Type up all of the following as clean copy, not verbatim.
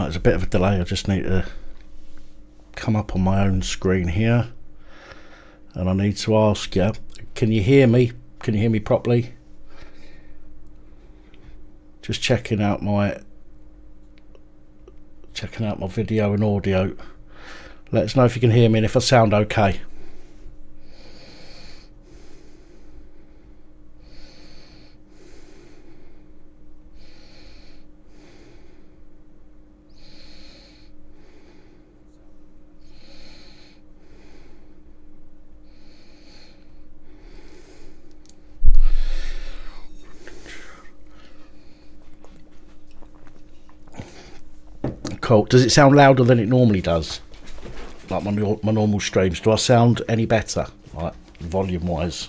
there's a bit of a delay. I just need to come up on my own screen here, and I need to ask you, can you hear me? Can you hear me properly? Just checking out my video and audio. Let us know if you can hear me and if I sound okay. Cool. Does it sound louder than it normally does? Like my normal streams. Do I sound any better, like volume wise?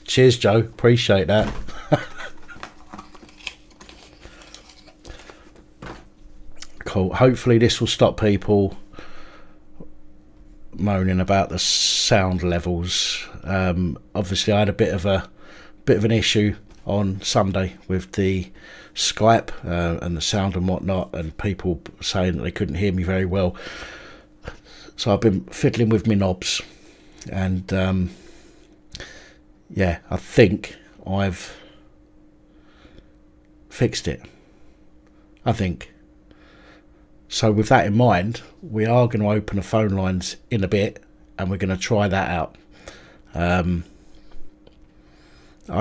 Cheers, Joe. Appreciate that. Cool. Hopefully this will stop people moaning about the sound levels. Obviously I had a bit of an issue on Sunday with the Skype and the sound and whatnot, and people saying that they couldn't hear me very well. So I've been fiddling with my knobs, and yeah, I think I've fixed it. I think. So with that in mind, we are going to open the phone lines in a bit, and we're going to try that out. I'm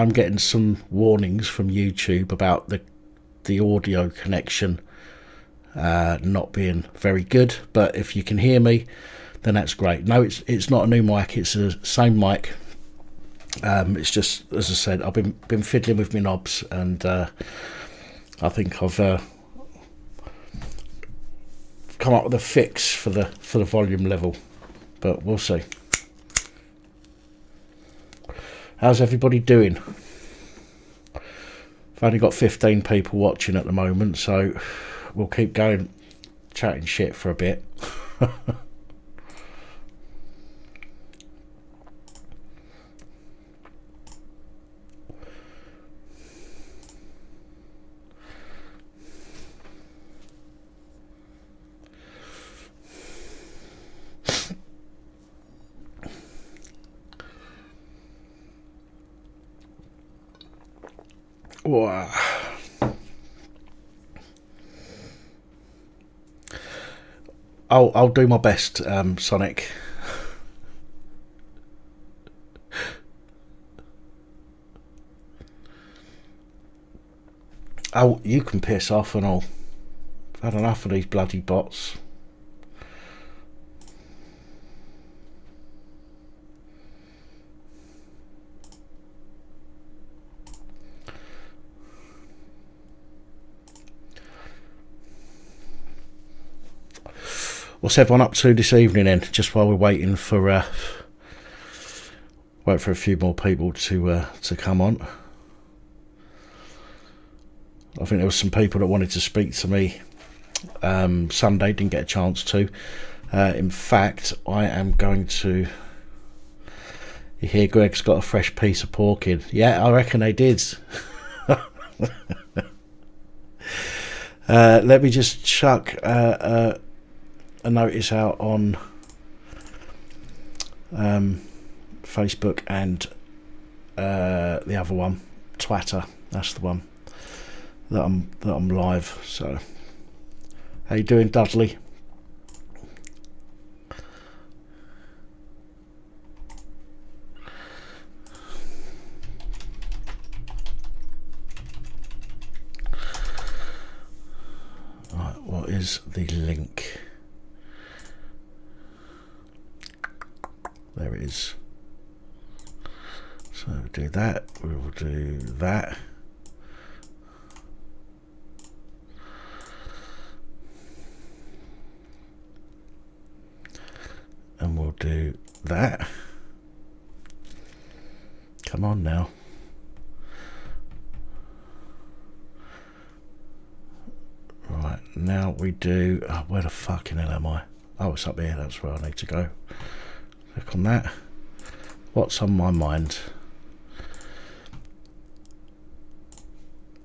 getting some warnings from YouTube about the audio connection not being very good, but if you can hear me, then that's great. No, it's not a new mic, it's the same mic. It's just, as I said, I've been fiddling with my knobs, and I think I've come up with a fix for the volume level, but we'll see. How's everybody doing? I've only got 15 people watching at the moment, so we'll keep going chatting shit for a bit. Wow. I'll do my best, Sonic. Oh, you can piss off and all. I've had enough of these bloody bots. What's everyone up to this evening then? Just while we're waiting for a few more people to come on. I think there was some people that wanted to speak to me Sunday, didn't get a chance to. In fact, I am going to. You hear Greg's got a fresh piece of pork in. Yeah, I reckon they did. Let me just chuck a notice out on Facebook and the other one, Twitter. That's the one that I'm live. So, how you doing, Dudley? Right, what is the link? There it is. So we'll do that. We will do that. And we'll do that. Come on now. Right, now we do. Oh, where the fucking hell am I? Oh, it's up here. That's where I need to go. Click on that. What's on my mind?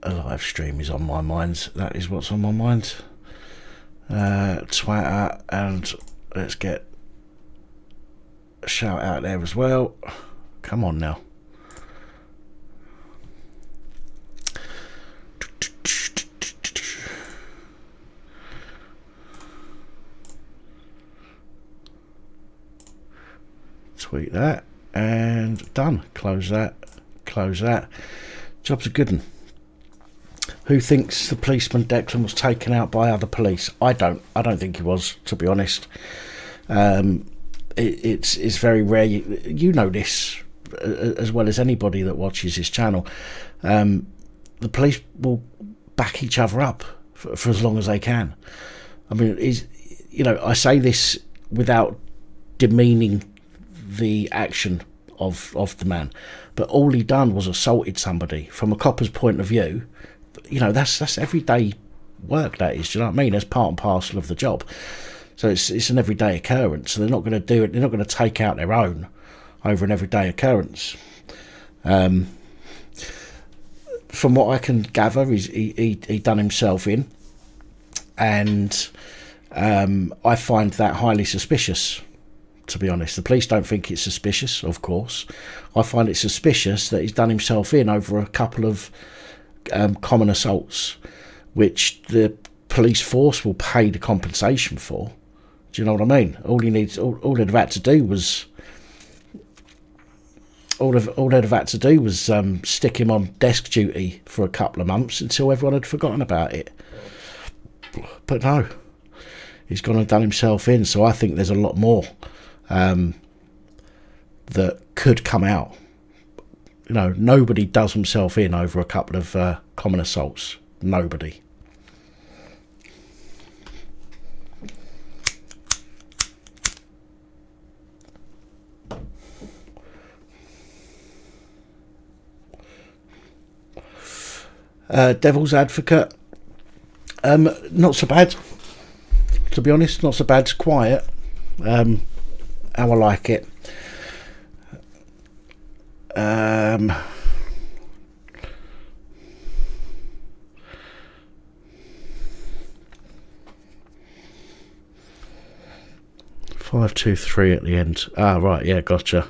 A live stream is on my mind. That is what's on my mind. Twitter, and let's get a shout out there as well. Come on now. Tweet that, and done. Close that. Close that. Job's a good one. Who thinks the policeman Declan was taken out by other police? I don't think he was, to be honest. It's very rare. You know this as well as anybody that watches this channel. The police will back each other up for as long as they can. I mean, I say this without demeaning the action of the man, but all he done was assaulted somebody. From a copper's point of view, that's everyday work. That is, do you know what I mean? That's part and parcel of the job. So it's an everyday occurrence. So they're not going to do it. They're not going to take out their own over an everyday occurrence. From what I can gather, he done himself in, and I find that highly suspicious. To be honest, the police don't think it's suspicious. Of course, I find it suspicious that he's done himself in over a couple of common assaults, which the police force will pay the compensation for. Do you know what I mean? All they'd have had to do was stick him on desk duty for a couple of months until everyone had forgotten about it. But no, he's gone and done himself in. So I think there's a lot more that could come out. Nobody does himself in over a couple of common assaults. Nobody. Devil's advocate. Not so bad. To be honest, not so bad. It's quiet. How I like it. 523 at the end. Ah, right, yeah, gotcha.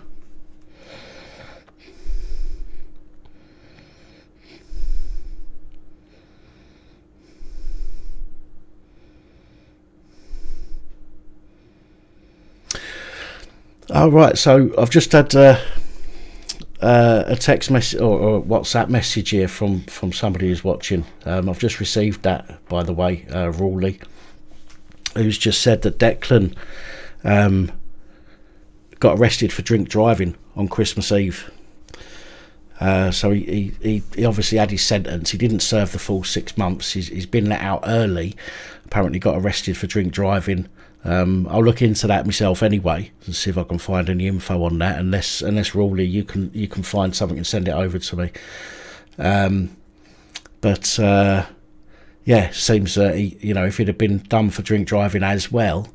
Oh, right, so I've just had a text message or WhatsApp message here from somebody who's watching. I've just received that, by the way, Rawley, who's just said that Declan got arrested for drink driving on Christmas Eve. So he obviously had his sentence. He didn't serve the full 6 months. He's been let out early. Apparently got arrested for drink driving. I'll look into that myself anyway and see if I can find any info on that. Unless Rawley, you can find something and send it over to me. Yeah, seems that if he'd have been done for drink driving as well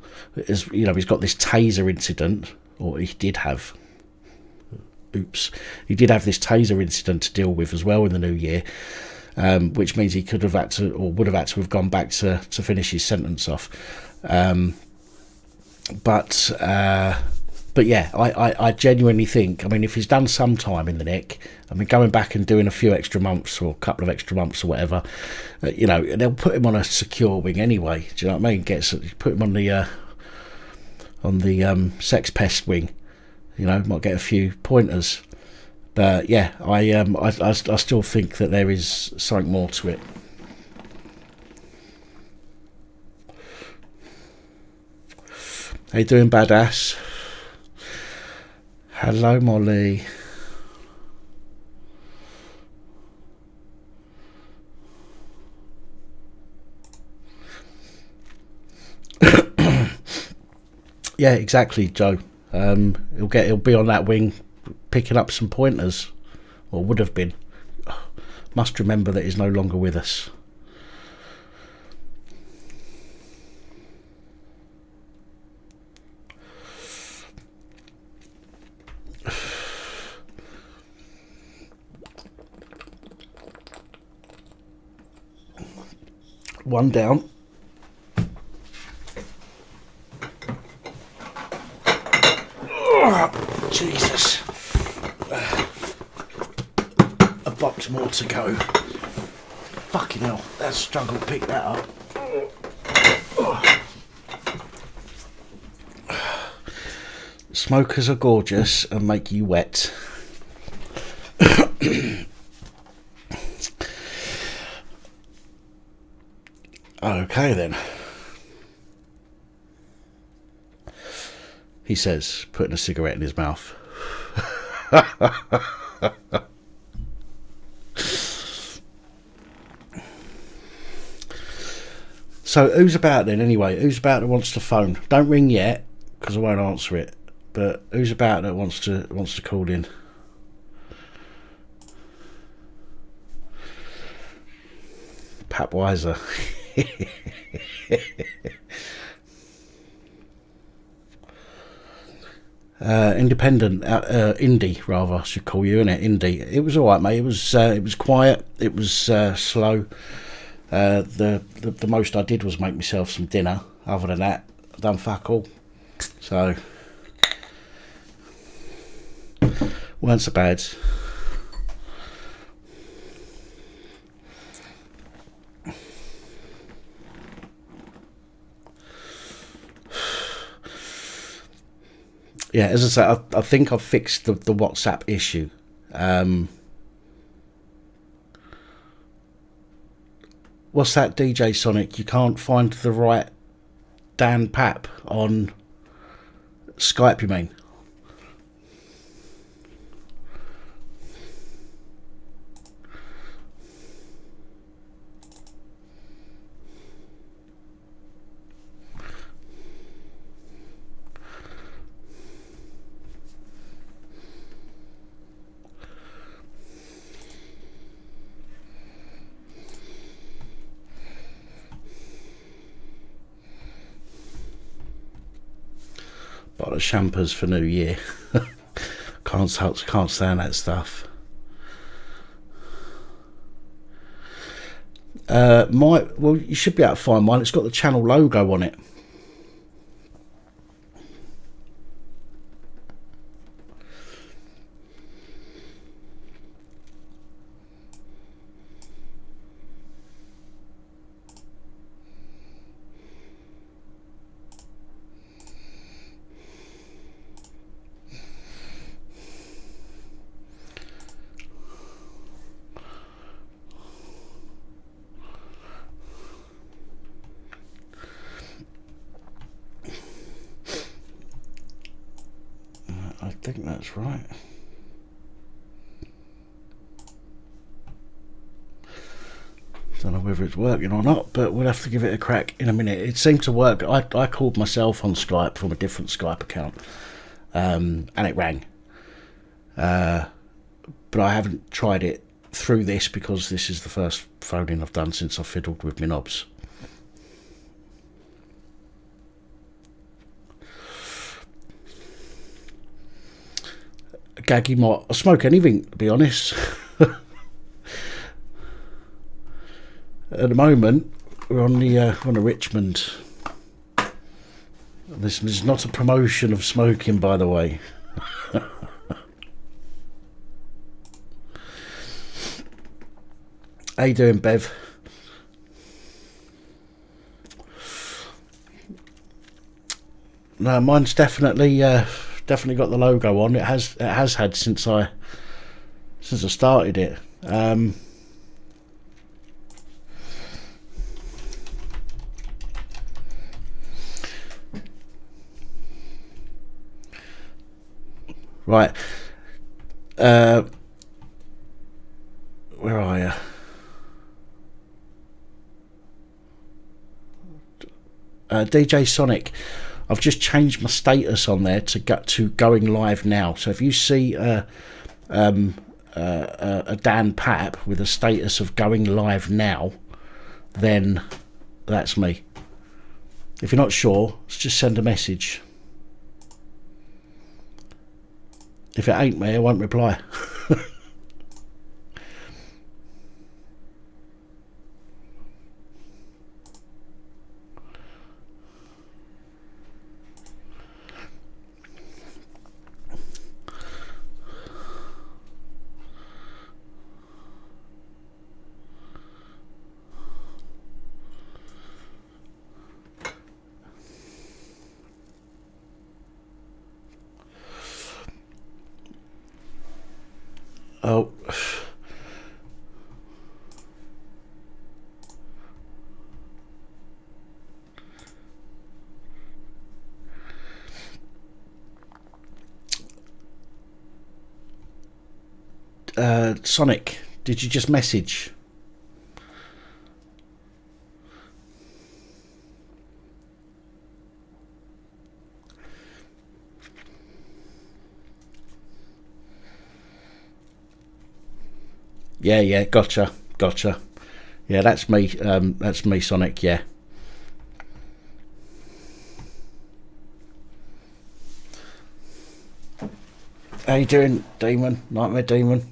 as he's got this taser incident, or he did have. He did have this taser incident to deal with as well in the new year, which means he could have had to, or would have had to have gone back to finish his sentence off. But yeah, I genuinely think, if he's done some time in the nick, going back and doing a few extra months or a couple of extra months or whatever, they'll put him on a secure wing anyway. Do you know what I mean? Put him on the sex pest wing. Might get a few pointers. But yeah, I still think that there is something more to it. How you doing, badass? Hello, Molly. Yeah, exactly, Joe. He'll be on that wing picking up some pointers, or would have been. Must remember that he's no longer with us. one down. Oh, Jesus. A box more to go. Fucking hell, that struggle to pick that up. Smokers are gorgeous and make you wet. Okay then, he says, putting a cigarette in his mouth. So who's about then anyway? Who's about that wants to phone? Don't ring yet, because I won't answer it. But who's about that wants to call in? Pat Weiser. Independent, indie rather, I should call you, innit? Indie. It was alright, mate. It was quiet. It was slow. The most I did was make myself some dinner. Other than that, I've done fuck all. So weren't so bad. Yeah, as I say, I think I've fixed the WhatsApp issue. What's that, DJ Sonic? You can't find the right Dan Pap on Skype, you mean? Bottle of champers for New Year. can't stand that stuff. Well, you should be able to find mine. It's got the channel logo on it. I think that's right. Don't know whether it's working or not, but we'll have to give it a crack in a minute. It seemed to work. I called myself on Skype from a different Skype account, and it rang. But I haven't tried it through this because this is the first phoning I've done since I fiddled with my knobs. Gaggy might. I'll smoke anything, to be honest. At the moment, we're on the Richmond. This is not a promotion of smoking, by the way. How you doing, Bev? No, mine's definitely got the logo on. It has had since I started it. Right. Where are you? DJ Sonic. I've just changed my status on there to going live now. So if you see a Dan Pap with a status of going live now, then that's me. If you're not sure, just send a message. If it ain't me, I won't reply. Sonic, did you just message? Yeah, gotcha. Yeah, that's me. That's me, Sonic. Yeah. How you doing, Demon? Nightmare Demon.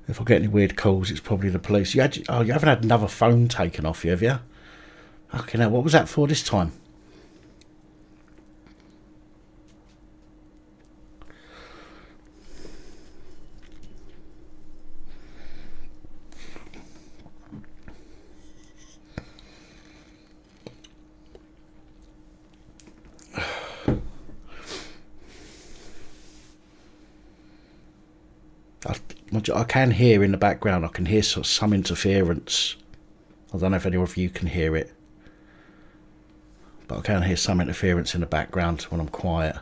If I get any weird calls, it's probably the police. You haven't had another phone taken off you, have you? Okay, now what was that for this time? I can hear in the background. I can hear some interference. I don't know if any of you can hear it, but I can hear some interference in the background when I'm quiet.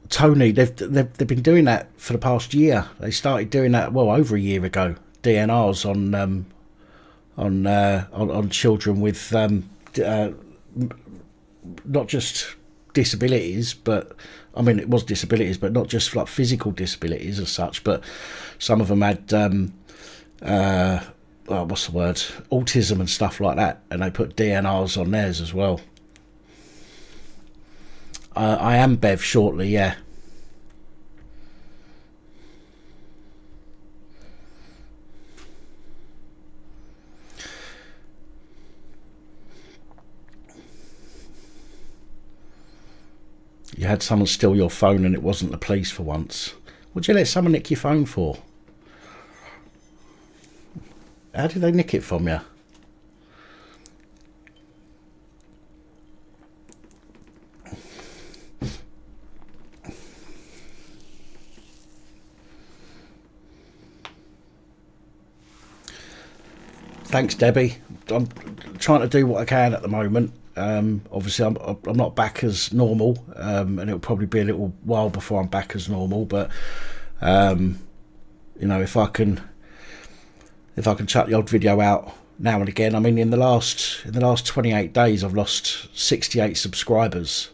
Tony, they've been doing that for the past year. They started doing that over a year ago. DNRs on children with not just disabilities, but I mean it was disabilities, but not just like physical disabilities as such. But some of them had what's the word? Autism and stuff like that, and they put DNRs on theirs as well. I am Bev shortly, yeah. You had someone steal your phone and it wasn't the police for once. What'd you let someone nick your phone for? How did they nick it from you? Thanks, Debbie. I'm trying to do what I can at the moment. Obviously, I'm not back as normal, and it'll probably be a little while before I'm back as normal. But if I can chuck the odd video out now and again. I mean, in the last 28 days, I've lost 68 subscribers,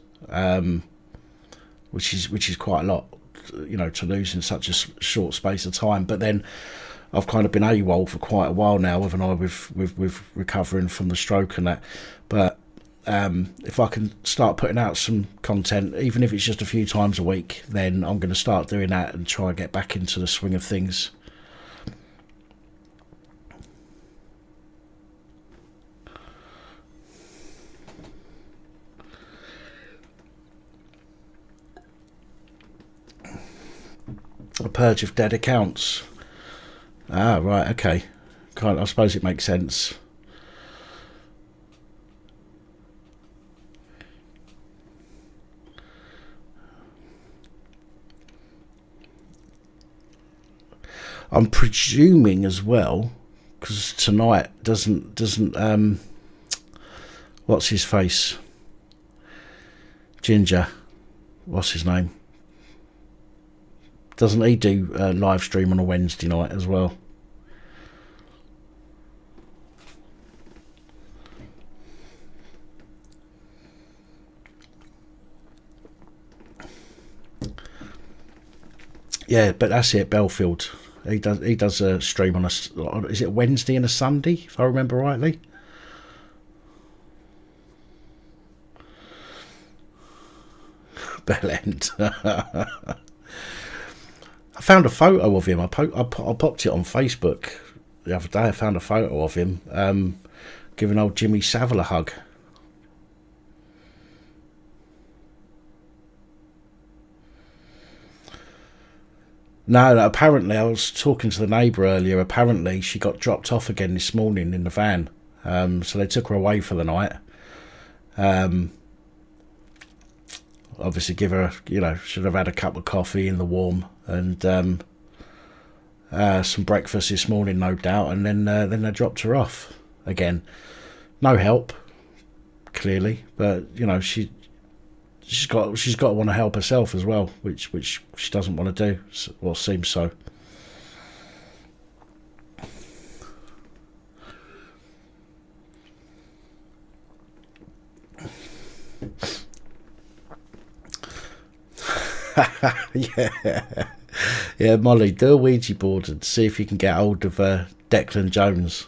which is quite a lot, to lose in such a short space of time. But then I've kind of been AWOL for quite a while now, with recovering from the stroke and that. But if I can start putting out some content, even if it's just a few times a week, then I'm going to start doing that and try and get back into the swing of things. A purge of dead accounts. Ah, right, okay. I suppose it makes sense. I'm presuming as well, because tonight doesn't what's his face? Ginger, what's his name? Doesn't he do a live stream on a Wednesday night as well? Yeah, but that's it, Belfield. He does a stream on is it Wednesday and a Sunday, if I remember rightly? Bellend. I found a photo of him. I popped it on Facebook the other day. I found a photo of him giving old Jimmy Savile a hug. No, apparently, I was talking to the neighbour earlier. Apparently, she got dropped off again this morning in the van. So they took her away for the night. Obviously, give her, should have had a cup of coffee in the warm. And some breakfast this morning, no doubt, and then they dropped her off again. No help, clearly, but you know she's got to want to help herself as well, which she doesn't want to do, or seems so. yeah, Molly, do a Ouija board and see if you can get hold of Declan Jones.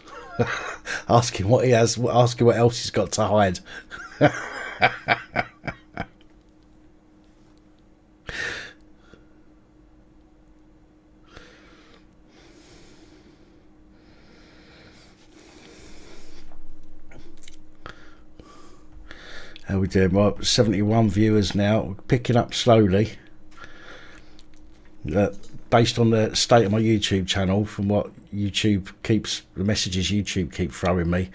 Ask him what he has. Ask him what else he's got to hide. How we doing? Well, 71 viewers now. We're picking up slowly. Based on the state of my YouTube channel, from what the messages YouTube keep throwing me,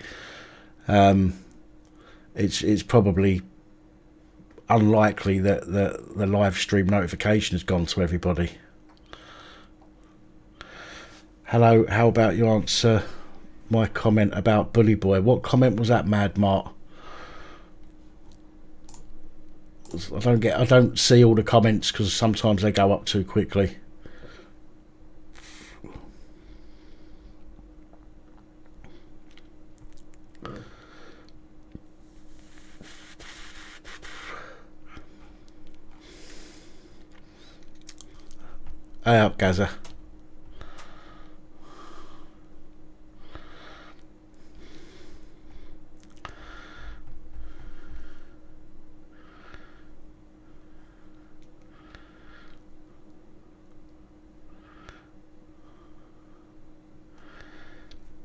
it's probably unlikely that the live stream notification has gone to everybody. Hello, how about you answer my comment about Bully Boy? What comment was that, Mad Mart? I don't see all the comments because sometimes they go up too quickly. Hey up, Gaza.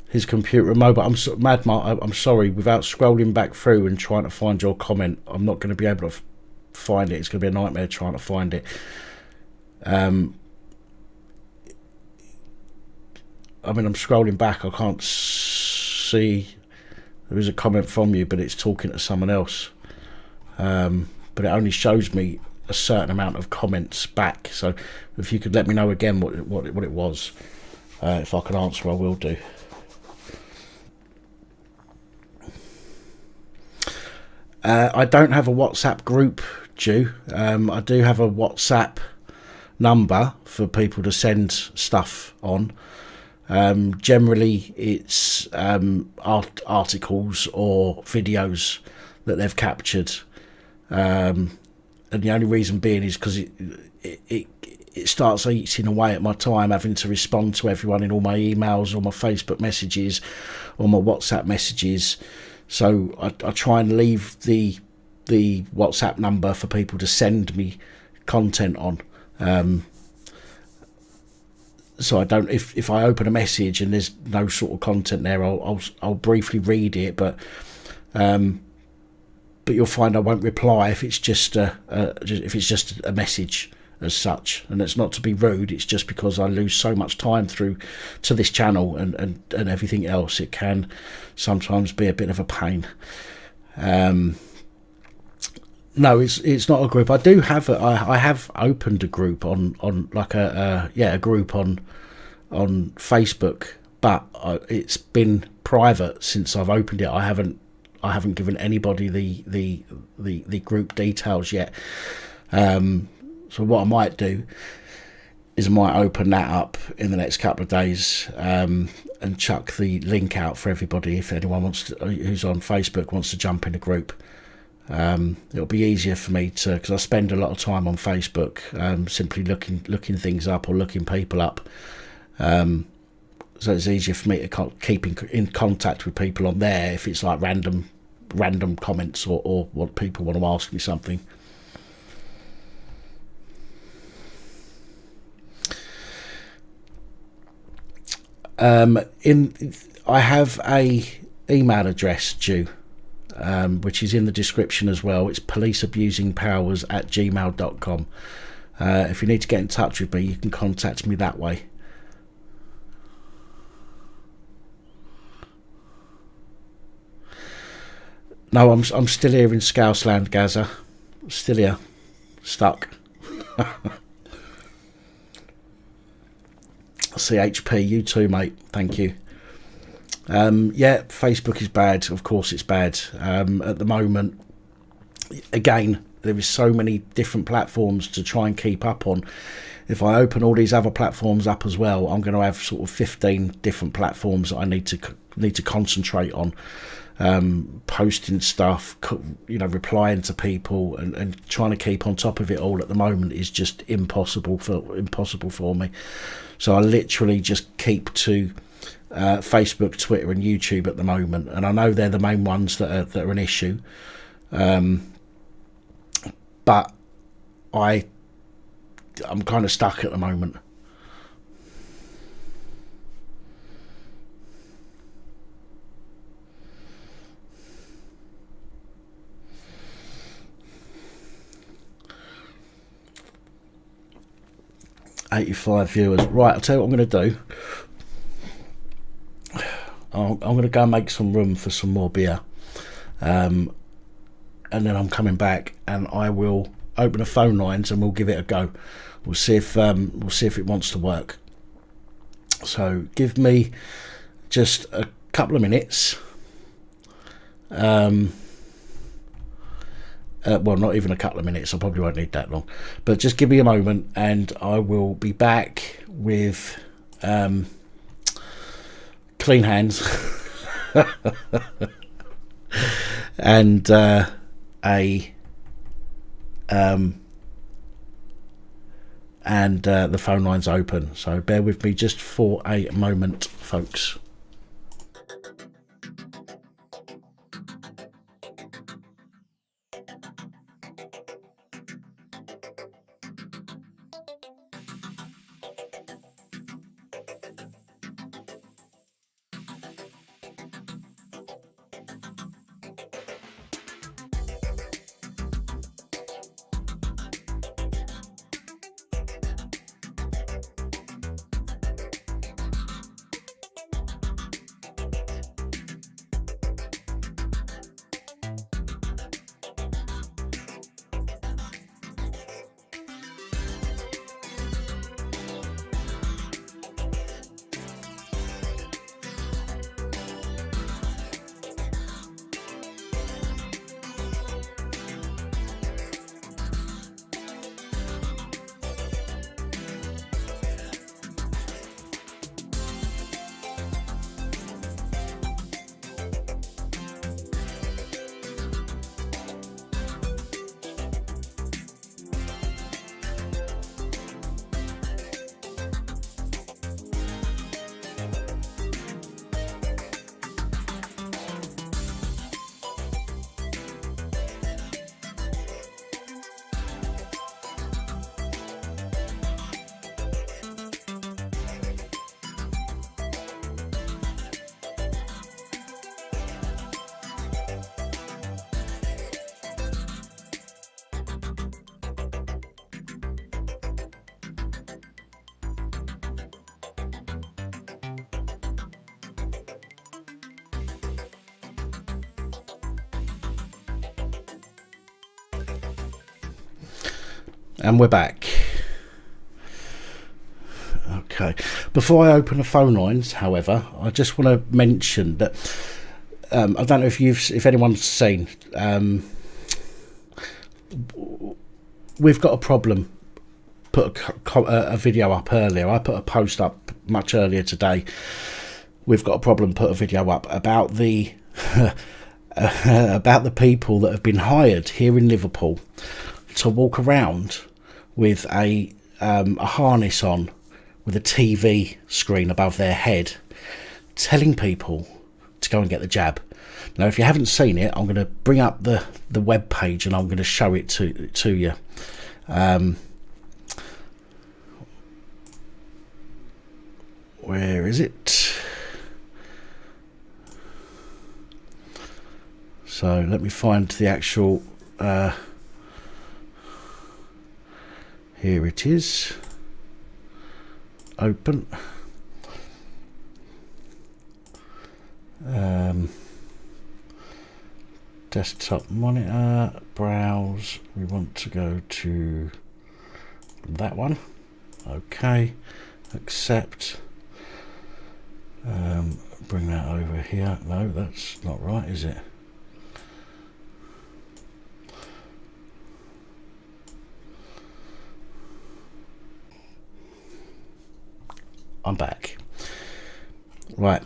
His computer mobile. I'm sorry. Without scrolling back through and trying to find your comment, I'm not going to be able to find it. It's going to be a nightmare trying to find it. I'm scrolling back. I can't see. There is a comment from you, but it's talking to someone else. But it only shows me a certain amount of comments back. So if you could let me know again what it was, if I can answer, I will do. I don't have a WhatsApp group, Jew. I do have a WhatsApp number for people to send stuff on. Generally, it's articles or videos that they've captured. And the only reason being is because it starts eating away at my time, having to respond to everyone in all my emails, all my Facebook messages, all my WhatsApp messages. So I try and leave the WhatsApp number for people to send me content on. So I don't. If I open a message and there's no sort of content there, I'll briefly read it, but you'll find I won't reply if it's just a message as such. And it's not to be rude. It's just because I lose so much time through to this channel and everything else. It can sometimes be a bit of a pain. No, it's not a group. I do have I have opened a group on like a group on Facebook, but it's been private since I've opened it. I haven't given anybody the group details yet. So what I might do is I might open that up in the next couple of days and chuck the link out for everybody if anyone who's on Facebook wants to jump in a group. It'll be easier for me to, because I spend a lot of time on Facebook simply looking things up or looking people up. So it's easier for me to keep in contact with people on there if it's like random comments or what people want to ask me something. I have a email address which is in the description as well. It's policeabusingpowers@gmail.com. If you need to get in touch with me, you can contact me that way. No, I'm still here in Scousland, Gaza. Still here, stuck. CHP, you too, mate. Thank you. Yeah, Facebook is bad. Of course it's bad. At the moment, again, there is so many different platforms to try and keep up on. If I open all these other platforms up as well, I'm going to have sort of 15 different platforms that I need to concentrate on. Posting stuff, replying to people, and trying to keep on top of it all at the moment is just impossible for me. So I literally just keep to Facebook, Twitter and YouTube at the moment, and I know they're the main ones that are an issue, but I'm kind of stuck at the moment. $85 viewers. Right, I'll tell you what I'm going to do. I'm going to go and make some room for some more beer, and then I'm coming back and I will open the phone lines and we'll give it a go. We'll see if it wants to work. So give me just a couple of minutes. Well, not even a couple of minutes. I probably won't need that long, but just give me a moment and I will be back with clean hands and the phone line's open. So bear with me just for a moment, folks. And we're back. Okay. Before I open the phone lines, however, I just want to mention that I don't know if anyone's seen. We've got a problem. Put a video up earlier. I put a post up much earlier today. We've got a problem. Put a video up about the about the people that have been hired here in Liverpool to walk around with a harness on with a TV screen above their head, telling people to go and get the jab. Now, if you haven't seen it, I'm going to bring up the web page and I'm going to show it to you. Where is it? So let me find the actual here it is. Open. Desktop monitor, browse. We want to go to that one. Okay, accept. Bring that over here. No, that's not right, is it? I'm back. Right.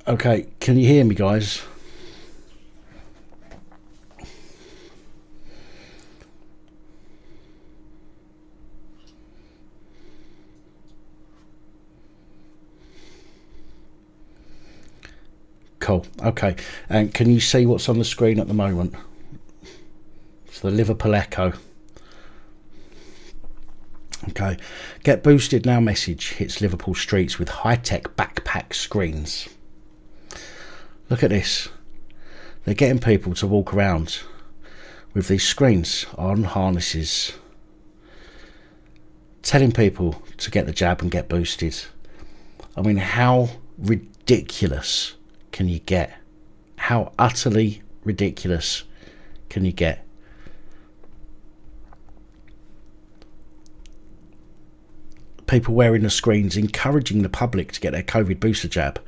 Okay, can you hear me, guys? Cool. Okay. And can you see what's on the screen at the moment? It's the Liverpool Echo. Okay. Get boosted now message hits Liverpool streets with high-tech backpack screens. Look at this. They're getting people to walk around with these screens on harnesses, telling people to get the jab and get boosted. I mean, how ridiculous can you get? How utterly ridiculous can you get? People wearing the screens encouraging the public to get their COVID booster jab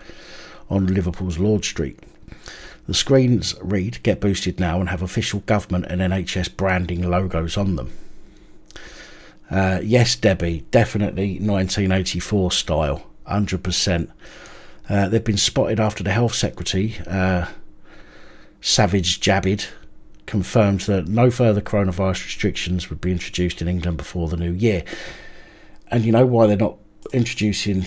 on Liverpool's Lord Street. The screens read "Get boosted now" and have official government and NHS branding logos on them. Yes, Debbie, definitely 1984 style, 100%. They've been spotted after the Health Secretary, Savage Javid, confirmed that no further coronavirus restrictions would be introduced in England before the new year. And you know why they're not introducing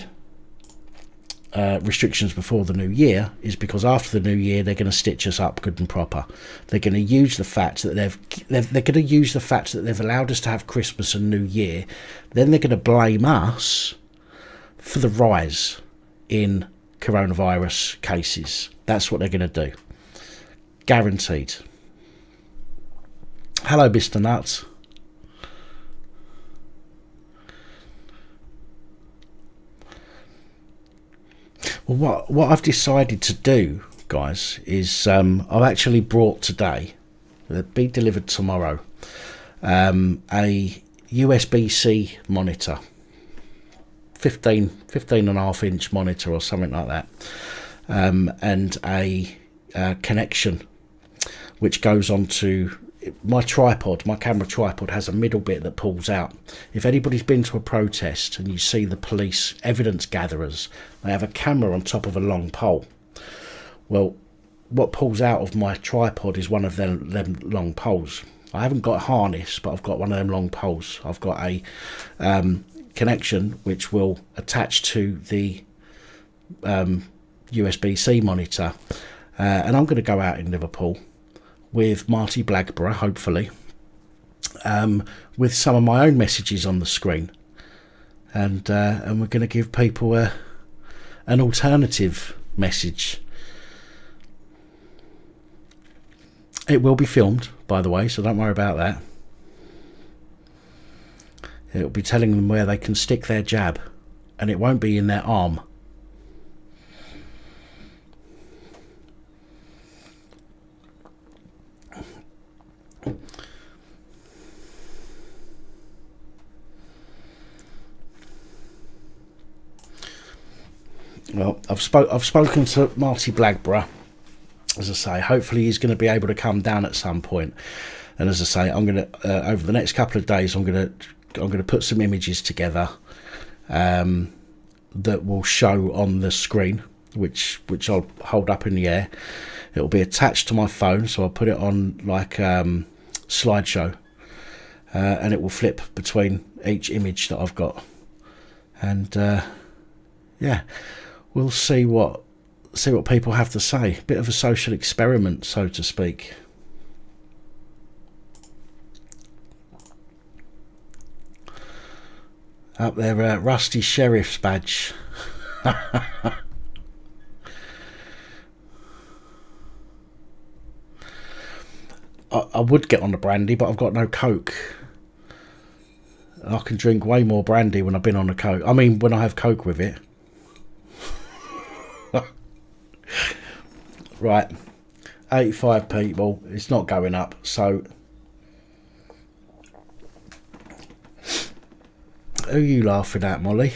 restrictions before the new year is because after the new year they're going to stitch us up good and proper. They're going to use the fact that they're going to use the fact that they've allowed us to have Christmas and New Year. Then they're going to blame us for the rise in coronavirus cases. That's what they're going to do. Guaranteed. Hello, Mr. Nuts. Well, what I've decided to do, guys, is I've actually brought today, it'll be delivered tomorrow, a USB-C monitor, 15 and a half inch monitor or something like that, and a connection which goes onto my tripod. My camera tripod has a middle bit that pulls out. If anybody's been to a protest and you see the police evidence gatherers, they have a camera on top of a long pole. Well, what pulls out of my tripod is one of them long poles. I haven't got a harness, but I've got one of them long poles. I've got a connection which will attach to the USB-C monitor, and I'm going to go out in Liverpool with Marty Blackburn, hopefully, with some of my own messages on the screen, and we're going to give people an alternative message. It will be filmed, by the way, so don't worry about that. It'll be telling them where they can stick their jab, and it won't be in their arm. Well, I've spoken to Marty Blackburn. As I say, hopefully he's going to be able to come down at some point. And as I say, I'm going to over the next couple of days, I'm going to put some images together that will show on the screen, which I'll hold up in the air. It'll be attached to my phone, so I'll put it on like slideshow, and it will flip between each image that I've got. And yeah, we'll see what people have to say. Bit of a social experiment, so to speak. Up there, Rusty Sheriff's badge. I would get on the brandy, but I've got no Coke. I can drink way more brandy when I've been on the Coke. I mean, when I have Coke with it. Right, 85 people. It's not going up, so who are you laughing at, Molly?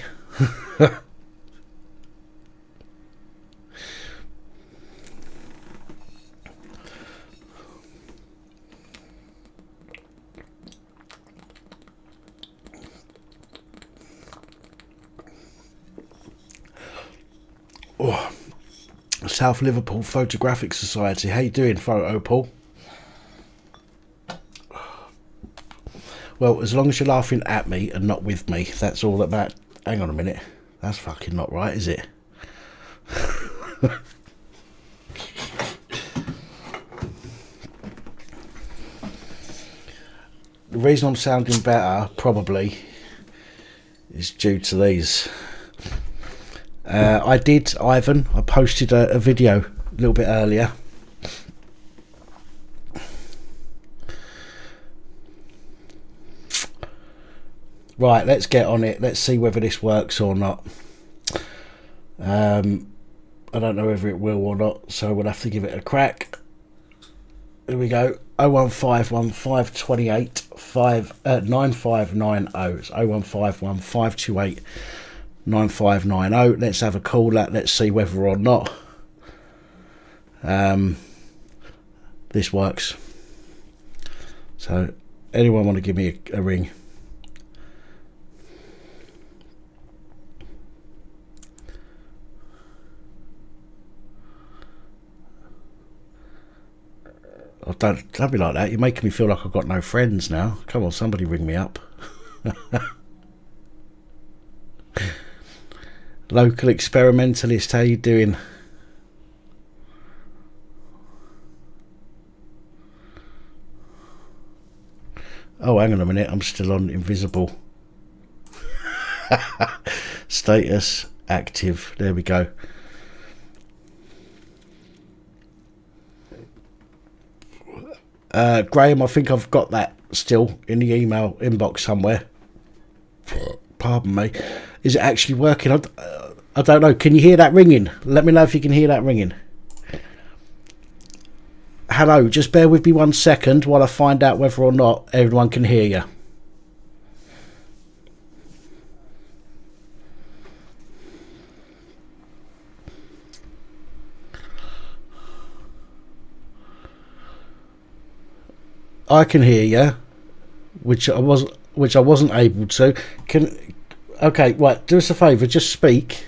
South Liverpool Photographic Society. How you doing, Photo Paul? Well, as long as you're laughing at me and not with me, that's all that matters. Hang on a minute. That's fucking not right, is it? The reason I'm sounding better, probably, is due to these. I did, Ivan. I posted a video a little bit earlier. Right, let's get on it. Let's see whether this works or not. I don't know whether it will or not, so we'll have to give it a crack. Here we go. 0151528 9590. It's 0151528 9590. Let's have a call at. Let's see whether or not this works. So, anyone want to give me a ring? Oh, don't be like that. You're making me feel like I've got no friends now. Come on, somebody ring me up. Local experimentalist, how you doing? Oh, hang on a minute. I'm still on invisible. Status active. There we go. Graham, I think I've got that still in the email inbox somewhere. Pardon me. Is it actually working? I don't know. Can you hear that ringing? Let me know if you can hear that ringing. Hello, just bear with me 1 second while I find out whether or not everyone can hear you. I can hear you, which I wasn't able to. Okay, right, do us a favour, just speak.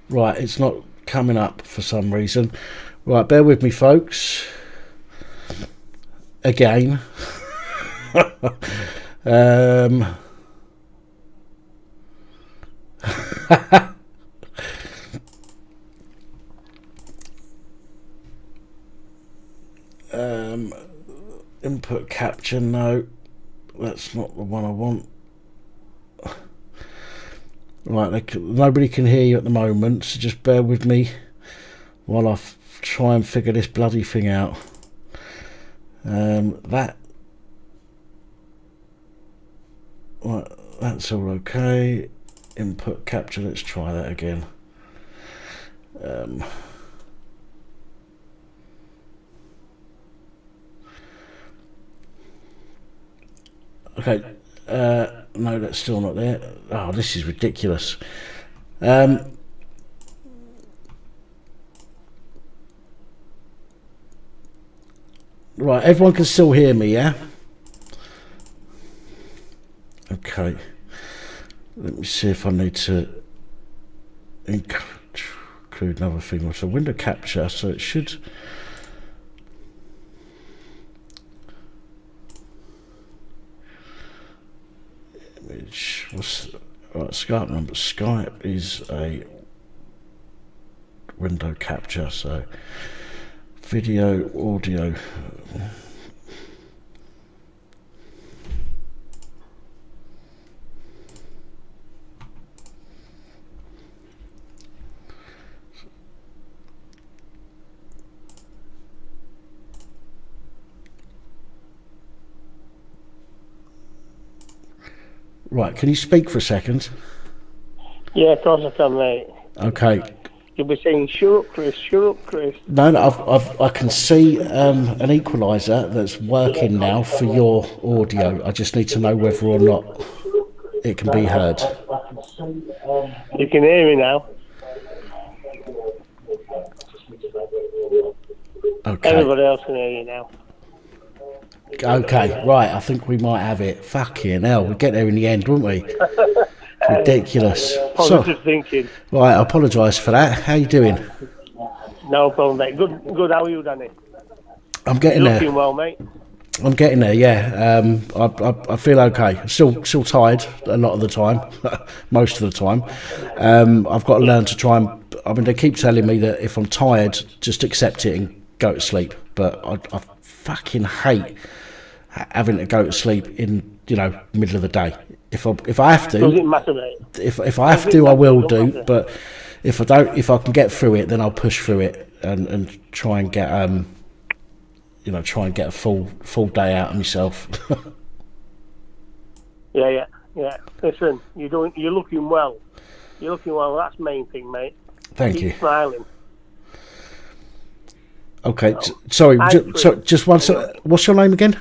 Right, it's not coming up for some reason. Right, bear with me, folks. Again. Input capture, no, that's not the one I want. Right, nobody can hear you at the moment, so just bear with me while I try and figure this bloody thing out. Right, that's all okay. Input capture, let's try that again. Okay, no, that's still not there. Oh, this is ridiculous. Right, everyone can still hear me, yeah? Okay. Let me see if I need to include another thing. So window capture, so it should... Which was right, Skype number. Skype is a window capture, so video, audio. Right, can you speak for a second? Yeah, of course I can, mate. Okay. You'll be saying, "Shut up, Chris, shut up, Chris." No, I can see an equaliser that's working now for your audio. I just need to know whether or not it can be heard. You can hear me now. Okay. Everybody else can hear you now. Okay, right, I think we might have it. Fucking hell, we'll get there in the end, won't we? Ridiculous. Positive thinking. Right, I apologise for that. How you doing? No problem, mate. Good. How are you, Danny? I'm getting You're there. looking well, mate. I'm getting there. Yeah. I feel okay. Still tired a lot of the time, most of the time. I've got to learn to try and. I mean, they keep telling me that if I'm tired, just accept it and go to sleep. But I fucking hate having to go to sleep in middle of the day. If I have to, Doesn't matter, mate. if I have to, I will do. But if I don't, if I can get through it, then I'll push through it and try and get try and get a full day out of myself. Yeah. Listen, you're looking well. You're looking well. That's the main thing, mate. Thank you. Keep smiling. Okay, sorry. Just one. What's your name again?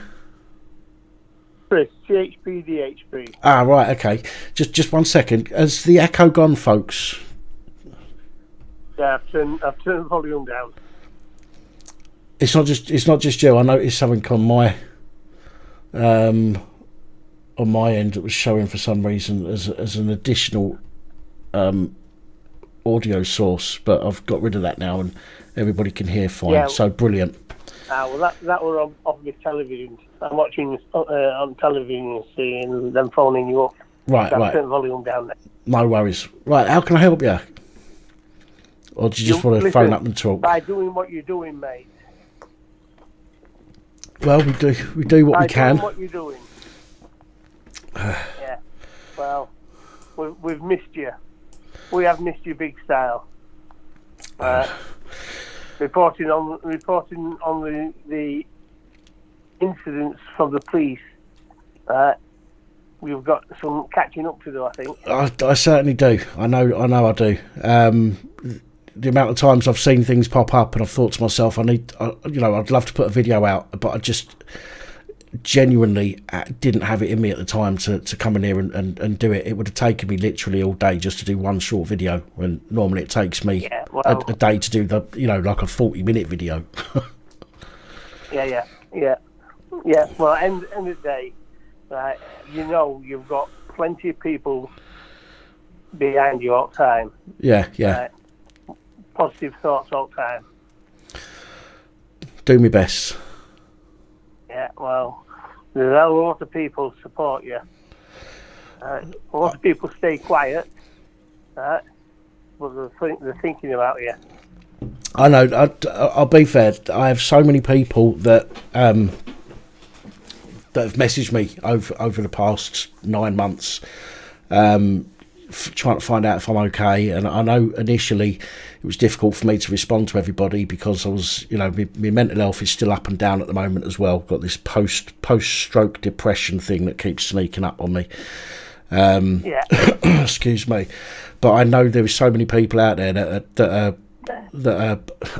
Chris, CHPDHP. Ah, right. Okay. Just 1 second. Has the echo gone, folks? Yeah, I've turned the volume down. It's not just you. I noticed something on my end that was showing for some reason as an additional audio source, but I've got rid of that now and everybody can hear fine. Yeah. So brilliant. Well, that was off my television. I'm watching on television and seeing them phoning you up. Right. I've turned the volume down there. No worries. Right, how can I help you? Or do you just want to phone up and talk? By doing what you're doing, mate. Well, we do what we can. Doing what you're doing. Yeah. Well, we've missed you. We have missed you big style. Reporting on the incidents from the police. We've got some catching up to do, I think. I certainly do. I know I do. The amount of times I've seen things pop up and I've thought to myself, I'd love to put a video out, but I just genuinely didn't have it in me at the time to come in here and do it. It would have taken me literally all day just to do one short video, when normally it takes me a day to do like a 40-minute video. Yeah. Well, end of the day, you've got plenty of people behind you all the time. Yeah. Positive thoughts all the time. Do my best. Yeah, well, there's a lot of people support you. A lot of people stay quiet, but they're thinking about you. I know. I'll be fair. I have so many people that have messaged me over the past 9 months, trying to find out if I'm okay. And I know initially it was difficult for me to respond to everybody because I was, my mental health is still up and down at the moment as well. Got this post-stroke depression thing that keeps sneaking up on me. Excuse me. But I know there is so many people out there that are,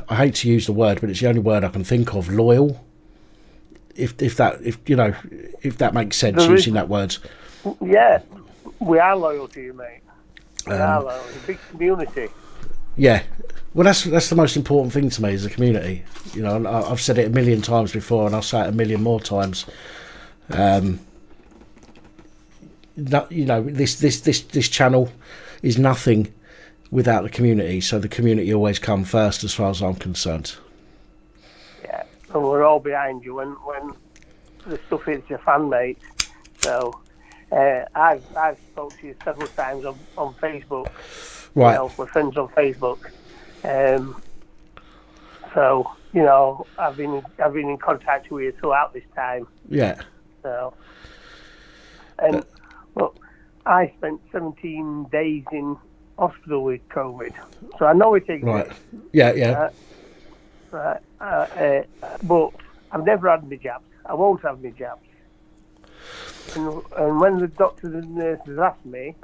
I hate to use the word, but it's the only word I can think of, loyal. If that makes sense, using that word. Yeah, we are loyal to you, mate. We are loyal. It's a big community. Yeah, well, that's the most important thing to me, is a community. And I've said it a million times before, and I'll say it a million more times. This channel is nothing without the community. So the community always come first, as far as I'm concerned. Yeah, and we're all behind you when the stuff hits your fan, mate. So I've spoke to you several times on Facebook. Right. We're friends on Facebook. So I've been in contact with you throughout this time. Yeah. So, and look, I spent 17 days in hospital with COVID, so I know it exists. Right. Yeah. Right. But I've never had my jabs. I won't have my jabs. And when the doctors and nurses asked me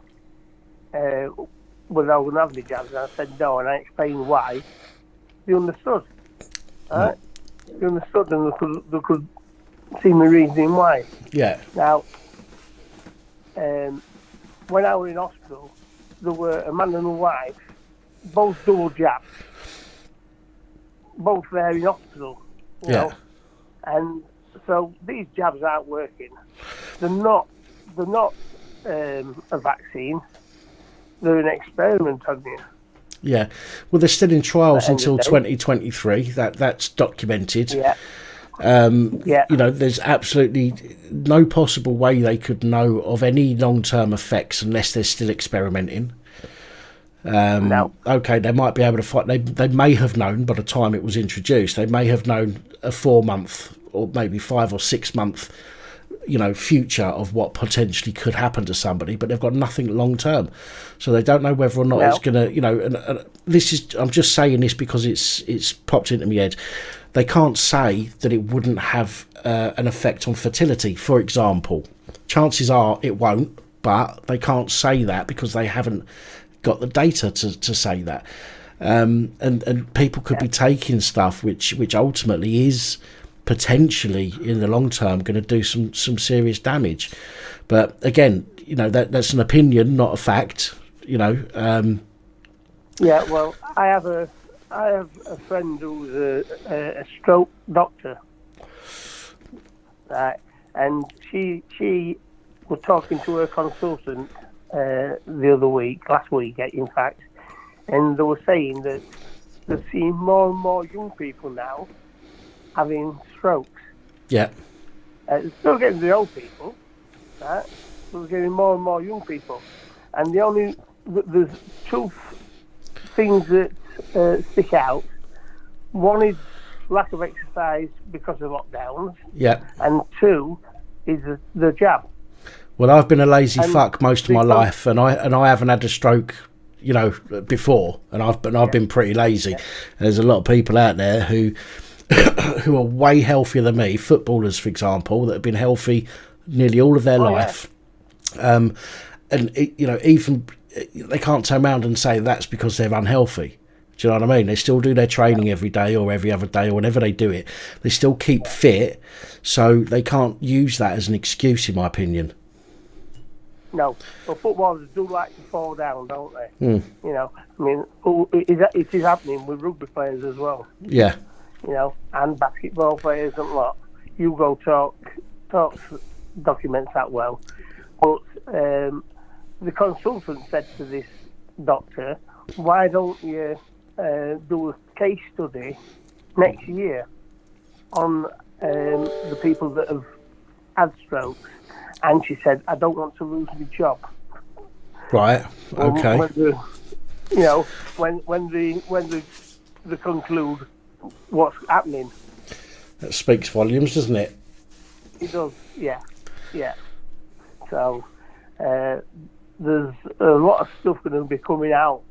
whether I would have my jabs, and I said no, and I explained why, they understood. Right? They understood, and they could see my reasoning why. Yeah. Now, when I was in hospital, there were a man and a wife, both double jabs, both there in hospital. You know? And so these jabs aren't working. They're not a vaccine. they're an experiment on you. Yeah. Well, they're still in trials At the end until of the day. 2023. That's documented. Yeah. You know, there's absolutely no possible way they could know of any long-term effects unless they're still experimenting. No. Okay, they might be able to find. They may have known by the time it was introduced. They may have known a 4-month or maybe 5 or 6 month, you know, future of what potentially could happen to somebody, but they've got nothing long term, so they don't know whether or not it's going to, you know. And this is, I'm just saying this because it's popped into my head. They can't say that it wouldn't have an effect on fertility, for example. Chances are it won't, but they can't say that because they haven't got the data to say that. And people could be taking stuff which ultimately is potentially in the long term going to do some serious damage. But again, you know, that's an opinion, not a fact, you know. Yeah, well, I have a friend who's a stroke doctor, right? And she was talking to her consultant last week, in fact, and they were saying that they're seeing more and more young people now having strokes. Yeah. Still getting the old people, right? But we're getting more and more young people, and there's two things that stick out. One is lack of exercise because of lockdowns. Yeah. And two is the jab. Well, I've been a lazy fuck most of my life, and I haven't had a stroke, you know, before, and I've been pretty lazy. Yeah. There's a lot of people out there who who are way healthier than me, footballers, for example, that have been healthy nearly all of their life. Yeah. You know, even they can't turn around and say that's because they're unhealthy. Do you know what I mean? They still do their training every day or every other day or whenever they do it. They still keep fit, so they can't use that as an excuse, in my opinion. No, well, footballers do like to fall down, don't they? You know, I mean, it is happening with rugby players as well. Yeah. You know, and basketball players and lot. Hugo talks documents that well. But the consultant said to this doctor, why don't you do a case study next year on the people that have had strokes? And she said, I don't want to lose my job. Right. Okay. When they conclude what's happening. That speaks volumes, doesn't it? It does. Yeah. So there's a lot of stuff going to be coming out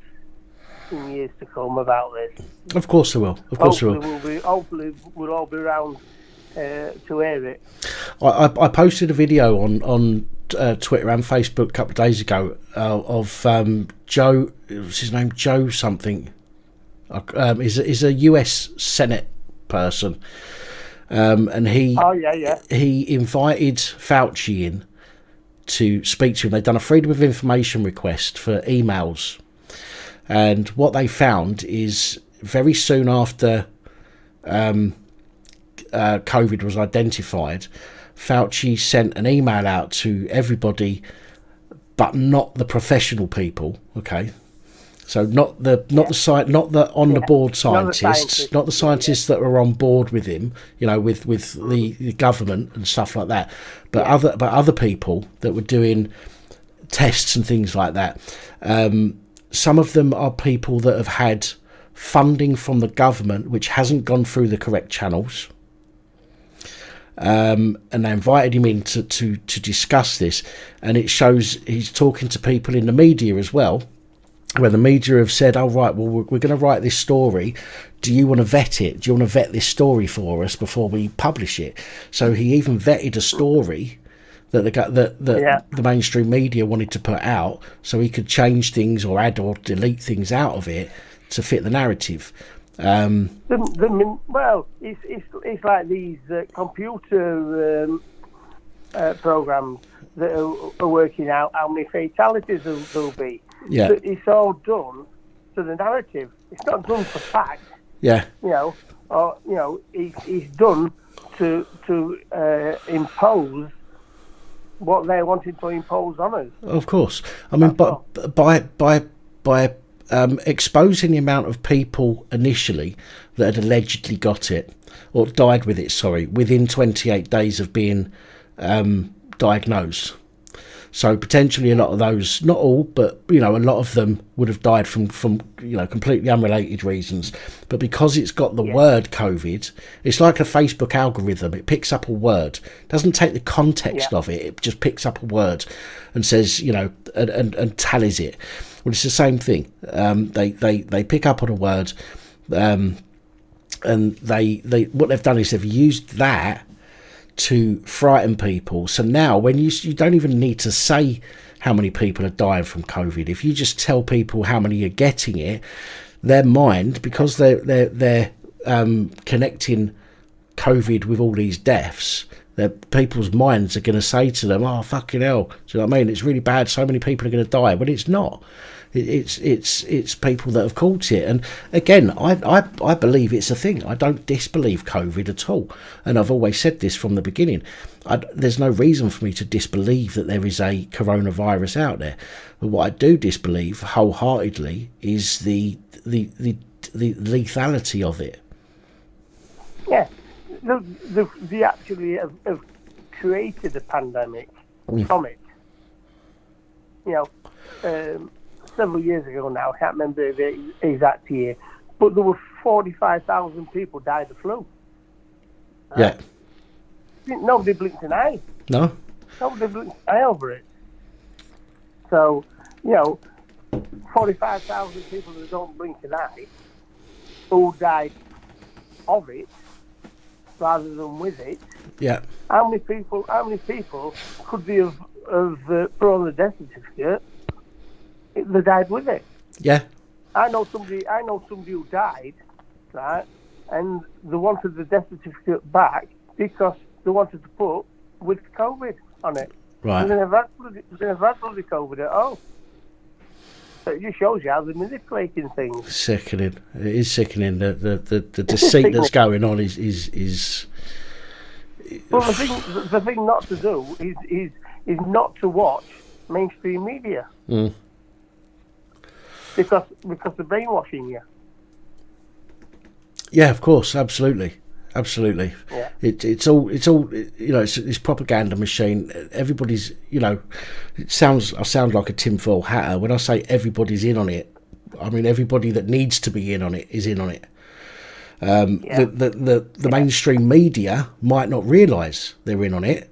in years to come about this. Of course there will. Hopefully we'll all be around to hear it. I posted a video on Twitter and Facebook a couple of days ago of Joe. What's his name? Joe something. Is a US Senate person, and he he invited Fauci in to speak to him. They'd done a Freedom of Information request for emails, and what they found is very soon after COVID was identified, Fauci sent an email out to everybody, but not the professional people. Okay, so not the on the board scientists, not the scientists that were on board with him, you know, with the government and stuff like that, but other people that were doing tests and things like that. Some of them are people that have had funding from the government which hasn't gone through the correct channels. And they invited him in to discuss this, and it shows he's talking to people in the media as well, where the media have said, oh right, well we're going to write this story, do you want to vet it, do you want to vet this story for us before we publish it? So he even vetted a story that the mainstream media wanted to put out, so he could change things or add or delete things out of it to fit the narrative. Well, it's like these computer programs that are working out how many fatalities there'll be. Yeah, but it's all done to the narrative. It's not done for fact. Yeah, It's done to impose what they're wanting to impose on us. Of course. I mean, but by exposing the amount of people initially that had allegedly got it or died with it, sorry, within 28 days of being diagnosed. So potentially a lot of those, not all, but a lot of them would have died from completely unrelated reasons. But because it's got the word COVID, it's like a Facebook algorithm. It picks up a word, doesn't take the context of it. It just picks up a word and says, and tallies it. Well, it's the same thing. They pick up on a word, and they what they've done is they've used that to frighten people. So now when you don't even need to say how many people are dying from COVID. If you just tell people how many are getting it, their mind, because they're connecting COVID with all these deaths, people's minds are going to say to them, oh fucking hell, do you know what I mean, it's really bad, so many people are going to die. But it's not. It's people that have caught it. And again, I believe it's a thing. I don't disbelieve COVID at all, and I've always said this from the beginning. There's no reason for me to disbelieve that there is a coronavirus out there. But what I do disbelieve wholeheartedly is the lethality of it. Yeah, they actually have created a pandemic from it. Several years ago now, I can't remember the exact year, but there were 45,000 people died of flu. Yeah. Nobody blinked an eye. No. Nobody blinked an eye over it. So, 45,000 people that don't blink an eye who died of it rather than with it. Yeah. How many people could they have put on the death certificate? They died with it. Yeah. I know somebody who died, right, and they wanted the death certificate back because they wanted to put with COVID on it. Right. And they never had bloody COVID at all. So it just shows you how they're manipulating things. Sickening. It is sickening. The deceit that's going on is. Well, the thing not to do is not to watch mainstream media. Mm. Because they're brainwashing you. Yeah, of course, absolutely. Yeah. It's all it's this propaganda machine. Everybody's I sound like a tinfoil hatter when I say everybody's in on it. I mean everybody that needs to be in on it is in on it. The mainstream media might not realise they're in on it.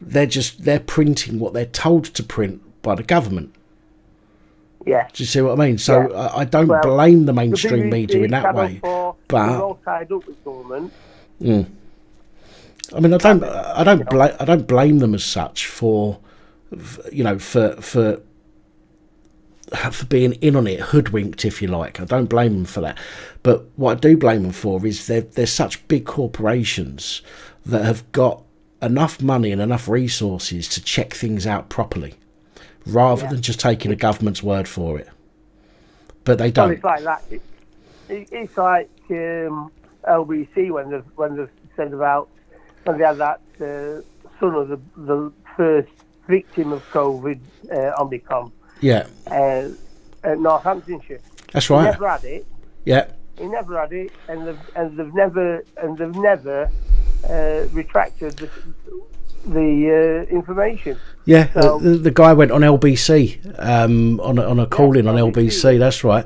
They're printing what they're told to print by the government. Yeah. Do you see what I mean? So I don't blame the mainstream media in that way. But they're all tied up with government. I mean, I don't blame them as such for being in on it, hoodwinked, if you like. I don't blame them for that. But what I do blame them for is they're such big corporations that have got enough money and enough resources to check things out properly, rather than just taking a government's word for it. But they don't. Well, it's like that. It's like LBC when they said about when they had that son of the first victim of COVID, Omicron. Yeah. At Northamptonshire. That's right. He never had it. Yeah. He never had it, and they've never retracted the information. Yeah, so, the guy went on LBC on a call-in on LBC. That's right,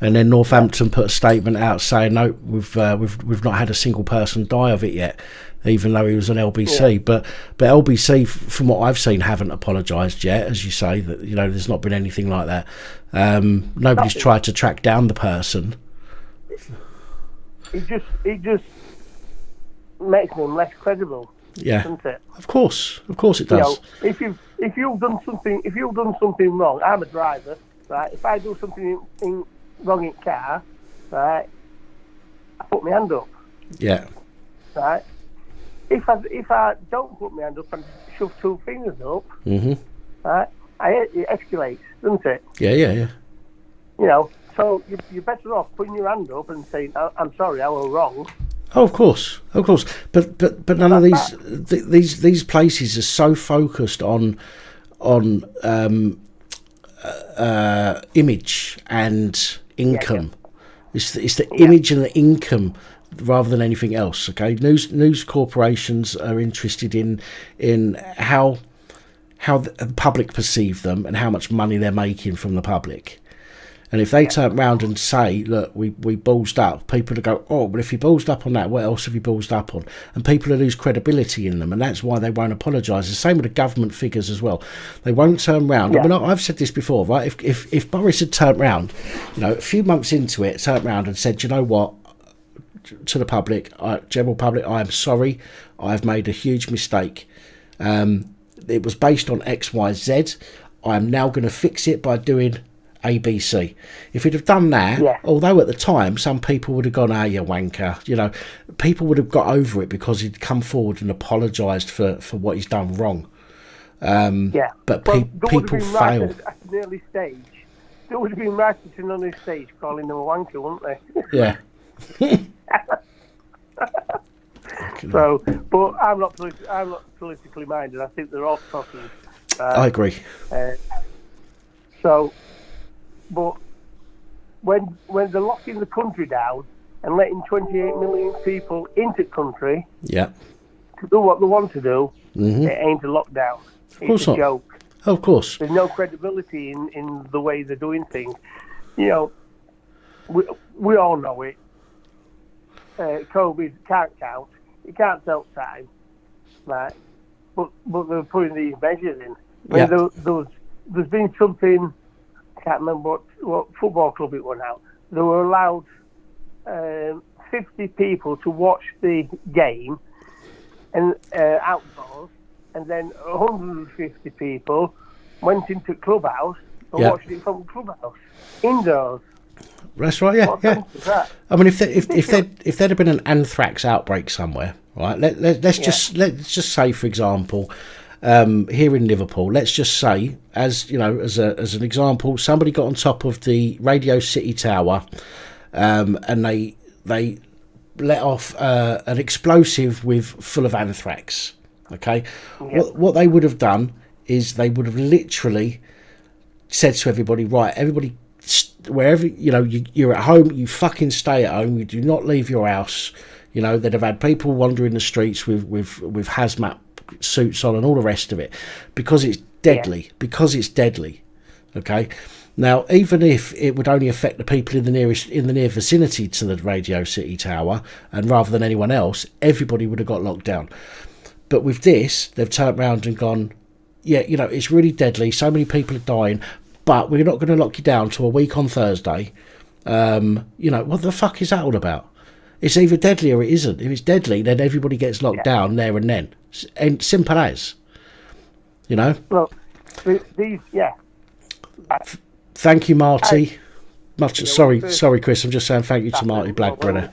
and then Northampton put a statement out saying no, we've not had a single person die of it yet, even though he was on LBC. Yeah. But LBC, from what I've seen, haven't apologised yet, as you say. That there's not been anything like that. Nobody's tried to track down the person. It just makes them less credible. Yeah, doesn't it? Of course it does. If you've done something wrong, I'm a driver, right? If I do something wrong in car, right, I put my hand up. Yeah. Right. If I don't put my hand up and shove two fingers up, right, it escalates, doesn't it? Yeah. So you're better off putting your hand up and saying, "I'm sorry, I was wrong," Oh, of course, but none of these places are so focused on image and income. It's the image and the income rather than anything else. Okay, news corporations are interested in how the public perceive them and how much money they're making from the public. And if they turn round and say, look, we ballsed up, people will go, oh, but if you ballsed up on that, what else have you ballsed up on? And people will lose credibility in them, and that's why they won't apologise. The same with the government figures as well. They won't turn round. I mean, I've said this before, right? If Boris had turned round, a few months into it, turned round and said, you know what, to the public, general public, I am sorry, I've made a huge mistake. It was based on X, Y, Z. I am now going to fix it by doing ABC. If he'd have done that, although at the time some people would have gone, "Ah, you wanker," people would have got over it because he'd come forward and apologised for what he's done wrong. But people fail. At an early stage, there would have been right at an early stage calling them a wanker, wouldn't they? Yeah. So, but I'm not politically minded. I think they're all talking. I agree. But when they're locking the country down and letting 28 million people into the country to do what they want to do, it ain't a lockdown. It's a joke. Of course. There's no credibility in the way they're doing things. We all know it. COVID can't count. You can't tell time, right? But they're putting these measures in. There's been something. I can't remember what football club it was now. They were allowed 50 people to watch the game and outdoors, and then 150 people went into clubhouse and watched it from clubhouse indoors. That's right. Yeah. That? I mean, if there'd have been an anthrax outbreak somewhere, right? Let's just say, for example. Here in Liverpool, let's just say, as an example, somebody got on top of the Radio City Tower, and they let off an explosive full of anthrax. Okay, what they would have done is they would have literally said to everybody, right, everybody, wherever you're at home, you fucking stay at home. You do not leave your house. They'd have had people wandering the streets with hazmat suits on and all the rest of it, because it's deadly. Okay, now even if it would only affect the people in the near vicinity to the Radio City Tower, and rather than anyone else, everybody would have got locked down. But with this, they've turned around and gone, it's really deadly, so many people are dying, but we're not going to lock you down to a week on Thursday. What the fuck is that all about? It's either deadly or it isn't. If it's deadly, then everybody gets locked down there and then. And simple as. Well, these, Thank you, Marty. Sorry, Chris. I'm just saying thank you to Marty Blackburner.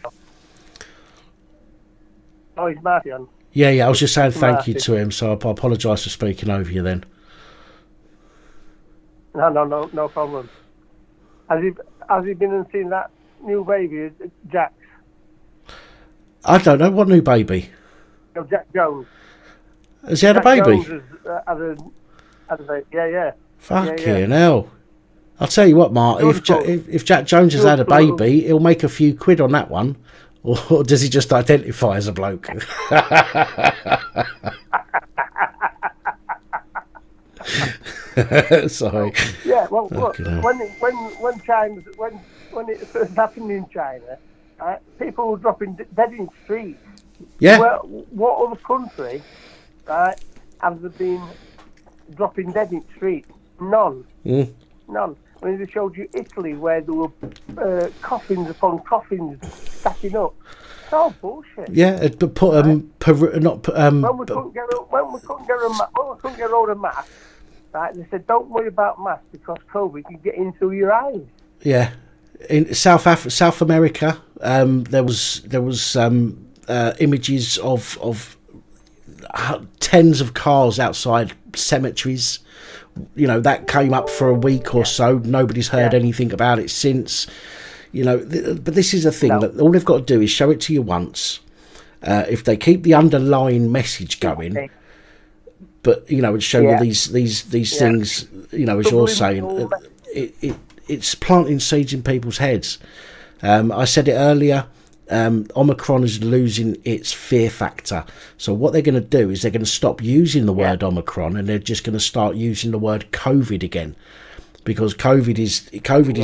Oh, he's Marty on. Yeah. I was just saying thank you to him. So I apologise for speaking over you then. No problem. Has he been and seen that new baby, Jack? I don't know. What new baby? No, Jack Jones. Has he had a baby? Jones had a baby. Yeah. Fucking hell. I'll tell you what, Mark, if Jack Jones has had a baby, he'll make a few quid on that one. Or does he just identify as a bloke? Sorry. Yeah, well, look, when it first happened in China, people were dropping dead in the streets. Yeah. Well, what other country, have there been dropping dead in the streets? None. None. I mean, they showed you Italy, where there were coffins upon coffins stacking up. It's all bullshit. Yeah, but put when we couldn't get hold of masks, right? They said, don't worry about masks because COVID can get in through your eyes. Yeah, in South America, there was images of tens of cars outside cemeteries. That came up for a week or so. Nobody's heard anything about it since. But this is the thing, that all they've got to do is show it to you once, if they keep the underlying message going, but and show you these things, as you're saying, it's planting seeds in people's heads. I said it earlier. Omicron is losing its fear factor. So what they're going to do is they're going to stop using the word Omicron, and they're just going to start using the word COVID again, because COVID is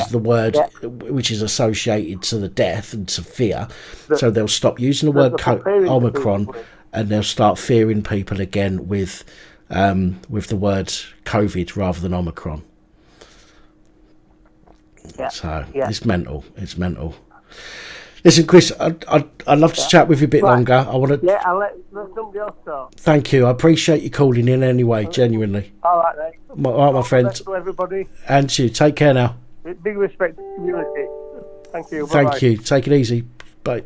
the word which is associated to the death and to fear. So they'll stop using the word Omicron, and they'll start fearing people again with the word COVID rather than Omicron. So it's mental. It's mental. Listen, Chris, I'd love to chat with you a bit longer. I want to. Yeah, I'll let somebody else talk. Thank you. I appreciate you calling in anyway, genuinely. All right, mate. All right, my friend. Best to everybody. And you. Take care now. Big respect to the community. Thank you. Thank Bye-bye. you. Take it easy. Bye.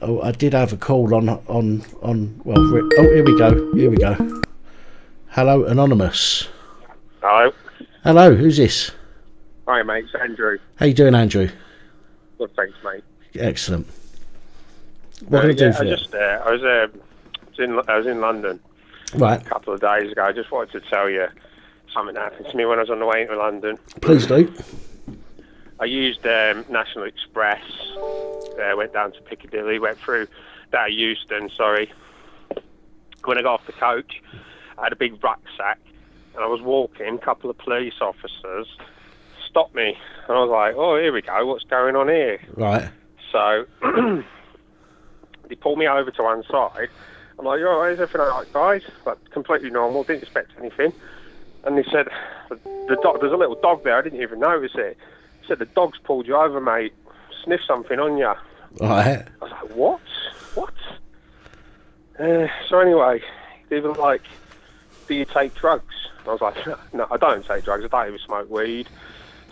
Oh, I did have a call on. Well, here we go. Hello, Anonymous. Hello. Hello. Who's this? Hi, mate. It's Andrew. How you doing, Andrew? Good, thanks, mate. Excellent. What can I do for you? I was in London Right. a couple of days ago. I just wanted to tell you something that happened to me when I was on the way into London. Please do. I used National Express. Went down to Piccadilly. Went through that Euston. Sorry. When I got off the coach, I had a big rucksack, and I was walking. A couple of police officers stopped me, and I was like, "Oh, here we go. What's going on here?" Right. So they pulled me over to one side. I'm like, "You all right? Is everything all right, guys?" Like, completely normal. Didn't expect anything. And they said, "The dog. There's a little dog there. I didn't even notice it." He said, "The dog's pulled you over, mate. Sniff something on you." Right. I was like, "What? What?" So anyway, they were like, "Do you take drugs?" I was like, "No, I don't take drugs. I don't even smoke weed."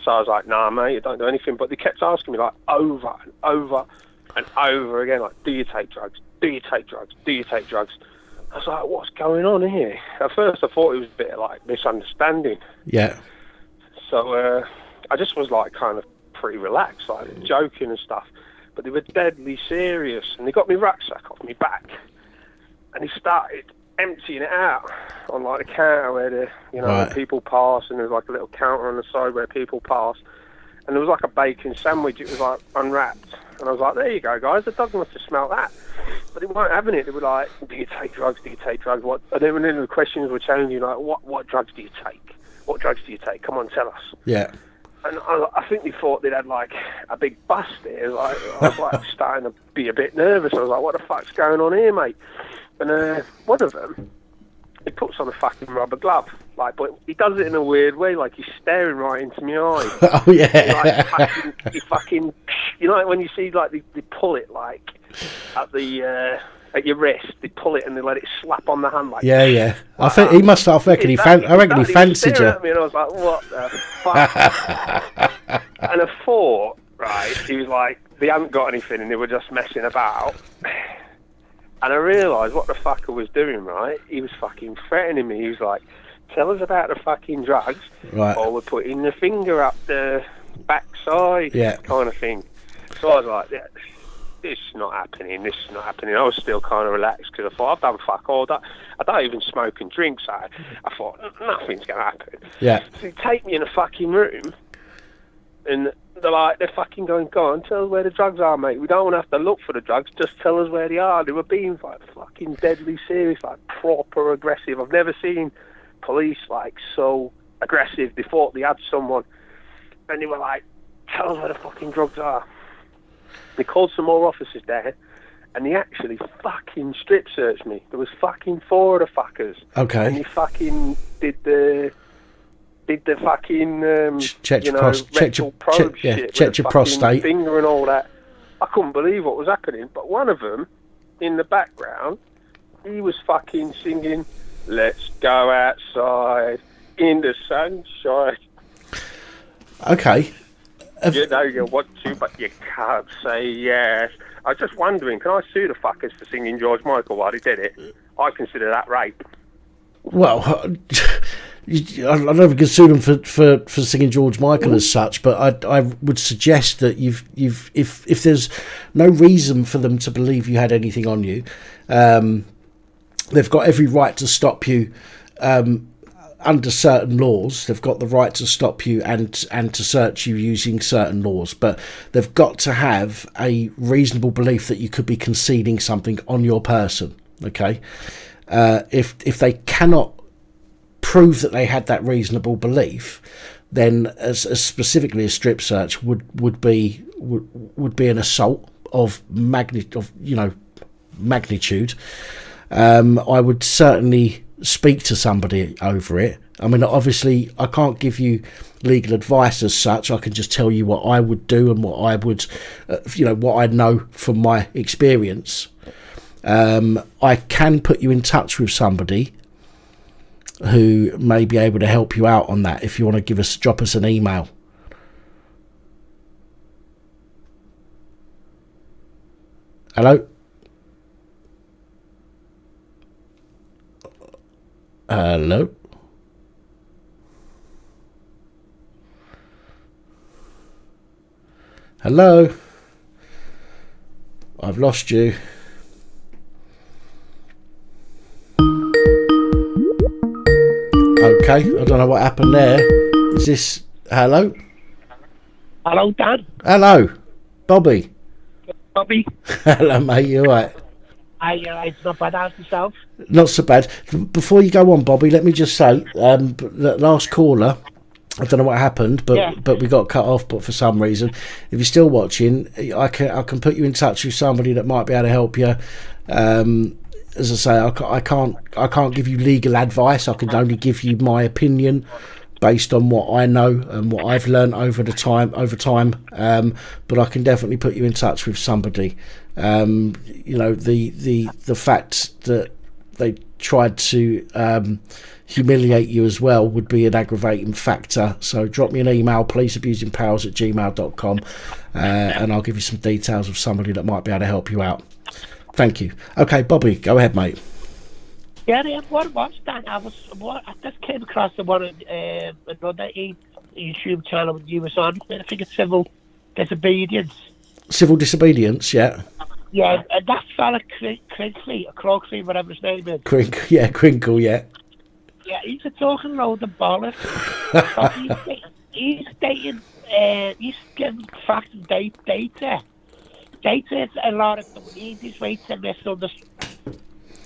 So I was like, "Nah, mate, I don't do anything." But they kept asking me, like, over and over and over again, like, "Do you take drugs? Do you take drugs? Do you take drugs?" I was like, "What's going on here?" At first I thought it was a bit like misunderstanding. Yeah. So I just was like kind of pretty relaxed, like joking and stuff. But they were deadly serious, and they got me rucksack off me back, and they started emptying it out on like the counter where the Right. people pass, and there's like a little counter on the side where people pass, and there was like a bacon sandwich. It was like unwrapped, and I was like, "There you go, guys. The dog must have smelt that." But they weren't having it. They were like, "Do you take drugs? Do you take drugs?" What? And then the questions were changing, like, "What drugs do you take? What drugs do you take? Come on, tell us." Yeah. And I think they thought they'd had like a big bust here. Like, I was like starting to be a bit nervous. I was like, "What the fuck's going on here, mate?" And one of them, he puts on a fucking rubber glove, like, but he does it in a weird way, like he's staring right into my eye. Oh yeah. He fucking, like when you see like they pull it like at the at your wrist, they pull it and they let it slap on the hand, like. Yeah. I think he must have. I reckon he fancied you. At me, and I was like, "What the fuck?" And I thought, right, he was like, they haven't got anything and they were just messing about. And I realised what the fucker was doing, right? He was fucking threatening me. He was like, "Tell us about the fucking drugs, Right. or we're putting the finger up the backside," kind of thing. So I was like, "Yeah, this is not happening, this is not happening." I was still kind of relaxed because I thought, I've done fuck all that. I don't even smoke and drink, so I thought, nothing's going to happen. Yeah. So they take me in a fucking room, and they're fucking going, "Go on, tell us where the drugs are, mate. We don't want to have to look for the drugs, just tell us where they are." They were being like fucking deadly serious, like proper aggressive. I've never seen police like so aggressive. They thought they had someone, and they were like, "Tell us where the fucking drugs are." They called some more officers there, and they actually fucking strip searched me. There was fucking 4 of the fuckers. Okay. And they fucking did the fucking check your check prostate finger and all that. I couldn't believe what was happening. But one of them, in the background, he was fucking singing, "Let's go outside in the sunshine." Okay. You know you want to, but you can't say yes. I was just wondering, can I sue the fuckers for singing George Michael while he did it? I consider that rape. Well, I don't know if you can sue them for singing George Michael as such, but I would suggest that if there's no reason for them to believe you had anything on you, they've got every right to stop you under certain laws. They've got the right to stop you and to search you using certain laws, but they've got to have a reasonable belief that you could be concealing something on your person. Okay, if they cannot prove that they had that reasonable belief, then as specifically a strip search would be an assault of magnitude. I would certainly speak to somebody over it. I mean, obviously, I can't give you legal advice as such. I can just tell you what I would do and what I would, what I know from my experience. I can put you in touch with somebody who may be able to help you out on that if you want to drop us an email. Hello? Hello? Hello? I've lost you. Okay, I don't know what happened there. Is this... Hello? Hello, Dan. Hello. Bobby. Bobby. Hello, mate, you alright? It's not bad. How's yourself? Not so bad. Before you go on, Bobby, let me just say, that last caller, I don't know what happened, but we got cut off, but for some reason. If you're still watching, I can put you in touch with somebody that might be able to help you. As I say, I can't give you legal advice. I can only give you my opinion based on what I know and what I've learned over time. But I can definitely put you in touch with somebody. The fact that they tried to humiliate you as well would be an aggravating factor. So drop me an email, policeabusingpowers@gmail.com, and I'll give you some details of somebody that might be able to help you out. Thank you. Okay, Bobby, go ahead, mate. Yeah, what was that? I just came across another YouTube channel you was on. I think it's Civil Disobedience. Civil Disobedience, yeah. Yeah, and that fella Crinkly, or Crockley, whatever his name is. Crinkle, yeah. Yeah, he's a talking load of bollocks. he's stating, he's giving facts and data. Data is a lot of the easiest way to misunderstand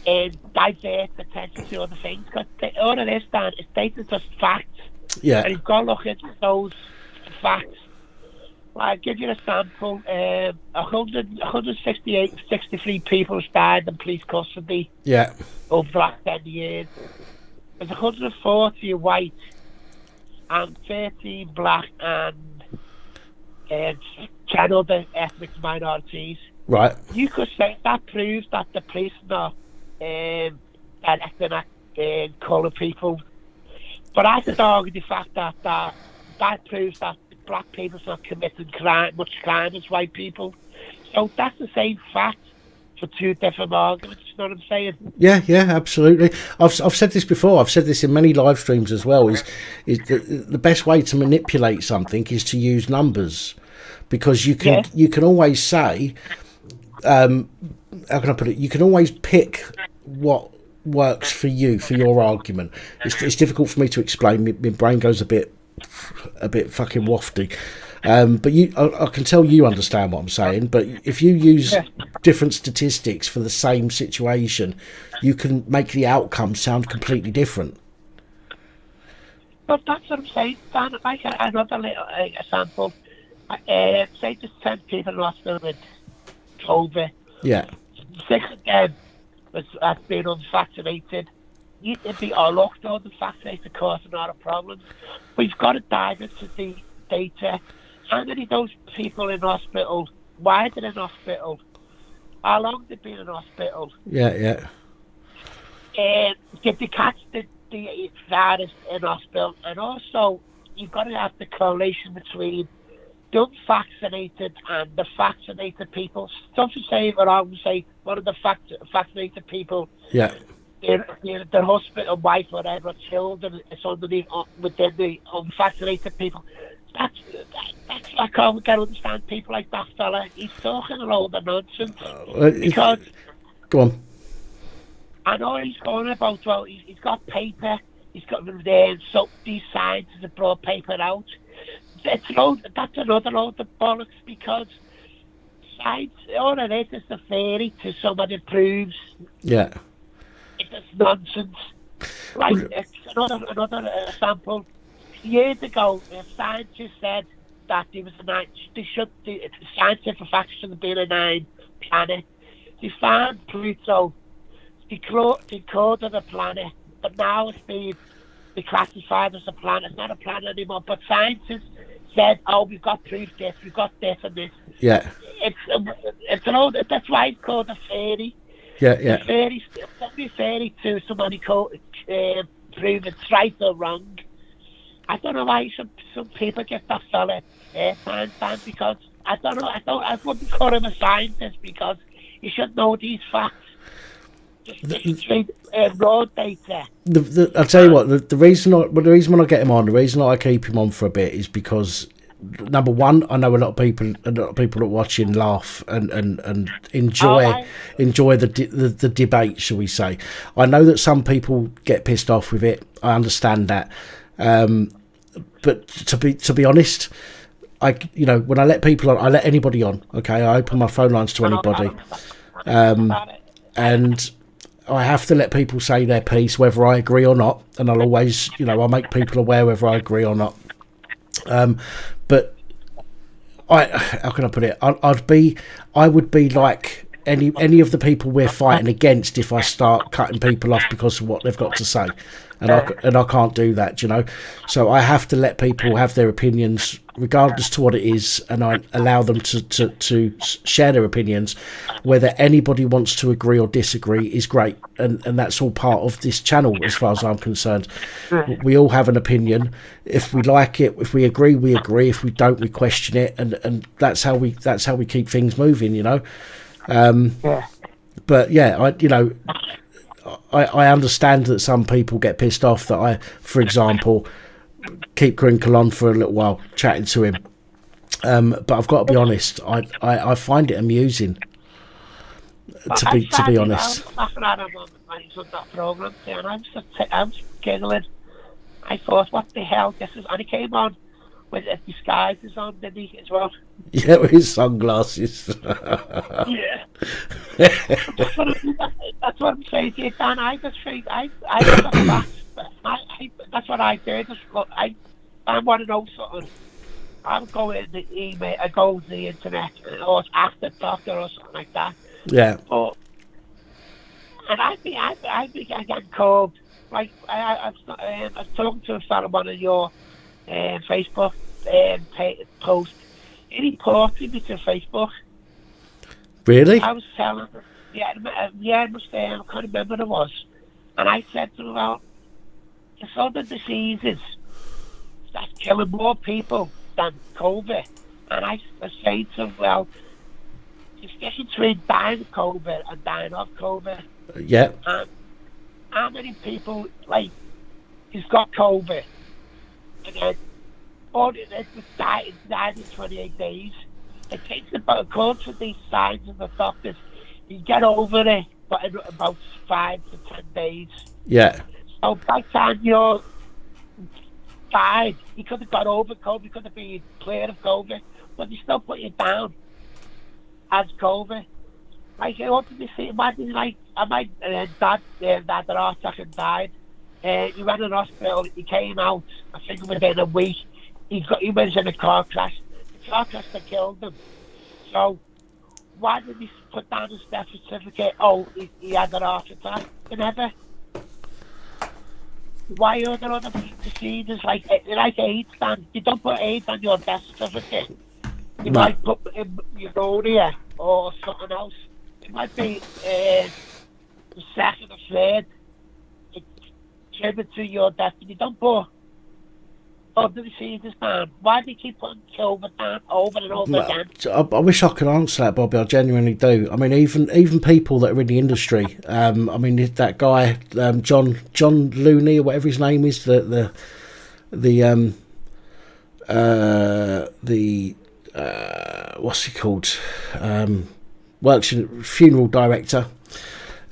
and divert attention to other things. Because all it is, Dan, is data just facts. Yeah. And you've got to look at those facts. Well, I'll give you an example. 63 people died in police custody. Yeah. Over the last 10 years. There's 140 white and 13 black and 10 other ethnic minorities. Right. You could say that proves that the police are not acting at colour people. But I could argue the fact that proves that black people are not committing much crime as white people. So that's the same fact for two different arguments, you know what I'm saying? Yeah, absolutely. I've said this before. I've said this in many live streams as well. Is the best way to manipulate something is to use numbers, because you can always say, how can I put it? You can always pick what works for you for your argument. It's difficult for me to explain. My brain goes a bit fucking wafty. But I can tell you understand what I'm saying. But if you use different statistics for the same situation, you can make the outcome sound completely different. But that's what I'm saying, Dan. Like another little example. Say just 10 people in hospital with COVID. Yeah. 6 of them has been unvaccinated. It'd be our lockdown, the vaccinated causing a lot of problems. We've got to dive into the data. How many of those people in hospital? Why are they in hospital? How long have they been in hospital? Yeah. Did they catch the virus in hospital? And also, you've got to have the correlation between the unvaccinated and the vaccinated people. Some should say, or I would say, one of the vaccinated people their husband and wife or whatever, children, it's underneath within the unvaccinated people. That's I can't understand people like that fella. He's talking a load of nonsense because go on. I know he's going about. Well, he's got paper. He's got so these signs have brought paper out. That's another load of bollocks because science, all it is a theory to somebody proves. Yeah. It's nonsense. Like it's another example. Years ago, a scientist said that there was the scientific facts should have been a 9 planet. They found Pluto. They called it a planet, but now it's been declassified as a planet. It's not a planet anymore. But scientists said, "Oh, we've got proof this, we've got this and this." Yeah. It's an old. That's why it's called a fairy. Yeah. A fairy. It's only a fairy to somebody prove it's right or wrong. I don't know why some people get that fella time because I don't know. I wouldn't call him a scientist because you should know these facts. Just raw data. I'll tell you what. The reason when I get him on, the reason I keep him on for a bit is because number one, I know a lot of people that watch and laugh and enjoy the debate, shall we say? I know that some people get pissed off with it. I understand that. But to be honest, when I let people on, I let anybody on. Okay, I open my phone lines to anybody, and I have to let people say their piece, whether I agree or not. And I'll always, I'll make people aware whether I agree or not. But how can I put it? I would be like any of the people we're fighting against if I start cutting people off because of what they've got to say. And I can't do that, So I have to let people have their opinions, regardless to what it is, and I allow them to share their opinions. Whether anybody wants to agree or disagree is great, and that's all part of this channel, as far as I'm concerned. We all have an opinion. If we like it, if we agree, we agree. If we don't, we question it, and that's how we keep things moving, But yeah, I understand that some people get pissed off that I, for example, keep Crinkle on for a little while chatting to him. But I've got to be honest, I find it amusing. To be honest. I was laughing at him when he done that programme, and I was giggling. I thought, what the hell, this is... And he came on with disguises on, didn't he, as well? Yeah, with his sunglasses. Yeah. That's what I'm saying to you, Dan. I just think... that's what I do. I want to know something. I would go in the email, I go to the internet, or ask the doctor or something like that. Yeah. But, and I think I get called. Like I was talking to a fellow on your Facebook post. He reported me to Facebook. Really? I was telling him, I must say, I can't remember what it was. And I said to him, well, there's other diseases that's killing more people than COVID. And I was saying to him, well, it's different between dying of COVID and dying of COVID. Yeah. And how many people, he's got COVID, and then it died in 28 days. It takes according to these signs of the doctors, you get over it but in about 5 to 10 days. Yeah. So by the time you're died, he could have got over COVID, he could have been clear of COVID, but they still put you down as COVID. What did they say? Imagine, my dad had an heart attack and died. He went in hospital, he came out, I think within a week. He went in a car crash. The car crash that killed him. So, why did he put down his death certificate? Oh, he had an heart attack. Never. Why are there other diseases like AIDS, Dan? You don't put AIDS on your death certificate. You might put pneumonia or something else. It might be the second or third. It's tribute to your death. You don't put under the seasons, man? Why do you keep putting COVID down over and over again? I wish I could answer that, Bobby. I genuinely do. I mean, even people that are in the industry. I mean, that guy, John Looney or whatever his name is, the what's he called? Works in funeral director.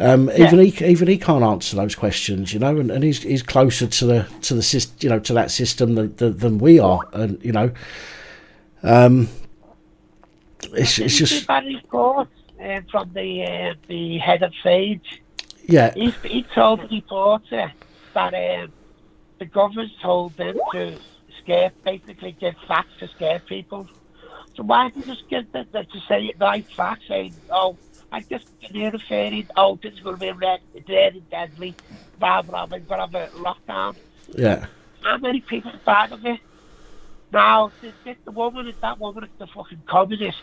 Even he can't answer those questions, you know, and he's closer to the system, you know, to that system than we are, and you know, it's just bad report from the head of Sage. Yeah, he told the reporter that the government told them to basically give facts to scare people. So why don't you just give them to say it right facts, saying, oh, I just hear the fairy, oh, this is going to be really deadly, blah, blah, blah, we've got to have a lockdown. Yeah. How many people died of it? Now, that woman at the fucking communist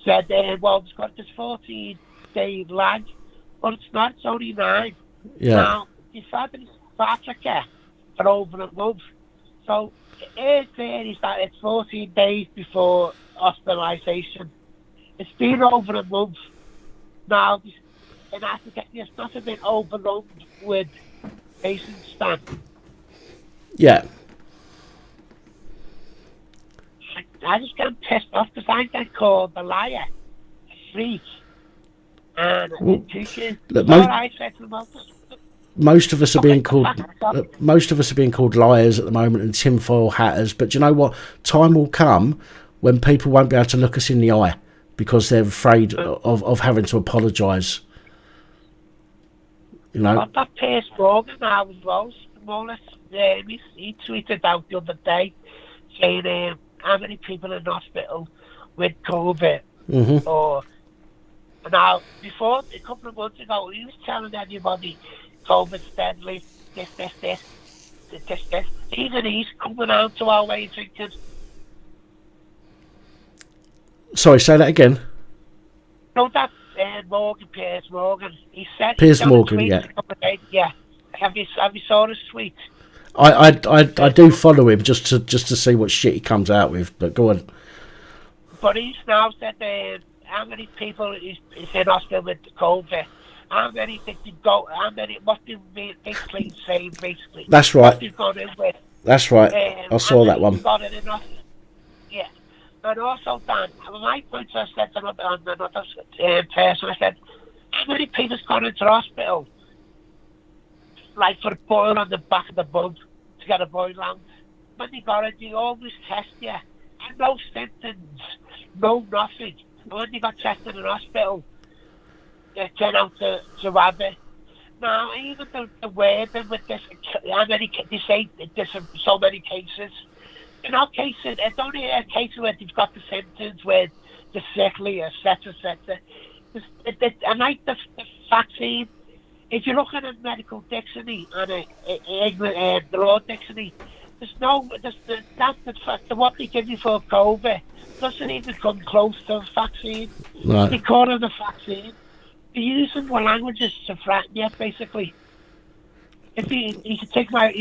said, well, it's got this 14-day lag, but it's not, it's only 9. Yeah. Now, you've had in South Africa for over a month. So, it is that it's 14 days before hospitalisation. It's been over a month. Now, in Africa, it's not been overrun with patients, Stan. Yeah. I just get pissed off because I get called a liar, a freak, and a teacher. Look, most of us are being called liars at the moment and tinfoil hatters. But you know what? Time will come when people won't be able to look us in the eye because they're afraid of having to apologise. You know. That Piers Morgan now as well, more or less. He tweeted out the other day saying how many people in hospital with COVID. Mm-hmm. Or now, before a couple of months ago, he was telling everybody COVID's deadly, this. Even he's coming out to our way of thinking. Sorry, say that again. No, that's Piers Morgan. He said Piers Morgan, yeah. Yeah. Have you saw his tweet? I do follow him just to see what shit he comes out with, but go on. But he's now said how many people is in hospital with COVID. How many think you go? How many? What do you basically say? Basically, that's right. What you've gone in with. That's right. I saw that one. Got it in yeah, and also Dan, my point I said to another person, I said, how many people's gone into hospital? Like for a boil on the back of the bum to get a boil out. When they got it, they always test you. And no symptoms, no nothing. And when they got tested in hospital, they turn out to have it. Now, even the wording with this, how many, they say there's so many cases. In our cases, it's only a case where they've got the symptoms, where they're sickly, etc., etc. And like the vaccine, if you look at a medical dictionary and the law dictionary, the what they give you for COVID doesn't even come close to a vaccine. Right. They call it a vaccine. They're using the languages to threaten you, basically. If you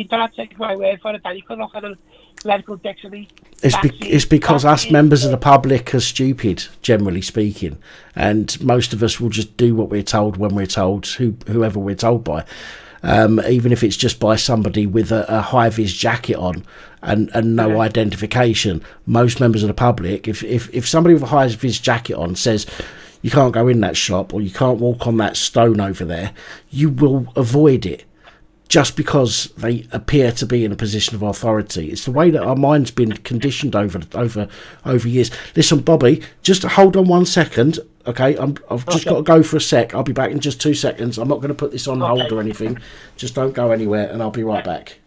don't have to take my word for it, then you can look at a medical dictionary. It's because us members of the public are stupid, generally speaking, and most of us will just do what we're told when we're told, whoever we're told by, even if it's just by somebody with a high-vis jacket on and no identification. Most members of the public, if somebody with a high-vis jacket on says you can't go in that shop or you can't walk on that stone over there, you will avoid it. Just because they appear to be in a position of authority. It's the way that our mind's been conditioned over years. Listen, Bobby, just hold on 1 second, okay? I've just got to go for a sec. I'll be back in just 2 seconds. I'm not going to put this on hold or anything. Just don't go anywhere, and I'll be right back.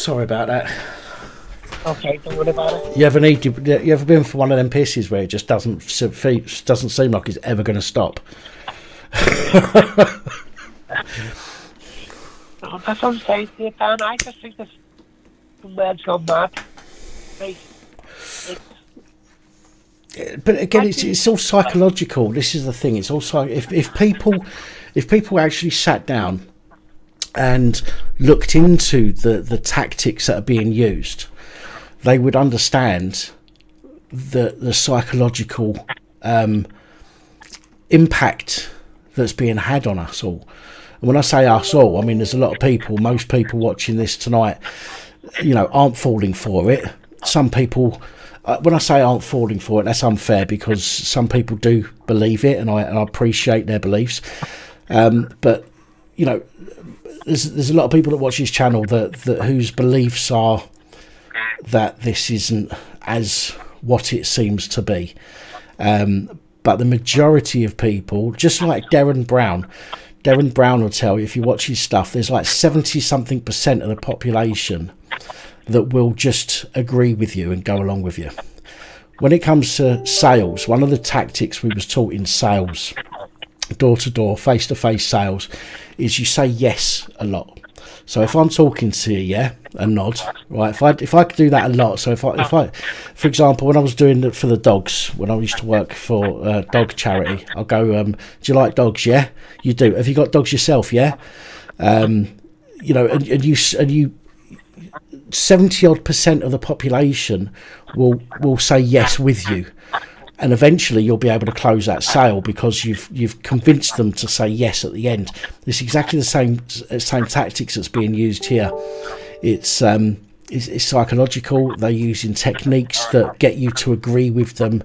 Sorry about that. Okay, don't worry about it. You ever been for one of them pisses where it just doesn't seem like it's ever going to stop? No, that's what I'm saying to you, Dan. I just think this man's gone mad. Like, But again, it's all psychological. This is the thing. It's also if people actually sat down and looked into the tactics that are being used, they would understand the psychological impact that's being had on us all. And when I say us all, I mean there's a lot of people, most people watching this tonight, aren't falling for it. Some people, when I say aren't falling for it, that's unfair, because some people do believe it, and I appreciate their beliefs. But there's a lot of people that watch this channel that whose beliefs are that this isn't as what it seems to be. But the majority of people, just like Darren Brown will tell you, if you watch his stuff, there's like 70-something% of the population that will just agree with you and go along with you. When it comes to sales, one of the tactics we was taught in sales, door-to-door, face-to-face sales, is you say yes a lot. So if I'm talking to you, yeah, a nod, right? If I could do that a lot, so if I, for example, when I was doing it for the dogs, when I used to work for a dog charity, I'll go, do you like dogs? Yeah, you do. Have you got dogs yourself? Yeah, and you 70-odd% of the population will say yes with you. And eventually you'll be able to close that sale because you've convinced them to say yes at the end. It's exactly the same tactics that's being used here. It's psychological. They're using techniques that get you to agree with them.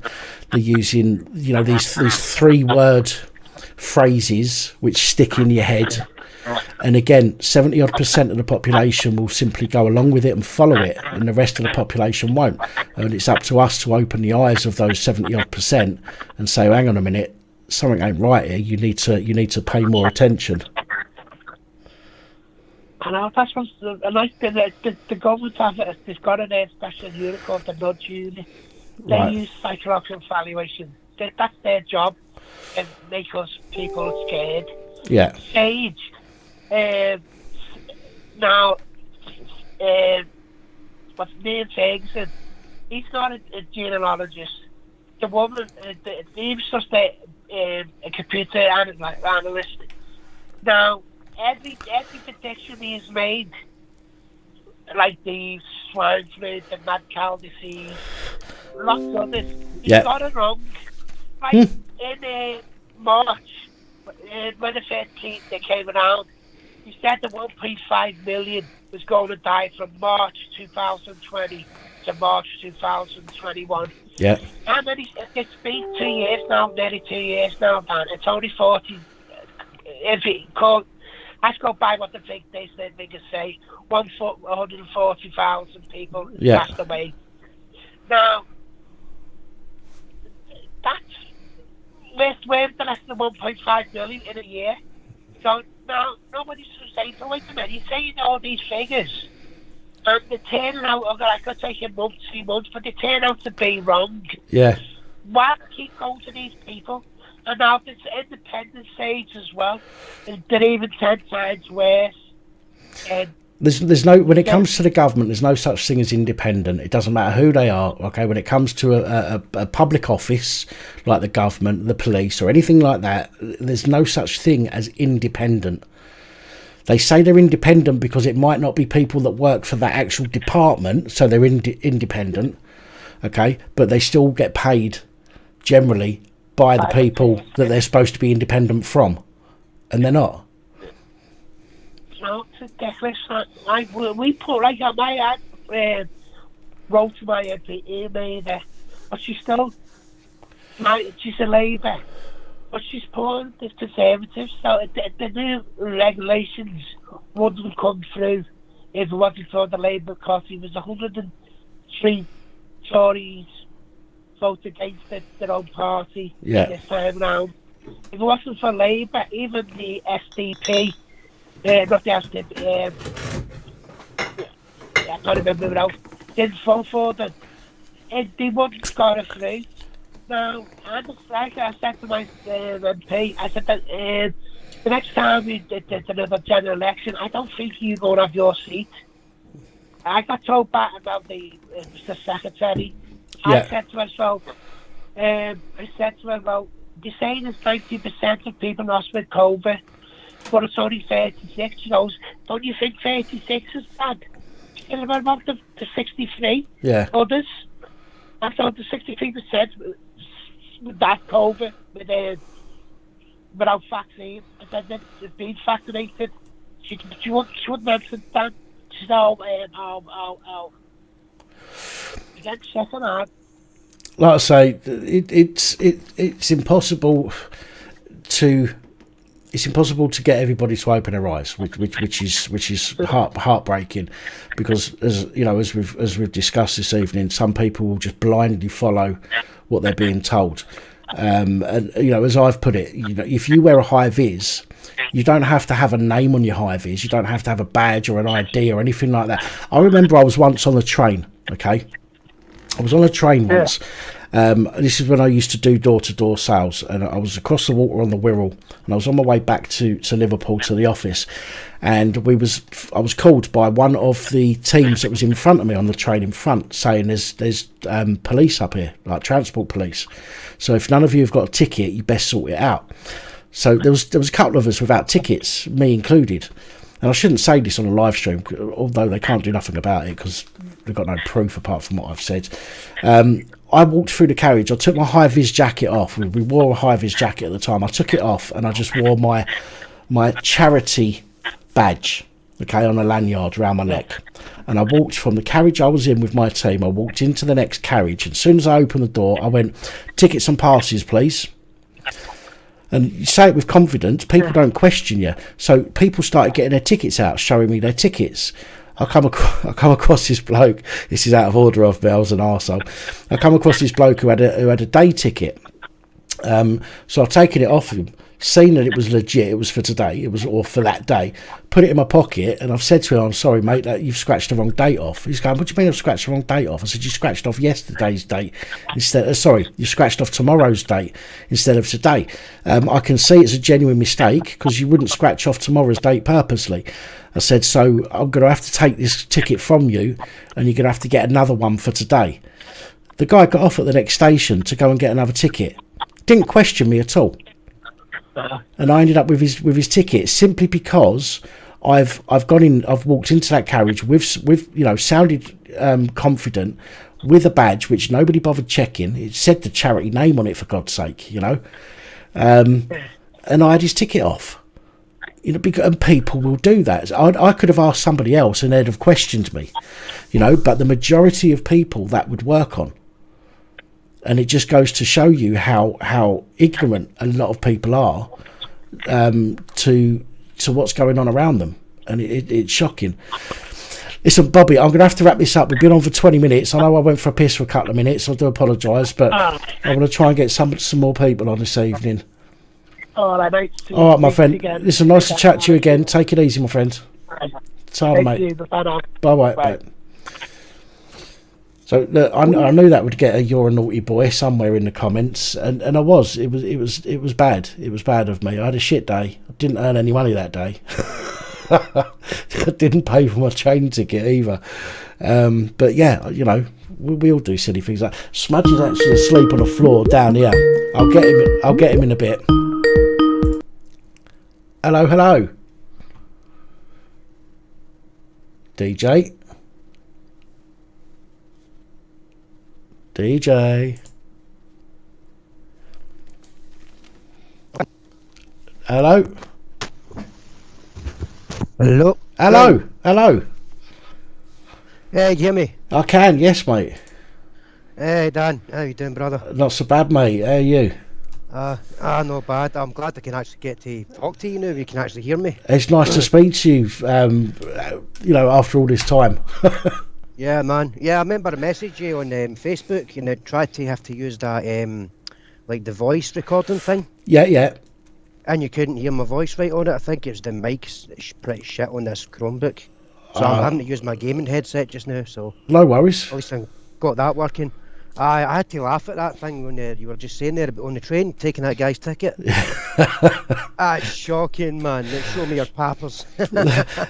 They're using these 3-word phrases which stick in your head. And again, 70-odd% of the population will simply go along with it and follow it, and the rest of the population won't. And it's up to us to open the eyes of those 70-odd% and say, hang on a minute, something ain't right here. You need to pay more attention. I know, that's what's a nice thing. The government has got a special unit called the Nudge Unit. They use psychological evaluation. That's their job, and make us people scared. Yeah. Sage. Now, what's his name, Ferguson? He's not a genealogist. The woman, he was just a computer analyst. Now, every prediction he's made, like the swine flu, the mad cow disease, lots of others, he's got it wrong. Like in March, when the 13th they came around, he said that 1.5 million was going to die from March 2020 to March 2021. Yeah. And then it's been 2 years now, nearly 2 years now, man. It's only 40. If it called, let's go by what the figures say. 140,000 people passed away. Now, that's we're the less than 1.5 million in a year. So now nobody's saying, so wait a minute, you're saying all these figures, and they're turning out, I could take a month, 2 months, but they turn out to be wrong. Yeah. Why keep going to these people? And now there's independent stage as well, and they're even 10 times worse. And There's no, when it comes to the government, there's no such thing as independent. It doesn't matter who they are. Okay, when it comes to a public office like the government, the police, or anything like that, there's no such thing as independent. They say they're independent because it might not be people that work for that actual department, so they're independent. Okay, but they still get paid generally by the people that they're supposed to be independent from, and they're not. No, it's ridiculous. We put, like, my wrote to my MP, email there, but she's still, she's a Labour, but she's pulling the Conservatives, so the new regulations wouldn't come through if it wasn't for the Labour, because it was 103 Tories vote against their own party this time round. If it wasn't for Labour, even the SDP, not the SDP, I can't remember who else, didn't vote for them. And they wouldn't score it through. Now, I'm a striker. I said to my MP, I said that the next time we did another general election, I don't think you're going to have your seat. I got told back about the secretary. Yeah. I said to myself, well, you're saying there's 90% of people lost with COVID, but it's only 36. She goes, don't you think 36 is bad? And about the 63 others. I thought the 63% with that COVID, without vaccine. I said that they've been vaccinated. She wouldn't mention that. She said, oh. Again, second hand. Like I say, it's impossible to get everybody to open their eyes, which is heartbreaking, because as we've discussed this evening, some people will just blindly follow what they're being told. And as I've put it, if you wear a high vis, you don't have to have a name on your high vis. You don't have to have a badge or an ID or anything like that. I remember I was once on a train. Okay, I was on a train once. This is when I used to do door-to-door sales, and I was across the water on the Wirral, and I was on my way back to Liverpool to the office, and I was called by one of the teams that was in front of me on the train in front, saying there's police up here, like transport police. So if none of you have got a ticket, you best sort it out. So there was a couple of us without tickets, me included. And I shouldn't say this on a live stream, although they can't do nothing about it because they've got no proof apart from what I've said. I walked through the carriage. I took my high-vis jacket off. We wore a high-vis jacket at the time. I took it off and I just wore my charity badge, okay, on a lanyard around my neck. And I walked from the carriage I was in with my team. I walked into the next carriage. And as soon as I opened the door, I went, tickets and passes, please. And you say it with confidence, people don't question you. So people started getting their tickets out, showing me their tickets. I come across this bloke. This is out of order of me. I was an arsehole. I come across this bloke who had a day ticket. So I've taken it off him, seen that it was legit. It was for today. Or for that day. Put it in my pocket, and I've said to him, "I'm sorry, mate, that you've scratched the wrong date off." He's going, "What do you mean I've scratched the wrong date off?" I said, "You scratched off yesterday's date instead. Sorry, you scratched off tomorrow's date instead of today. I can see it's a genuine mistake because you wouldn't scratch off tomorrow's date purposely." I said, "So I'm going to have to take this ticket from you, and you're going to have to get another one for today." The guy got off at the next station to go and get another ticket. Didn't question me at all. And I ended up with his ticket simply because I've walked into that carriage with sounded confident, with a badge which nobody bothered checking. It said the charity name on it, for God's sake, and I had his ticket off. And people will do that. I could have asked somebody else and they'd have questioned me, but the majority of people that would work on. And it just goes to show you how ignorant a lot of people are to what's going on around them. And it's shocking. Listen, Bobby, I'm going to have to wrap this up. We've been on for 20 minutes. I know I went for a piss for a couple of minutes. I do apologise, but I'm going to try and get some more people on this evening. All right, my friend. Listen, nice to chat to you again. Take it easy, my friend. Sorry, mate. Bye-bye. So look, I knew that would get a "you're a naughty boy" somewhere in the comments, and I was. It was bad. It was bad of me. I had a shit day. I didn't earn any money that day. I didn't pay for my train ticket either. But yeah, we all do silly things like Smudge is actually asleep on the floor down here. I'll get him in a bit. Hello. DJ. Hello. Hey, you hear me? I can, yes, mate. Hey, Dan. How you doing, brother? Not so bad, mate. How are you? Not bad. I'm glad I can actually get to talk to you now. You can actually hear me. It's nice to speak to you, after all this time. Yeah, man. Yeah, I remember I messaged you on Facebook, and I tried to have to use that, the voice recording thing. Yeah. And you couldn't hear my voice right on it. I think it was the mic's pretty shit on this Chromebook. So I'm having to use my gaming headset just now, so No worries. at least I got that working. I had to laugh at that thing when you were just saying there about on the train, taking that guy's ticket. That's shocking, man. Like, show me your papers.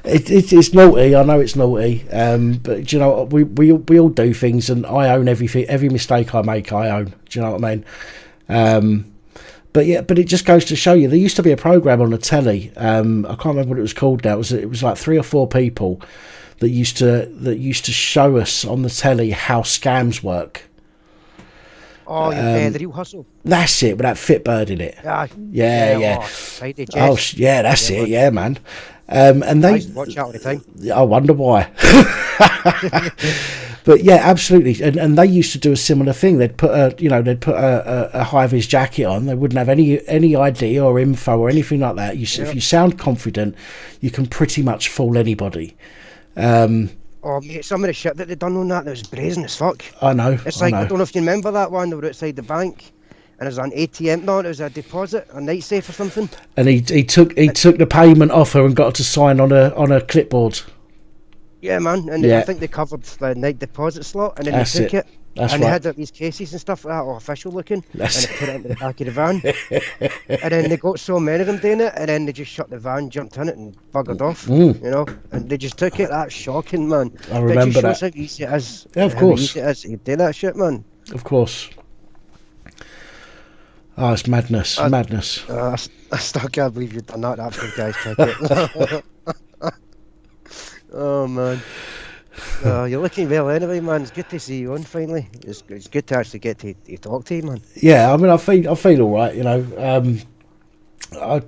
It's naughty. I know it's naughty. But you know, we all do things, and I own everything. Every mistake I make, I own. Do you know what I mean? But it just goes to show you. There used to be a program on the telly. I can't remember what it was called now. It was like 3 or 4 people that used to show us on the telly how scams work. Oh, the real hustle. That's it, with that Fitbird in it. Yeah. Oh, Friday, Oh, Jess. yeah, that's it. Yeah, man. And I they used to watch that all the time. I wonder why. But yeah, absolutely. And they used to do a similar thing. They'd put a high-vis jacket on. They wouldn't have any idea or info or anything like that. If you sound confident, you can pretty much fool anybody. Oh, mate, some of the shit that they done on that was brazen as fuck. I know. It's like, I don't know if you remember that one. They were outside the bank, and it was an ATM. No, it was a deposit, a night safe or something. And he took the payment off her and got her to sign on a clipboard. Yeah, man. And I think they covered the night deposit slot, and then That's they took it. That's and right. they had these cases and stuff like that, all official looking, That's and they put it into the back of the van. And then they got so many of them doing it, and then they just shut the van, jumped in it, and buggered off. You know, and they just took it. That's shocking, man. I remember it just shows that. how easy it is. Yeah, of how course. easy it is to do that shit, man. Of course. Oh, it's madness. Madness. I still can't believe you've done that after the guy's ticket. Oh, man. You're looking well anyway, man. It's good to see you on finally. It's good to actually get to talk to you, man. Yeah, I mean, I feel all right. You know, I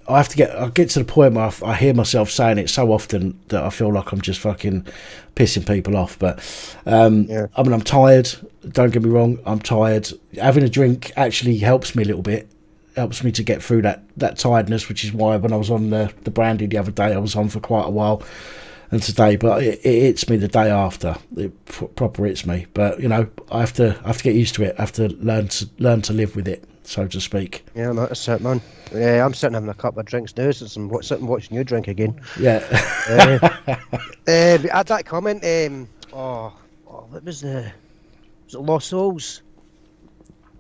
have to get to the point where I hear myself saying it so often that I feel like I'm just fucking pissing people off. But I mean, I'm tired. Don't get me wrong, I'm tired. Having a drink actually helps me a little bit. Helps me to get through that tiredness, which is why when I was on the brandy the other day, I was on for quite a while. And today, but it hits me the day after. It proper hits me. But you know, I have to get used to it. I have to learn to live with it, so to speak. Yeah, no, that's it, man. Yeah, I'm sitting having a couple of drinks now, so I'm sitting watching you drink again. Yeah. But at that comment, what was it Lost Souls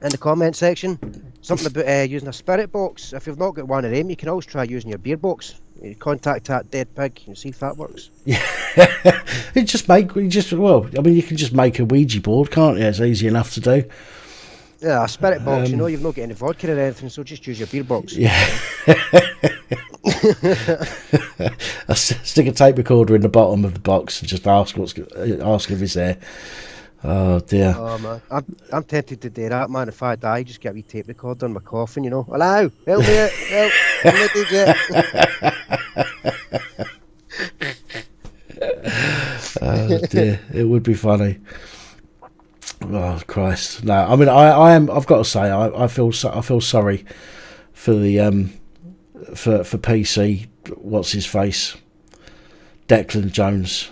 in the comment section? Something about using a spirit box. If you've not got one of them, you can always try using your beer box. You contact that dead pig and see if that works. Yeah. You can just make a Ouija board, can't you? It's easy enough to do. Yeah, a spirit box. You've not got any vodka or anything, so just use your beer box. Yeah. I stick a tape recorder in the bottom of the box and just ask if it's there. Oh dear. Oh man, I'm tempted to do that, man. If I die, just get a wee tape recorder on my coffin, you know. Hello, help me out, help, I'm the DJ. Oh dear, it would be funny. Oh Christ, no. I mean, I've got to say, I feel sorry for the for PC. What's his face? Declan Jones.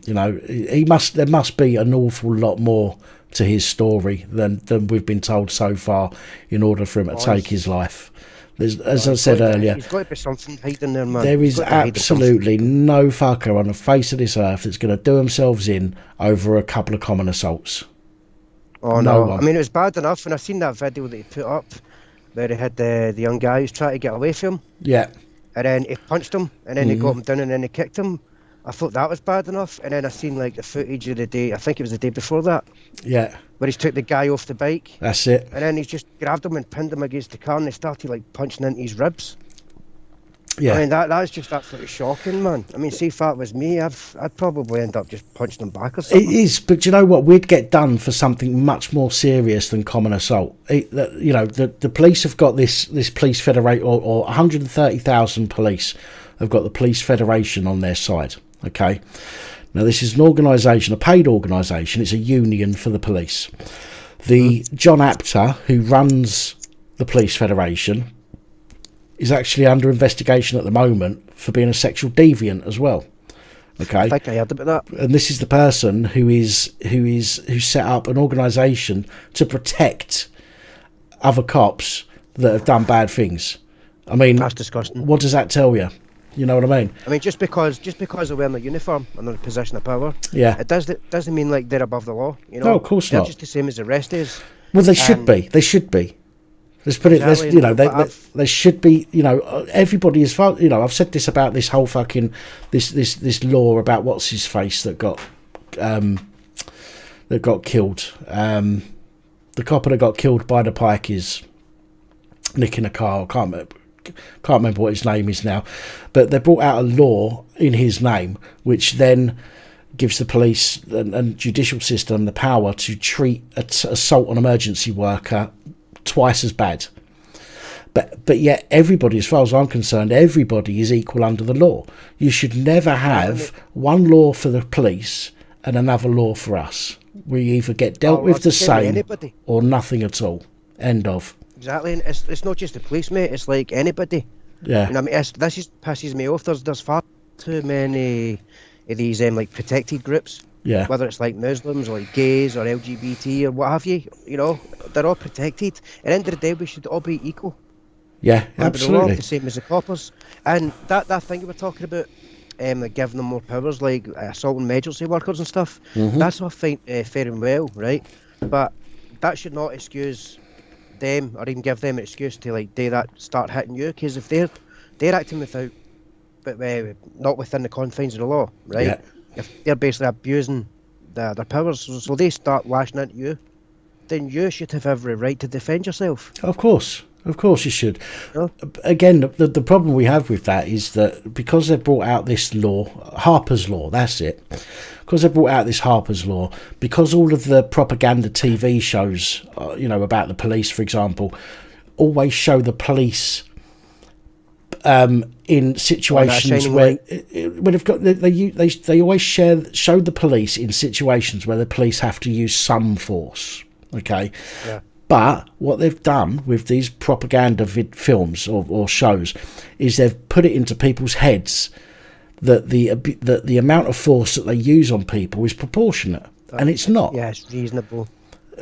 You know, there must be an awful lot more to his story than we've been told so far in order for him to take his life. As I said earlier, there's got to be something hiding there, man. There is absolutely no fucker on the face of this earth that's going to do themselves in over a couple of common assaults. Oh no! I mean, it was bad enough when I seen that video that he put up where he had the young guy who's trying to get away from him. Yeah. And then he punched him, and then he got him down, and then he kicked him. I thought that was bad enough, and then I seen like the footage of the day. I think it was the day before that. Yeah. Where he's took the guy off the bike. That's it. And then he's just grabbed him and pinned him against the car, and they started like punching into his ribs. Yeah. I mean, that's just absolutely shocking, man. I mean, see if that was me, I'd probably end up just punching him back or something. It is, but you know what? We'd get done for something much more serious than common assault. The police have got this police federation, or 130,000 police have got the police federation on their side. Okay. Now, this is an organisation, a paid organisation. It's a union for the police. The John Apter, who runs the police federation, is actually under investigation at the moment for being a sexual deviant as well. Okay, I think I heard about that. And this is the person who set up an organisation to protect other cops that have done bad things. I mean, that's disgusting. What does that tell you? You know what I mean? I mean, just because they're wearing a uniform and they're in a position of power, yeah, it doesn't mean like they're above the law. You know, no, of course they're not. just the same as the rest is. Well, they should be. They should be. Let's put Exactly, it. You know, they should be. You know, everybody is. You know, I've said this about this whole fucking this law about what's his face that got killed. The copper that got killed by the pikeys, nicking a car. I can't remember what his name is now, but they brought out a law in his name, which then gives the police and judicial system the power to treat assault on emergency worker twice as bad. But yet everybody, as far as I'm concerned, everybody is equal under the law. You should never have one law for the police and another law for us. We either get dealt with the same or nothing at all. End of. Exactly, and it's not just the police, mate. It's like anybody. Yeah. And I mean, this just pisses me off. There's far too many of these like protected groups. Yeah. Whether it's like Muslims or like gays or LGBT or what have you. You know, they're all protected. At the end of the day, we should all be equal. Yeah, absolutely. The, the same as the coppers. And that thing you were talking about, like giving them more powers, like assault and emergency workers and stuff. Mm-hmm. That's all fine, fair and well, right? But that should not excuse them or even give them an excuse to like do that, start hitting you. Because if they're acting without, but not within the confines of the law, right? Yeah. If they're basically abusing their powers, so they start lashing at you, then you should have every right to defend yourself. Of course you should. Yeah. Again, the problem we have with that is that because they've brought out this law, Harper's Law, that's it. Because they've brought out this Harper's Law, because all of the propaganda TV shows, you know, about the police, for example, always show the police in situations where they've got they always show the police in situations where the police have to use some force. Okay. Yeah. But what they've done with these propaganda films or shows is they've put it into people's heads that the amount of force that they use on people is proportionate, and it's not. Yeah, it's reasonable.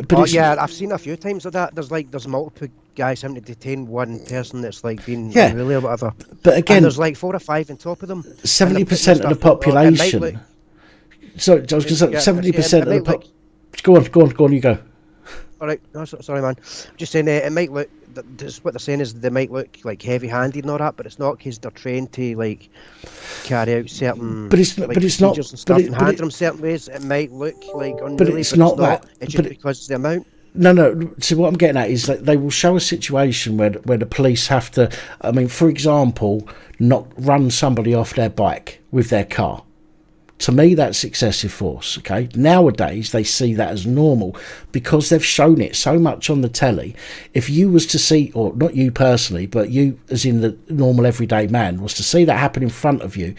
But I've seen a few times of that. There's multiple guys having to detain one person that's like been unruly or whatever. But again, and there's like 4 or 5 on top of them. 70% of the population. So I was going to say 70% of the population. Go on, you go. All right, no, sorry, man. Just saying, it might look. What they're saying is they might look like heavy-handed and all that, but it's not, because they're trained to like carry out certain. But it's not. And stuff, and handle them certain ways. It might look like unruly, but it's not that. It's just because it's the amount. No. So what I'm getting at is that they will show a situation where the police have to. I mean, for example, not run somebody off their bike with their car. To me, that's excessive force, okay? Nowadays, they see that as normal because they've shown it so much on the telly. If you was to see, or not you personally, but you as in the normal everyday man, was to see that happen in front of you,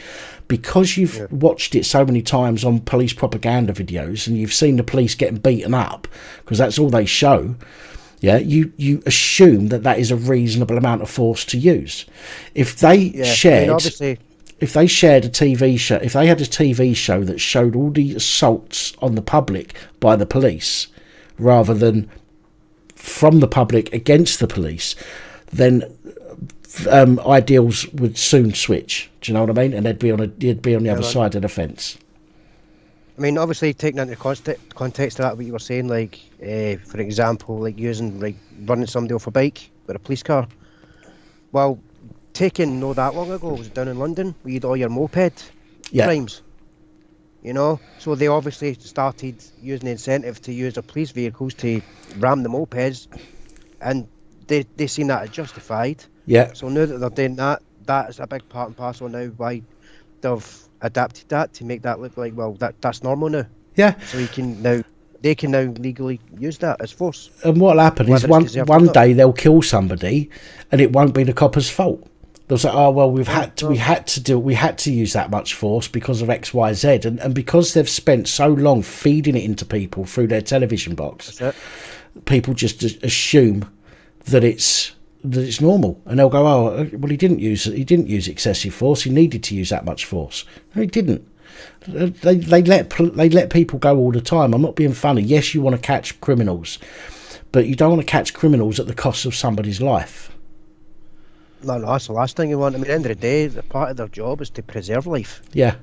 because you've watched it so many times on police propaganda videos and you've seen the police getting beaten up, because that's all they show, you assume that is a reasonable amount of force to use. If they shared... If they shared a TV show, if they had a TV show that showed all the assaults on the public by the police, rather than from the public against the police, then ideals would soon switch. Do you know what I mean? And they'd be on the other side of the fence. I mean, obviously, taking into context of that, what you were saying, like, for example, like running somebody off a bike with a police car. Well, taken not that long ago, was down in London, where you had all your moped crimes. You know, so they obviously started using the incentive to use their police vehicles to ram the mopeds, and they seen that as justified. Yeah. So now that they're doing that, that's a big part and parcel now why they've adapted that to make that look like, well, that's normal now. Yeah. So they can now legally use that as force. And what'll happen is one day they'll kill somebody, and it won't be the copper's fault. They'll say, "Oh well, we had to use that much force because of X, Y, Z," and because they've spent so long feeding it into people through their television box, people just assume that it's normal, and they'll go, "Oh, well, he didn't use excessive force. He needed to use that much force. No, he didn't." They let people go all the time. I'm not being funny. Yes, you want to catch criminals, but you don't want to catch criminals at the cost of somebody's life. No, that's the last thing you want. I mean, at the end of the day, the part of their job is to preserve life. Yeah.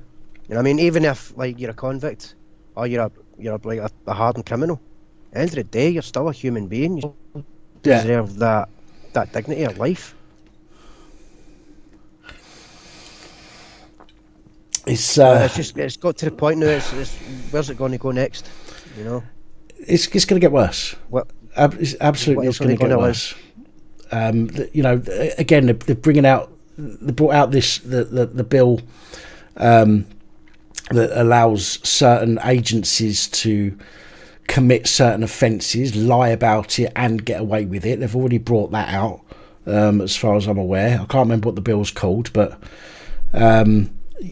You know what I mean? Even if, like, you're a convict or you're like a hardened criminal, at the end of the day, you're still a human being. You deserve that dignity of life. It's got to the point now. It's where's it going to go next? You know, it's going to get worse. It's absolutely, it's going to get worse. You know, again, they're brought out this the bill that allows certain agencies to commit certain offences, lie about it, and get away with it. They've already brought that out, as far as I'm aware. I can't remember what the bill's called, but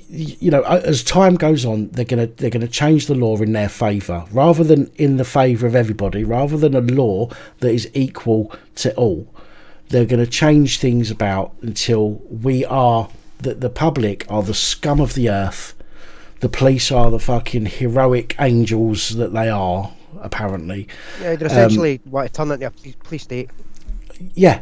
you know, as time goes on, they're gonna change the law in their favour, rather than in the favour of everybody, rather than a law that is equal to all. They're going to change things about until the public are the scum of the earth. The police are the fucking heroic angels that they are, apparently. Yeah, they're essentially want to turn into a police state. Yeah.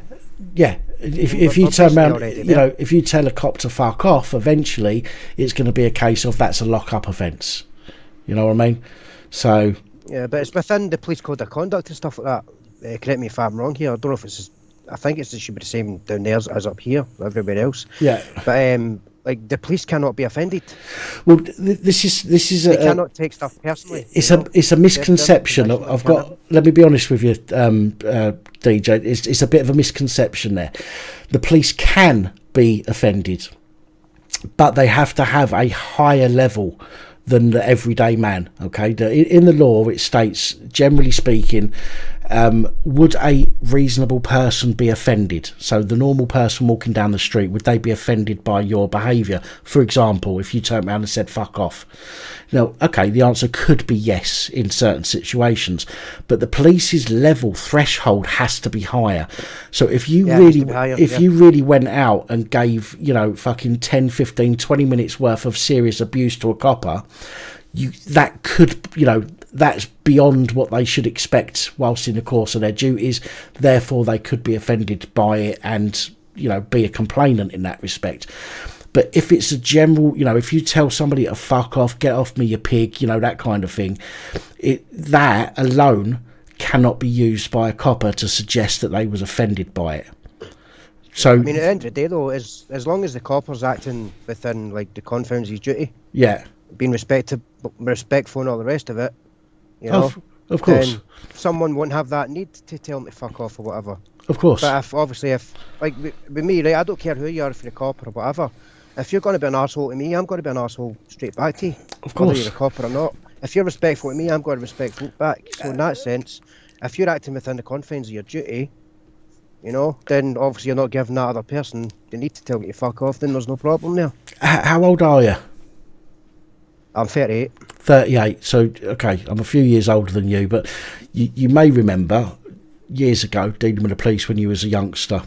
If you turn around, you know, if you tell a cop to fuck off, eventually it's going to be a case of that's a lock-up offence. You know what I mean? So. Yeah, but it's within the police code of conduct and stuff like that. Correct me if I'm wrong here. I don't know if it's. I think it should be the same down there as up here, everywhere else. Yeah. But like the police cannot be offended. Well, this is they cannot take stuff personally. It's a misconception. I've got. Let me be honest with you, DJ. It's a bit of a misconception there. The police can be offended, but they have to have a higher level than the everyday man. Okay, in the law it states, generally speaking, would a reasonable person be offended? So the normal person walking down the street, would they be offended by your behaviour? For example, if you turned around and said fuck off. Now, okay, the answer could be yes in certain situations, but the police's level threshold has to be higher. So if you you really went out and gave, you know, fucking 10, 15, 20 minutes worth of serious abuse to a copper, that could, you know, that's beyond what they should expect whilst in the course of their duties. Therefore, they could be offended by it and, you know, be a complainant in that respect. But if it's a general, you know, if you tell somebody to fuck off, get off me, you pig, you know, that kind of thing, that alone cannot be used by a copper to suggest that they was offended by it. So, I mean, at the end of the day, though, as long as the copper's acting within, like, the confines of his duty, being respectful and all the rest of it, you know, of course, then someone won't have that need to tell them to fuck off or whatever. Of course. But if like with me, right, I don't care who you are, if you're a cop or whatever. If you're going to be an arsehole to me, I'm going to be an arsehole straight back to you. Of course. Whether you're a cop or not. If you're respectful to me, I'm going to respect you back. So in that sense, if you're acting within the confines of your duty, you know, then obviously you're not giving that other person the need to tell you to fuck off, then there's no problem there. How old are you? I'm 38. 38, so, okay, I'm a few years older than you, but you may remember years ago dealing with the police when you was a youngster.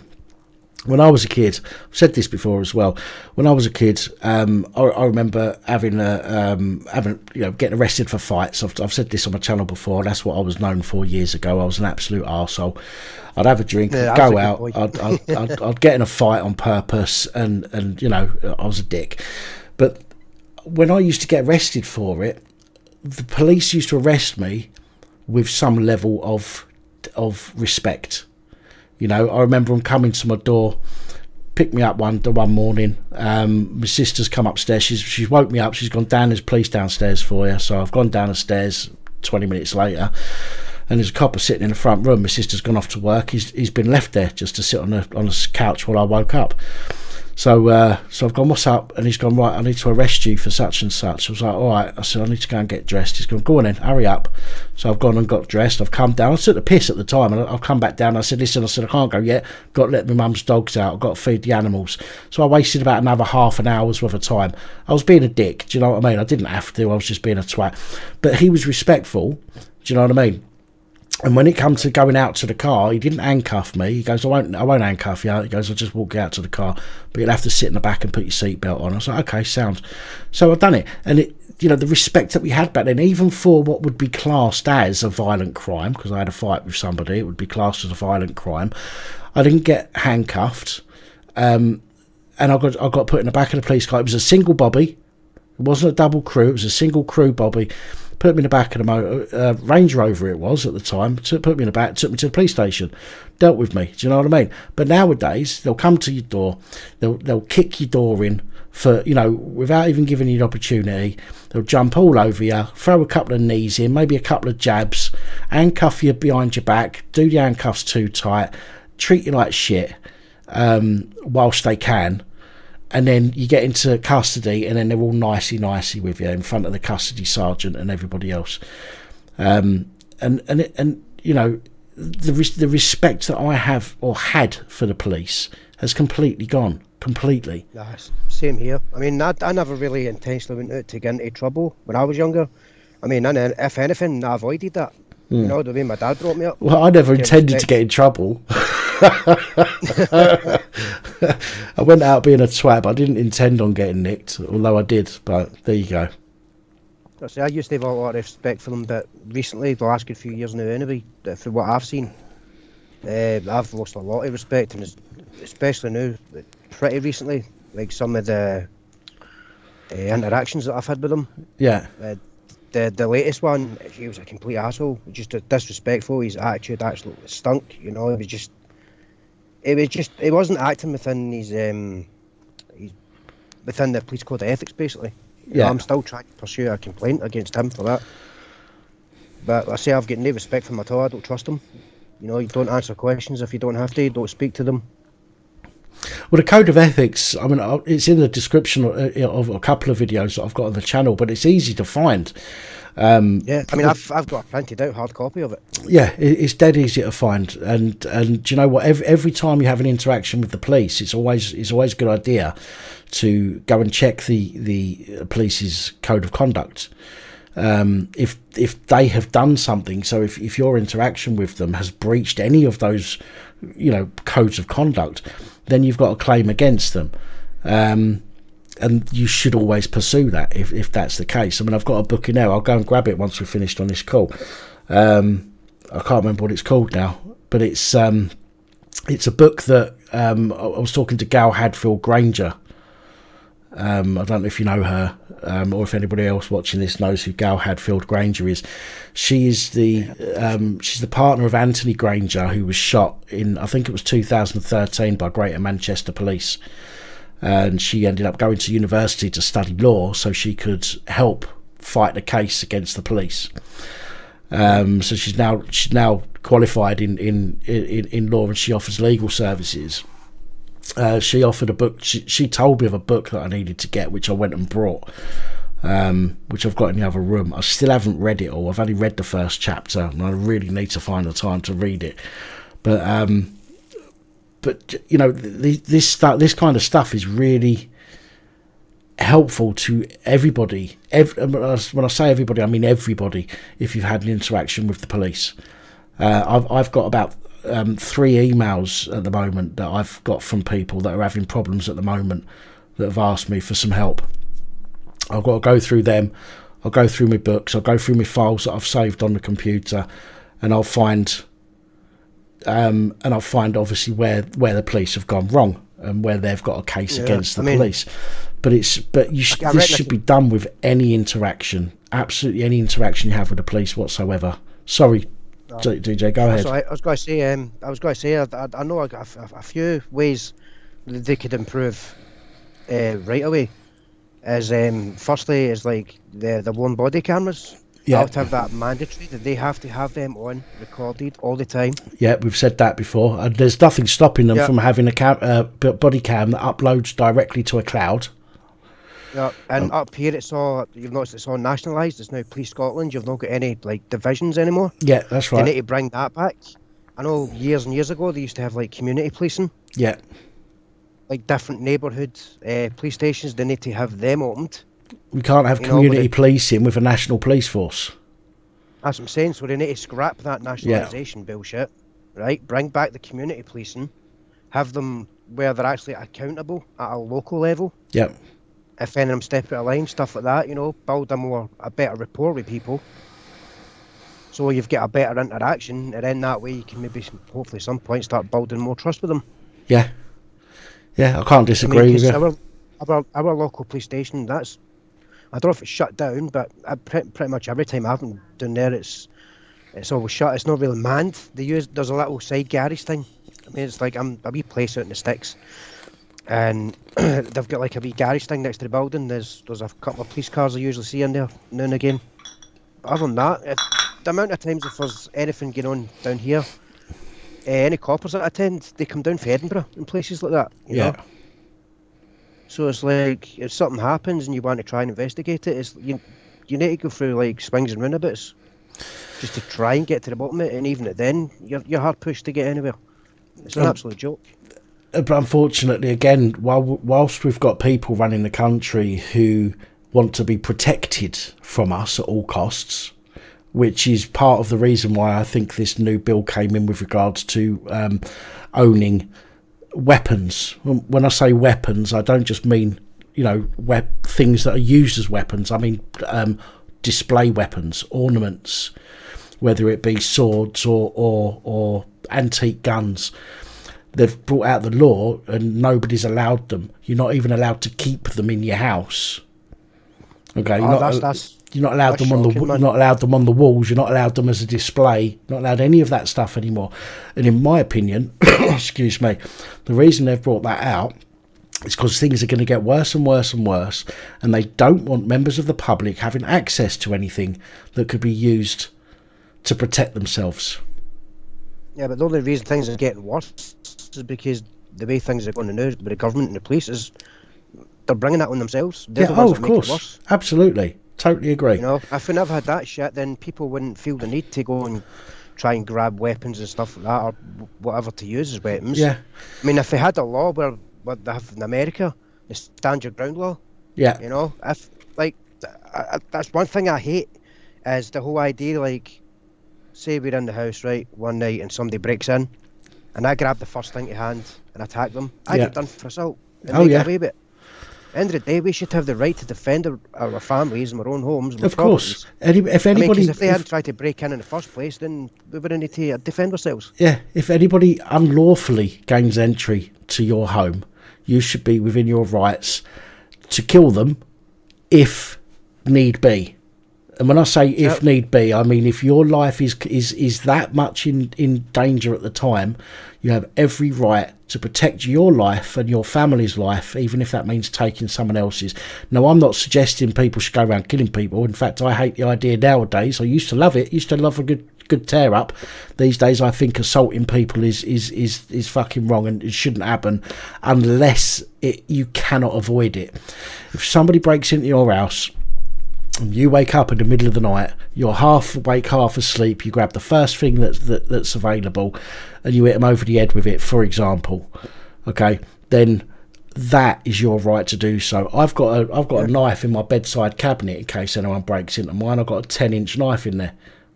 When I was a kid, I've said this before as well. When I was a kid, I remember having getting arrested for fights. I've said this on my channel before. That's what I was known for years ago. I was an absolute arsehole. I'd have a drink, go out, I'd get in a fight on purpose, and you know, I was a dick. But when I used to get arrested for it, the police used to arrest me with some level of respect. You know, I remember them coming to my door, picked me up one morning. My sister's come upstairs. She's woke me up. She's gone down. There's police downstairs for you. So I've gone down the stairs 20 minutes later, and there's a copper sitting in the front room. My sister's gone off to work. He's been left there just to sit on a couch while I woke up. So I've gone, what's up? And he's gone, right, I need to arrest you for such and such. I was like, all right. I said, I need to go and get dressed. He's gone, go on then, hurry up. So I've gone and got dressed. I've come down. I took the piss at the time, and I've come back down. I said, listen, I can't go yet. Got to let my mum's dogs out. I've got to feed the animals. So I wasted about another half an hour's worth of time. I was being a dick. Do you know what I mean? I didn't have to. I was just being a twat. But he was respectful. Do you know what I mean? And when it comes to going out to the car, he didn't handcuff me. He goes, I won't handcuff you. He goes, I'll just walk you out to the car, but you'll have to sit in the back and put your seatbelt on. I was like, okay, sounds. So I've done it. And it, you know, the respect that we had back then, even for what would be classed as a violent crime, because I had a fight with somebody, it would be classed as a violent crime. I didn't get handcuffed. and I got put in the back of the police car. It was a single bobby. It wasn't a double crew. It was a single crew bobby. Put me in the back of the Range Rover it was at the time. Put me in the back, took me to the police station, dealt with me. Do you know what I mean? But nowadays, they'll come to your door, they'll kick your door in for, without even giving you the opportunity. They'll jump all over you, throw a couple of knees in, maybe a couple of jabs, handcuff you behind your back, do the handcuffs too tight, treat you like shit whilst they can. And then you get into custody, and then they're all nicey with you in front of the custody sergeant and everybody else. The respect that I have or had for the police has completely gone. Completely. Same here. I mean, I never really intentionally went out to get into trouble when I was younger. I mean, if anything, I avoided that. You know, the way my dad brought me up. Well, I never intended to get in trouble. I went out being a twat, but I didn't intend on getting nicked, although I did. But there you go. I used to have a lot of respect for them, but recently, the last good few years now, anyway, for what I've seen, I've lost a lot of respect, and especially now, pretty recently, like some of the interactions that I've had with them. Yeah. The latest one, he was a complete asshole, just disrespectful. His attitude absolutely stunk. He wasn't acting within his within the police code of ethics, basically. Yeah. I'm still trying to pursue a complaint against him for that. But I say I've got no respect for him at all. I don't trust him. You don't answer questions if you don't have to. You don't speak to them. Well, the code of ethics, I mean, it's in the description of a couple of videos that I've got on the channel, but it's easy to find. Yeah, I mean, I've got a printed out hard copy of it. Yeah, it's dead easy to find, and do you know what? Every time you have an interaction with the police, it's always a good idea to go and check the police's code of conduct. If they have done something, so if your interaction with them has breached any of those, codes of conduct, then you've got a claim against them. And you should always pursue that if that's the case. I mean, I've got a book in there. I'll go and grab it once we're finished on this call. I can't remember what it's called now, but it's a book that I was talking to Gal Hadfield Granger. I don't know if you know her, or if anybody else watching this knows who Gal Hadfield Granger is. She is she's the partner of Anthony Granger, who was shot in, I think it was 2013, by Greater Manchester Police. And she ended up going to university to study law so she could help fight the case against the police. So she's now qualified in law, and she offers legal services. She offered a book. She told me of a book that I needed to get, which I went and brought, which I've got in the other room. I still haven't read it all. I've only read the first chapter, and I really need to find the time to read it. But this kind of stuff is really helpful to everybody. When I say everybody, I mean everybody. If you've had an interaction with the police, I've got about 3 emails at the moment that I've got from people that are having problems at the moment that have asked me for some help. I've got to go through them. I'll go through my books. I'll go through my files that I've saved on the computer, and I'll find obviously where the police have gone wrong and where they've got a case against the police. But this should be done with any interaction, absolutely any interaction you have with the police whatsoever. Sorry, DJ, go ahead. I was going to say, I know a few ways that they could improve right away. As firstly, is like the one body cameras. Yeah, to have that mandatory, that they have to have them on recorded all the time. Yeah, we've said that before, and there's nothing stopping them from having a body cam that uploads directly to a cloud. Yeah, and up here you've noticed it's all nationalised. It's now Police Scotland. You've not got any divisions anymore. Yeah, that's right. They need to bring that back. I know years and years ago they used to have community policing. Yeah. Different neighbourhood police stations, they need to have them opened. We can't have community policing with a national police force. That's what I'm saying. So they need to scrap that nationalisation bullshit, right? Bring back the community policing, have them where they're actually accountable at a local level. Yep. If any of them step out of line, stuff like that, build a better rapport with people. So you've got a better interaction, and then that way you can maybe, hopefully, at some point start building more trust with them. Yeah. Yeah, I can't disagree with you. Our local police station, I don't know if it's shut down, but pretty much every time I've been down there, it's always shut. It's not really manned. There's a little side garage thing. I mean, it's like a wee place out in the sticks, and they've got like a wee garage thing next to the building. There's a couple of police cars I usually see in there now and again. But other than that, the amount of times if there's anything going on down here, any coppers that attend, they come down from Edinburgh and places like that. You know? So it's like, if something happens and you want to try and investigate it, you need to go through like swings and roundabouts just to try and get to the bottom of it, and even then, you're hard pushed to get anywhere. It's an absolute joke. But unfortunately, again, whilst we've got people running the country who want to be protected from us at all costs, which is part of the reason why I think this new bill came in with regards to owning weapons. When I say weapons, I don't just mean, things that are used as weapons. I mean display weapons, ornaments, whether it be swords or antique guns. They've brought out the law and nobody's allowed them. You're not even allowed to keep them in your house. Okay, you're not allowed them on you're not allowed them on the walls. You're not allowed them as a display. Not allowed any of that stuff anymore. And in my opinion, excuse me, the reason they've brought that out is because things are going to get worse and worse and worse, and they don't want members of the public having access to anything that could be used to protect themselves. Yeah, but the only reason things are getting worse is because the way things are going now with the government and the police is they're bringing that on themselves. They're the ones that make it worse. Absolutely. Totally agree. If we never had that shit, then people wouldn't feel the need to go and try and grab weapons and stuff like that, or whatever to use as weapons. Yeah. I mean, if they had a law where what they have in America, the stand your ground law. Yeah. That's one thing I hate, is the whole idea, like, say we're in the house, right, one night and somebody breaks in, and I grab the first thing to hand and attack them, I get done for assault. And they get away with it. At the end of the day, we should have the right to defend our families and our own homes. And of course. If they hadn't tried to break in the first place, then we wouldn't need to defend ourselves. Yeah, if anybody unlawfully gains entry to your home, you should be within your rights to kill them if need be. And when I say if need be, I mean if your life is that much in danger at the time, you have every right to protect your life and your family's life, even if that means taking someone else's. Now, I'm not suggesting people should go around killing people. In fact, I hate the idea nowadays. I used to love it. Used to love a good tear up. These days, I think assaulting people is fucking wrong, and it shouldn't happen unless you cannot avoid it. If somebody breaks into your house, you wake up in the middle of the night, you're half awake, half asleep, you grab the first thing that's available and you hit them over the head with it, for example, okay, then that is your right to do so. I've got a knife in my bedside cabinet in case anyone breaks into mine. I've got a 10-inch knife in there,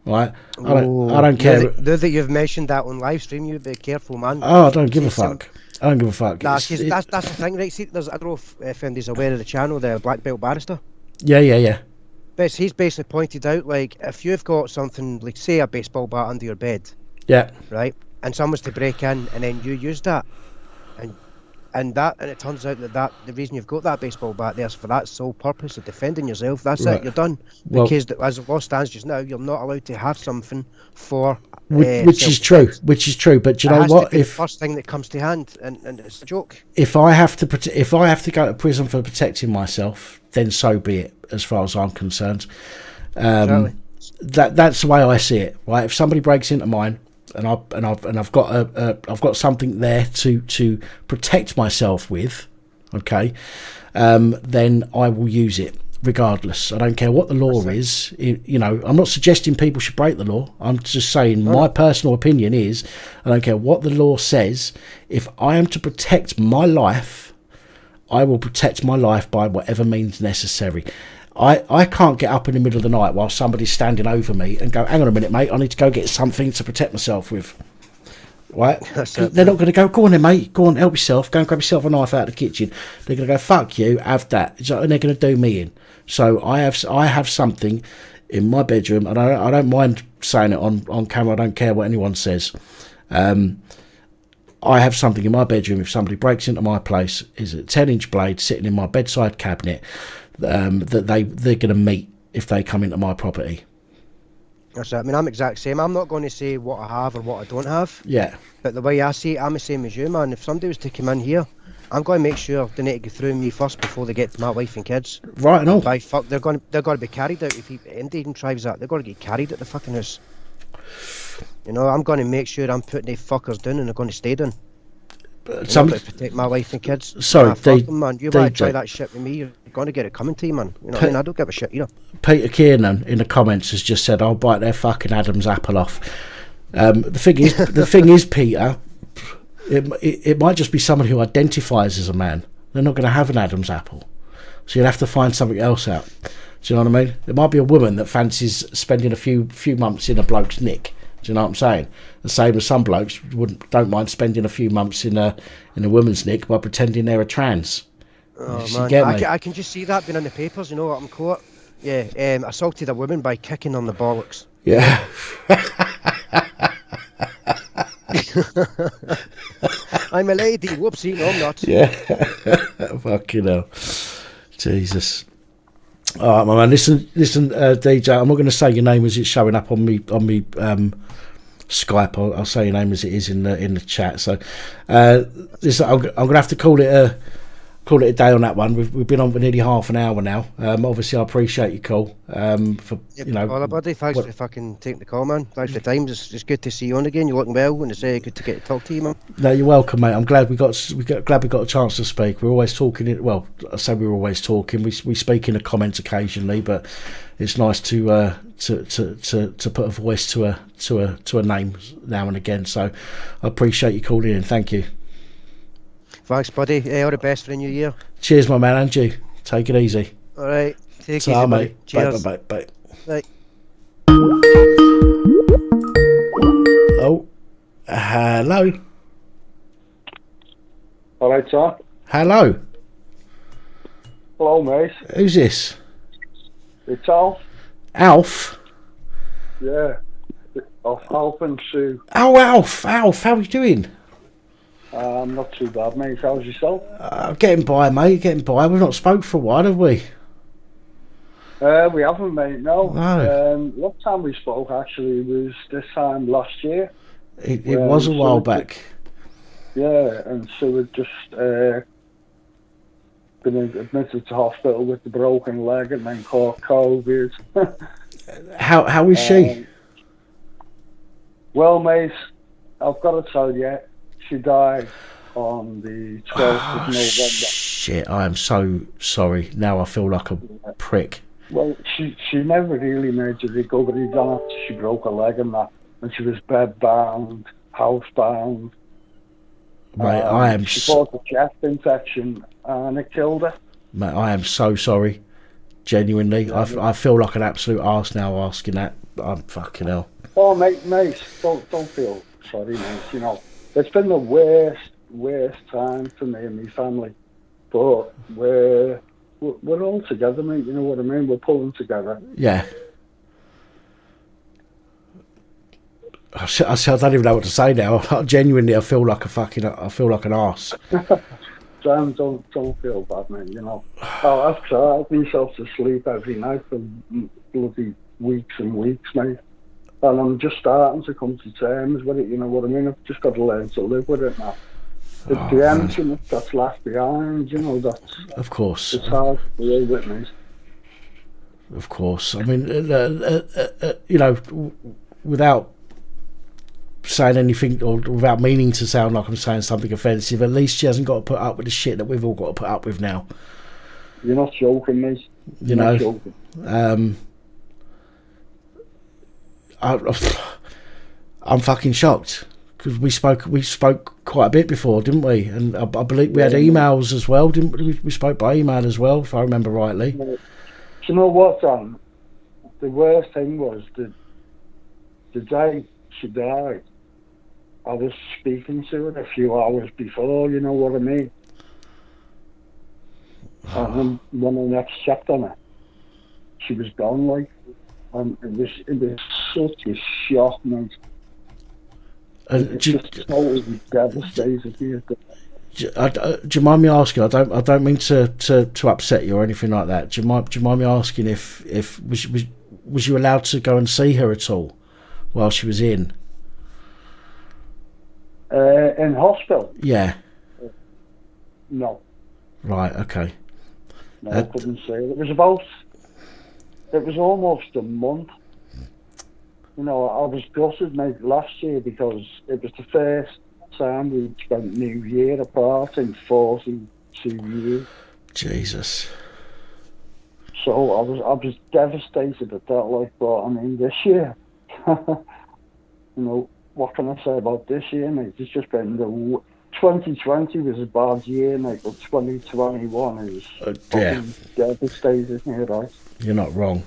right? I don't care. Now that you've mentioned that on live stream, you be careful, man. Oh, I don't give a fuck. I don't give a fuck. Nah, that's the thing, right? See, I don't know if anybody's aware of the channel, the Black Belt Barrister. Yeah. But he's basically pointed out, like, if you've got something, like, say a baseball bat under your bed, right, and someone's to break in, and then you use that, and it turns out that the reason you've got that baseball bat there is for that sole purpose of defending yourself. That's it. You're done. Because as the law stands just now, you're not allowed to have something for which is true. But you know what? If the first thing that comes to hand, and it's a joke. If I have to go to prison for protecting myself, then so be it. As far as I'm concerned, that's the way I see it. Right? If somebody breaks into mine, and I've got something there to protect myself with, okay, then I will use it regardless. I don't care what the law is. I'm not suggesting people should break the law. I'm just saying my personal opinion is I don't care what the law says. If I am to protect my life, I will protect my life by whatever means necessary. I can't get up in the middle of the night while somebody's standing over me and go, hang on a minute, mate, I need to go get something to protect myself with. Right? They're not going to go on then, mate, go on, help yourself, go and grab yourself a knife out of the kitchen. They're going to go, fuck you, have that. And they're going to do me in. So I have something in my bedroom, and I don't mind saying it on camera, I don't care what anyone says. I have something in my bedroom. If somebody breaks into my place, is a 10-inch blade sitting in my bedside cabinet that they're going to meet if they come into my property. That's it. I mean, I'm exact same. I'm not going to say what I have or what I don't have. Yeah. But the way I see it, I'm the same as you, man. If somebody was to come in here, I'm going to make sure they need to go through me first before they get to my wife and kids. Right, and all. By fuck, they're going to be carried out. If anybody even tries that, they're going to get carried at the fucking house. You know, I'm going to make sure I'm putting the fuckers down and they're going to stay down. Somebody to protect my wife and kids. Sorry, fuck them, man. You want to try that shit with me, you're going to get it coming to you, man. You know what I mean? I don't give a shit either. Peter Kiernan in the comments has just said, "I'll bite their fucking Adam's apple off." The thing is, Peter, it might just be someone who identifies as a man. They're not going to have an Adam's apple, so you'll have to find something else out. Do you know what I mean? There might be a woman that fancies spending a few months in a bloke's nick. Do you know what I'm saying? The same as some blokes don't mind spending a few months in a woman's nick by pretending they're a trans. Oh man, I can just see that being in the papers. You know what I'm caught? Yeah, assaulted a woman by kicking on the bollocks. Yeah. I'm a lady. Whoopsie, no, I'm not. Yeah. Fucking hell. Jesus. All right, my man. Listen, DJ. I'm not going to say your name as it's showing up on me Skype. I'll say your name as it is in the chat. So, listen, I'm going to have to call it a day on that one. We've been on for nearly half an hour now. Obviously, I appreciate your call. Well, buddy, thanks for fucking taking the call, man. Thanks for the time. It's good to see you on again. You're looking well, and it's good to get to talk to you, man. No, you're welcome, mate. I'm glad we got a chance to speak. We're always talking. Well, I say we're always talking. We speak in the comments occasionally, but it's nice to put a voice to a name now and again. So I appreciate you calling in. Thank you. Thanks, buddy. All the best for the new year. Cheers, my man, and you. Take it easy. All right. Take it easy, mate. Cheers. Bye. Bye. Oh, hello. All right, sir. Hello. Hello, mate. Who's this? It's Alf. Alf? Yeah. Alf and Sue. Oh, Alf. How are you doing? Not too bad, mate. How's yourself? Getting by, mate. Getting by. We've not spoke for a while, have we? We haven't, mate. No. Last time we spoke actually was this time last year. It was a while back. Yeah, and Sue had just been admitted to hospital with the broken leg and then caught COVID. How is she? Well, mate, I've got to tell you, she died on the 12th of November. Shit, I am so sorry. Now I feel like a prick. Well, she never really made a recovery on it. She broke her leg and that, and she was bed-bound, house-bound. Mate, she fought a chest infection and it killed her. Mate, I am so sorry. Genuinely, I feel like an absolute arse now asking that. I'm fucking hell. Oh, mate, don't feel sorry, mate. You know, it's been the worst time for me and my family, but we're all together, mate. You know what I mean? We're pulling together. Yeah. I don't even know what to say now. Genuinely, I feel like an arse. Sam, don't feel bad, mate. You know, I've tried myself to sleep every night for bloody weeks and weeks, mate. And I'm just starting to come to terms with it. You know what I mean? I've just got to learn to live with it now. It's the emptiness that's left behind. You know, that's of course. It's hard to live with, mate. Of course. I mean, you know, without saying anything or without meaning to sound like I'm saying something offensive, at least she hasn't got to put up with the shit that we've all got to put up with now. You're not joking, mate. You're not joking. I'm fucking shocked because we spoke quite a bit before, didn't we? And I believe we had emails as well, didn't we? We spoke by email as well, if I remember rightly. Do you know what, Sam? The worst thing was the day she died, I was speaking to her a few hours before, you know what I mean? And then when I next checked on her, she was gone, like, and it was such a shock, mate. It's just totally devastated here. Do you mind me asking? I don't mean to upset you or anything like that. Do you mind me asking if was you allowed to go and see her at all while she was in? In hospital? Yeah. No. Right. Okay. No, I couldn't say. It was almost a month. You know, I was gutted, mate, last year because it was the first time we'd spent New Year apart in 42 years. Jesus. So I was devastated at that, like, but I mean, this year, you know, what can I say about this year, mate? It's just been 2020 was a bad year, mate, but 2021 is fucking devastating here, right? You're not wrong.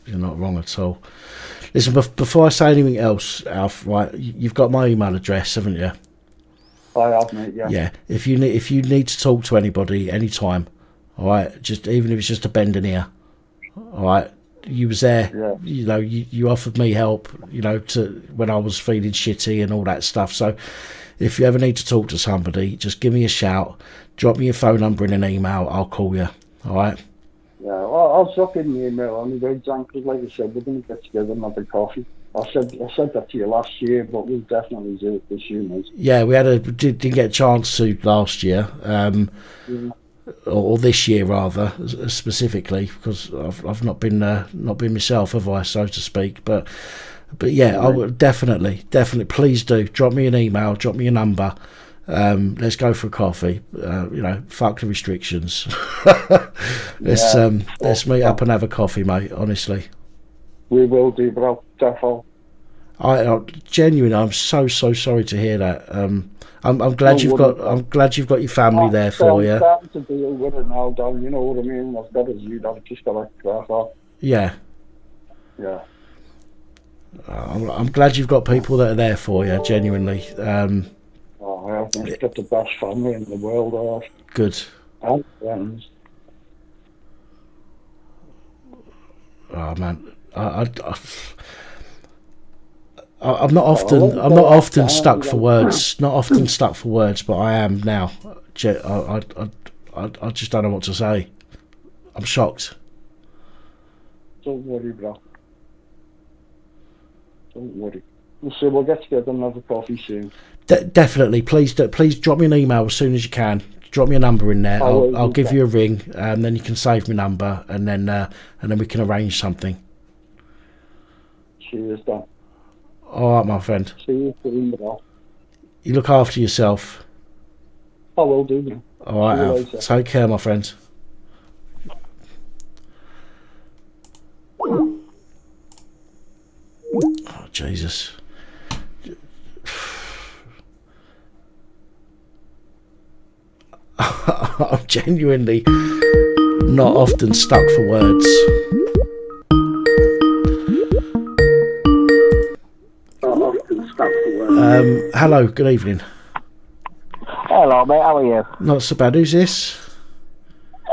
You're not wrong at all. Listen, before I say anything else, Alf, right? You've got my email address, haven't you? I have, mate. Yeah. Yeah. If you need to talk to anybody anytime, all right, just even if it's just a bend an ear, all right. You was there. Yeah. You know, you offered me help. You know, to when I was feeling shitty and all that stuff. So, if you ever need to talk to somebody, just give me a shout. Drop me your phone number in an email. I'll call you. All right. Yeah, well, I'll drop in the email anyway, John, because like I said, we're going to get together and have a coffee. I said that to you last year, but we'll definitely do it this year, mate. Yeah, we didn't get a chance to last year, or this year rather, specifically, because I've not been myself, have I, so to speak. But yeah, I would definitely, please do drop me an email, drop me a number. Let's go for a coffee. You know, fuck the restrictions. Let's meet up and have a coffee, mate. Honestly, we will do, bro. Definitely. I genuinely, I'm so sorry to hear that. I'm glad you've got your family there for you. I'm starting to deal with it now, Dan. You know what I mean? I've got it. I've just got to crack off. Yeah. Yeah. I'm glad you've got people that are there for you. Genuinely. I've got the best family in the world. Good. And friends. Oh man, I'm not often stuck for words. Not often stuck for words, but I am now. I just don't know what to say. I'm shocked. Don't worry, bro. Don't worry. So we'll get together and have a coffee soon. Definitely, please drop me an email as soon as you can. Drop me a number in there. I'll give you a ring, and then you can save my number, and then we can arrange something. Cheers, Dan. All right, my friend. See you soon, bro. You look after yourself. I will do, man. All right, Al. Take care, my friend. Oh, Jesus. I'm genuinely not often stuck for words. Hello, good evening. Hello, mate, how are you? Not so bad. Who's this?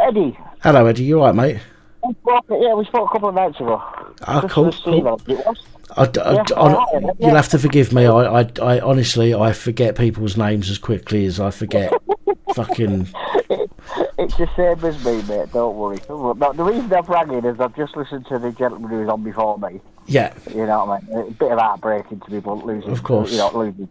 Eddie. Hello, Eddie. You all right, mate? Yeah, we spoke a couple of nights ago. Cool. You'll have to forgive me. I honestly, I forget people's names as quickly as I forget fucking... It's the same as me, mate, don't worry. But the reason I've rang in is I've just listened to the gentleman who was on before me. Yeah. You know what I mean? A bit of heartbreaking to be blunt, losing. Of course. You know, losing.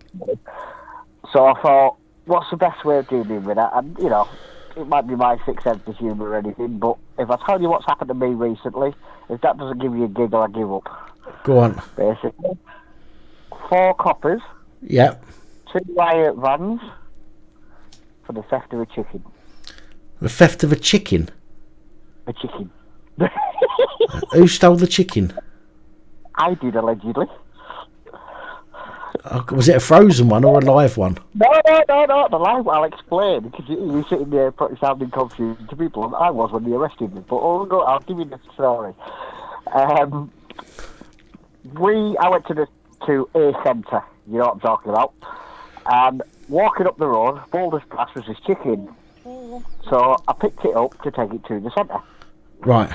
So I thought, what's the best way of dealing with that? And, you know, it might be my sixth sense of humour or anything, but if I tell you what's happened to me recently, if that doesn't give you a giggle, I give up. Go on. Basically. 4 coppers. Yep. 2 riot vans for the theft of a chicken. The theft of a chicken? A chicken. Who stole the chicken? I did, allegedly. Was it a frozen one or a live one? No, the live one, I'll explain, because you're sitting there probably sounding confused to people, and I was when they arrested me, but I'll give you the story. I went to a centre, you know what I'm talking about, and walking up the road, bold as brass was this chicken. So I picked it up to take it to the centre. Right.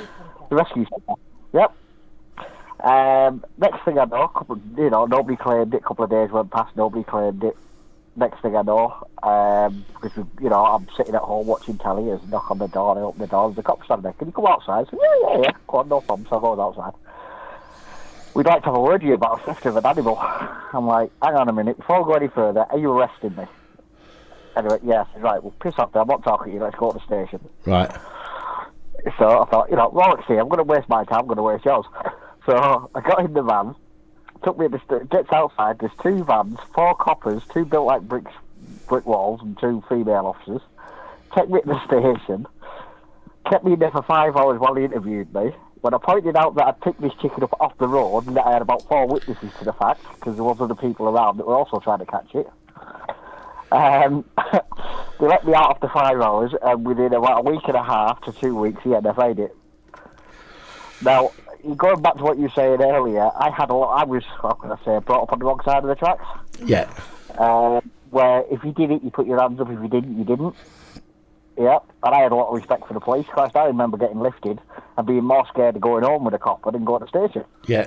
The rescue centre. Yep. Next thing I know, nobody claimed it. A couple of days went past, nobody claimed it. Next thing I know, because I'm sitting at home watching telly, there's a knock on the door, and I open the door, there's a cop standing there. Can you come outside? I said, yeah, go on, no problem. So I go outside. We'd like to have a word with you about a theft of an animal. I'm like, hang on a minute, before I go any further, are you arresting me? Anyway, yeah, I said, right, well, piss off there, I'm not talking to you, let's go to the station. Right. So I thought, Rolex here, I'm going to waste my time, I'm going to waste yours. So I got in the van, took me gets outside, there's 2 vans, 4 coppers, 2 built like brick walls, and 2 female officers. Take me to the station, kept me in there for 5 hours while he interviewed me. When I pointed out that I'd picked this chicken up off the road and that I had about 4 witnesses to the fact, because there was other people around that were also trying to catch it, they let me out after 5 hours, and within about a week and a half to 2 weeks, he identified it. Now, going back to what you were saying earlier, I was, how can I say, brought up on the wrong side of the tracks. Yeah. Where if you did it, you put your hands up. If you didn't, you didn't. Yeah. And I had a lot of respect for the police. Christ, I remember getting lifted and being more scared of going home with a cop than going to the station. Yeah.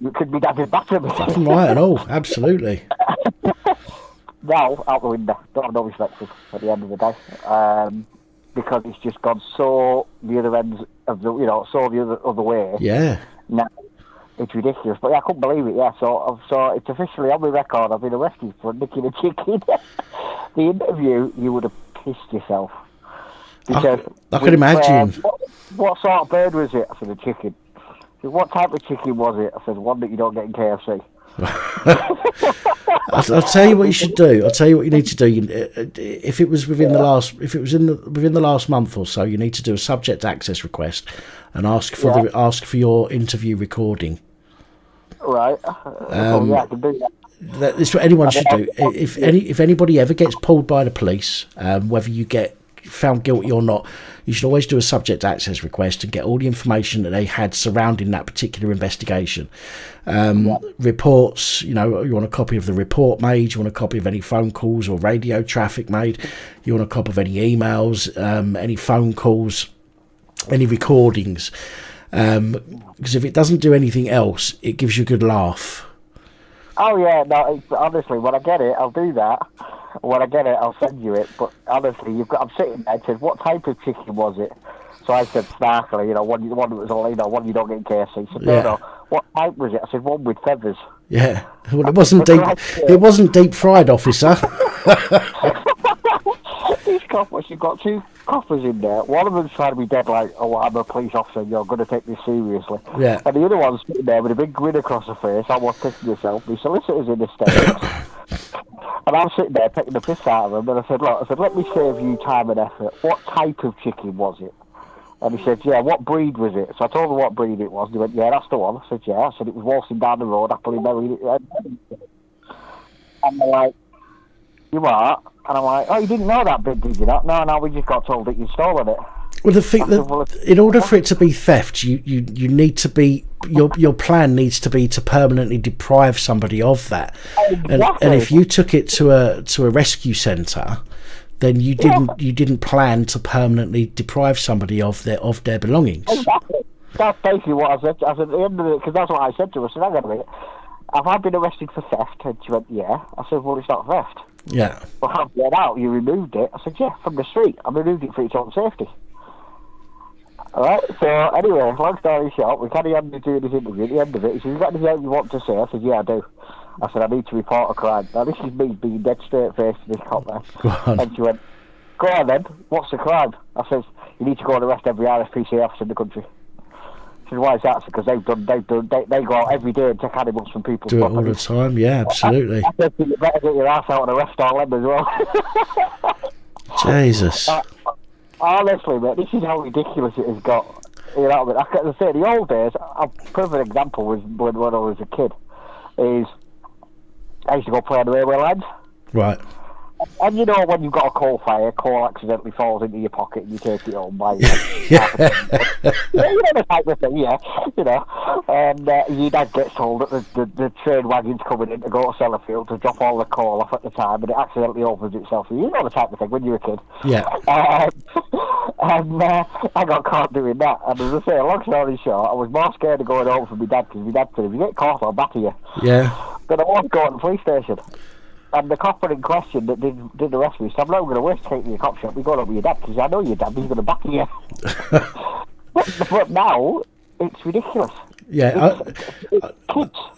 You could be dad batter me. Fucking right and all. Absolutely. Now, out the window. Don't have no respect for at the end of the day. Because it's just gone so the other ends of the, so the other way. Yeah. Now, it's ridiculous. But yeah, I couldn't believe it, yeah. So it's officially on my record. I've been arrested for nicking a chicken. The interview, you would have pissed yourself. Because I can imagine. What sort of bird was it? I said, a chicken. I said, what type of chicken was it? I said, one that you don't get in KFC. I'll tell you what you should do. I'll tell you what you need to do. If it was within the last month or so, you need to do a subject access request and ask for your interview recording. Right. I can do that. That's what anyone should do. If anybody ever gets pulled by the police, whether you get found guilty or not, you should always do a subject access request and get all the information that they had surrounding that particular investigation. Reports, you want a copy of the report made, you want a copy of any phone calls or radio traffic made, you want a copy of any emails, any phone calls, any recordings. Because if it doesn't do anything else, it gives you a good laugh. Oh yeah, no, honestly, when I get it, I'll do that. When I get it, I'll send you it. But honestly, I'm sitting there and said, what type of chicken was it? So I said, snarkily, one that was all, one you don't get in KFC. He said, no, what type was it? I said, one with feathers. Yeah, well, it wasn't deep. It wasn't deep fried, officer. These coppers, you've got 2 coppers in there. One of them's trying to be dead like, oh, I'm a police officer, you're going to take this seriously. Yeah. And the other one's sitting there with a big grin across her face. I was pissing myself. My solicitor's in the States. And I'm sitting there taking the piss out of him. And I said, look, let me save you time and effort. What type of chicken was it? And he said, yeah, what breed was it? So I told him what breed it was. And he went, yeah, that's the one. I said, yeah. I said, it was waltzing down the road, happily married. And they're like, you are? And I'm like, oh, you didn't know that bit, did you not? No, we just got told that you'd stolen it. Well, the thing that in order for it to be theft, you need to be your plan needs to be to permanently deprive somebody of that. Exactly. And if you took it to a rescue centre, then you didn't plan to permanently deprive somebody of their belongings. Exactly. That's basically what I said. I said at the end of it, because that's what I said to her. I said, hang on a minute, have I been arrested for theft? And she went, yeah. I said, well, it's not theft. Yeah. Well, how did you get out? You removed it. I said, yeah, from the street. I removed it for its own safety. Alright, so anyway, long story short, we carry on doing this interview. At the end of it, he said, you got anything else you want to say? I said, yeah, I do. I said, I need to report a crime. Now, this is me being dead straight-faced to this cop there. And she went, go on then, what's the crime? I said, you need to go and arrest every RSPCA officer in the country. She said, why is that? Because they go out every day and take animals from people's property. Do it all the time, yeah, absolutely. I said, you better get your ass out and arrest all them as well. Jesus. Honestly, mate, this is how ridiculous it has got. You know what I mean? I can say, the old days, a perfect example was when I was a kid, is I used to go play on the railway lines. Right. And you know when you've got a coal fire, coal accidentally falls into your pocket and you take it home by Yeah. you know the type of thing, yeah. You know, and your dad gets told that the train wagon's coming in to go to Sellafield to drop all the coal off at the time, and it accidentally opens itself. You know the type of thing when you're a kid. Yeah. And I got caught doing that. And as I say, long story short, I was more scared of going home for my dad, because my dad said, if you get caught, I'll batter you. Yeah. But I want to go to the police station. And the copper in question that did arrest me said, I'm not going to waste taking you to the cop shop. We go up with your dad, because I know your dad, he's going to batter you. but now, it's ridiculous. Yeah,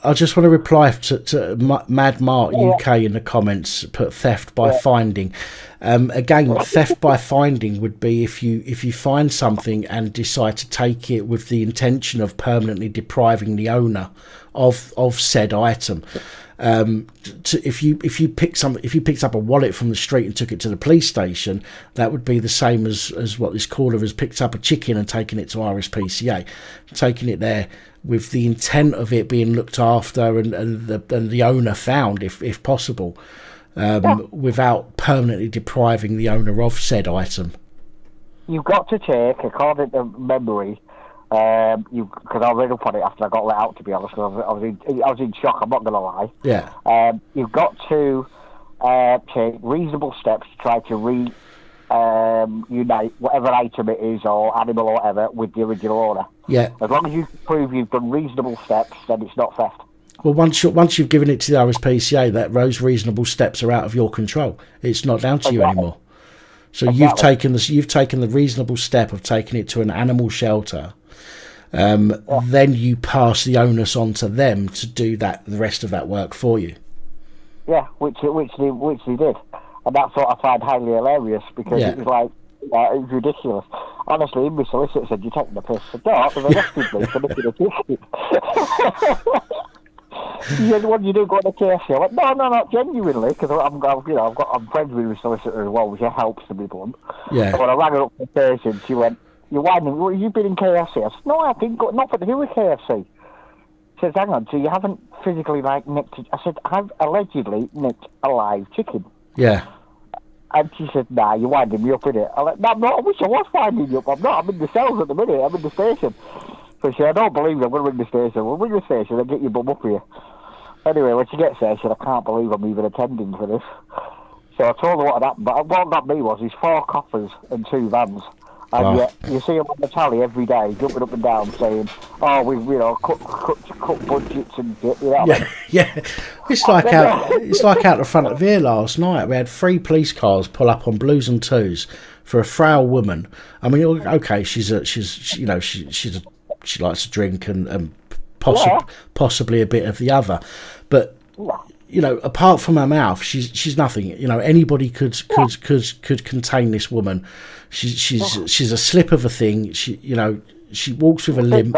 I just want to reply to Mad Mark UK in the comments. Put theft by finding. Again, theft by finding would be if you find something and decide to take it with the intention of permanently depriving the owner of said item. If you picked up a wallet from the street and took it to the police station, that would be the same as what this caller has picked up a chicken and taken it to RSPCA, taking it there with the intent of it being looked after and the owner found if possible, without permanently depriving the owner of said item. You've got to take, according to memory, because I read up on it after I got let out, to be honest, because I was in shock, I'm not going to lie. Yeah. You've got to take reasonable steps to try to unite whatever item it is, or animal or whatever, with the original owner. Yeah. As long as you prove you've done reasonable steps, then it's not theft. Well, once you've given it to the RSPCA, those reasonable steps are out of your control. It's not down to you anymore. So you've taken the reasonable step of taking it to an animal shelter. Then you pass the onus on to them to do the rest of that work for you. Yeah, which they did, and that's what I find highly hilarious, because it was like, it's ridiculous. Honestly, my solicitor said, "You're taking the piss." I said, "No, they've arrested me for nicking a biscuit." He said, "What do you do, go to the KFC?" I went, "No, not genuinely, because I'm friends with my solicitor as well, which helps to be blunt." Yeah. And when I rang her up for the station, she went, "You're whining. Well, you've been in KFC?" I said, "No, I haven't got nothing to do with KFC." She says, "Hang on, so you haven't physically nicked it?" I said, "I've allegedly nicked a live chicken." Yeah. And she said, "Nah, you're winding me up, innit?" I'm like, "No, I'm not. I wish I was winding you up. I'm not. I'm in the cells at the minute. I'm in the station." So she said, "I don't believe you. I'm going to ring the station." "Well, ring the station and get your bum up here." Anyway, when she gets there, she said, "I can't believe I'm even attending for this." So I told her what had happened. But what that me was, 4 coppers and 2 vans. And yet, you see them on the tally every day, jumping up and down, saying, "Oh, we've cut budgets and shit." You know? Yeah. It's like out the front of here last night. We had 3 police cars pull up on blues and twos for a frail woman. I mean, okay, she likes to drink and possibly a bit of the other, but apart from her mouth, she's nothing. Anybody could contain this woman. She's a slip of a thing. She walks with a limp.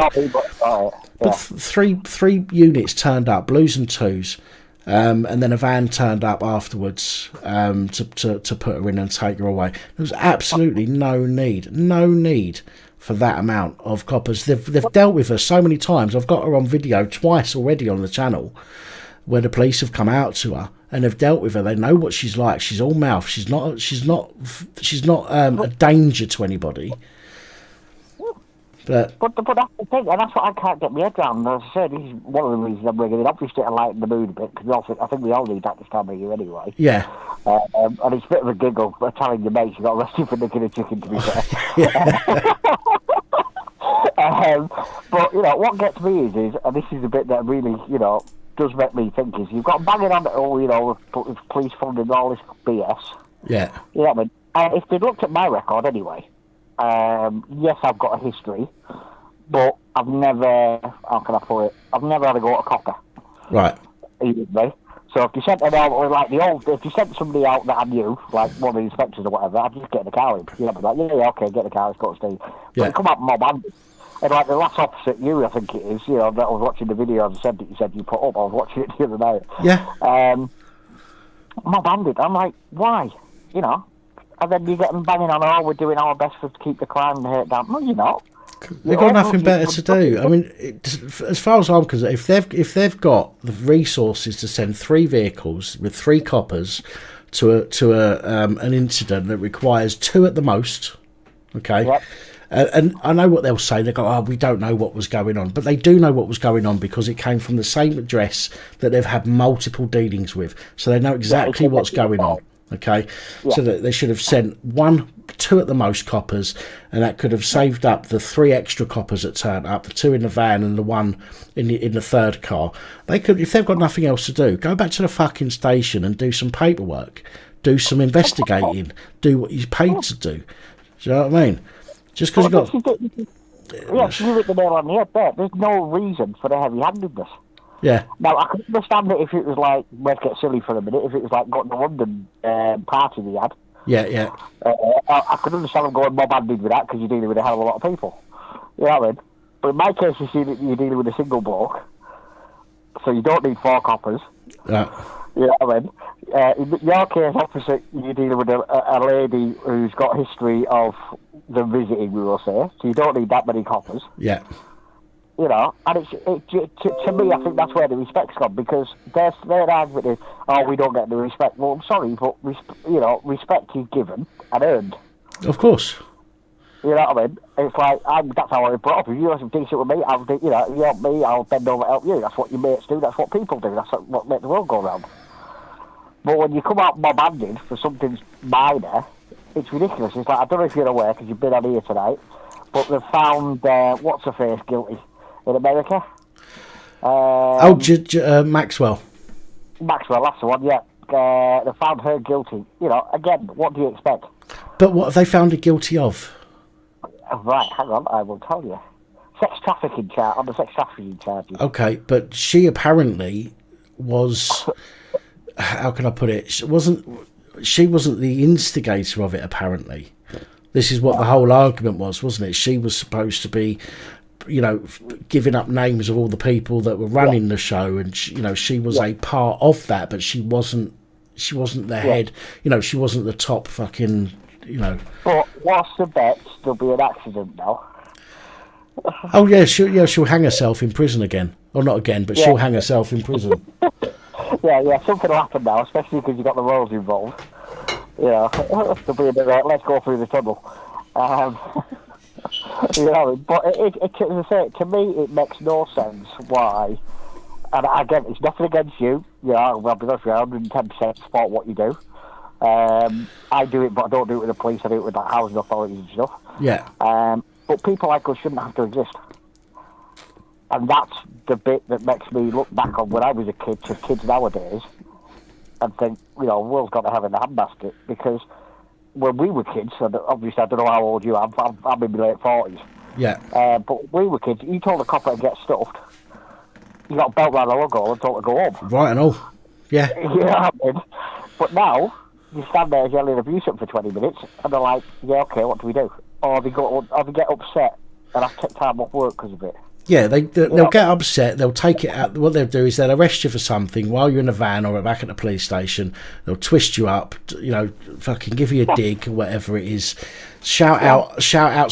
But three units turned up, blues and twos, and then a van turned up afterwards to put her in and take her away. There was absolutely no need for that amount of coppers. They've dealt with her so many times. I've got her on video twice already on the channel, where the police have come out to her and have dealt with her. They know what she's like. She's all mouth. She's not a danger to anybody. But that's the thing, and that's what I can't get my head around. As I said, this is one of the reasons I'm bringing it up, just to lighten the mood a bit, because I think we all need that this time of year anyway. Yeah. And it's a bit of a giggle telling your mates you got arrested for nicking a chicken, to be fair. But what gets me is, and this is the bit that really does make me think, is you've got banging on with police funding and all this BS. Yeah. You know what I mean? And if they'd looked at my record anyway, yes, I've got a history, but I've never, how can I put it, I've never had to go to a copper. Right. Either. So if you sent them out, if you sent somebody out that I knew, like one of the inspectors or whatever, I'd just get in the car in. I'd be like, yeah, okay, get the car, let's go to Steve. But you come out mob handed. And like the last opposite you, I think it is, that I was watching the video and said that you said you put up, I was watching it the other night. Yeah. Mob handed. I'm like, why? And then you get them banging on, we're doing our best to keep the crime rate down. No, you're not. They've got nothing better to do. I mean, as far as I'm concerned, if they've got the resources to send 3 vehicles with 3 coppers an incident that requires 2 at the most. Okay. Yep. And I know what they'll say. They go, "Oh, we don't know what was going on," but they do know what was going on because it came from the same address that they've had multiple dealings with, so they know exactly what's going on. Okay, so that they should have sent 1, 2 at the most coppers, and that could have saved up the 3 extra coppers that turned up, the 2 in the van and the 1 in the third car. They could, if they've got nothing else to do, go back to the fucking station and do some paperwork, do some investigating, do what you're paid to do. Do you know what I mean? Just because you got... Yes, you hit the nail on the head there. There's no reason for the heavy-handedness. Yeah. Now, I could understand it if it was like, let's get silly for a minute, if it was like got the London party they had. Yeah, yeah. I could understand them going mob-handed with that because you're dealing with a hell of a lot of people. You know what I mean? But in my case, you're dealing with a single bloke, so you don't need 4 coppers. Yeah. You know what I mean? In your case, opposite, you're dealing with a lady who's got history of the visiting, we will say, so you don't need that many coppers. Yeah. You know, and to me, I think that's where the respect's gone, because their argument is, oh, we don't get the respect. Well, I'm sorry, but, respect is given and earned. Of course. You know what I mean? It's like, that's how I brought up. If you want something decent with me, if you help me, I'll bend over and help you. That's what your mates do, that's what people do, that's what makes the world go round. But when you come out mob-handed for something minor, it's ridiculous. It's like, I don't know if you're aware, because you've been on here tonight, but they've found, what's-her-face guilty in America. Maxwell. Maxwell, that's the one, yeah. They found her guilty. You know, again, what do you expect? But what have they found her guilty of? Right, hang on, I will tell you. Sex trafficking charges. Okay, but she apparently was... How can I put it? She wasn't the instigator of it, apparently. This is what the whole argument was, wasn't it? She was supposed to be, giving up names of all the people that were running the show, and she was a part of that, but she wasn't the head. She wasn't the top fucking. But what's the bet? There'll be an accident now. Oh yeah, she'll hang herself in prison again, or not again, but she'll hang herself in prison. Yeah, something will happen now, especially because you've got the roads involved. There'll be a bit of, let's go through the tunnel. But as I say, to me, it makes no sense why. And again, it's nothing against you. I'll be honest with you, 110% support what you do. I do it, but I don't do it with the police. I do it with like housing authorities and stuff. Yeah. But people like us shouldn't have to exist. And that's the bit that makes me look back on when I was a kid to kids nowadays and think, the world's got to have in the handbasket. Because when we were kids, and obviously I don't know how old you are, I'm in my late 40s. Yeah. But when we were kids, you told a copper to get stuffed, you got a belt round the logo and told to go home. Right and all. Yeah. You know what I mean? But now, you stand there yelling abuse them for 20 minutes, and they're like, yeah, okay, what do we do? Or they get upset and have to take time off work because of it. Yeah, they'll get upset. They'll take it out. What they'll do is they'll arrest you for something while you're in a van or back at the police station. They'll twist you up, fucking give you a dig or whatever it is. Shout out,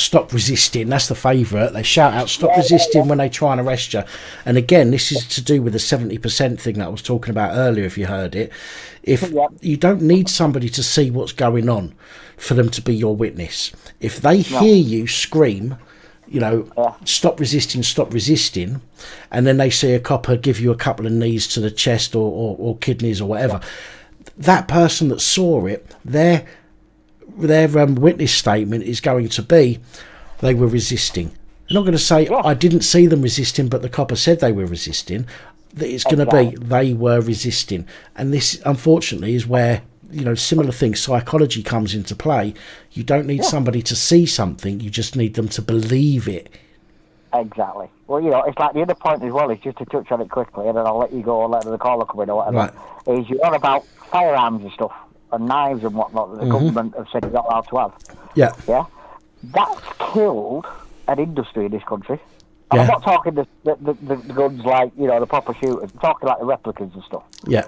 stop resisting. That's the favourite. They shout out, stop resisting when they try and arrest you. And again, this is to do with the 70% thing that I was talking about earlier, if you heard it. If you don't need somebody to see what's going on for them to be your witness. If they hear you scream, stop resisting, and then they see a copper give you a couple of knees to the chest or kidneys or whatever, that person that saw it, their witness statement is going to be, they were resisting. They're not going to say, I didn't see them resisting, but the copper said they were resisting. It's going to be, they were resisting. And this, unfortunately, is where, similar things, psychology comes into play. You don't need somebody to see something, you just need them to believe it. Exactly. Well, it's like the other point as well, is just to touch on it quickly, and then I'll let you go and let the caller come in or whatever, is you're on about firearms and stuff, and knives and whatnot that the government have said you're not allowed to have. Yeah. Yeah? That's killed an industry in this country. And I'm not talking the guns like, the proper shooters, I'm talking like the replicas and stuff. Yeah.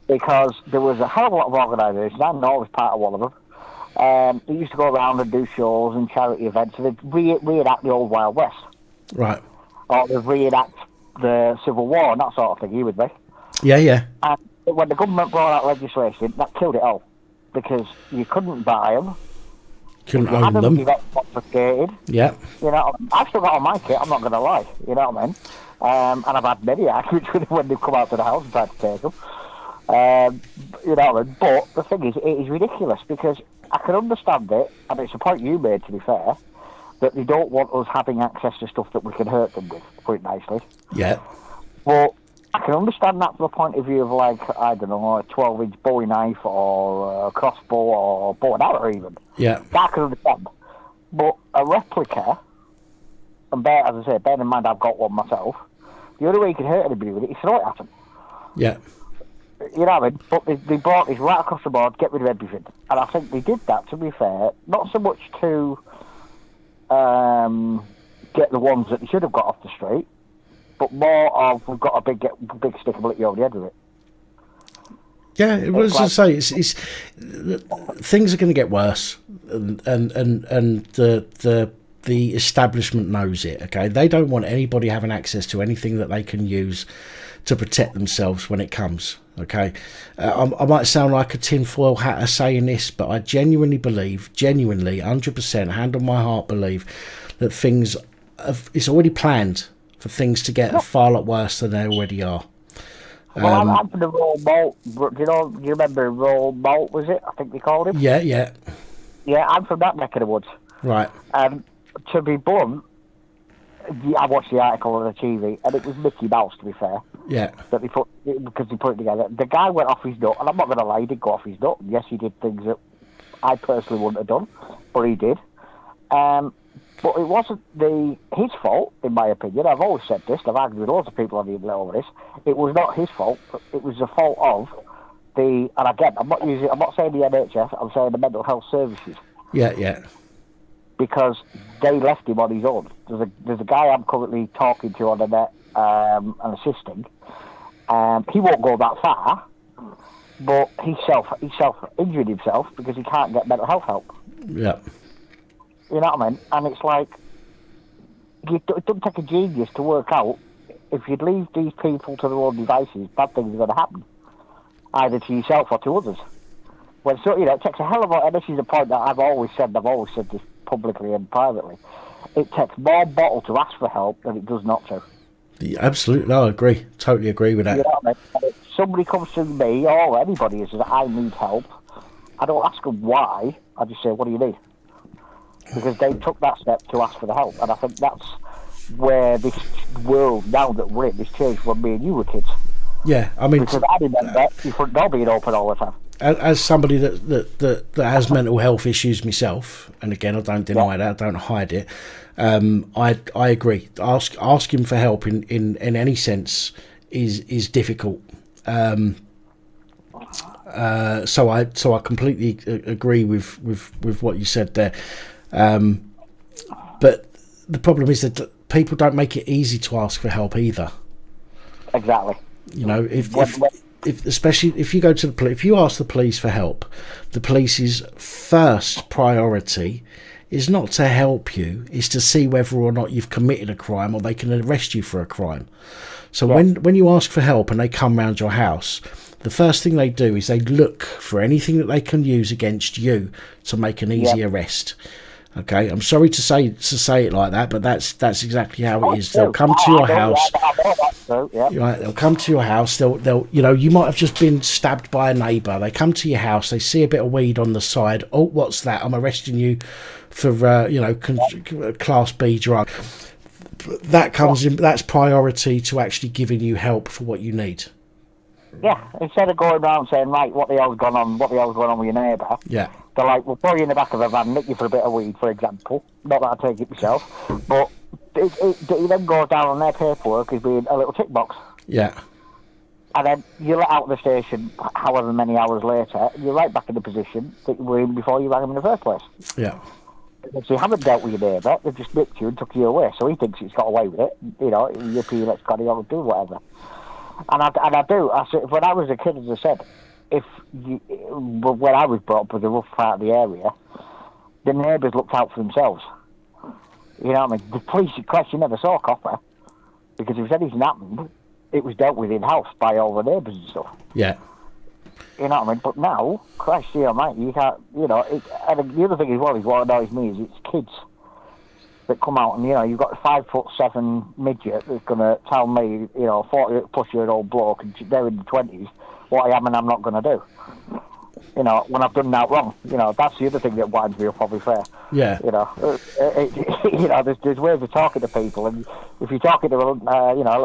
Because there was a hell of a lot of organisations, I know I was part of one of them, they used to go around and do shows and charity events, and they'd reenact the old Wild West. Right. Or they'd reenact the Civil War and that sort of thing, you with me? Yeah, yeah. And when the government brought out legislation, that killed it all. Because you couldn't buy them. Couldn't own them. You got confiscated. Yeah. You know, I've still got all my kit, I'm not going to lie. You know what I mean? And I've had many arguments with them when they've come out to the house and tried to take them. You know what I mean? But the thing is, it is ridiculous because I can understand it, and it's a point you made, to be fair, that they don't want us having access to stuff that we can hurt them with, to put it nicely. Yeah. But I can understand that from the point of view of, like, I don't know, a 12-inch Bowie knife or a crossbow or bow and arrow even. Yeah. That I can understand. But a replica, and as I say, bear in mind I've got one myself, the only way you can hurt anybody with it is throw it at them. Yeah. You know what I mean? But they brought this right across the board, get rid of everything. And I think they did that, to be fair, not so much to get the ones that they should have got off the street, but more of, we've got a big stick and lick you over the head with it. Yeah, it was to say, it's things are going to get worse, and the establishment knows it. Okay, they don't want anybody having access to anything that they can use to protect themselves when it comes. Okay, I might sound like a tinfoil hatter saying this, but I genuinely believe, 100%, hand on my heart, believe that it's already planned for things to get a far lot worse than they already are. Well, I'm from the Roll Malt. Do you remember Roll Malt, was it? I think they called him. Yeah, yeah. Yeah, I'm from that neck of the woods. Right. To be blunt, I watched the article on the TV, and it was Mickey Mouse, to be fair. Yeah. That because they put it together. The guy went off his nut, and I'm not going to lie, he did go off his nut. Yes, he did things that I personally wouldn't have done, but he did. But it wasn't his fault, in my opinion. I've always said this. I've argued with lots of people on the internet over this. It was not his fault. It was the fault of and again, I'm not saying the NHS. I'm saying the mental health services. Yeah, yeah. Because they left him on his own. There's a guy I'm currently talking to on the net and assisting. He won't go that far, but he self-injured himself because he can't get mental health help. Yeah. You know what I mean? And it's like, it doesn't take a genius to work out, if you'd leave these people to their own devices, bad things are going to happen. Either to yourself or to others. It takes a hell of a, and this is a point that I've always said this publicly and privately, it takes more bottle to ask for help than it does not to. Yeah, absolutely, no, I agree. Totally agree with that. You know what I mean? If somebody comes to me, or anybody, and says, I need help, I don't ask them why, I just say, what do you need? Because they took that step to ask for the help, and I think that's where this world now that we're in has changed when me and you were kids. Yeah, I mean, because I remember your front door being open all the time. As somebody that has mental health issues myself, and again, I don't deny that, I don't hide it. I agree. Ask him for help in any sense is difficult. So I completely agree with what you said there. But the problem is that people don't make it easy to ask for help either. Exactly. You know, if especially if you go to the police, if you ask the police for help, the police's first priority is not to help you, is to see whether or not you've committed a crime or they can arrest you for a crime. So when you ask for help and they come round your house, the first thing they do is they look for anything that they can use against you to make an easy arrest. Okay, I'm sorry to say it like that, but that's exactly how it is. They'll come to your house. Right, they'll come to your house. They'll you might have just been stabbed by a neighbour. They come to your house. They see a bit of weed on the side. Oh, what's that? I'm arresting you for Class B drug. That comes in. That's priority to actually giving you help for what you need. Yeah, instead of going around saying, right, what the hell's going on with your neighbour? Yeah. They're like, we'll throw you in the back of a van, nick you for a bit of weed, for example. Not that I take it myself, but it then goes down on their paperwork as being a little tick box. Yeah. And then you let out of the station however many hours later, and you're right back in the position that you were in before you rang him in the first place. Yeah. So you haven't dealt with your neighbour, they've just nicked you and took you away, so he thinks he's got away with it. You know, yippee, let's carry on and do whatever. And I do. When I was a kid, as I said, when I was brought up with a rough part of the area, the neighbours looked out for themselves. You know what I mean? The police, of course, you never saw a copper, because if anything happened, it was dealt with in-house by all the neighbours and stuff. Yeah. You know what I mean? But now, Christ, mate, you can't, and the other thing as well is what annoys me is it's kids that come out and, you've got a 5'7" midget that's going to tell me, 40-plus-year-old bloke, and they're in the 20s, what I am and I'm not going to do. When I've done that wrong. That's the other thing that winds me up, to be fair. Yeah. There's ways of talking to people, and if you're talking to a little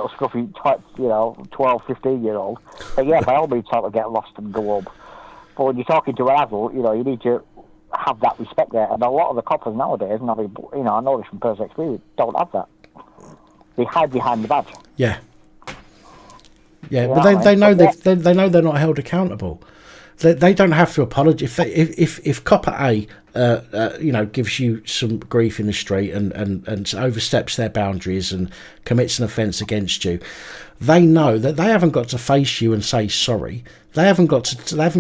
scruffy, 12, 15-year-old, then yeah, by all means, sort of get lost and go home. But when you're talking to an adult, you need to have that respect there. And a lot of the coppers nowadays, and I know this from personal experience, don't have that. They hide behind the badge. Yeah. Yeah, but they know they know they're not held accountable. They don't have to apologise if Copper A, gives you some grief in the street and oversteps their boundaries and commits an offence against you. They know that they haven't got to face you and say sorry. They haven't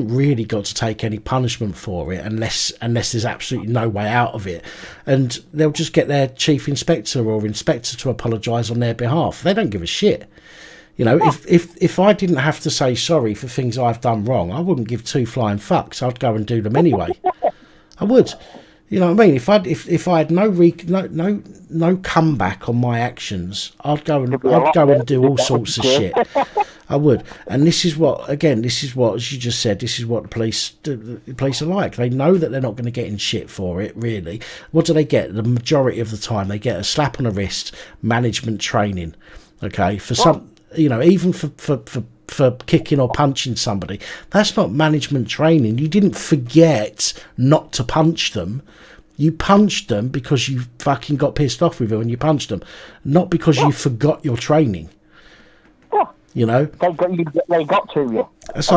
really got to take any punishment for it unless there's absolutely no way out of it, and they'll just get their chief inspector or inspector to apologise on their behalf. They don't give a shit. If I didn't have to say sorry for things I've done wrong, I wouldn't give two flying fucks. I'd go and do them anyway. I would. You know what I mean? If I had no comeback on my actions, I'd go and do all sorts of shit. I would. And this is what, as you just said, this is what the police are like. They know that they're not going to get in shit for it, really. What do they get? The majority of the time, they get a slap on the wrist, management training. Okay, for some. Even for kicking or punching somebody, that's not management training. You didn't forget not to punch them. You punched them because you fucking got pissed off with them and you punched them, not because you forgot your training. They got to you. It's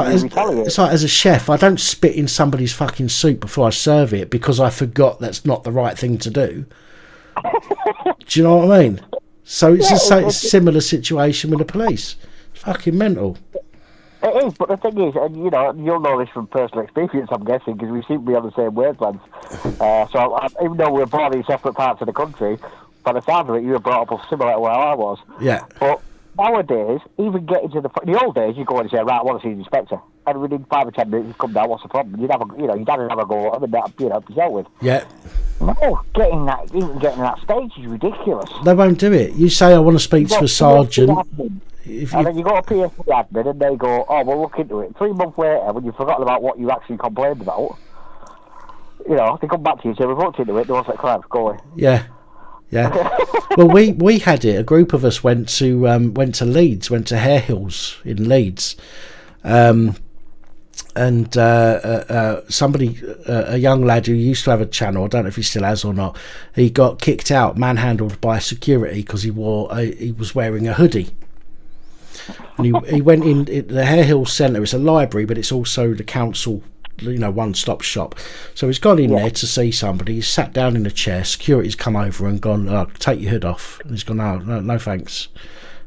like as a chef, I don't spit in somebody's fucking soup before I serve it because I forgot that's not the right thing to do. Do you know what I mean? So it's a similar situation with the police. It's fucking mental. It is, but the thing is, and you'll know this from personal experience, I'm guessing, because we seem to be on the same wavelength. Even though we're born in separate parts of the country, by the sound of it, you were brought up similar to where I was. Yeah. But nowadays, even getting to the old days, you go in and say, right, I want to see the inspector, and within 5 or 10 minutes, you come down, what's the problem? You'd have a go at them and that'd be dealt with. Yeah. No, getting that stage is ridiculous. They won't do it. You say, I want to speak to a sergeant. And then you go to PSP admin and they go, oh, we'll look into it. 3 months later, when you've forgotten about what you actually complained about, they come back to you and say, we've looked into it, don't let crime go away. Yeah. Yeah. Well, we had it. A group of us went to Leeds, went to Hare Hills in Leeds. And somebody, a young lad who used to have a channel, I don't know if he still has or not, he got kicked out, manhandled by security because he was wearing a hoodie. And he went in the Hare Hill Centre. It's a library, but it's also the council, one-stop shop. So he's gone in there to see somebody. He's sat down in a chair. Security's come over and gone, take your hood off. And he's gone, no thanks.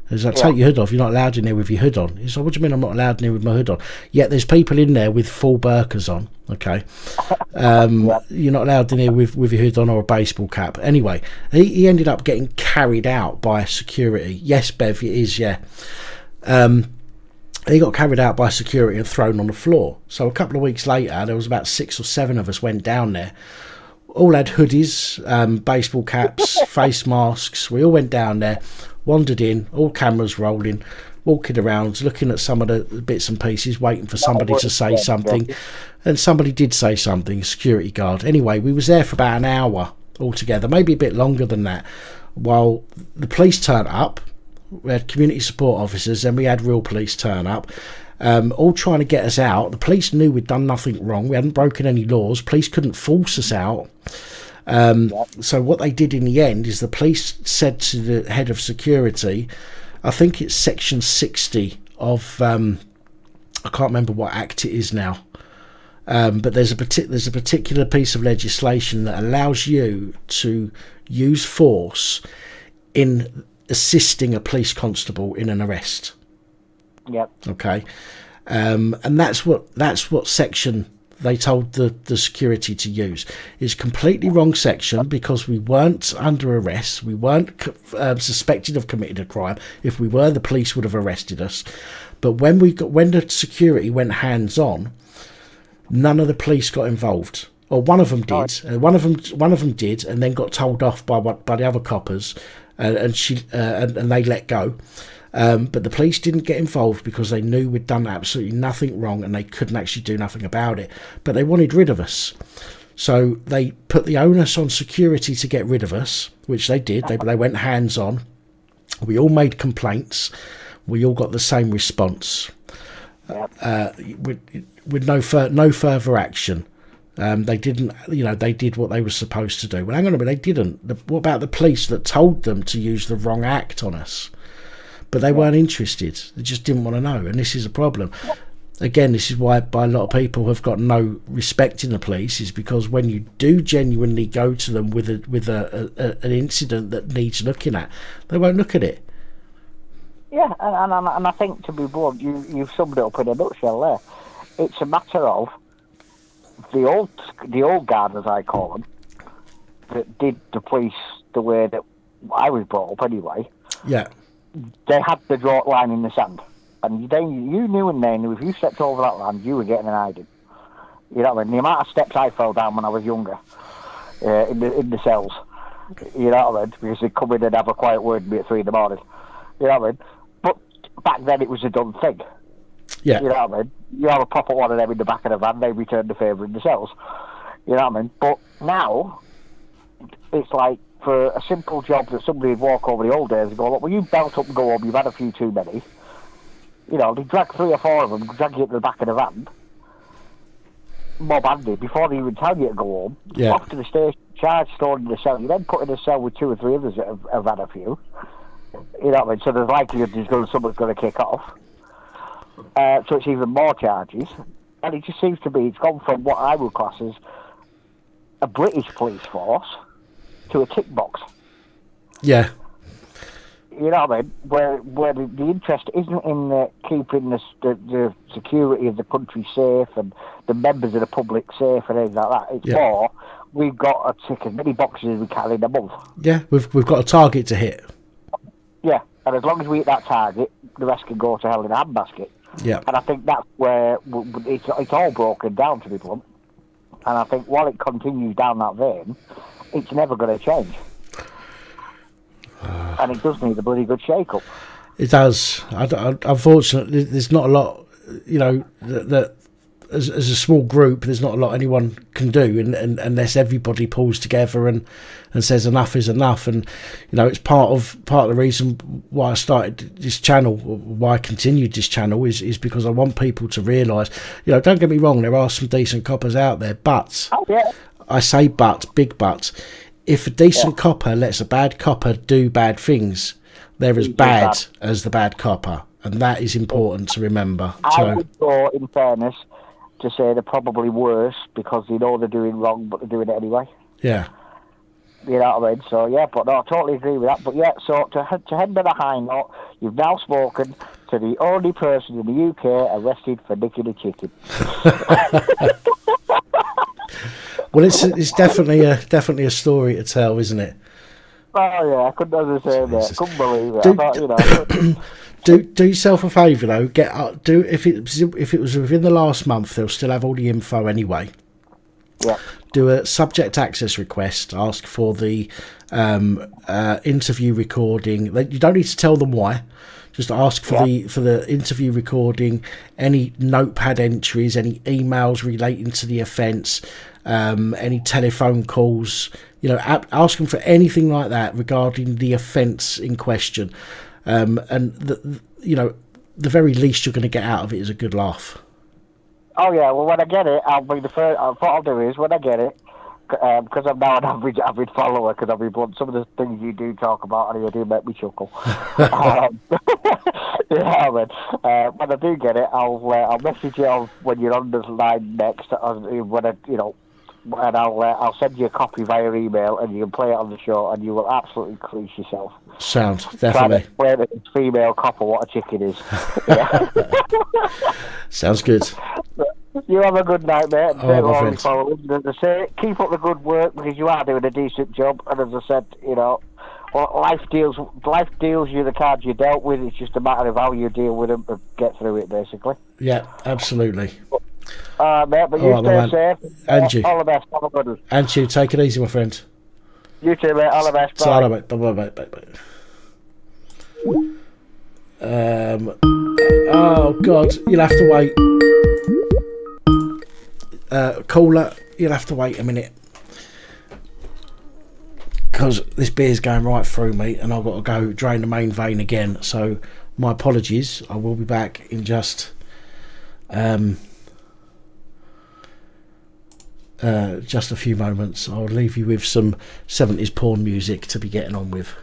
He's like, take your hood off. You're not allowed in there with your hood on. He's like, what do you mean I'm not allowed in there with my hood on? Yet there's people in there with full burqas on. Okay. You're not allowed in there with your hood on or a baseball cap. Anyway, he ended up getting carried out by security. Yes, Bev, it is, yeah. He got carried out by security and thrown on the floor. So a couple of weeks later, there was about 6 or 7 of us went down there. All had hoodies, baseball caps, face masks. We all went down there, wandered in, all cameras rolling, walking around, looking at some of the bits and pieces, waiting for somebody to say something. And somebody did say something, a security guard. Anyway, we was there for about an hour altogether, maybe a bit longer than that, while the police turned up. We had community support officers, and we had real police turn up, all trying to get us out. The police knew we'd done nothing wrong. We hadn't broken any laws. Police couldn't force us out. So what they did in the end is the police said to the head of security, I think it's section 60 of, I can't remember what act it is now, but there's a particular piece of legislation that allows you to use force in assisting a police constable in an arrest. Yep. Okay. And that's what section they told the security to use. It's completely wrong section, because we weren't under arrest. We weren't suspected of committing a crime. If we were, the police would have arrested us. But when the security went hands on, none of the police got involved. Or one of them did. One of them did, and then got told off by the other coppers, and they let go. But the police didn't get involved because they knew we'd done absolutely nothing wrong, and they couldn't actually do nothing about it. But they wanted rid of us, so they put the onus on security to get rid of us, which they did. They went hands on. We all made complaints. We all got the same response, with no further action. They didn't, they did what they were supposed to do. Well, hang on a minute, they didn't. What about the police that told them to use the wrong act on us? But they weren't interested. They just didn't want to know, and this is a problem. Again, this is why a lot of people have got no respect in the police, is because when you do genuinely go to them with an incident that needs looking at, they won't look at it. Yeah, and I think, to be blunt, you've summed it up in a nutshell there. It's a matter of the old guard, as I call them, that did the police the way that I was brought up anyway. Yeah. They had the draw line in the sand. And you knew and they knew if you stepped over that land, you were getting an hiding. You know what I mean? The amount of steps I fell down when I was younger, in the cells. You know what I mean? Because they'd come in and have a quiet word with me at 3 in the morning. You know what I mean? But back then it was a done thing. Yeah. You know what I mean? You have a proper one of them in the back of the van, they return the favour in the cells. You know what I mean? But now, it's like, for a simple job that somebody would walk over the old days and go, look, well, you belt up and go home, you've had a few too many. You know, they drag 3 or 4 of them, drag you to the back of the van, mob-handed, before they even tell you to go home, off to the station, charge, stored in the cell. You then put in a cell with 2 or 3 others that have had a few. You know what I mean? So there's likelihood someone's going to kick off. So it's even more charges. And it just seems to be, it's gone from what I would class as a British police force to a tick box. Yeah. You know what I mean? Where the interest isn't in keeping the security of the country safe and the members of the public safe and things like that. It's more, we've got to tick as many boxes as we can in a month. Yeah, we've got a target to hit. Yeah, and as long as we hit that target, the rest can go to hell in a handbasket. Yeah. And I think that's where it's all broken down, to be blunt. And I think while it continues down that vein, it's never going to change. And it does need a bloody good shake-up. It does. Unfortunately, there's not a lot, that as a small group, there's not a lot anyone can do unless everybody pulls together and says enough is enough. And, it's part of the reason why I started this channel, why I continued this channel, is because I want people to realise, don't get me wrong, there are some decent coppers out there, but, I say big but, if a decent copper lets a bad copper do bad things, they're as bad as the bad copper, and that is important to remember. I would go, in fairness, to say they're probably worse because they know they're doing wrong, but they're doing it anyway. Yeah. You know what I mean? So, but no, I totally agree with that. But, so to end on a high note, you've now spoken to the only person in the UK arrested for nicking a chicken. Well, it's definitely a story to tell, isn't it? Oh yeah, I couldn't understand that. Couldn't believe it. Do yourself a favour though. If it was within the last month, they'll still have all the info anyway. Yeah. Do a subject access request. Ask for the interview recording. You don't need to tell them why. Just ask for the interview recording, any notepad entries, any emails relating to the offence, any telephone calls. Ask them for anything like that regarding the offence in question. And the very least you're going to get out of it is a good laugh. Oh yeah, well when I get it, I'll be the first. What I'll do is when I get it, because I'm now an average follower, because I'll be blunt, some of the things you do talk about and you do make me chuckle. When I do get it, I'll message you when you're on the line next, and I'll send you a copy via email, and you can play it on the show, and you will absolutely crease yourself. Sound, definitely. Trying to explain to female copper what a chicken is. Sounds good. You have a good night, mate. All right, my friend. As I say, keep up the good work because you are doing a decent job. And as I said, you know, life deals you the cards you dealt with. It's just a matter of how you deal with them and get through it, basically. Yeah, absolutely. Mate, but you stay safe. And you. All the best. Have a good one. And you. Take it easy, my friend. You too, mate. All the best. Bye. Sorry, mate. Bye. Oh God, you'll have to wait. Caller, you'll have to wait a minute because this beer's going right through me, and I've got to go drain the main vein again. So my apologies. I will be back in just a few moments. I'll leave you with some 70s porn music to be getting on with.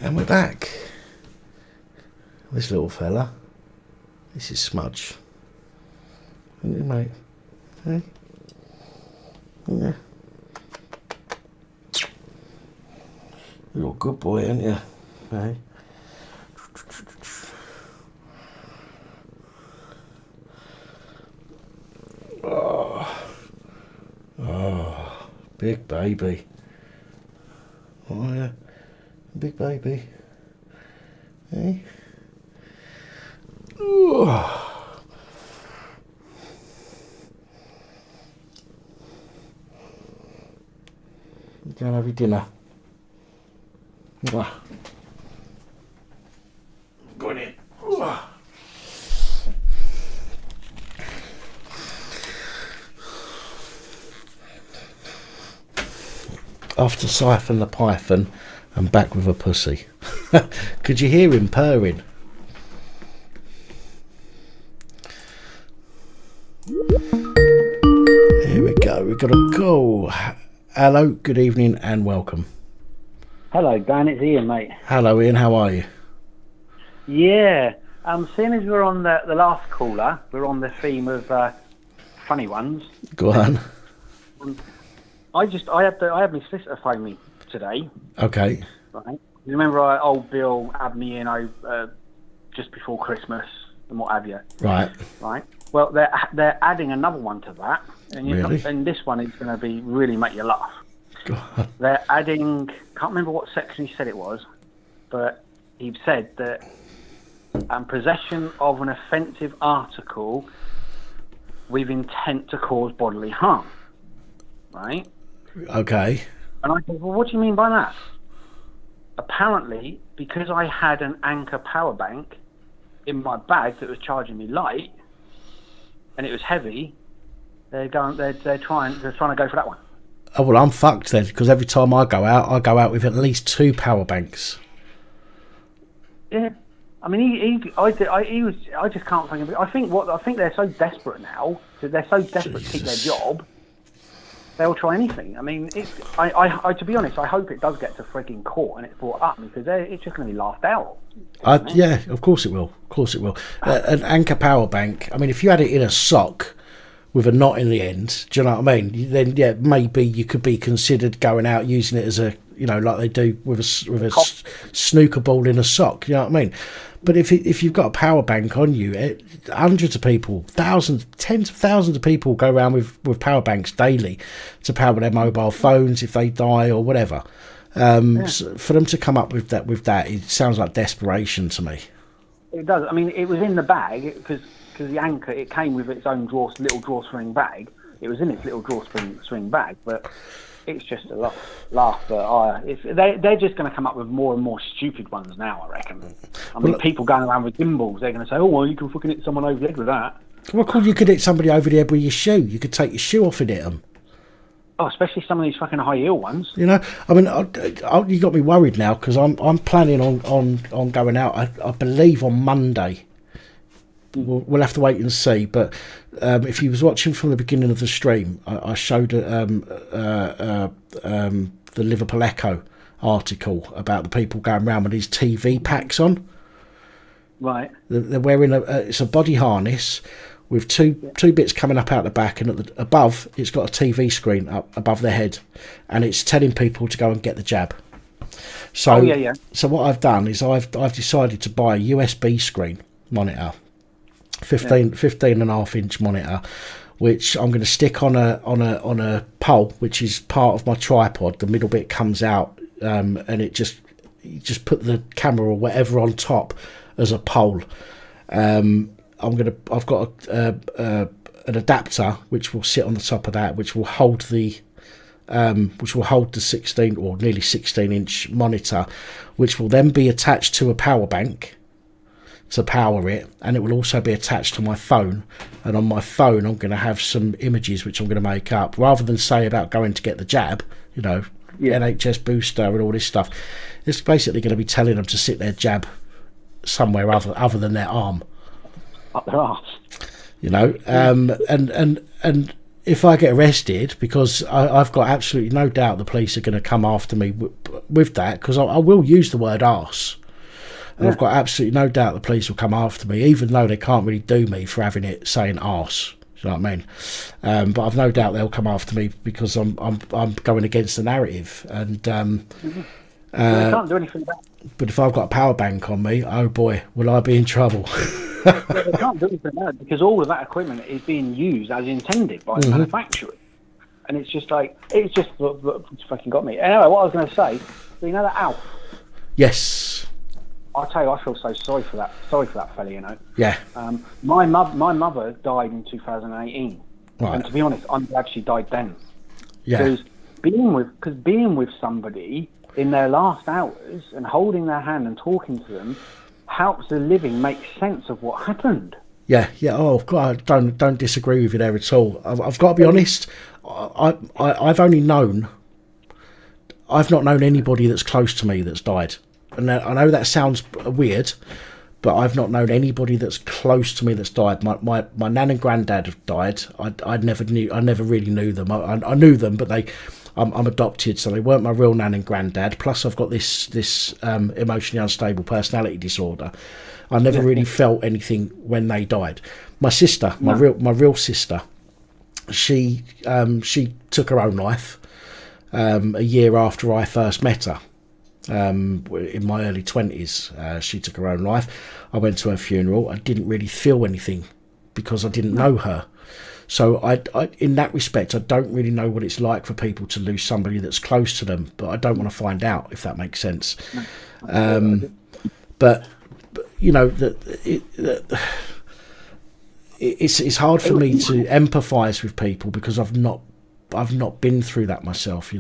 And we're back. This little fella. This is Smudge. Isn't it, mate? Hey? Yeah. You're a good boy, aren't you? Hey? Oh, big baby. Oh, yeah. Big baby. Hey? Ooh. Go and have your dinner. Mwah. Go in. After Siphon the Python, I'm back with a pussy. Could you hear him purring? Here we go. We've got a call. Hello, good evening and welcome. Hello, Dan. It's Ian, mate. Hello, Ian. How are you? Yeah. Seeing as we're on the last caller, we're on the theme of funny ones. Go on. I had my solicitor phone me today. Okay. Right. You remember old Bill had me in just before Christmas and what have you. Right. Right. Well, they're adding another one to that, and Really? And this one is going to be really make you laugh. God. They're adding. Can't remember what section he said it was, but he said that possession of an offensive article with intent to cause bodily harm. Right. Okay. And I said, well, what do you mean by that? Apparently, because I had an Anchor power bank in my bag that was charging me light, and it was heavy, they're trying to go for that one. Oh, well, I'm fucked then, because every time I go out with at least 2 power banks. Yeah, I mean, I just can't think of it. I think they're so desperate now. They're so desperate to keep their job. They'll try anything. I mean, I to be honest, I hope it does get to frigging court and it's brought up, because it's just going to be laughed out. Yeah, of course it will. Of course it will. An Anker power bank. I mean, if you had it in a sock with a knot in the end, do you know what I mean? Then yeah, maybe you could be considered going out using it as a, like they do with a snooker ball in a sock. You know what I mean? But if you've got a power bank on you, hundreds of people, thousands, tens of thousands of people go around with power banks daily to power their mobile phones if they die or whatever. So for them to come up with that, it sounds like desperation to me. It does. I mean, it was in the bag because the Anker, it came with its own little drawstring bag. It was in its little drawstring bag, but it's just a laugh. But they're just going to come up with more and more stupid ones now, I reckon. I mean, people going around with gimbals, they're going to say, oh, well, you can fucking hit someone over the head with that. Well, you could hit somebody over the head with your shoe. You could take your shoe off and hit them. Oh, especially some of these fucking high heel ones. I mean, you got me worried now, because I'm planning on going out. I believe on Monday. We'll have to wait and see. But if you was watching from the beginning of the stream, I showed the Liverpool Echo article about the people going around with these TV packs on. Right. They're wearing it's a body harness with two bits coming up out the back, and above it's got a TV screen up above their head, and it's telling people to go and get the jab. So, So what I've done is I've decided to buy a USB screen monitor, 15.5-inch monitor, which I'm going to stick on a pole, which is part of my tripod. The middle bit comes out, and you just put the camera or whatever on top as a pole. I've got an adapter which will sit on the top of that, which will hold the 16 or nearly 16-inch monitor, which will then be attached to a power bank to power it, and it will also be attached to my phone. And on my phone, I'm going to have some images which I'm going to make up, rather than say about going to get the jab, NHS booster and all this stuff. It's basically going to be telling them to sit their jab somewhere other than their arm. Up their arse. And if I get arrested, because I've got absolutely no doubt the police are going to come after me with that, because I will use the word arse. And I've got absolutely no doubt the police will come after me, even though they can't really do me for having it saying arse. You know what I mean? But I've no doubt they'll come after me because I'm going against the narrative. And they can't do anything about it. But if I've got a power bank on me, oh boy, will I be in trouble? They can't do anything about it, because all of that equipment is being used as intended by the manufacturer. And it's just it's fucking got me. Anyway, what I was going to say, you know that Alf? Yes. I tell you, I feel so sorry for that fella, Yeah. My mother died in 2018, right. And to be honest, I'm glad she died then. Yeah. Because being with somebody in their last hours and holding their hand and talking to them helps the living make sense of what happened. Yeah. Oh God, don't disagree with you there at all. I've got to be honest. I've not known anybody that's close to me that's died. And I know that sounds weird, but I've not known anybody that's close to me that's died. My nan and granddad have died. I never really knew them. I knew them, but I'm adopted, so they weren't my real nan and granddad. Plus, I've got this emotionally unstable personality disorder. I never really felt anything when they died. My sister, my real sister, she took her own life a year after I first met her. In my early 20s, she took her own life. I went to her funeral. I didn't really feel anything because I didn't know her. So I in that respect, I don't really know what it's like for people to lose somebody that's close to them, but I don't want to find out, if that makes sense. But it's hard for me to empathise with people because I've not been through that myself,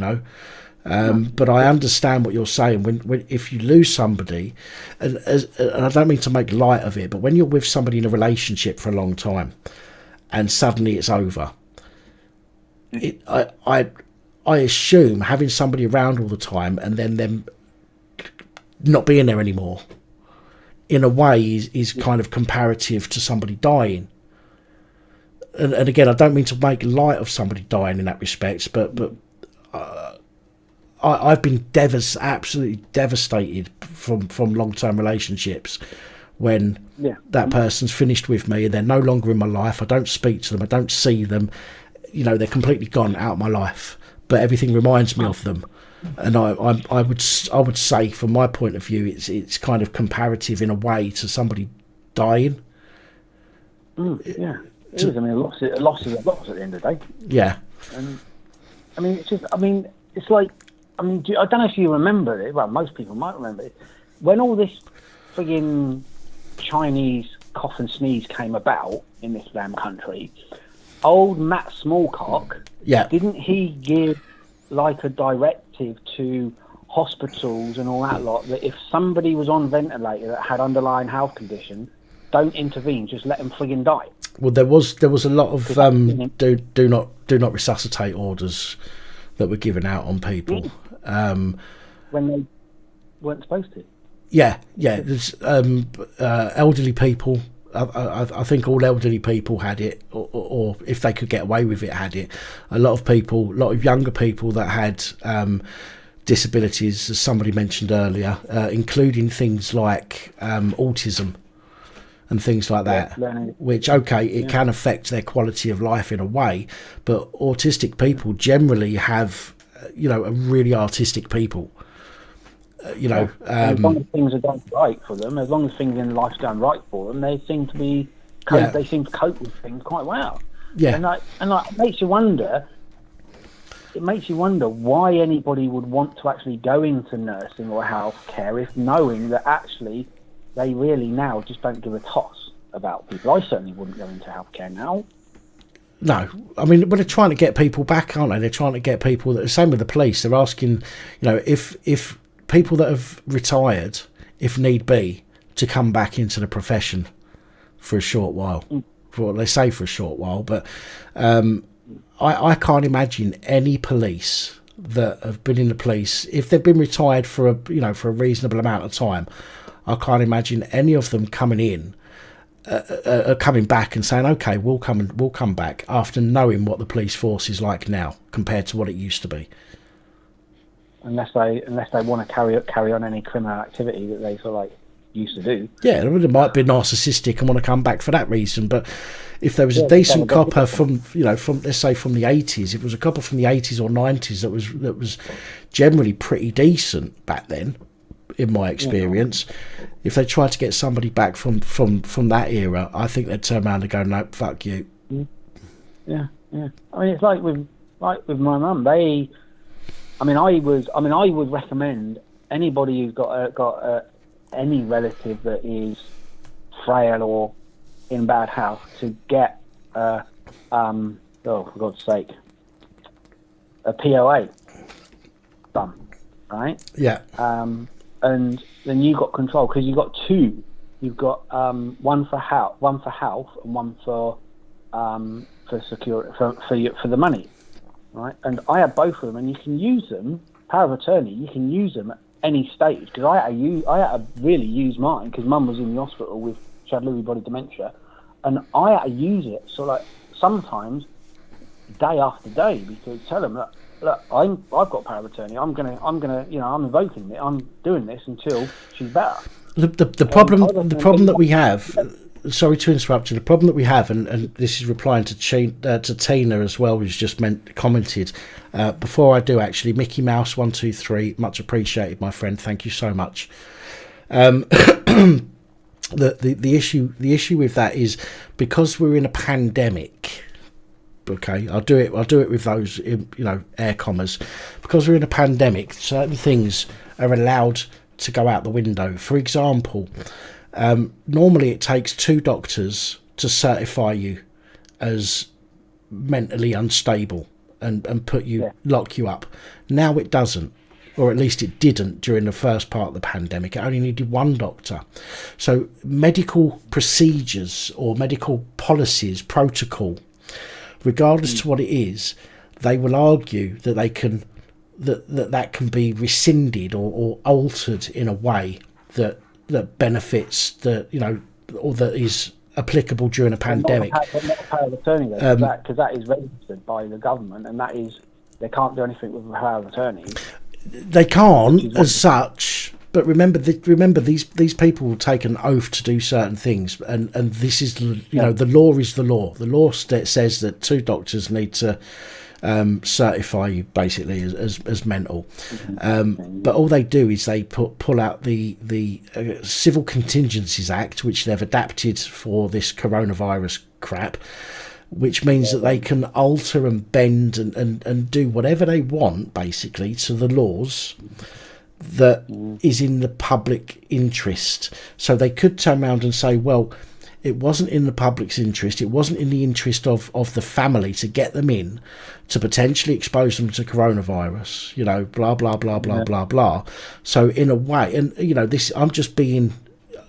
But I understand what you're saying. When if you lose somebody, and I don't mean to make light of it, but when you're with somebody in a relationship for a long time, and suddenly it's over, I I assume having somebody around all the time and then them not being there anymore, in a way, is kind of comparative to somebody dying. And again, I don't mean to make light of somebody dying in that respect, but I've been absolutely devastated from long-term relationships when that person's finished with me and they're no longer in my life. I don't speak to them. I don't see them. You know, they're completely gone out of my life, but everything reminds me of them. And I would say, from my point of view, it's kind of comparative in a way to somebody dying. Yeah, it is. I mean, a loss is a loss at the end of the day. Yeah. And I mean, it's like, I don't know if you remember it. Well, most people might remember it. When all this frigging Chinese cough and sneeze came about in this damn country, old Matt Smallcock, didn't he give like a directive to hospitals and all that lot that if somebody was on ventilator that had underlying health condition, don't intervene, just let them frigging die? Well, there was a lot of do not resuscitate orders that were given out on people when they weren't supposed to. Yeah. There's elderly people. I think all elderly people had it, or if they could get away with it, had it. A lot of younger people that had disabilities, as somebody mentioned earlier, including things like autism and things like that, which, it can affect their quality of life in a way, but autistic people generally have, are really artistic people. As long as things are done right for them, as long as things in life's done right for them, they seem to be they seem to cope with things quite well. Yeah, and it makes you wonder. It makes you wonder why anybody would want to actually go into nursing or healthcare if knowing that actually they really now just don't give a toss about people. I certainly wouldn't go into healthcare now. No, I mean, but they're trying to get people back, aren't they? They're trying to get people. The same with the police. They're asking, if people that have retired, if need be, to come back into the profession for a short while. For what they say, for a short while, but I can't imagine any police that have been in the police, if they've been retired for a reasonable amount of time, I can't imagine any of them coming in, coming back and saying, "Okay, we'll come back," after knowing what the police force is like now compared to what it used to be. Unless they want to carry on any criminal activity that they sort of like used to do. Yeah, they might be narcissistic and want to come back for that reason. But if there was a decent copper from let's say from the 80s, if it was a copper from the 80s or 90s that was generally pretty decent back then, in my experience, if they tried to get somebody back from that era, I think they'd turn around and go, "No, fuck you." Yeah. I mean, it's like with my mum. I would recommend anybody who's got any relative that is frail or in bad health to get for God's sake, a POA done, right? Yeah. And then you got control because you've got two. You've got one for health, and one for security for the money, right? And I had both of them, and you can use them. Power of attorney, you can use them at any stage. Because I had to really use mine because Mum was in the hospital she had Lewy body dementia, and I had to use it. So like sometimes day after day, because tell them that. Look, I've got power of attorney. I'm gonna, I'm invoking it. I'm doing this until she's better. The problem that we have. Sorry to interrupt you. The problem that we have, and this is replying to Tina as well, who's just commented. Before I do, actually, Mickey Mouse 123, much appreciated, my friend. Thank you so much. The issue with that is because we're in a pandemic. Okay, I'll do it with those, air commas. Because we're in a pandemic, certain things are allowed to go out the window. For example, normally it takes 2 doctors to certify you as mentally unstable and lock you up. Now it doesn't, or at least it didn't during the first part of the pandemic. It only needed 1 doctor. So medical procedures or medical policies, protocol, regardless to what it is, they will argue that they can that can be rescinded or altered in a way that benefits or that is applicable during a pandemic. Not a power of attorney, because that is registered by the government, and that is, they can't do anything with a power of attorney. They can't as such, but remember these people will take an oath to do certain things, and this is the law is the law. The law says that 2 doctors need to certify you basically as mental, but all they do is they pull out the Civil Contingencies Act, which they've adapted for this coronavirus crap, which means that they can alter and bend and do whatever they want basically to the laws that is in the public interest. So they could turn around and say, well, it wasn't in the public's interest, it wasn't in the interest of the family to get them in to potentially expose them to coronavirus, blah blah blah blah blah blah. So in a way, and this, I'm just being,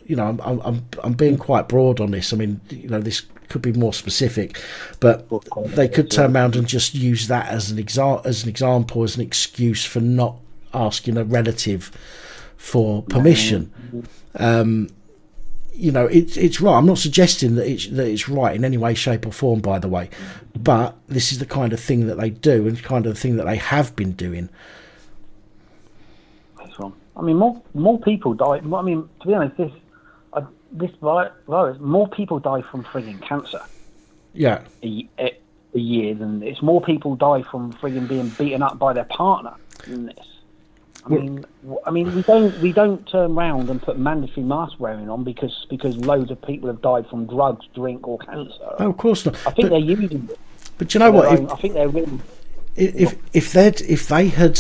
I'm being quite broad on this. I mean, this could be more specific, but they could turn around and just use that as an example, as an excuse for not asking a relative for permission. It's right. I'm not suggesting that it's right in any way, shape or form, by the way, but this is the kind of thing that they do and the kind of thing that they have been doing. That's wrong. I mean, more people die. I mean, to be honest, this virus, more people die from frigging cancer. Yeah. A year than this. More people die from frigging being beaten up by their partner than this. I mean, we don't turn round and put mandatory mask wearing on because loads of people have died from drugs, drink, or cancer. Oh, of course not. I think they're using it. But you know what? I think they're really. If they had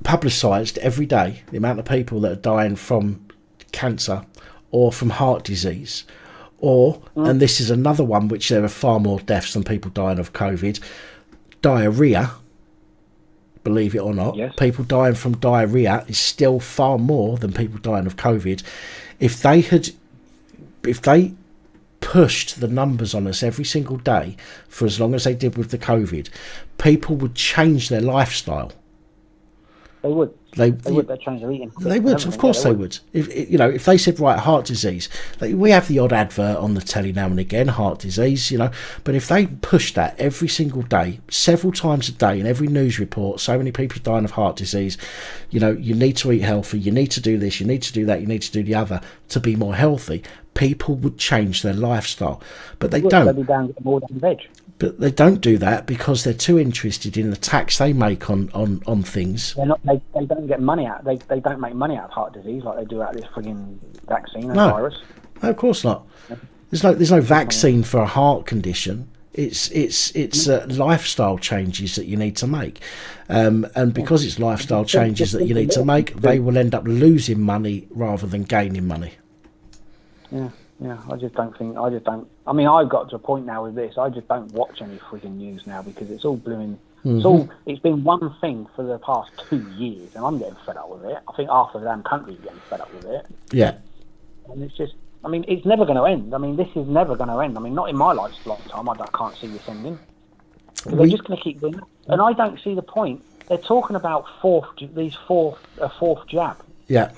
publicised every day the amount of people that are dying from cancer or from heart disease, and this is another one which there are far more deaths than people dying of COVID, diarrhea. Believe it or not, yes. People dying from diarrhea is still far more than people dying of COVID. If they pushed the numbers on us every single day for as long as they did with the COVID, people would change their lifestyle. They would. They'd change their eating. They would, of course they would. If they said, right, heart disease, we have the odd advert on the telly now and again, heart disease, but if they pushed that every single day, several times a day in every news report, so many people dying of heart disease, you need to eat healthy, you need to do this, you need to do that, you need to do the other to be more healthy, people would change their lifestyle. But they don't. They'd be down more than veg. But they don't do that because they're too interested in the tax they make on things. They're not. They don't get money out. They don't make money out of heart disease like they do out of this frigging vaccine and virus. No, of course not. There's no vaccine for a heart condition. It's lifestyle changes that you need to make, and because it's lifestyle changes that you need to make, they will end up losing money rather than gaining money. Yeah, I don't. I mean, I've got to a point now with this. I just don't watch any freaking news now because it's all blooming. It's been one thing for the past 2 years, and I'm getting fed up with it. I think half of the damn country's getting fed up with it. Yeah. And it's just, I mean, it's never going to end. I mean, this is never going to end. I mean, not in my lifetime. I can't see this ending. They're just going to keep doing it, and I don't see the point. They're talking about fourth jab. Yeah.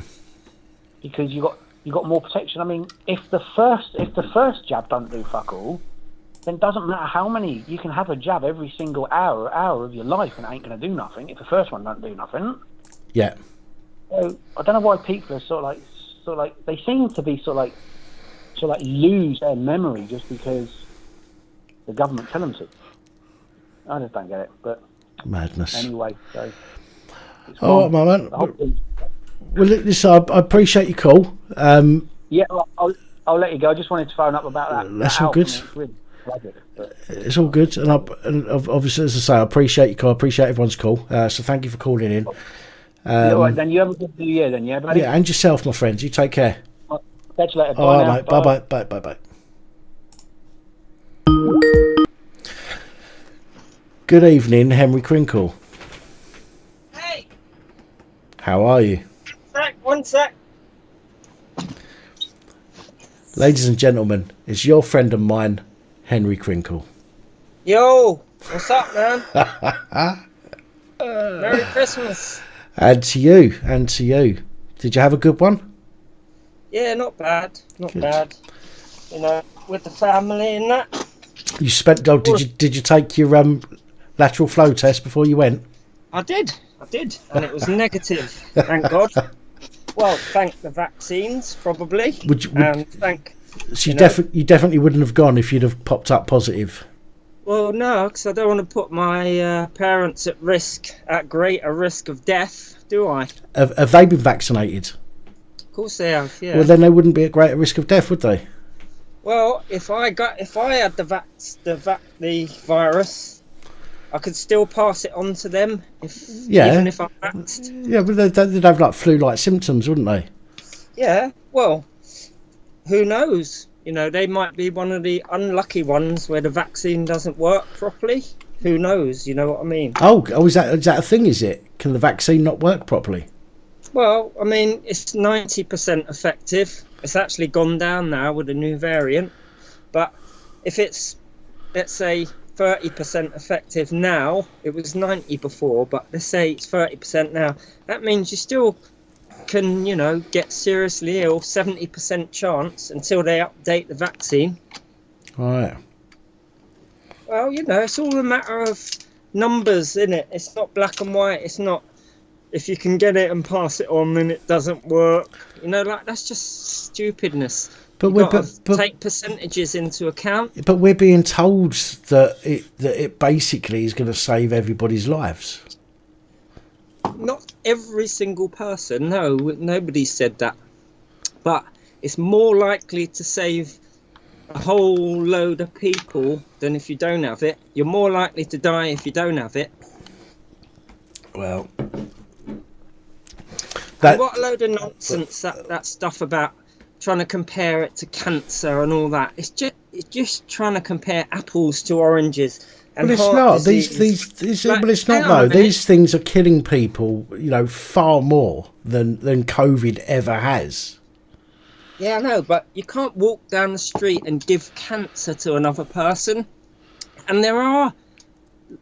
Because you got more protection. I mean, if the first jab don't do fuck all, then it doesn't matter how many. You can have a jab every single hour of your life and it ain't going to do nothing if the first one don't do nothing. Yeah. So I don't know why people are sort of like they seem to be sort of like lose their memory just because the government tell them to. I just don't get it. But madness. Anyway, so. Oh, my man. Well, listen, I appreciate your call. Yeah, I'll let you go. I just wanted to phone up about that. That's all good. It's all good, and obviously, as I say, I appreciate your call. I appreciate everyone's call. So thank you for calling in. All right, then you have a good New Year, then, yeah, buddy? Yeah, and yourself, my friend. You take care. Catch you later. Bye, all right, now. Mate. Bye. Good evening, Henry Crinkle. Hey. How are you? One sec. Ladies and gentlemen, it's your friend of mine, Henry Crinkle. Yo. What's up, man? Merry Christmas. And to you, and to you. Did you have a good one? Yeah, not bad. Not Good. bad. You know, with the family and that. You spent. Oh, did you take your lateral flow test before you went? I did, and it was negative. Thank God. Well, thank the vaccines, probably. And thank. So you definitely wouldn't have gone if you'd have popped up positive. Well, no, because I don't want to put my parents at risk, at greater risk of death, do I? Have they been vaccinated? Of course they have. Yeah. Well, then they wouldn't be at greater risk of death, would they? Well, if I had the virus, I could still pass it on to them. Even if I'm vaxxed. Yeah, but they'd have like flu-like symptoms, wouldn't they? Yeah. Well, who knows? You know, they might be one of the unlucky ones where the vaccine doesn't work properly. Who knows? You know what I mean? Oh, is that a thing? Is it? Can the vaccine not work properly? Well, I mean, it's 90% effective. It's actually gone down now with a new variant. But if it's, let's say, 30% effective now, it was 90 before, but let's say it's 30% now. That means you still can, you know, get seriously ill, 70% chance until they update the vaccine. Right. Well, you know, it's all a matter of numbers, isn't it? It's not black and white. It's not if you can get it and pass it on, then it doesn't work. You know, like that's just stupidness. But take percentages into account. But we're being told that it basically is going to save everybody's lives. Not every single person. No, nobody said that. But it's more likely to save a whole load of people than if you don't have it. You're more likely to die if you don't have it. Well, what a load of nonsense that stuff about trying to compare it to cancer and all that. It's just trying to compare apples to oranges. And it's not. It's not though. These things are killing people, you know, far more than COVID ever has. Yeah, I know, but you can't walk down the street and give cancer to another person. And there are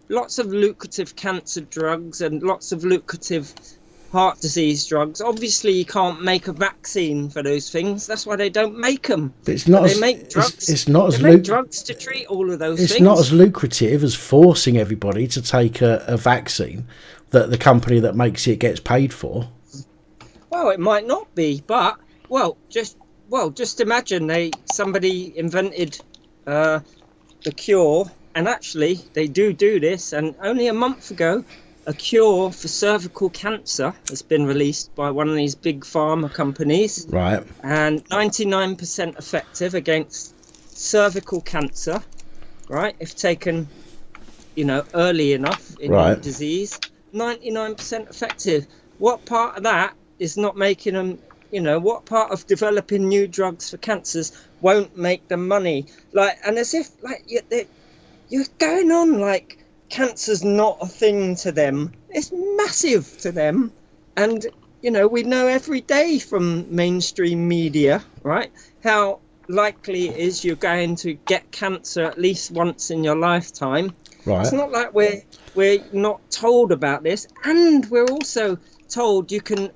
lots of lucrative cancer drugs and lots of lucrative heart disease drugs. Obviously, you can't make a vaccine for those things. That's why they don't make them. It's not. They make drugs. It's not as drugs to treat all of those things. It's not as lucrative as forcing everybody to take a vaccine that the company that makes it gets paid for. Well, it might not be, but just imagine somebody invented the cure, and actually they do this, and only a month ago a cure for cervical cancer has been released by one of these big pharma companies. Right. And 99% effective against cervical cancer, right? If taken, you know, early enough in the disease, 99% effective. What part of that is not making them, you know, what part of developing new drugs for cancers won't make them money? Like, and as if, like, you're going on like cancer's not a thing to them. It's massive to them. And, you know, we know every day from mainstream media, right, how likely it is you're going to get cancer at least once in your lifetime. Right. It's not like we're not told about this. And we're also told you can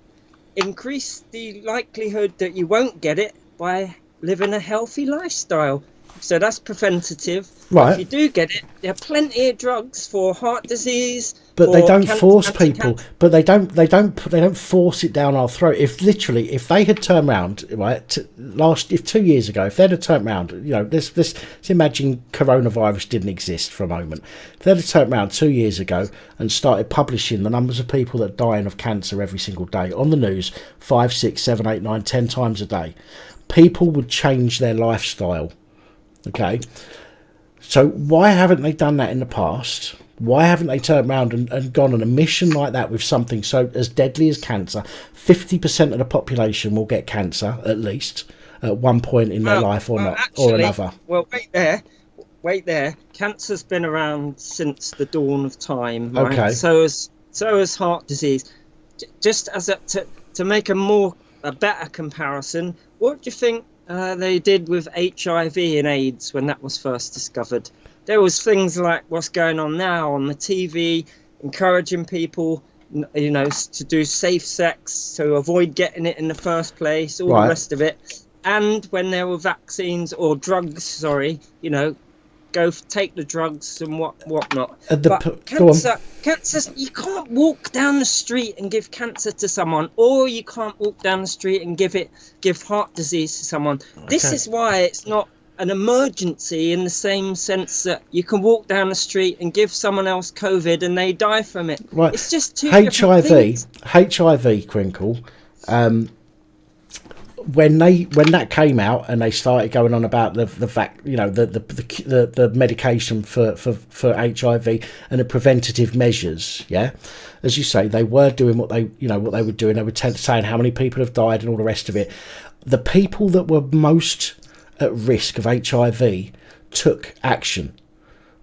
increase the likelihood that you won't get it by living a healthy lifestyle. So that's preventative. Right. If you do get it, there are plenty of drugs for heart disease. But they don't force people. But they don't force it down our throat. If they had turned around, right, 2 years ago, if they'd have turned around, you know, let's imagine coronavirus didn't exist for a moment. If they'd have turned around 2 years ago and started publishing the numbers of people that are dying of cancer every single day on the news, 5, 6, 7, 8, 9, 10 times a day, people would change their lifestyle. Okay, so why haven't they done that in the past? Why haven't they turned around and gone on a mission like that with something so as deadly as cancer? 50% of the population will get cancer at least at one point in their life or not, actually, or another. Well, wait there. Cancer's been around since the dawn of time, right? Okay. So has heart disease. Just as to make a better comparison, what do you think they did with HIV and AIDS when that was first discovered? there was things like what's going on now on the TV, encouraging people, you know, to do safe sex, to avoid getting it in the first place, all the rest of it. And when there were vaccines or drugs, you know, take the drugs and whatnot. But cancer, you can't walk down the street and give cancer to someone, or you can't walk down the street and give heart disease to someone. This is why it's not an emergency in the same sense that you can walk down the street and give someone else COVID and they die from it. Right. It's just two different things. HIV, Crinkle. When that came out and they started going on about the fact, you know, the medication for HIV and the preventative measures, as you say, they were doing what they were doing. They were saying how many people have died and all the rest of it. The people that were most at risk of HIV took action.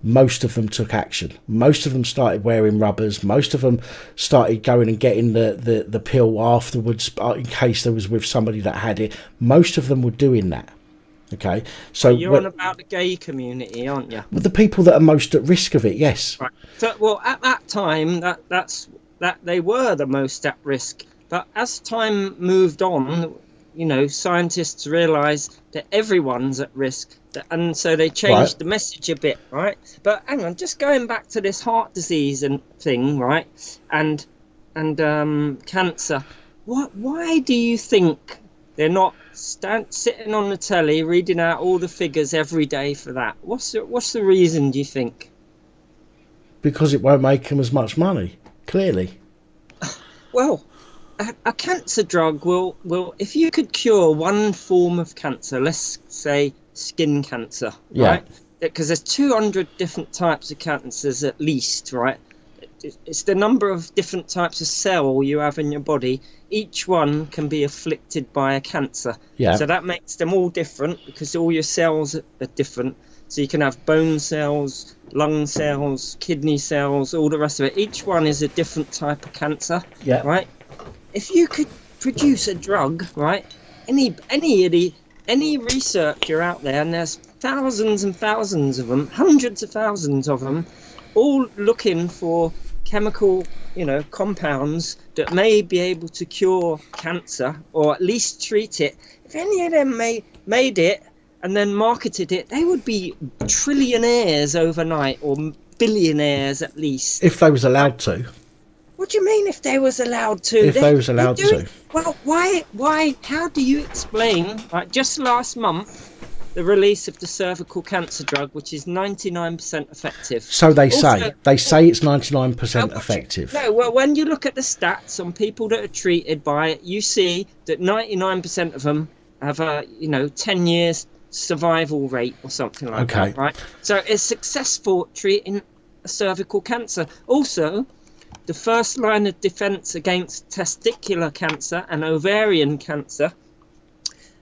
Most of them took action. Most of them started wearing rubbers. Most of them started going and getting the pill afterwards in case there was with somebody that had it. Most of them were doing that. Okay, so you're on about the gay community, aren't you? Well, the people that are most at risk of it, yes. Right. So, well, at that time, that they were the most at risk. But as time moved on, you know, scientists realised that everyone's at risk, and so they changed the message a bit, right? But hang on, just going back to this heart disease and thing, right? And cancer. Why do you think they're not sitting on the telly reading out all the figures every day for that? What's the reason, do you think? Because it won't make them as much money, clearly. Well, a cancer drug will, if you could cure one form of cancer, let's say skin cancer, right? Because there's 200 different types of cancers at least, right? It's the number of different types of cell you have in your body. Each one can be afflicted by a cancer. So that makes them all different because all your cells are different. So you can have bone cells, lung cells, kidney cells, all the rest of it. Each one is a different type of cancer, right? If you could produce a drug, right? Any researcher out there, and there's thousands and thousands of them, hundreds of thousands of them, all looking for chemical, you know, compounds that may be able to cure cancer or at least treat it. If any of them made it and then marketed it, they would be trillionaires overnight, or billionaires at least. If they was allowed to. What do you mean if they was allowed to? If they was allowed to. Well, why, how do you explain, like just last month, the release of the cervical cancer drug, which is 99% effective? So they say it's 99% effective. No, well, when you look at the stats on people that are treated by it, you see that 99% of them have a, 10 years survival rate or something like that, right? So it's successful at treating cervical cancer. Also, the first line of defense against testicular cancer and ovarian cancer,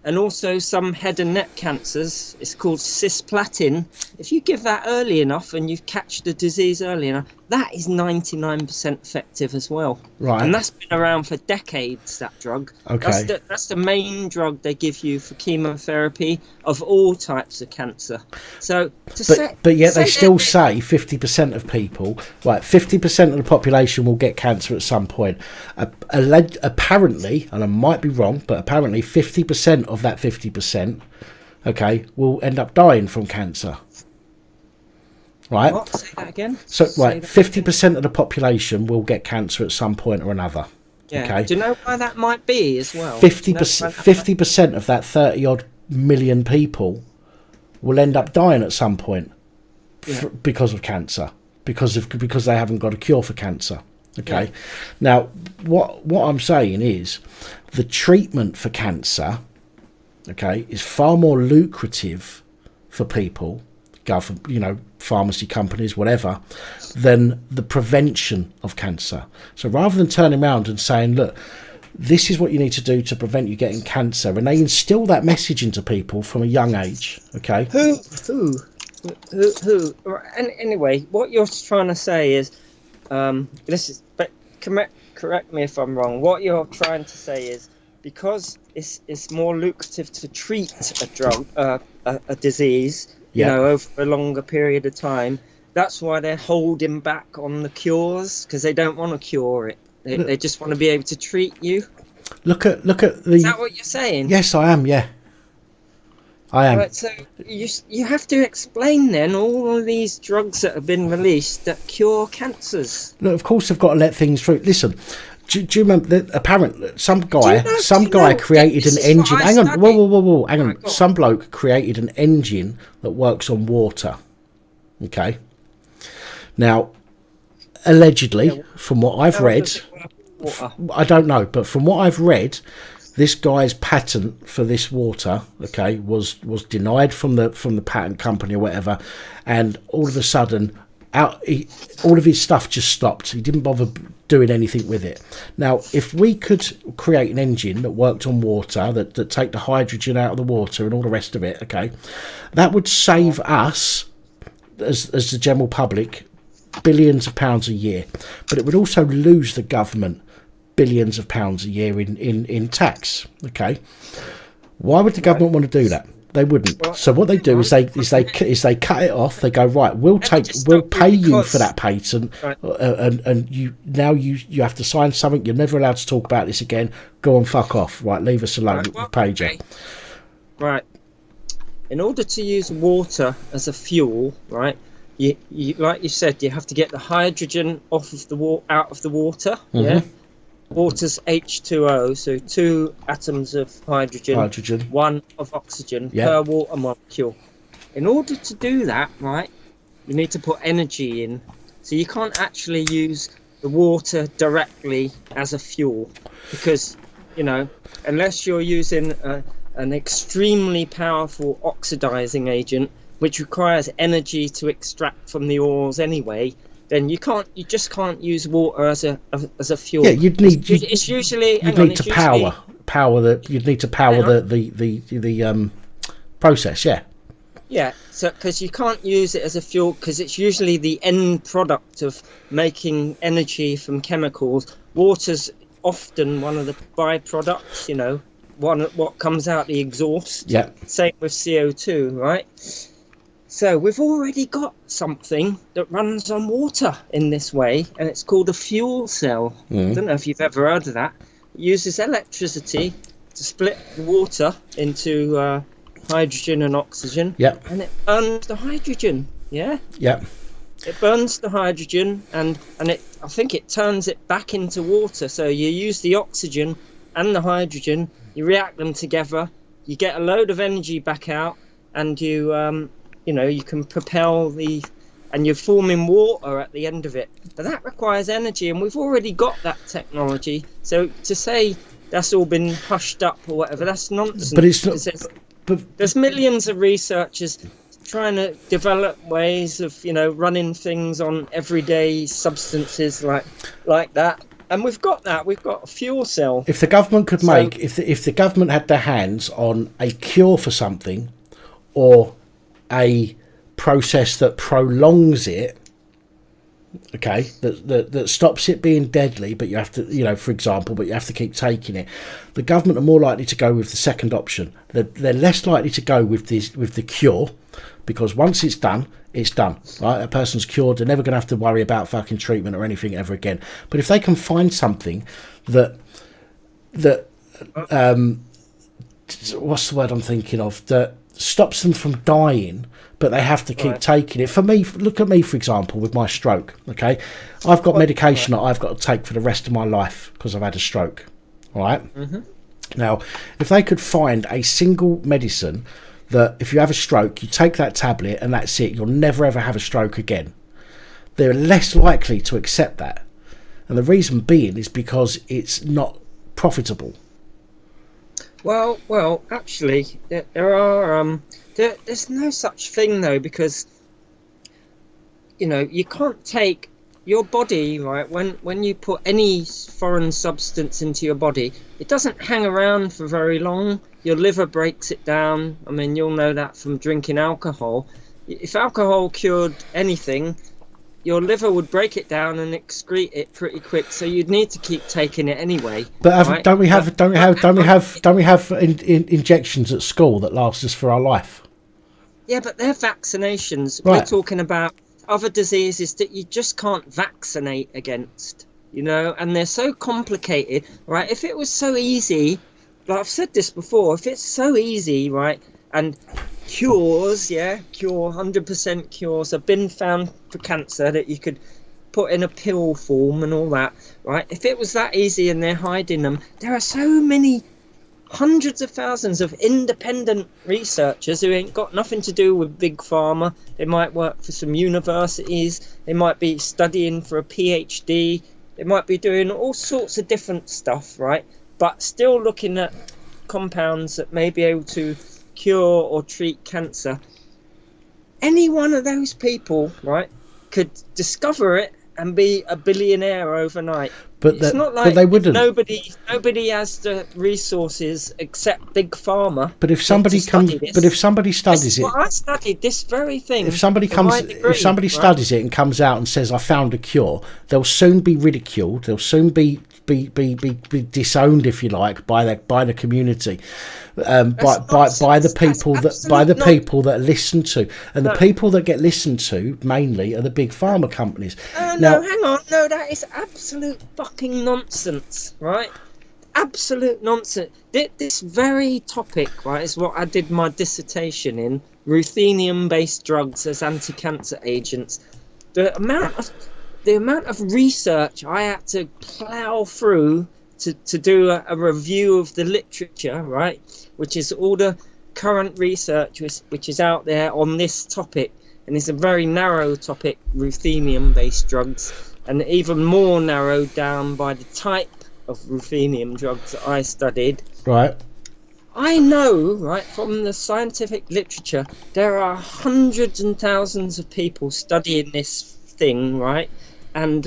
and also some head and neck cancers, it's called cisplatin. If you give that early enough and you catch the disease early enough, that is 99% effective as well. Right. And that's been around for decades, that drug. Okay. That's the main drug they give you for chemotherapy of all types of cancer. So, but yet they still say 50% of people, right, 50% of the population will get cancer at some point. Apparently, and I might be wrong, but apparently 50% of that 50%, will end up dying from cancer. Right. What? Say that again. So, right, 50% of the population will get cancer at some point or another. Yeah. Okay. Do you know why that might be as well? 50% of that 30 odd million people will end up dying at some point because of cancer, because they haven't got a cure for cancer. Okay. Yeah. Now, what I'm saying is, the treatment for cancer, is far more lucrative for people, pharmacy companies, whatever, than the prevention of cancer. So rather than turning around and saying, look, this is what you need to do to prevent you getting cancer, and they instill that message into people from a young age. Okay. Who? And anyway, what you're trying to say is, but correct me if I'm wrong. What you're trying to say is, because it's more lucrative to treat a disease, you know, over a longer period of time. That's why they're holding back on the cures, because they don't want to cure it. They just want to be able to treat you. Look at the. Is that what you're saying? Yes, I am. Yeah, I am. Right, so you have to explain then all of these drugs that have been released that cure cancers. Look, of course, they've got to let things through. Listen, do you remember that apparently some guy created an engine? Hang on, whoa, hang on. Some bloke created an engine that works on water. Okay. Now, allegedly, from what I've read, I don't know, but from what I've read, this guy's patent for this water, okay, was denied from the patent company or whatever, and all of a sudden, all of his stuff just stopped. He didn't bother doing anything with it. Now, if we could create an engine that worked on water, that take the hydrogen out of the water and all the rest of it, okay, that would save us, as the general public, billions of pounds a year, but it would also lose the government billions of pounds a year in tax. Okay, why would the government want to do that? They wouldn't. So what they do is they cut it off. They go, right, we'll pay you for that patent, and you have to sign something. You're never allowed to talk about this again. Go and fuck off. Right, leave us alone. We've paid you. Right. In order to use water as a fuel, right, you like you said, you have to get the hydrogen out of the water. Mm-hmm. Yeah, water's H2O, so 2 atoms of hydrogen, 1 of oxygen per water molecule. In order to do that, right, you need to put energy in. So you can't actually use the water directly as a fuel, because, you know, unless you're using an extremely powerful oxidizing agent, which requires energy to extract from the ores anyway, then you just can't use water as a fuel. Yeah, you'd need to power the process. Yeah. Yeah, so because you can't use it as a fuel, because it's usually the end product of making energy from chemicals. Water's often one of the byproducts, you know, what comes out the exhaust. Yeah. Same with CO2, right? So we've already got something that runs on water in this way, and it's called a fuel cell. I don't know if you've ever heard of that. It uses electricity to split the water into hydrogen and oxygen. Yep. And it burns the hydrogen. Yeah. Yep. It burns the hydrogen, and I think it turns it back into water. So you use the oxygen and the hydrogen, you react them together, you get a load of energy back out, and you can propel and you're forming water at the end of it. But that requires energy, and we've already got that technology. So to say that's all been hushed up or whatever, that's nonsense. But it's not. There's millions of researchers trying to develop ways of, running things on everyday substances like that. And we've got that. We've got a fuel cell. If the government could if the government had their hands on a cure for something, or a process that prolongs it, okay, that stops it being deadly, but you have to, for example, but you have to keep taking it, the government are more likely to go with the second option. They're less likely to go with the cure, because once it's done, right? A person's cured. They're never going to have to worry about fucking treatment or anything ever again. But if they can find something that what's the word I'm thinking of, that stops them from dying, but they have to keep taking it. For me, look at me, for example, with my stroke, okay? I've got medication that I've got to take for the rest of my life because I've had a stroke, all right? Mm-hmm. Now, if they could find a single medicine that if you have a stroke, you take that tablet and that's it, you'll never ever have a stroke again, they're less likely to accept that. And the reason being is because it's not profitable. Well, actually, there are there's no such thing though, because you can't take your body, right? When you put any foreign substance into your body, it doesn't hang around for very long. Your liver breaks it down. I mean, you'll know that from drinking alcohol. If alcohol cured anything, your liver would break it down and excrete it pretty quick. So you'd need to keep taking it anyway. But right? don't we have injections at school that last us for our life? Yeah, but they're vaccinations. Right. We're talking about other diseases that you just can't vaccinate against, you know, and they're so complicated, right? If it was so easy, like I've said this before, if it's so easy, right, and cures, 100% cures have been found for cancer that you could put in a pill form and all that, right? If it was that easy and they're hiding them, there are so many hundreds of thousands of independent researchers who ain't got nothing to do with big pharma. They might work for some universities, they might be studying for a PhD, they might be doing all sorts of different stuff, right? But still looking at compounds that may be able to cure or treat cancer. Any one of those people, right, could discover it and be a billionaire overnight. But it's not like they wouldn't. Nobody has the resources except big pharma. But if somebody studies it, well, I studied this very thing. If somebody studies it and comes out and says, "I found a cure," they'll soon be ridiculed. They'll soon be disowned, if you like, by the community, by the people that listen to, and the people that get listened to mainly are the big pharma companies. No, hang on, no, that is absolute fucking nonsense, right? Absolute nonsense. This very topic, right, is what I did my dissertation in: ruthenium-based drugs as anti-cancer agents. The amount of research I had to plough through to do a review of the literature, right, which is all the current research which is out there on this topic, and it's a very narrow topic, ruthenium-based drugs, and even more narrowed down by the type of ruthenium drugs that I studied. Right. I know, right, from the scientific literature, there are hundreds and thousands of people studying this thing, right? And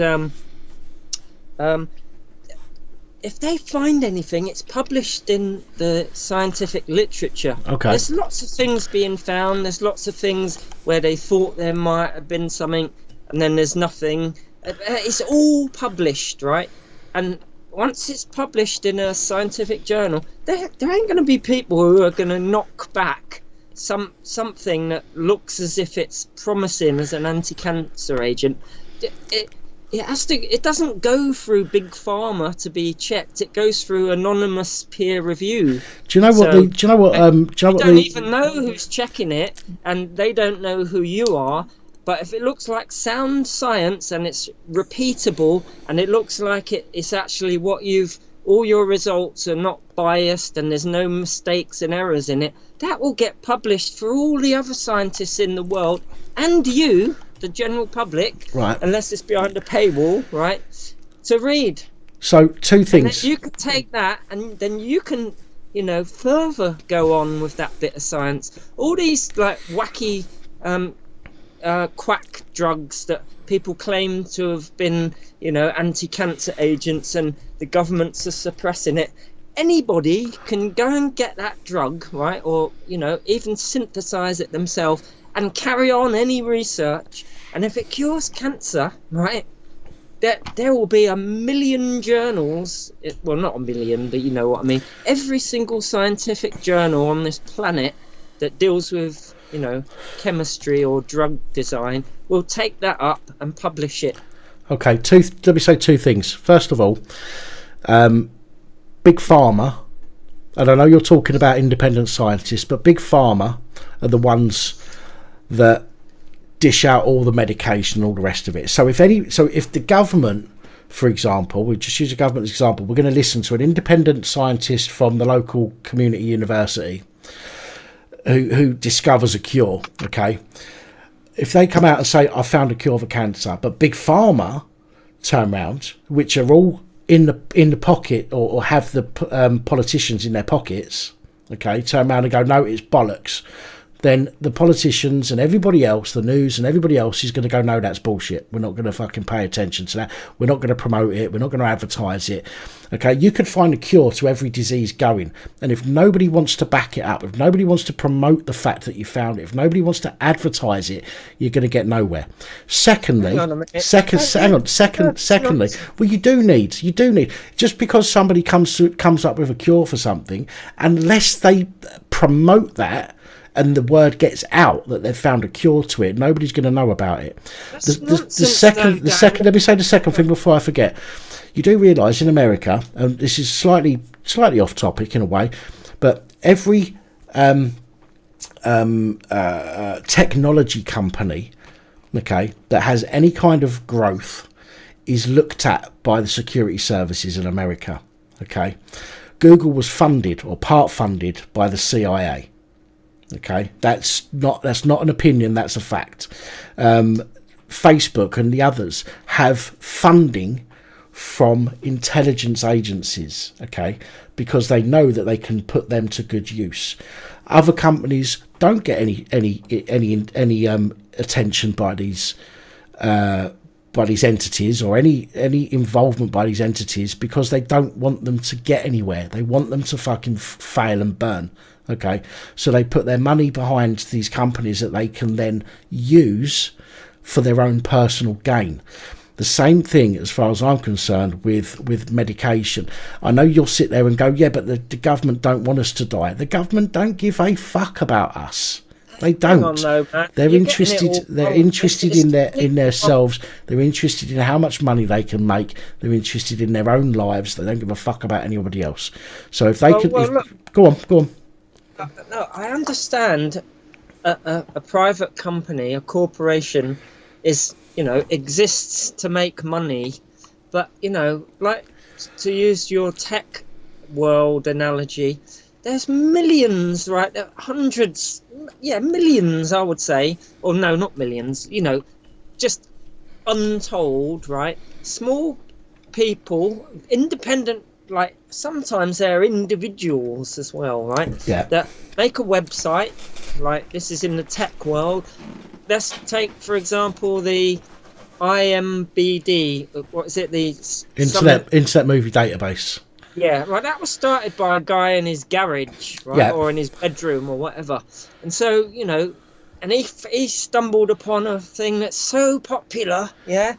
if they find anything, it's published in the scientific literature. Okay. There's lots of things being found. There's lots of things where they thought there might have been something, and then there's nothing. It's all published, right? And once it's published in a scientific journal, there ain't going to be people who are going to knock back something that looks as if it's promising as an anti-cancer agent. It doesn't go through big pharma to be checked. It goes through anonymous peer review. Do you know what? You don't even know who's checking it, and they don't know who you are. But if it looks like sound science and it's repeatable, and it looks like it's actually all your results are not biased and there's no mistakes and errors in it, that will get published for all the other scientists in the world and you, the general public, right, unless it's behind a paywall, right, to read. So two things. You can take that and then you can, further go on with that bit of science. All these like wacky quack drugs that people claim to have been, anti-cancer agents, and the governments are suppressing it. Anybody can go and get that drug, right, or even synthesize it themselves and carry on any research, and if it cures cancer, right, there will be 1 million journals, well, not 1 million, but you know what I mean, every single scientific journal on this planet that deals with chemistry or drug design will take that up and publish it. Okay, let me say two things. First of all, big pharma, and I know you're talking about independent scientists, but big pharma are the ones that dish out all the medication and all the rest of it. So if the government, for example, we just use a government as an example, we're going to listen to an independent scientist from the local community university who discovers a cure, okay? If they come out and say, I found a cure for cancer, but big pharma turn around, which are all in the pocket or have the politicians in their pockets, okay, turn around and go, no, it's bollocks, then the politicians and everybody else, the news and everybody else is going to go, no, that's bullshit. We're not going to fucking pay attention to that. We're not going to promote it. We're not going to advertise it. Okay, you could find a cure to every disease going. And if nobody wants to back it up, if nobody wants to promote the fact that you found it, if nobody wants to advertise it, you're going to get nowhere. Secondly, well, you do need, just because somebody comes up with a cure for something, unless they promote that and the word gets out that they've found a cure to it, nobody's going to know about it. The second, let me say the second thing before I forget. You do realise in America, and this is slightly off topic in a way, but every technology company, okay, that has any kind of growth is looked at by the security services in America. Okay, Google was funded or part funded by the CIA. Okay, that's not an opinion, that's a fact. Facebook and the others have funding from intelligence agencies, okay, because they know that they can put them to good use. Other companies don't get any attention by these entities, or any involvement by these entities, because they don't want them to get anywhere. They want them to fucking fail and burn. Okay, so they put their money behind these companies that they can then use for their own personal gain. The same thing, as far as I'm concerned, with medication. I know you'll sit there and go, yeah, but the government don't want us to die. The government don't give a fuck about us. They don't. They're interested. They're interested in themselves. They're interested in how much money they can make. They're interested in their own lives. They don't give a fuck about anybody else. So if they go on. No, I understand. A private company, a corporation, is, exists to make money, but like, to use your tech world analogy, there's millions, right? Hundreds, millions, I would say, or no, not millions. Just untold, right? Small people, independent. Like, sometimes they're individuals as well, right? Yeah. That make a website, like, this is in the tech world. Let's take, for example, the IMBD. What is it? The Internet Movie Database. Yeah, right. That was started by a guy in his garage, right, or in his bedroom or whatever. And so, and he stumbled upon a thing that's so popular, yeah.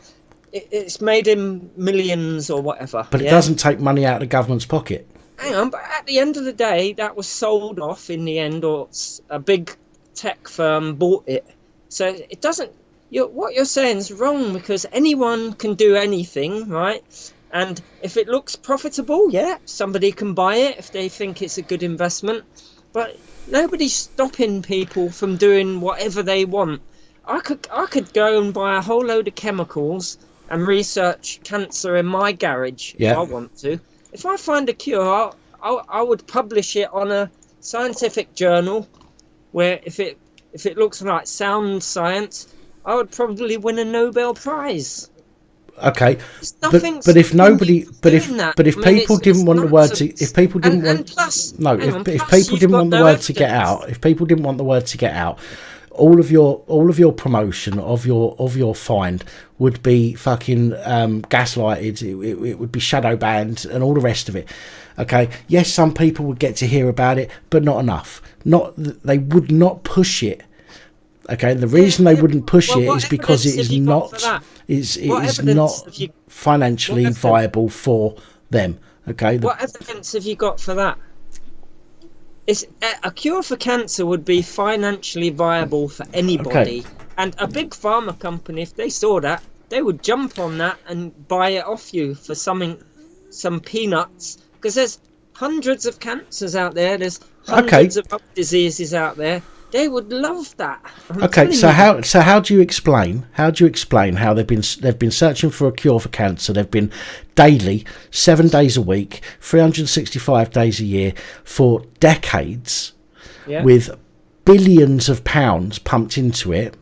It's made him millions or whatever. But it doesn't take money out of the government's pocket. Hang on, but at the end of the day, that was sold off in the end, or a big tech firm bought it. So it doesn't... what you're saying is wrong, because anyone can do anything, right? And if it looks profitable, somebody can buy it if they think it's a good investment. But nobody's stopping people from doing whatever they want. I could go and buy a whole load of chemicals and research cancer in my garage if I want to. If I find a cure, I would publish it on a scientific journal, where if it looks like sound science, I would probably win a Nobel Prize. Okay, but if nobody, if people didn't want the word to, if people didn't want, if people didn't want the word to get out, all of your promotion of your find would be fucking gaslighted. It would be shadow banned and all the rest of it. Okay, yes, some people would get to hear about it, but not enough. They would not push it. Okay, and the reason they wouldn't push it is because it is not financially viable for them. Okay, what evidence have you got for that? A cure for cancer would be financially viable for anybody, and a big pharma company, if they saw that, they would jump on that and buy it off you for some peanuts, because there's hundreds of cancers out there, there's hundreds of other diseases out there. They would love that. How do you explain how they've been searching for a cure for cancer? They've been daily, 7 days a week, 365 days a year for decades, with billions of pounds pumped into it.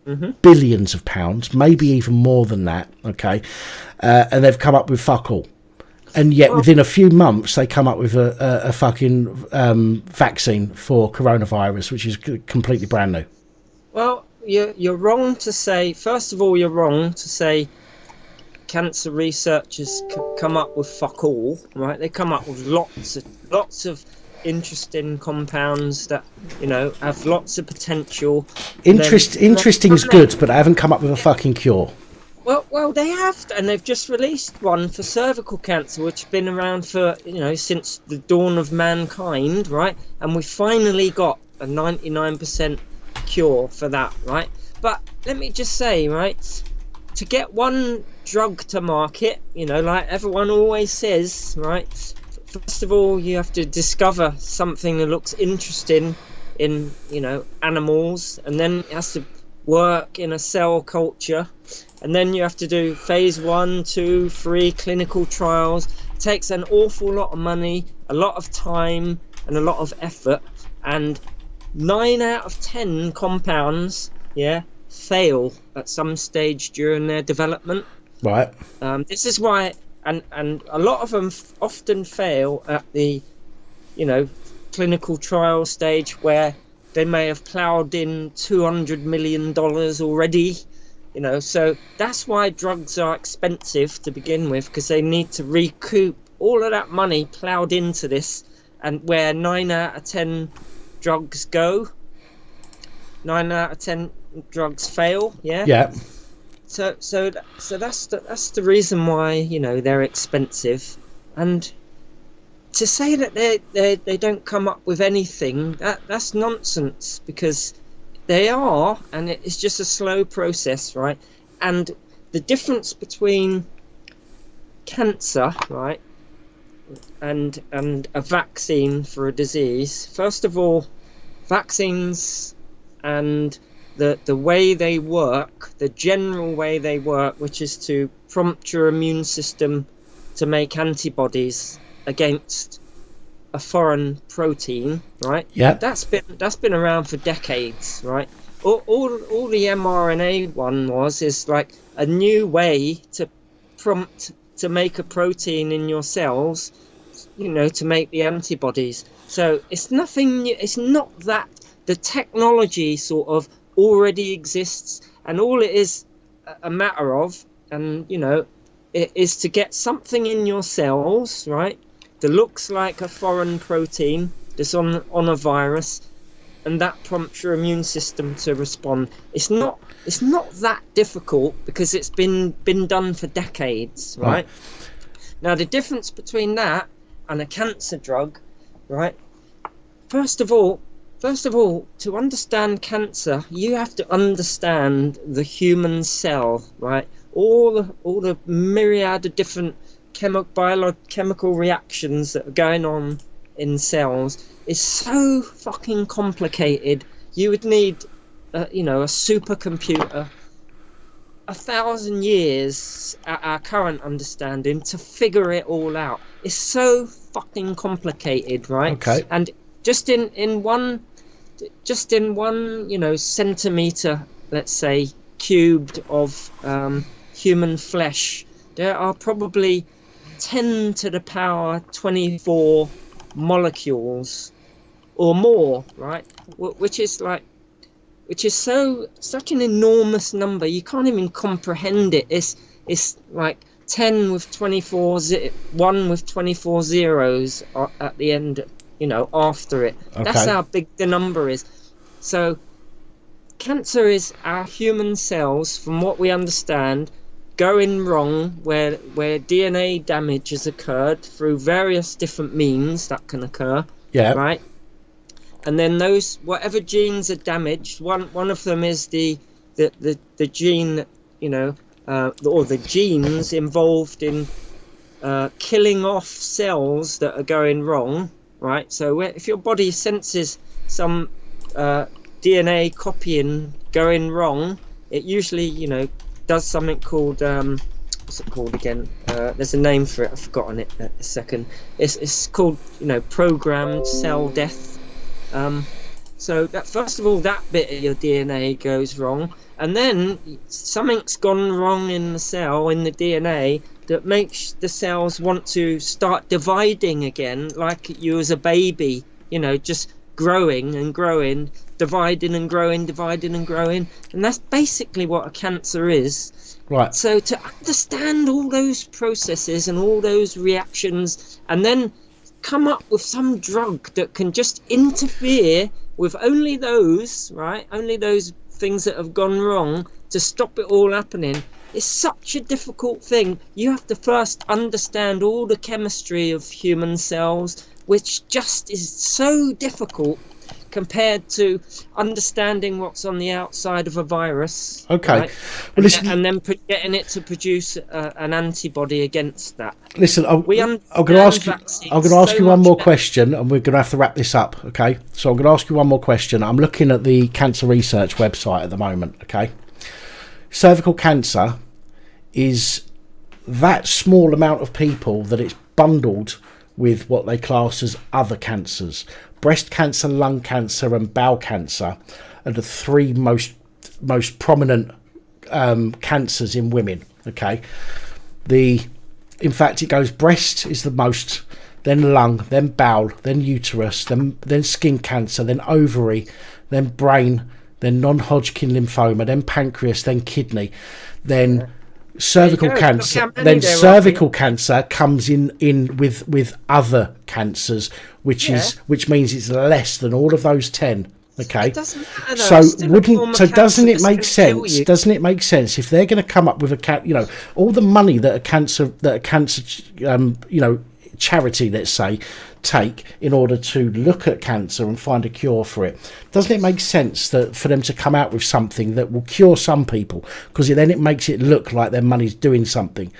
Mm-hmm. Billions of pounds, maybe even more than that. Okay, and they've come up with fuck all. And yet, within a few months, they come up with a fucking vaccine for coronavirus, which is completely brand new. Well, you're wrong to say. First of all, you're wrong to say cancer researchers come up with fuck all. Right? They come up with lots of interesting compounds that have lots of potential. Interesting is good, but I haven't come up with a fucking cure. Well, Well, they have, and they've just released one for cervical cancer, which has been around for, since the dawn of mankind, right? And we finally got a 99% cure for that, right? But let me just say, right, to get one drug to market, like everyone always says, right, first of all, you have to discover something that looks interesting in, animals, and then it has to work in a cell culture, and then you have to do phase 1, 2, 3 clinical trials. It takes an awful lot of money, a lot of time, and a lot of effort, and 9 out of 10 compounds, fail at some stage during their development. Right. This is why, and a lot of them often fail at the, clinical trial stage, where they may have ploughed in $200 million already, so that's why drugs are expensive to begin with, because they need to recoup all of that money ploughed into this, and where 9 out of 10 drugs go, 9 out of 10 drugs fail. Yeah. So that's the reason why they're expensive, and to say that they don't come up with anything, that's nonsense, because they are, and it's just a slow process, right? And the difference between cancer, right, and a vaccine for a disease, first of all, vaccines and the way they work, the general way they work, which is to prompt your immune system to make antibodies against a foreign protein, right? Yeah. That's been around for decades, right? All the mRNA one is like a new way to prompt to make a protein in your cells, to make the antibodies. So it's nothing new. It's not that the technology sort of already exists, and all it is a matter of, and it is to get something in your cells, right, that looks like a foreign protein that's on a virus, and that prompts your immune system to respond. It's not that difficult, because it's been done for decades, right? Now the difference between that and a cancer drug, right? First of all, to understand cancer, you have to understand the human cell, right? All the myriad of different chemical reactions that are going on in cells is so fucking complicated. You would need, a supercomputer, 1,000 years at our current understanding to figure it all out. It's so fucking complicated, right? Okay. And just in one, centimeter, let's say, cubed of human flesh, there are probably 10 to the power 24 molecules or more, right? Which is such an enormous number, you can't even comprehend it. It's like 10 with 24 1 with 24 zeros at the end, after it. Okay. That's how big the number is. So cancer is our human cells, from what we understand, going wrong, where DNA damage has occurred through various different means that can occur. Yeah. Right. And then those, whatever genes are damaged, one of them is the gene, or the genes involved in killing off cells that are going wrong, right? So if your body senses some DNA copying going wrong, it usually, does something called, what's it called again? There's a name for it, I've forgotten it a second. It's called, programmed cell death. So that, first of all, that bit of your DNA goes wrong, and then something's gone wrong in the cell, in the DNA, that makes the cells want to start dividing again, like you as a baby, just growing and growing, dividing and growing, and that's basically what a cancer is. Right. So to understand all those processes and all those reactions, and then come up with some drug that can just interfere with only those things that have gone wrong, to stop it all happening, It's such a difficult thing. You have to first understand all the chemistry of human cells, which just is so difficult compared to understanding what's on the outside of a virus. Okay. Right? Well, listen, and then getting it to produce an antibody against that. Listen, I'm going to ask you one more question, and we're going to have to wrap this up. Okay. So I'm going to ask you one more question. I'm looking at the cancer research website at the moment. Okay. Cervical cancer is that small amount of people that it's bundled with what they class as other cancers. Breast cancer, lung cancer and bowel cancer are the three most prominent cancers in women. Okay, in fact it goes breast is the most, then lung, then bowel, then uterus, then skin cancer, then ovary, then brain, then non-Hodgkin lymphoma, then pancreas, then kidney, then cervical cancer. Then cervical cancer comes in with other cancers, which means it's less than all of those 10. Okay, it doesn't matter, doesn't it make sense? Doesn't it make sense if they're going to come up with all the money that a cancer charity, let's say, take in order to look at cancer and find a cure for it? Doesn't it make sense that for them to come out with something that will cure some people, because then it makes it look like their money's doing something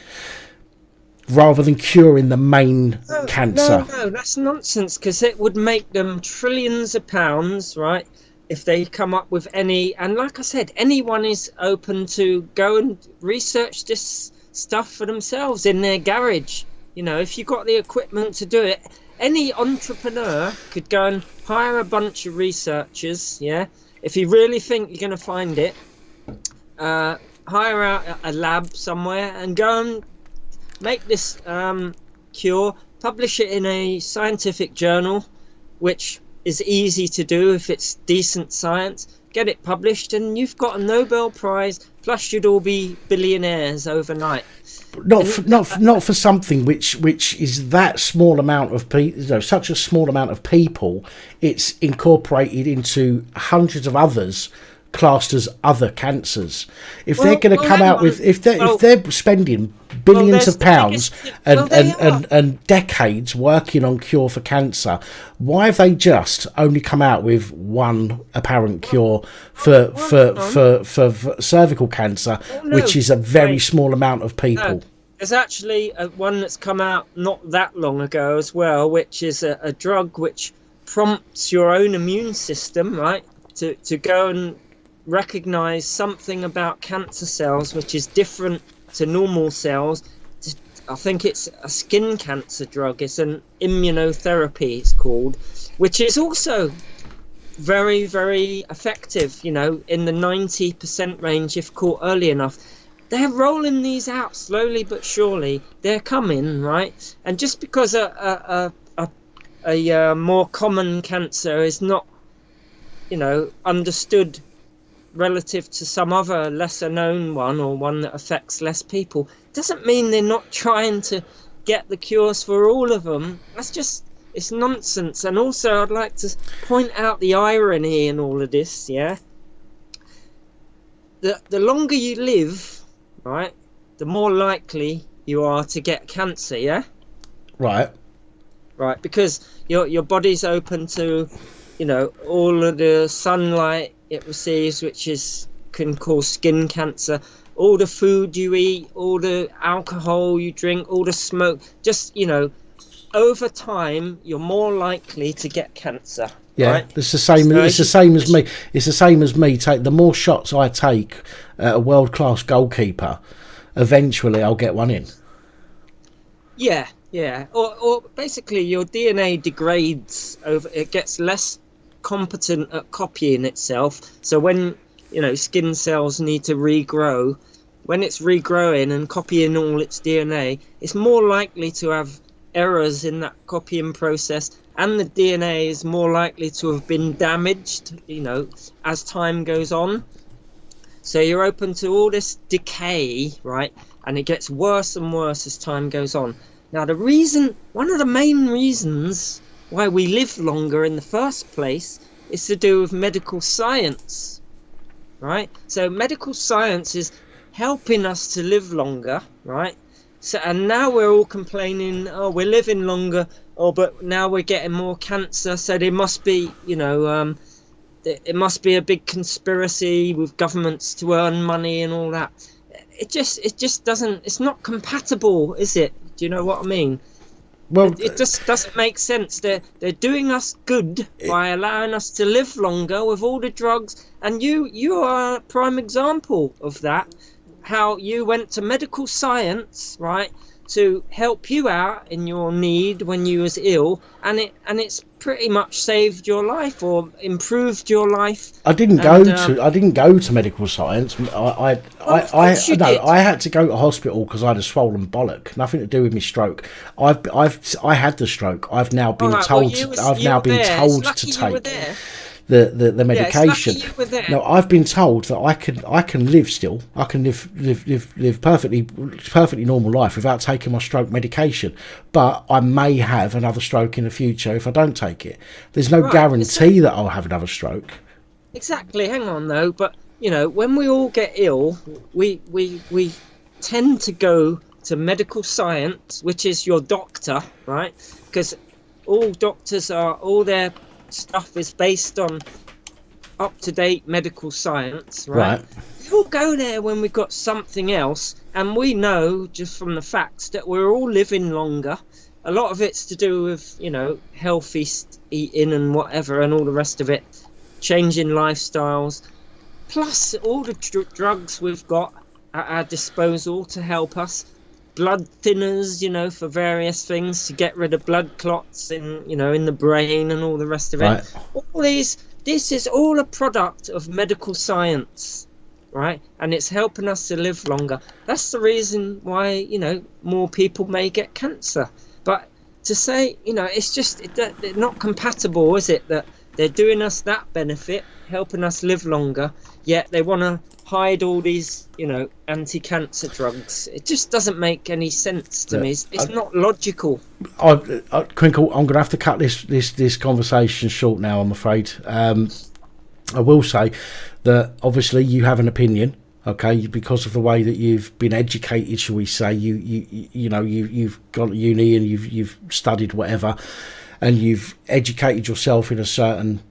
rather than curing the main cancer? No, that's nonsense, because it would make them trillions of pounds, right, if they come up with any. And like I said, anyone is open to go and research this stuff for themselves in their garage. If you've got the equipment to do it, any entrepreneur could go and hire a bunch of researchers, yeah? If you really think you're going to find it, hire out a lab somewhere and go and make this cure, publish it in a scientific journal, which is easy to do if it's decent science, get it published, and you've got a Nobel Prize, plus you'd all be billionaires overnight. Not for something which is that small amount of people, such a small amount of people. It's incorporated into hundreds of others classed as other cancers. If they're going to come out with, if they're spending billions of pounds and decades working on cure for cancer, why have they just only come out with one apparent cure for cervical cancer, which is a very small amount of people? There's actually one that's come out not that long ago as well, which is a drug which prompts your own immune system, right, to go and recognize something about cancer cells which is different to normal cells. I think it's a skin cancer drug. It's an immunotherapy, it's called, which is also very, very effective, in the 90% range if caught early enough. They're rolling these out slowly but surely. They're coming, right? And just because a more common cancer is not, understood relative to some other lesser known one, or one that affects less people, doesn't mean they're not trying to get the cures for all of them. It's nonsense. And also I'd like to point out the irony in all of this, yeah? The longer you live, right, the more likely you are to get cancer, yeah? Right, because your body's open to, all of the sunlight it receives, which can cause skin cancer, all the food you eat, all the alcohol you drink, all the smoke, just, over time you're more likely to get cancer. Yeah, right? It's the same. It's the same as me. It's the same as me. The more shots I take at a world-class goalkeeper, eventually I'll get one in. Yeah. Or basically your DNA degrades over. It gets less competent at copying itself. So when skin cells need to regrow, when it's regrowing and copying all its DNA, it's more likely to have errors in that copying process, and the DNA is more likely to have been damaged, as time goes on. So you're open to all this decay, right? And it gets worse and worse as time goes on. Now one of the main reasons why we live longer in the first place is to do with medical science, right? So medical science is helping us to live longer, right? So, and now we're all complaining, oh, we're living longer, oh, but now we're getting more cancer, so there must be, you know, it must be a big conspiracy with governments to earn money and all that. It just doesn't, it's not compatible, is it? Do you know what I mean? Well, it just doesn't make sense. They're doing us good by allowing us to live longer with all the drugs, and you are a prime example of that. How you went to medical science, right, to help you out in your need when you was ill, and it's pretty much saved your life or improved your life. I didn't go to medical science. I had to go to hospital because I had a swollen bollock. Nothing to do with my stroke. I had the stroke. I've now been told to take the medication. No, I've been told that I can live still. I can live perfectly normal life without taking my stroke medication. But I may have another stroke in the future if I don't take it. There's no guarantee that I'll have another stroke. Exactly. Hang on though, but you know, when we all get ill, we tend to go to medical science, which is your doctor, right? Because all doctors all their stuff is based on up-to-date medical science, right? We all go there when we've got something else, and we know just from the facts that we're all living longer. A lot of it's to do with, you know, healthy eating and whatever and all the rest of it, changing lifestyles, plus all the drugs we've got at our disposal to help us. Blood thinners, you know, for various things to get rid of blood clots in the brain and all the rest of it. All this is all a product of medical science, right? And it's helping us to live longer. That's the reason why, you know, more people may get cancer. But to say, you know, it's just it's not compatible, is it? That they're doing us that benefit, helping us live longer, yet they want to hide all these, you know, anti-cancer drugs. It just doesn't make any sense to me. It's not logical. Crinkle, I'm going to have to cut this conversation short now, I'm afraid. I will say that obviously you have an opinion, okay, because of the way that you've been educated, shall we say. You've gone to uni and you've studied whatever, and you've educated yourself in a certain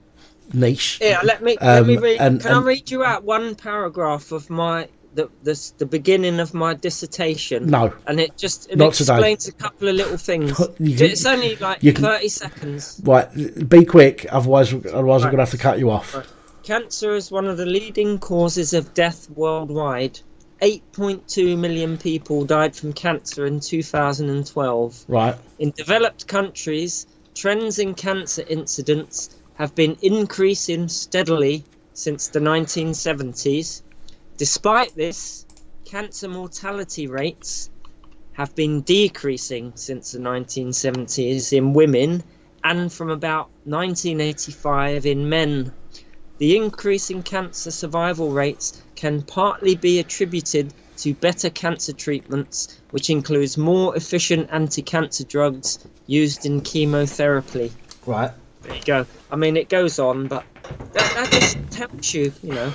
niche. Yeah, let me read. Can I read you out one paragraph of the beginning of my dissertation? No, and it explains a couple of little things. It's only like 30 seconds. Right, be quick, otherwise I'm going to have to cut you off. Right. Cancer is one of the leading causes of death worldwide. 8.2 million people died from cancer in 2012. Right. In developed countries, trends in cancer incidents have been increasing steadily since the 1970s. Despite this, cancer mortality rates have been decreasing since the 1970s in women and from about 1985 in men. The increase in cancer survival rates can partly be attributed to better cancer treatments, which includes more efficient anti-cancer drugs used in chemotherapy. Right. There you go. I mean, it goes on, but that just tells you, you know,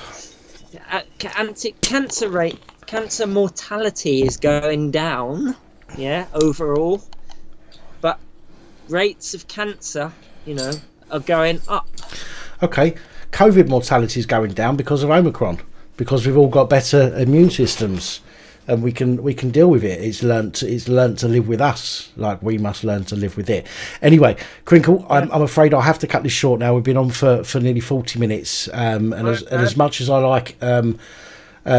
cancer mortality is going down, yeah, overall, but rates of cancer, you know, are going up. Okay, COVID mortality is going down because of Omicron, because we've all got better immune systems. And we can deal with it. It's learnt to live with us, like we must learn to live with it. Anyway, Crinkle, I'm afraid I'll have to cut this short now. We've been on for nearly 40 minutes, and as much as I like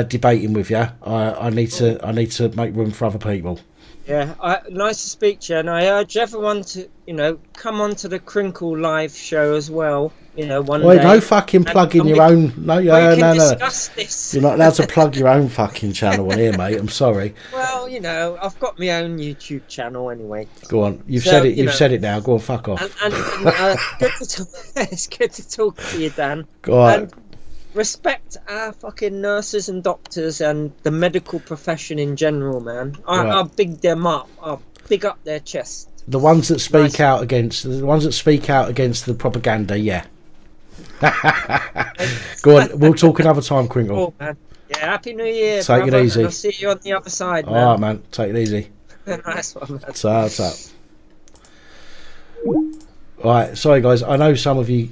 debating with you, I need to make room for other people. Yeah, nice to speak to you, and I urge everyone to, you know, come on to the Crinkle live show as well. You know, one day. No fucking plugging your own. No. Discuss this. You're not allowed to plug your own fucking channel on here, mate. I'm sorry. Well, you know, I've got my own YouTube channel anyway. Go on. You've said it. You've said it now. Go on, fuck off. It's good to talk to you, Dan. Go on. And respect our fucking nurses and doctors and the medical profession in general, man. I big them up. I big up their chest. The ones that speak out against the propaganda, yeah. Go on, we'll talk another time, Crinkle. Oh, man. Yeah. Happy New Year. Take it easy. And I'll see you on the other side, man. All right, man. Take it easy. Nice one, man. What's up? Right, sorry guys. I know some of you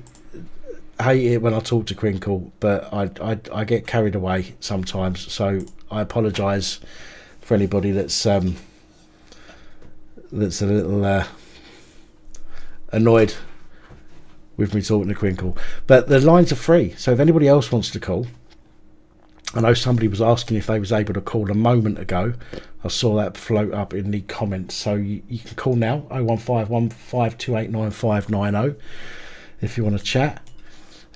hate it when I talk to Crinkle, but I get carried away sometimes. So I apologise for anybody that's a little annoyed with me talking to Crinkle. But the lines are free, so if anybody else wants to call, I know somebody was asking if they was able to call a moment ago. I saw that float up in the comments, so you can call now, 01515289590, if you want to chat.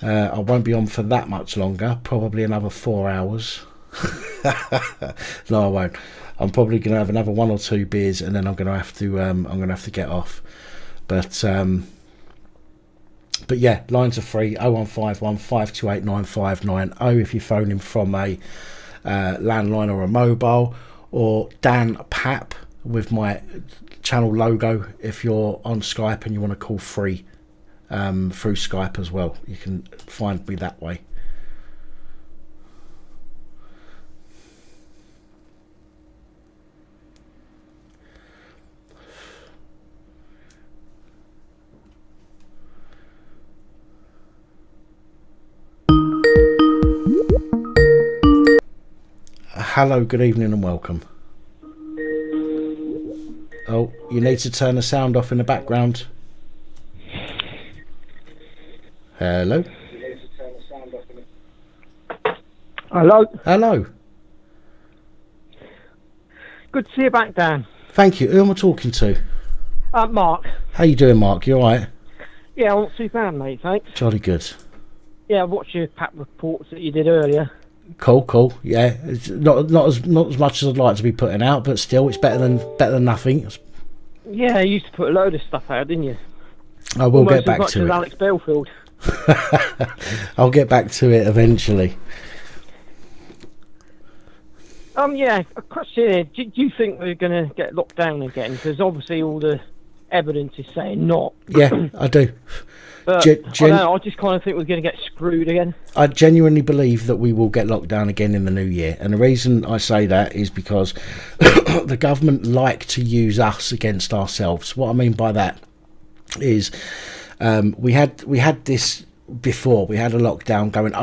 I won't be on for that much longer, probably another 4 hours. No, I won't. I'm probably going to have another 1 or 2 beers, and then I'm going to have to get off. But yeah, lines are free. 01515289590 if you're phoning from a landline or a mobile, or Dan Pap with my channel logo if you're on Skype and you want to call free through Skype as well. You can find me that way. Hello, good evening and welcome. Oh, you need to turn the sound off in the background. Hello? Hello. Hello. Good to see you back, Dan. Thank you. Who am I talking to? Mark. How you doing, Mark? You alright? Yeah, I'm not too bad, mate, thanks. Jolly good. Yeah, I watched your PAP reports that you did earlier. Cool. Yeah, it's not as much as I'd like to be putting out, but still, it's better than nothing. Yeah, you used to put a load of stuff out, didn't you? I will Almost get back as much to as it. Alex Belfield. I'll get back to it eventually. Yeah, a question here. Do you think we're going to get locked down again? Because obviously all the evidence is saying not. Yeah, I do. But I don't know, I just kind of think we're going to get screwed again. I genuinely believe that we will get locked down again in the new year. And the reason I say that is because the government like to use us against ourselves. What I mean by that is we had this before. We had a lockdown going,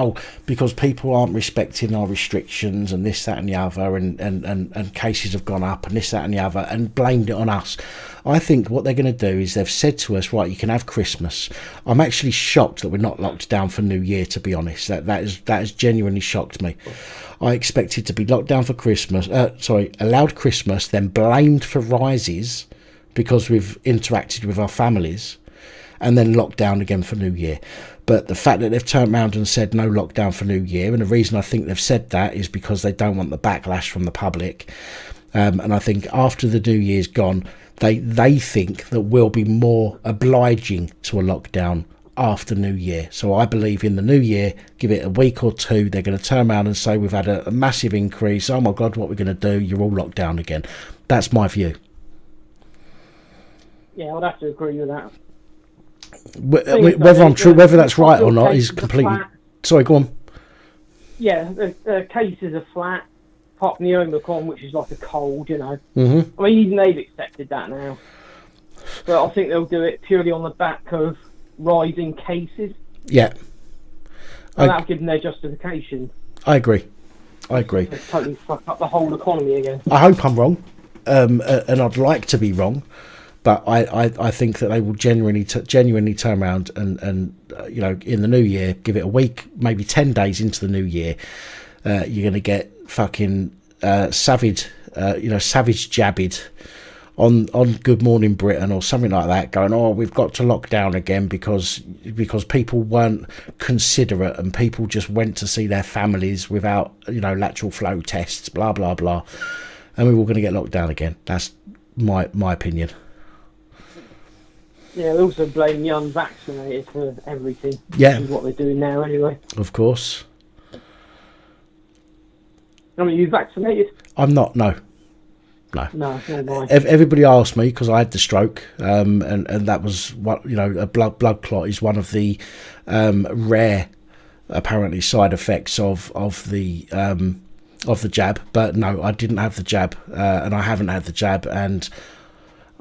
because people aren't respecting our restrictions and this, that and the other, and cases have gone up and this, that and the other, and blamed it on us. I think what they're going to do is they've said to us, right, you can have Christmas. I'm actually shocked that we're not locked down for New Year, to be honest. That has genuinely shocked me. I expected to be locked down for Christmas, allowed Christmas, then blamed for rises because we've interacted with our families, and then locked down again for New Year. But the fact that they've turned around and said no lockdown for New Year, and the reason I think they've said that is because they don't want the backlash from the public. And I think after the New Year's gone, they think that we'll be more obliging to a lockdown after New Year. So I believe in the New Year, give it a week or two, they're going to turn around and say we've had a massive increase. Oh my God, what we're going to do? You're all locked down again. That's my view. Yeah, I'd have to agree with that. Whether that's right or not is completely. Sorry, go on. Yeah, the cases are flat, apart from the Omicron, which is like a cold, you know. Mm-hmm. I mean, even they've accepted that now. But I think they'll do it purely on the back of rising cases. Yeah. And that'll give them their justification. I agree. They totally fuck up the whole economy again. I hope I'm wrong, and I'd like to be wrong. But I think that they will genuinely turn around and you know, in the new year, give it a week, maybe 10 days into the new year, you're going to get fucking savage jabbed on Good Morning Britain or something like that, going, we've got to lock down again because people weren't considerate and people just went to see their families without, you know, lateral flow tests, blah blah blah, and we're all going to get locked down again. That's my opinion. Yeah, they also blame the unvaccinated for everything. Yeah. Which is what they're doing now anyway. Of course. I mean, you vaccinated? I'm not, no. No, nor am I. Everybody asked me because I had the stroke, and that was what, you know, a blood clot is one of the rare, apparently, side effects of the the jab. But no, I didn't have the jab, and I haven't had the jab, and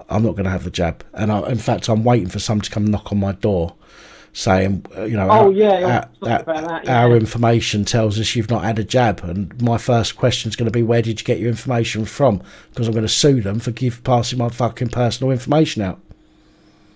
I'm not going to have the jab. And in fact, I'm waiting for someone to come knock on my door, saying, our information tells us you've not had a jab. And my first question is going to be, where did you get your information from? Because I'm going to sue them for passing my fucking personal information out.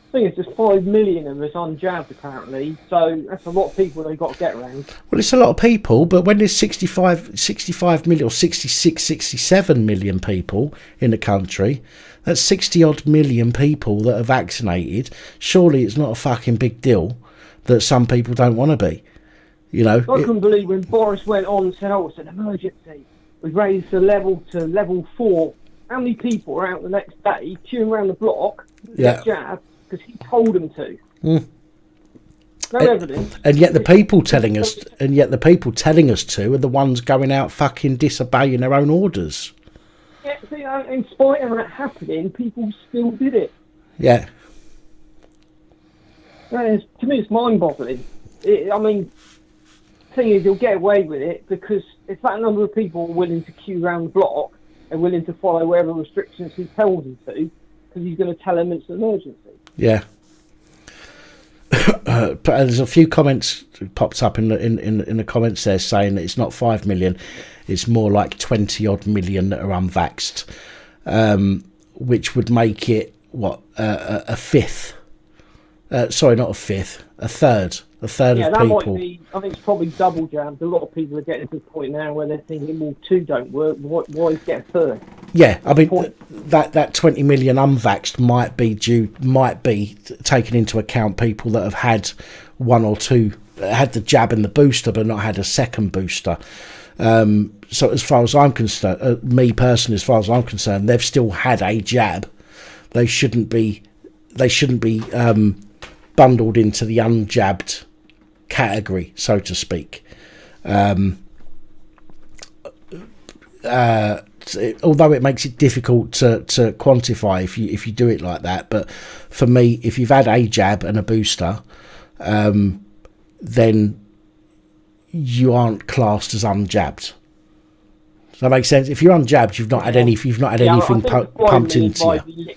I think it's just 5 million of us unjabbed apparently, so that's a lot of people they've got to get around. Well, it's a lot of people, but when there's 65 million or 66, 67 million people in the country, that's 60 odd million people that are vaccinated. Surely it's not a fucking big deal that some people don't want to be. You know, I couldn't believe when Boris went on and said, "Oh, it's an emergency. We've raised the level to level 4." How many people are out the next day queuing around the block to get jabbed because he told them to? No evidence. And yet the people telling us, to are the ones going out fucking disobeying their own orders. Yeah, see, in spite of that happening, people still did it. Yeah. To me, it's mind-boggling. I mean, the thing is, you'll get away with it because if that number of people are willing to queue around the block and willing to follow whatever restrictions he tells them to, because he's going to tell them it's an emergency. Yeah. But there's a few comments popped up in the comments there saying that it's not 5 million, it's more like 20 odd million that are unvaxxed, which would make it a fifth. Sorry, not a fifth, a third of people. Yeah, that might be. I think it's probably double jabbed. A lot of people are getting to the point now where they're thinking, well, 2 don't work. Why get a third? Yeah, I mean that 20 million unvaxxed might be taken into account people that have had 1 or 2, had the jab and the booster, but not had a second booster. So as far as I'm concerned, me personally, as far as I'm concerned, they've still had a jab. They shouldn't be bundled into the unjabbed category, so to speak. Although it makes it difficult to quantify if you do it like that, but for me, if you've had a jab and a booster, then you aren't classed as unjabbed. Does that make sense? If you're unjabbed, you've not had anything pumped into you.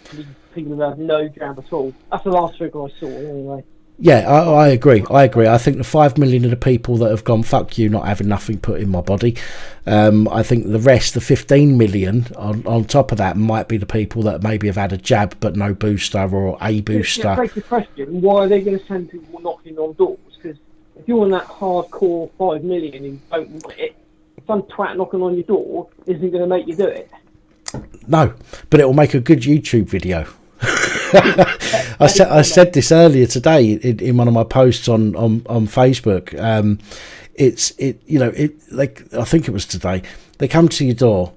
People who have no jab at all. That's the last figure I saw, anyway. Yeah, I agree. I think the 5 million of the people that have gone, fuck you, not having nothing put in my body. I think the rest, the 15 million on top of that, might be the people that maybe have had a jab but no booster or a booster. Yeah, take the question, why are they going to send people knocking on doors? Because if you're in that hardcore 5 million and you don't want it, some twat knocking on your door isn't going to make you do it. No, but it will make a good YouTube video. I said this earlier today in one of my posts on Facebook. I think it was today. They come to your door.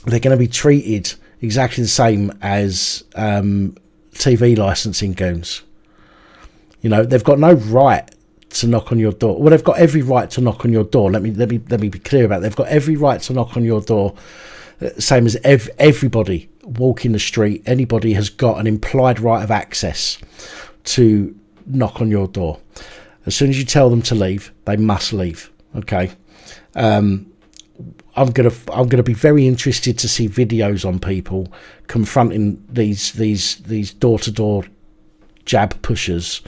They're going to be treated exactly the same as TV licensing goons. You know, they've got no right to knock on your door. Well, they've got every right to knock on your door. Let me be clear about it. They've got every right to knock on your door, same as everybody walking the street. Anybody has got an implied right of access to knock on your door. As soon as you tell them to leave, they must leave. Okay. I'm gonna be very interested to see videos on people confronting these door-to-door jab pushers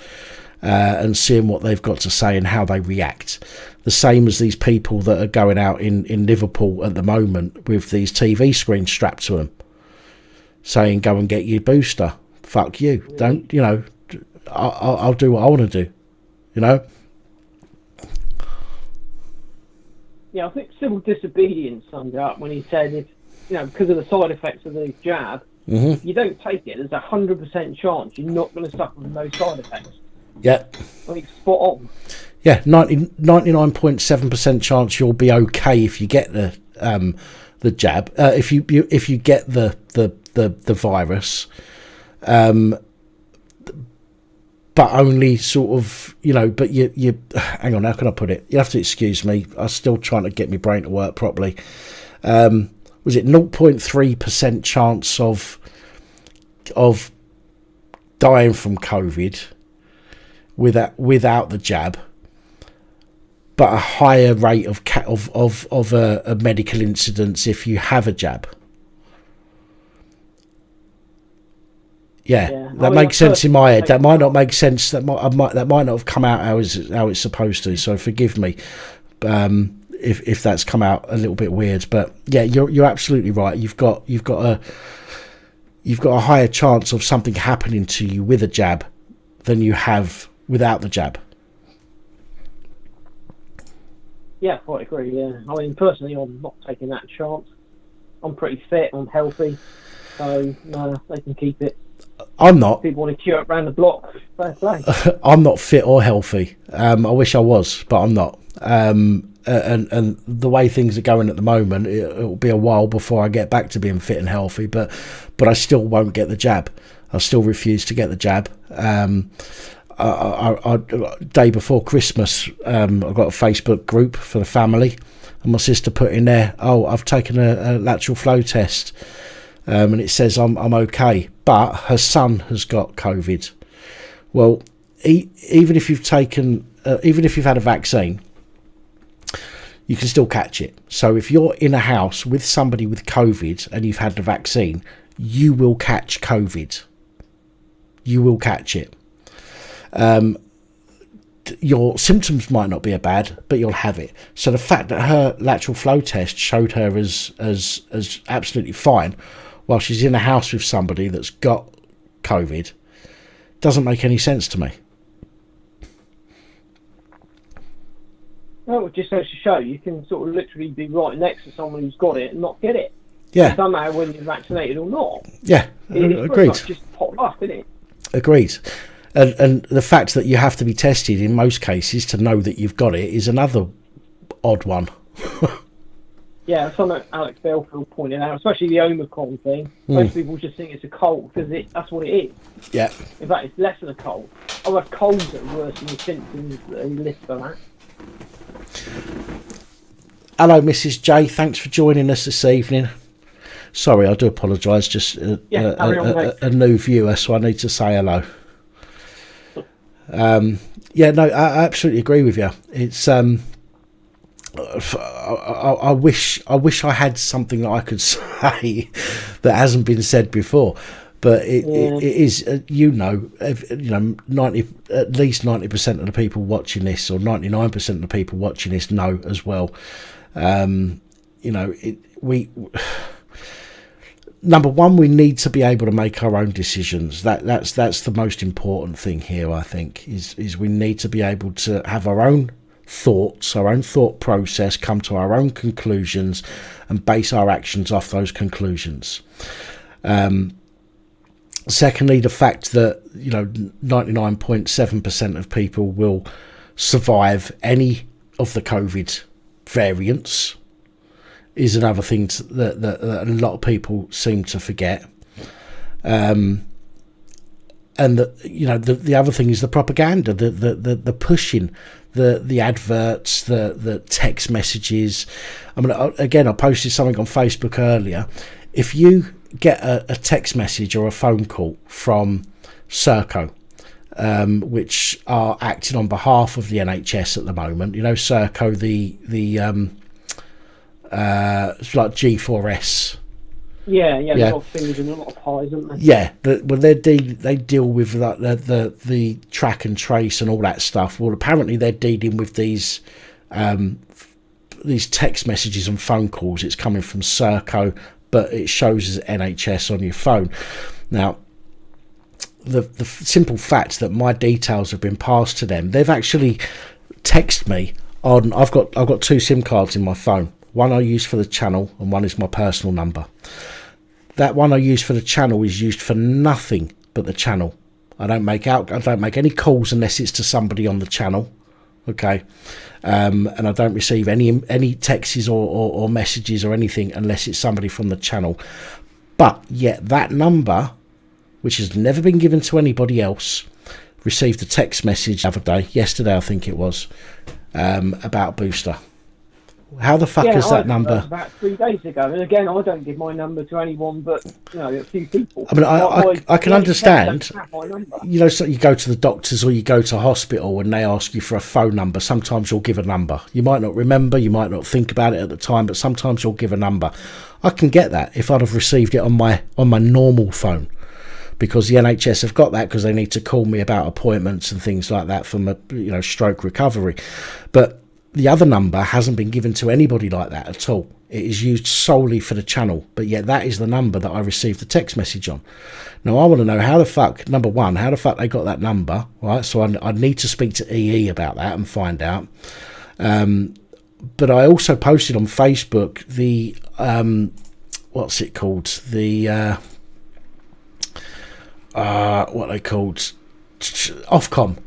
and seeing what they've got to say and how they react. The same as these people that are going out in Liverpool at the moment with these TV screens strapped to them, saying, "Go and get your booster." Fuck you! Don't, you know? I'll do what I want to do. You know. Yeah, I think civil disobedience summed it up when he said, if because of the side effects of the jab, if you don't take it, there's 100% chance you're not going to suffer from those side effects. Yeah. I think spot on. Yeah, 99.7% chance you'll be okay if you get the jab. If you get the virus, but only sort of, but you hang on, how can I put it? You have to excuse me. I'm still trying to get my brain to work properly. Was it 0.3% chance of dying from COVID without the jab, but a higher rate of a medical incidence if you have a jab. Yeah, that makes sense in my head. That might not make sense. That might not have come out how it's supposed to. So forgive me, if that's come out a little bit weird. But yeah, you're absolutely right. You've got a higher chance of something happening to you with a jab than you have without the jab. Yeah, I quite agree. Yeah, I mean, personally, I'm not taking that chance. I'm pretty fit. I'm healthy, so no, they can keep it. I'm not. People want to queue up around the block. Fair play. I'm not fit or healthy. I wish I was, but I'm not. And the way things are going at the moment, it'll be a while before I get back to being fit and healthy. But I still won't get the jab. I still refuse to get the jab. Day before Christmas, I got a Facebook group for the family, and my sister put in there, "Oh, I've taken a lateral flow test." And it says I'm okay, but her son has got COVID. Well, even if you've had a vaccine, you can still catch it. So if you're in a house with somebody with COVID and you've had the vaccine, you will catch COVID. You will catch it. Your symptoms might not be as bad, but you'll have it. So the fact that her lateral flow test showed her as absolutely fine, while she's in a house with somebody that's got COVID, doesn't make any sense to me. Well, it just goes to show you can sort of literally be right next to someone who's got it and not get it. Yeah. Somehow, when you're vaccinated or not. Yeah, it's agreed. Much just pop up, isn't it? Agreed. And the fact that you have to be tested in most cases to know that you've got it is another odd one. Yeah, something Alex Belfield pointed out, especially the Omicron thing. Most people just think it's a cold because that's what it is. Yeah. In fact, it's less than a cold. I've had colds that are worse than the symptoms that are listed for that. Hello, Mrs. J. Thanks for joining us this evening. Sorry, I do apologise. Just a new viewer, so I need to say hello. Yeah, no, I absolutely agree with you. It's I wish I had something that I could say that hasn't been said before, but it is at least 90% of the people watching this, or 99% of the people watching this, know as well. Number one, we need to be able to make our own decisions. That's the most important thing here, I think, is we need to be able to have our own thoughts, our own thought process, come to our own conclusions and base our actions off those conclusions. Secondly, the fact that 99.7% of people will survive any of the COVID variants is another thing that a lot of people seem to forget. And the other thing is the propaganda, the pushing, the adverts, the text messages. I mean, again, I posted something on Facebook earlier. If you get a text message or a phone call from Serco, which are acting on behalf of the NHS at the moment, Serco, it's like G4S. Yeah, a lot of things and a lot of pies, aren't they? Yeah, they deal with like the track and trace and all that stuff. Well, apparently they're dealing with these text messages and phone calls. It's coming from Serco, but it shows as NHS on your phone. Now, the simple fact that my details have been passed to them, they've actually texted me on. I've got two SIM cards in my phone. One I use for the channel and one is my personal number. That one I use for the channel is used for nothing but the channel. I don't make any calls unless it's to somebody on the channel. Okay. And I don't receive any texts or messages or anything unless it's somebody from the channel. But yet that number, which has never been given to anybody else, received a text message the other day, yesterday I think it was, about booster. How the fuck is that number? About 3 days ago, and again, I don't give my number to anyone but a few people. I mean, I can understand. You know, so you go to the doctors or you go to hospital and they ask you for a phone number. Sometimes you'll give a number. You might not remember, you might not think about it at the time, but sometimes you'll give a number. I can get that if I'd have received it on my normal phone, because the NHS have got that because they need to call me about appointments and things like that for my stroke recovery. But the other number hasn't been given to anybody like that at all. It is used solely for the channel, but yet that is the number that I received the text message on. Now I want to know how the fuck, number one, how the fuck they got that number, right? So I need to speak to EE about that and find out. But I also posted on Facebook the what's it called? The what they called Ofcom.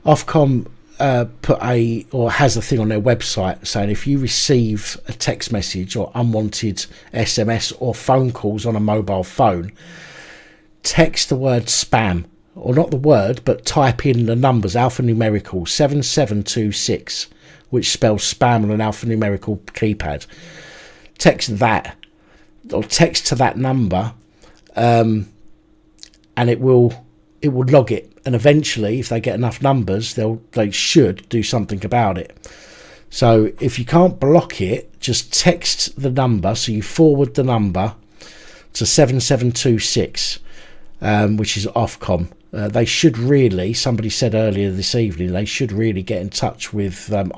Ofcom has a thing on their website saying if you receive a text message or unwanted SMS or phone calls on a mobile phone, text the word spam, or not the word, but type in the numbers alphanumerical 7726, which spells spam on an alphanumerical keypad. Text that, or text to that number, and it will log it. And eventually, if they get enough numbers, they should do something about it. So if you can't block it, just text the number. So you forward the number to 7726, which is Ofcom. They should really, somebody said earlier this evening, they should really get in touch with IC,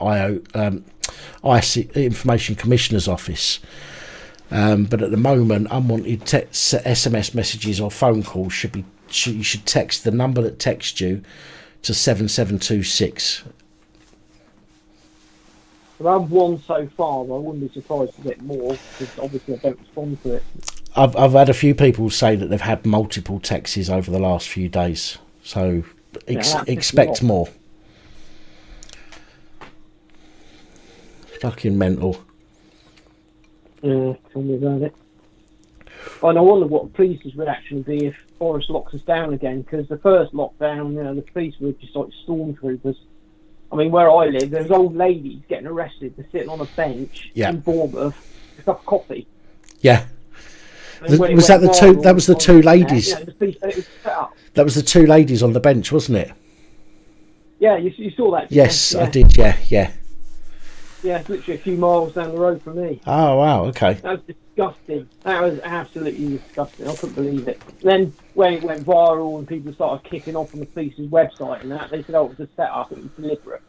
Information Commissioner's Office. But at the moment, unwanted SMS messages or phone calls you should text the number that texts you to 7726. Well, I've one so far, but I wouldn't be surprised to get more, because obviously I don't respond to it. I've had a few people say that they've had multiple texts over the last few days, so expect more. Fucking mental. Yeah, tell me about it. And I wonder what the police's reaction would be if Forest locks us down again, because the first lockdown, the police were just like stormtroopers. I mean, where I live, there's old ladies getting arrested for sitting on a bench in Bournemouth with a cup of coffee. Yeah. Was that the two? That was the two ladies. That was the two ladies on the bench, wasn't it? Yeah, you saw that. Yes, I did. Yeah. Yeah, it's literally a few miles down the road from me. Oh wow, okay. That was disgusting. That was absolutely disgusting. I couldn't believe it. Then when it went viral and people started kicking off on the police's website and that, they said, "Oh, it was a set-up. It was deliberate."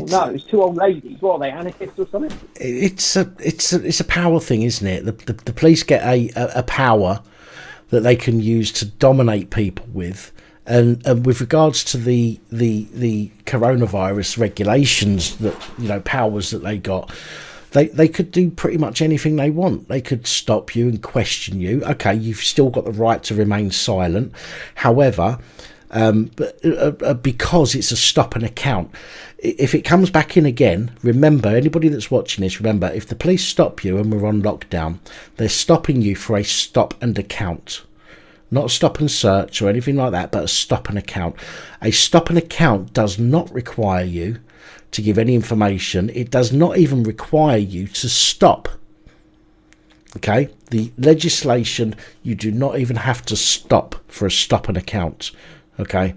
No, it's two old ladies. What are they, anarchists or something? It's a power thing, isn't it? The police get a power that they can use to dominate people with. And with regards to the coronavirus regulations, that powers that they got, they could do pretty much anything they want. They could stop you and question you. Okay, you've still got the right to remain silent. However, because it's a stop and account, if it comes back in again, remember, anybody that's watching this, remember, if the police stop you and we're on lockdown, they're stopping you for a stop and account. Not a stop and search or anything like that, but a stop and account. A stop and account does not require you to give any information. It does not even require you to stop. Okay? The legislation, you do not even have to stop for a stop and account. Okay?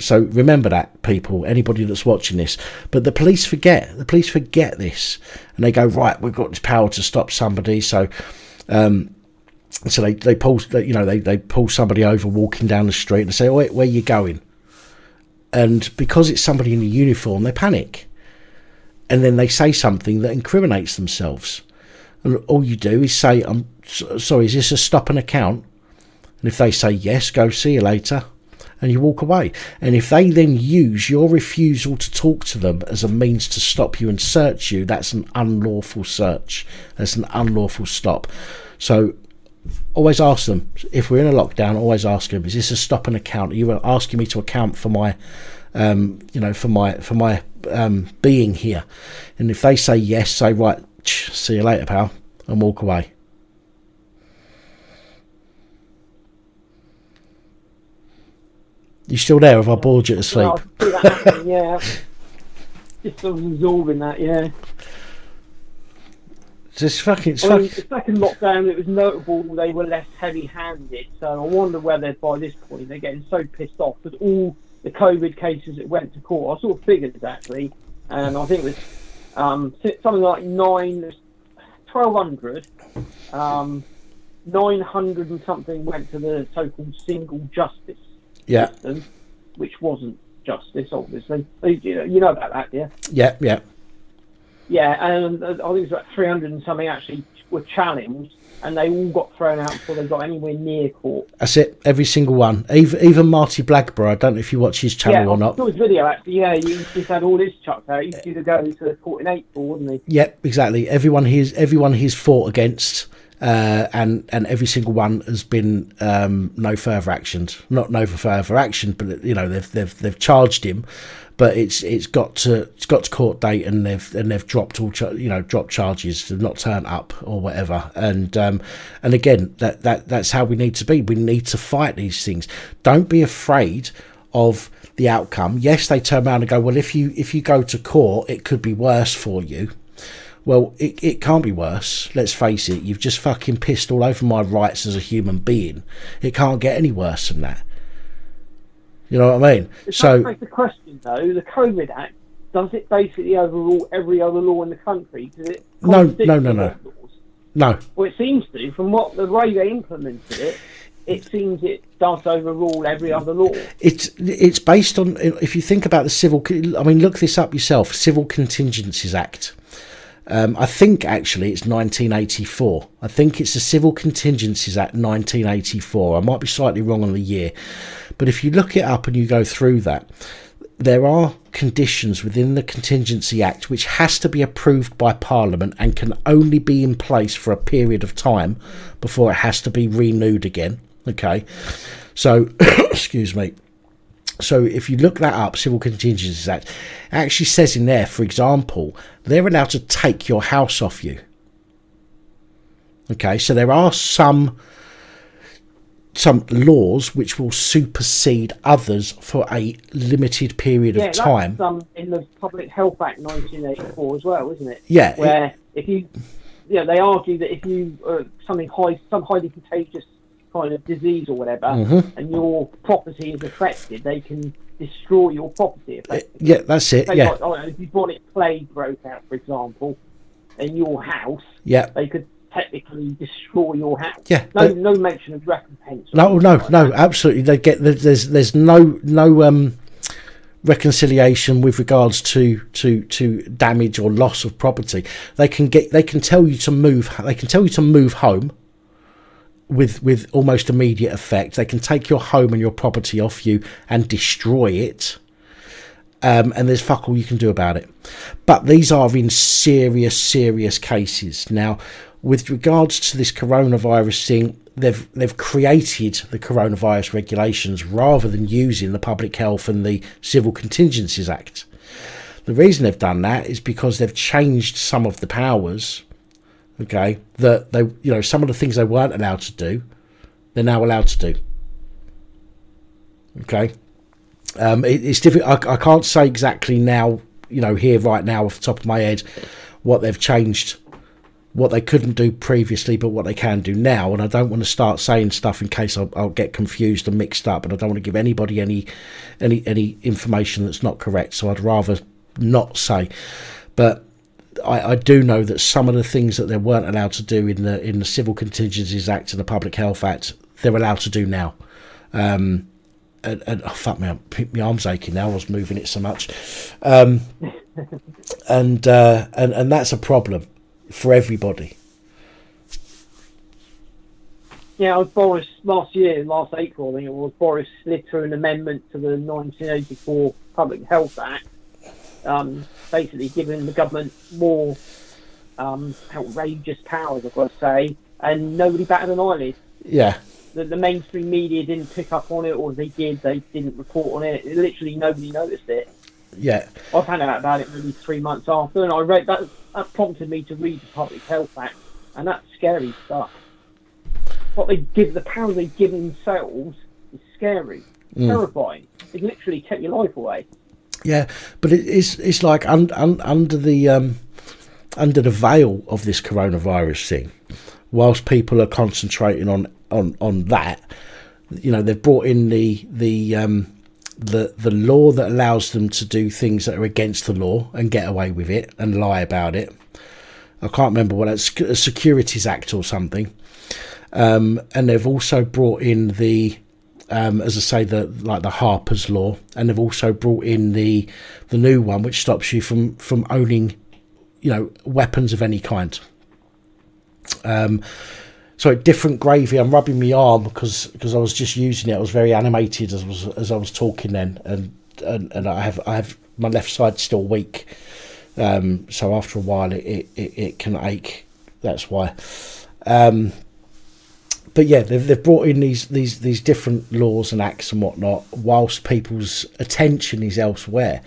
So remember that, people, anybody that's watching this. But the police forget. The police forget this. And they go, right, we've got this power to stop somebody. So they pull somebody over walking down the street and say, "Oh, where you going?" And because it's somebody in a uniform, they panic, and then they say something that incriminates themselves. And all you do is say, "I'm sorry, is this a stop and account?" And if they say yes, go, "See you later," and you walk away. And if they then use your refusal to talk to them as a means to stop you and search you, that's an unlawful search. That's an unlawful stop. So always ask them, if we're in a lockdown, always ask them, is this a stop and account? Are you asking me to account for my for my being here? And if they say yes, say, right, see you later, pal, and walk away. You still there? Have I bored you to sleep? Yeah, just sort of absorbing that, yeah. The second lockdown, it was notable they were less heavy-handed. So I wonder whether by this point they're getting so pissed off because all the COVID cases that went to court, I sort of figured it actually, and I think it was something like 1,200, 900 and something went to the so-called single justice system, which wasn't justice, obviously. You know about that, yeah? Yeah. Yeah, and I think it's about 300 and something actually were challenged, and they all got thrown out before they got anywhere near court. That's it, every single one. Even Marty Blackburn, I don't know if you watch his channel or not. I saw his video actually, he just had all his chucked out. He used to go into the court in April, wouldn't he? Yep, exactly. Everyone he's fought against, and every single one has been no further actions. Not no further action, but they've charged him. But it's got to court date, and they've dropped all dropped charges, they've not turned up or whatever. And again, that's how we need to be. We need to fight these things. Don't be afraid of the outcome. Yes, they turn around and go, well, if you go to court, it could be worse for you. Well, it can't be worse. Let's face it. You've just fucking pissed all over my rights as a human being. It can't get any worse than that. You know what I mean? So that's the question, though. The COVID Act, does it basically overrule every other law in the country? Does it No. Well, it seems to. From the way they implemented it seems it does overrule every other law. It's based on, if you think about the civil. I mean, look this up yourself. Civil Contingencies Act. I think actually it's 1984. I think it's the Civil Contingencies Act 1984. I might be slightly wrong on the year. But if you look it up and you go through that, there are conditions within the Contingency Act which has to be approved by Parliament and can only be in place for a period of time before it has to be renewed again. Okay, so excuse me. So if you look that up, Civil Contingencies Act, it actually says in there, for example, they're allowed to take your house off you. Okay, so there are some laws which will supersede others for a limited period of time. That's in the Public Health Act 1984 as well, isn't it? Yeah. Where if you, they argue that if you some highly contagious kind of disease or whatever, and your property is affected, they can destroy your property. Yeah, that's it. If you brought it plague broke out, for example, in your house, they could technically destroy your house. Yeah. No mention of recompense. No, absolutely. They get there's no reconciliation with regards to damage or loss of property. They can tell you to move. They can tell you to move home with almost immediate effect. They can take your home and your property off you and destroy it. And there's fuck all you can do about it. But these are in serious cases. Now, with regards to this coronavirus thing, they've created the coronavirus regulations rather than using the Public Health and the Civil Contingencies Act. The reason they've done that is because they've changed some of the powers. Okay, that they, some of the things they weren't allowed to do, they're now allowed to do. Okay, it's difficult. I can't say exactly now, here right now off the top of my head, what they've changed, what they couldn't do previously, but what they can do now. And I don't want to start saying stuff in case I'll get confused and mixed up. And I don't want to give anybody any information that's not correct. So I'd rather not say, but. I do know that some of the things that they weren't allowed to do in the Civil Contingencies Act and the Public Health Act, they're allowed to do now. And fuck me, my arm's aching now. I was moving it so much, and that's a problem for everybody. Yeah, Boris last April, I think it was, Boris slid through an amendment to the 1984 Public Health Act. Basically giving the government more outrageous powers, I've got to say, and nobody batted an eyelid. Yeah. The mainstream media didn't pick up on it, or if they did, they didn't report on it. Literally nobody noticed it. Yeah. I found out about it maybe 3 months after, and I read that prompted me to read the Public Health Act, and that's scary stuff. The power they give themselves is scary, terrifying. It literally take your life away. Yeah, but it's like under the under the veil of this coronavirus thing, whilst people are concentrating on that, you know, they've brought in the law that allows them to do things that are against the law and get away with it and lie about it. I can't remember what that's, a Securities Act or something. And they've also brought in the, as I say, the Harper's Law, and they've also brought in the new one, which stops you from owning, you know, weapons of any kind. So different gravy. I'm rubbing my arm because I was just using it. I was very animated as I was talking then, and I have my left side still weak. So after a while it can ache. That's why. But yeah, they've brought in these different laws and acts and whatnot, whilst people's attention is elsewhere,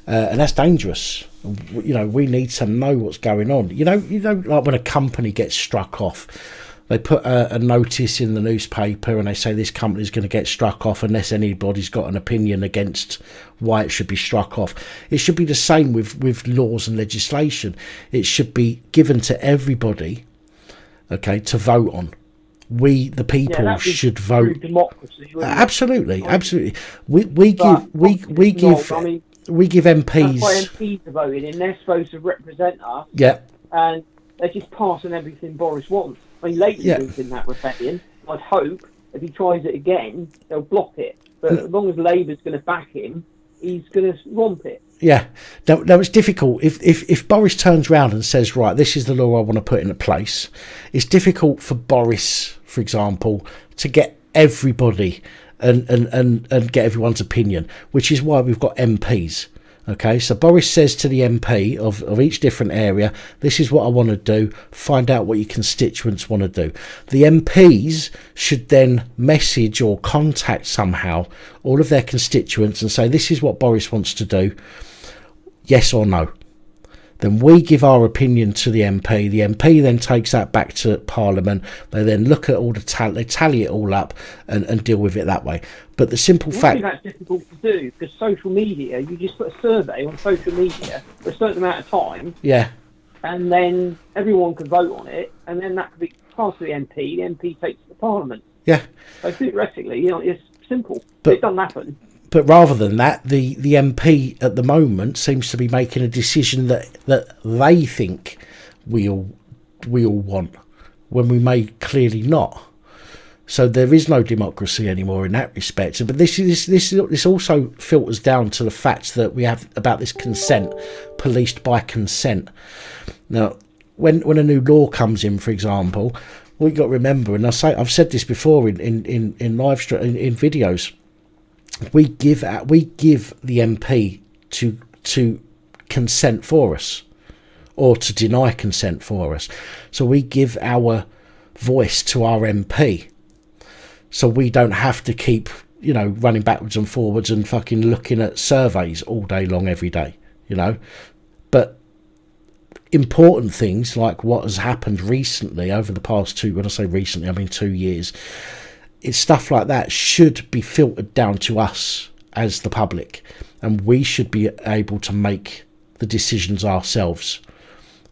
and that's dangerous. You know, we need to know what's going on. You know, like when a company gets struck off, they put a notice in the newspaper and they say this company is going to get struck off unless anybody's got an opinion against why it should be struck off. It should be the same with laws and legislation. It should be given to everybody, okay, to vote on. We, the people, should vote. Democracy, absolutely. We give MPs. That's why MPs are voting, and they're supposed to represent us. Yeah. And they're just passing everything Boris wants. I mean, Labour's in that rebellion. I'd hope if he tries it again, they'll block it. But as long as Labour's going to back him, he's going to romp it. Yeah. Now it's difficult. If Boris turns around and says, right, this is the law I want to put into place, it's difficult for Boris, for example, to get everybody and get everyone's opinion, which is why we've got MPs. Okay, so Boris says to the MP of each different area, this is what I want to do, find out what your constituents want to do. The MPs should then message or contact somehow all of their constituents and say, this is what Boris wants to do, yes or no. Then we give our opinion to the MP. The MP then takes that back to Parliament. They then look at all the they tally it all up and deal with it that way. But the simple fact... that's difficult to do, because social media, you just put a survey on social media for a certain amount of time. Yeah. And then everyone can vote on it, and then that can be passed to the MP. The MP takes it to Parliament. Yeah. So theoretically, you know, it's simple. But it doesn't happen. But rather than that, the MP at the moment seems to be making a decision that they think we all want, when we may clearly not. So there is no democracy anymore in that respect. But this also filters down to the fact that we have about this consent, policed by consent. Now, when a new law comes in, for example, we've got to remember, and I've said this before in live stream, in videos. We give the MP to consent for us, or to deny consent for us. So we give our voice to our MP, so we don't have to keep, you know, running backwards and forwards and fucking looking at surveys all day long every day, you know. But important things like what has happened recently over the past when I say recently, I mean 2 years. It's stuff like that should be filtered down to us as the public, and we should be able to make the decisions ourselves.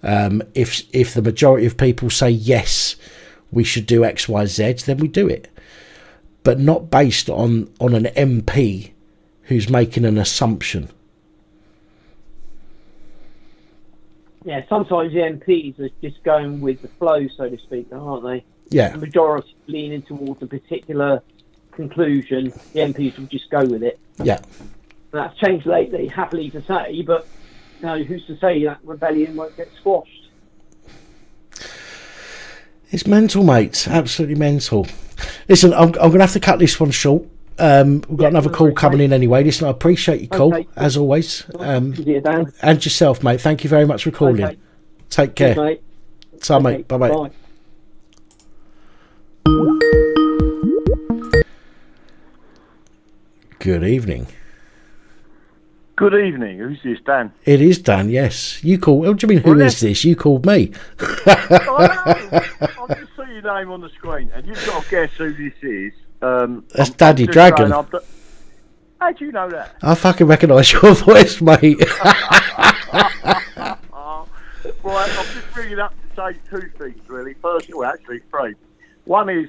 If the majority of people say yes, we should do X, Y, Z, then we do it, but not based on an MP who's making an assumption. Yeah, sometimes the MPs are just going with the flow, so to speak, aren't they? Yeah. The majority leaning towards a particular conclusion, the MPs will just go with it. Yeah. That's changed lately, happily to say, but you know, who's to say that rebellion won't get squashed? It's mental, mate. Absolutely mental. Listen, I'm going to have to cut this one short. We've got another call coming in anyway. Listen, I appreciate your call, as always. And yourself, mate. Thank you very much for calling. Okay. Take care. Mate. So, mate. Bye-bye. Bye. Good evening. Good evening. Who's this, Dan? It is Dan, yes. You called... What do you mean, who is this? You called me. I just saw your name on the screen, and you've got to guess who this is. That's Daddy Dragon. How do you know that? I fucking recognise your voice, mate. Well, Right, I'm just bringing up to say two things, really. First, well, actually three. One is,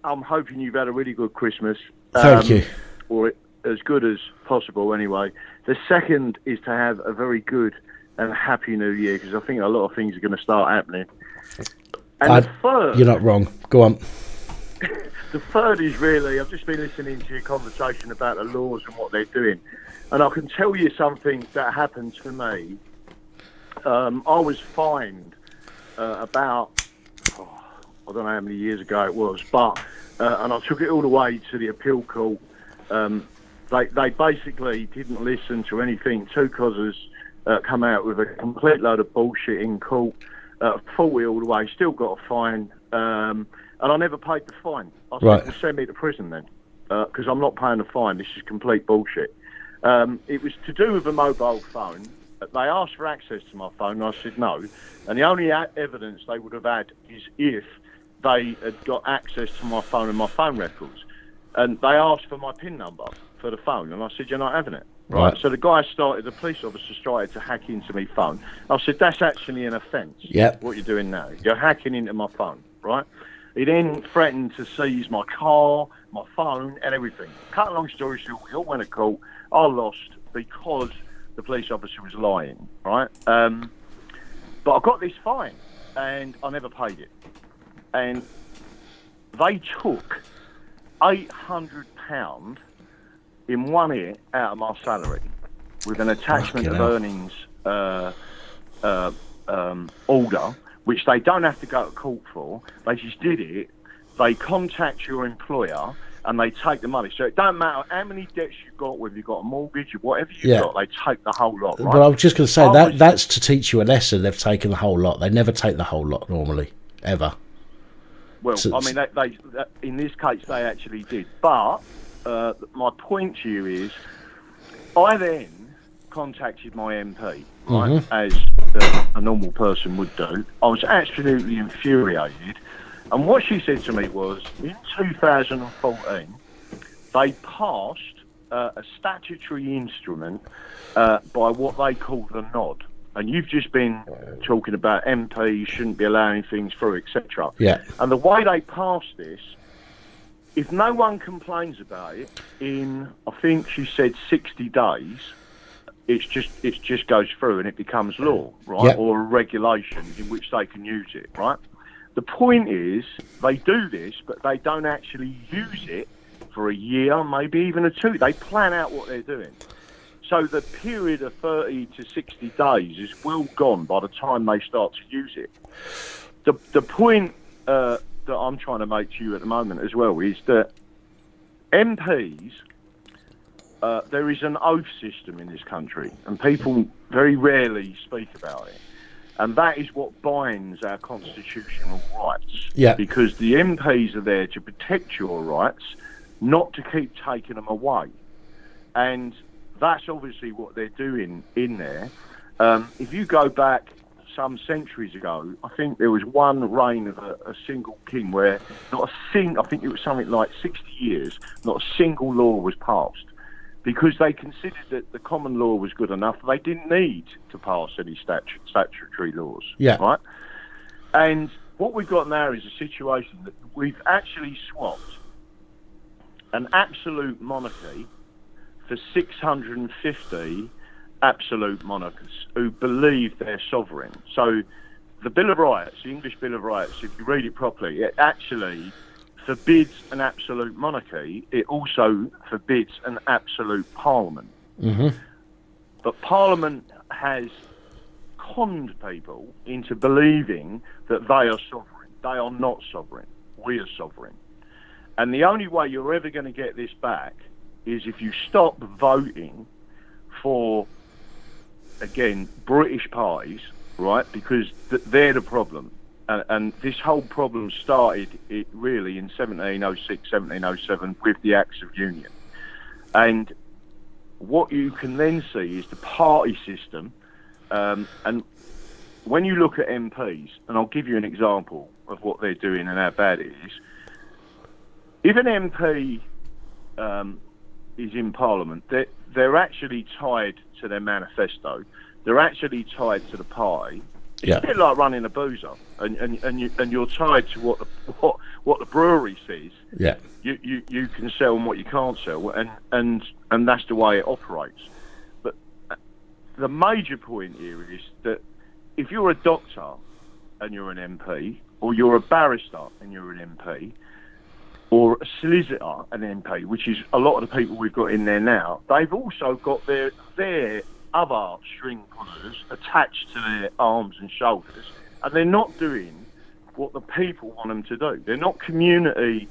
I'm hoping you've had a really good Christmas. Thank you. Or as good as possible, anyway. The second is to have a very good and happy New Year, because I think a lot of things are going to start happening. And the third... You're not wrong. Go on. The third is really, I've just been listening to your conversation about the laws and what they're doing. And I can tell you something that happened to me. I was fined about, I don't know how many years ago it was, but, and I took it all the way to the appeal court. They basically didn't listen to anything. Two cousins come out with a complete load of bullshit in court, fought it all the way, still got a fine, and I never paid the fine. I said, well, send me to prison then, because I'm not paying the fine. This is complete bullshit. It was to do with a mobile phone. They asked for access to my phone, and I said no. And the only evidence they would have had is if they had got access to my phone and my phone records. And they asked for my PIN number for the phone, and I said, you're not having it. Right. So the police officer started to hack into my phone. I said, that's actually an offence. Yep. What you're doing now. You're hacking into my phone, right? He then threatened to seize my car, my phone, and everything. Cut a long story short, we all went to court. I lost because the police officer was lying, right? But I got this fine, and I never paid it. And they took £800 in 1 year out of my salary with an attachment of earnings order, which they don't have to go to court for. They just did it. They contact your employer and they take the money. So it don't matter how many debts you've got, whether you've got a mortgage or whatever you've got, they take the whole lot, right? But I was just going to say, that's to teach you a lesson. They've taken the whole lot. They never take the whole lot normally, ever. Well, I mean, they in this case, they actually did. But my point to you is, I then contacted my MP, right, as a normal person would do. I was absolutely infuriated. And what she said to me was, in 2014, they passed a statutory instrument by what they call the nod. And you've just been talking about MPs shouldn't be allowing things through, etc. Yeah. And the way they passed this, if no one complains about it, in, I think she said 60 days, it just goes through and it becomes law, right? Yep. Or a regulation in which they can use it, right? The point is, they do this, but they don't actually use it for a year, maybe even a 2. They plan out what they're doing. So the period of 30 to 60 days is well gone by the time they start to use it. The point that I'm trying to make to you at the moment as well is that MPs, there is an oath system in this country, and people very rarely speak about it. And that is what binds our constitutional rights. Yeah. Because the MPs are there to protect your rights, not to keep taking them away. And that's obviously what they're doing in there. If you go back some centuries ago, I think there was one reign of a single king where I think it was something like 60 years, not a single law was passed. Because they considered that the common law was good enough, they didn't need to pass any statutory laws. Yeah. Right? And what we've got now is a situation that we've actually swapped an absolute monarchy for 650 absolute monarchs who believe they're sovereign. So the Bill of Rights, the English Bill of Rights, if you read it properly, it actually forbids an absolute monarchy. It also forbids an absolute parliament. But Parliament has conned people into believing that they are sovereign. They are not sovereign. We are sovereign. And the only way you're ever going to get this back is if you stop voting for, again, British parties, right? Because they're the problem. And this whole problem started really in 1706, 1707 with the Acts of Union. And what you can then see is the party system. And when you look at MPs, and I'll give you an example of what they're doing and how bad it is. If an MP is in Parliament, they're actually tied to their manifesto. They're actually tied to the party. It's a bit like running a boozer, and you're tied to what the brewery says. Yeah. You can sell and what you can't sell, and that's the way it operates. But the major point here is that if you're a doctor and you're an MP, or you're a barrister and you're an MP, or a solicitor and an MP, which is a lot of the people we've got in there now, they've also got their other string pullers attached to their arms and shoulders, and they're not doing what the people want them to do. They're not community.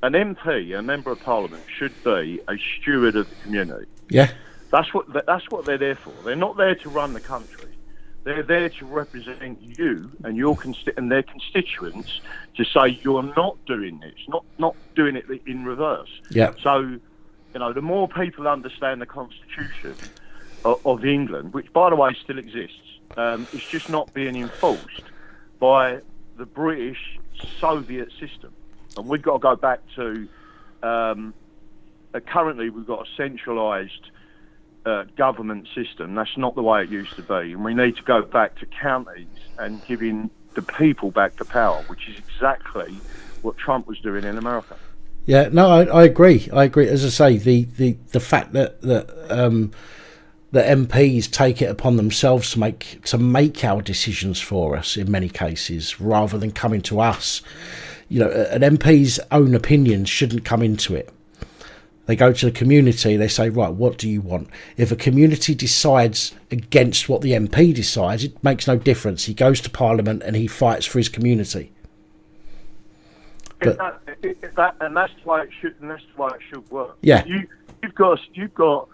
An MP, a member of Parliament, should be a steward of the community. Yeah. That's what they're there for. They're not there to run the country. They're there to represent you and and their constituents, to say you're not doing this, not doing it in reverse. Yeah. So, the more people understand the Constitution of England, which, by the way, still exists, it's just not being enforced by the British Soviet system. And we've got to go back to, currently we've got a centralised government system. That's not the way it used to be. And we need to go back to counties and giving the people back the power, which is exactly what Trump was doing in America. Yeah, no, I agree. As I say, the fact that the MPs take it upon themselves to make our decisions for us in many cases, rather than coming to us. An MP's own opinions shouldn't come into it. They go to the community, they say, right, what do you want? If a community decides against what the MP decides, it makes no difference. He goes to Parliament and he fights for his community. And that's the way it should. And that's the way it should work. Yeah. You've got.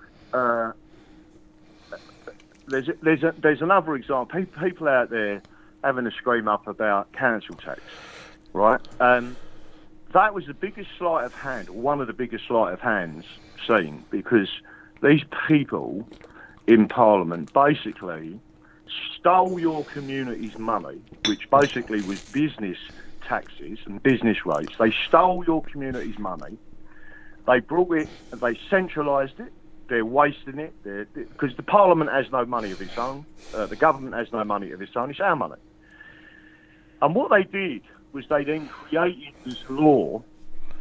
There's another example. People out there having a scream up about council tax, right? That was the biggest sleight of hand, or one of the biggest sleight of hands seen, because these people in Parliament basically stole your community's money, which basically was business taxes and business rates. They stole your community's money. They brought it, they centralised it. They're wasting it, because the Parliament has no money of its own. The government has no money of its own. It's our money. And what they did was they then created this law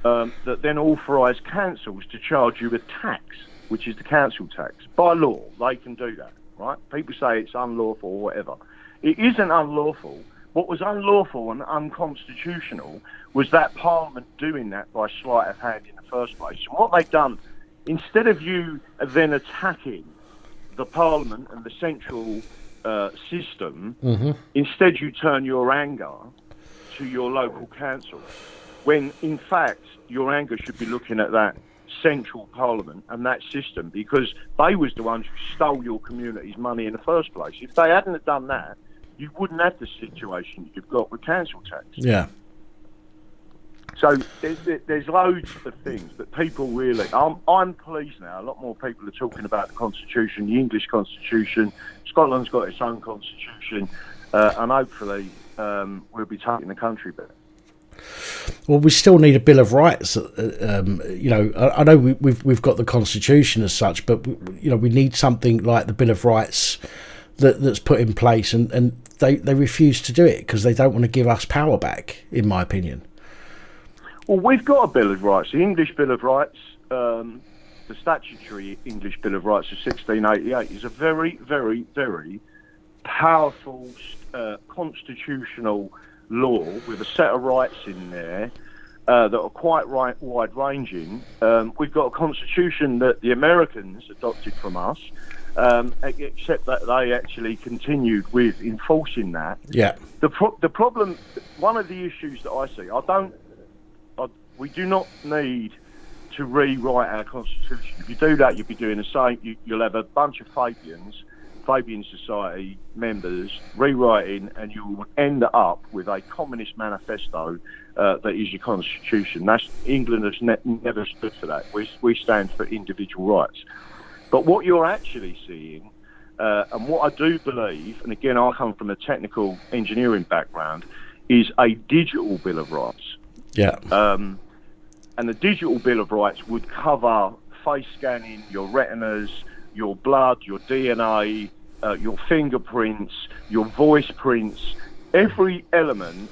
that then authorised councils to charge you a tax, which is the council tax. By law, they can do that, right? People say it's unlawful or whatever. It isn't unlawful. What was unlawful and unconstitutional was that Parliament doing that by sleight of hand in the first place. And what they've done, instead of you then attacking the Parliament and the central system, instead you turn your anger to your local council, when in fact your anger should be looking at that central Parliament and that system, because they was the ones who stole your community's money in the first place. If they hadn't have done that, you wouldn't have the situation you've got with council tax. Yeah. So there's loads of things that people really... I'm pleased now. A lot more people are talking about the Constitution, the English Constitution. Scotland's got its own Constitution, and hopefully we'll be taking the country back. Well, we still need a Bill of Rights. I know we've got the Constitution as such, but we need something like the Bill of Rights that's put in place, and they refuse to do it because they don't want to give us power back, in my opinion. Well, we've got a Bill of Rights, the English Bill of Rights, the statutory English Bill of Rights of 1688 is a very, very, very powerful constitutional law with a set of rights in there that are quite wide-ranging. We've got a constitution that the Americans adopted from us, except that they actually continued with enforcing that. Yeah. The problem, one of the issues that I see, we do not need to rewrite our constitution. If you do that, you'll be doing the same. You'll have a bunch of Fabian Society members rewriting, and you'll end up with a communist manifesto that is your constitution. England has never stood for that. We stand for individual rights. But what you're actually seeing, and what I do believe, and again I come from a technical engineering background, is a digital Bill of Rights. Yeah. And the digital Bill of Rights would cover face scanning, your retinas, your blood, your DNA, your fingerprints, your voice prints, every element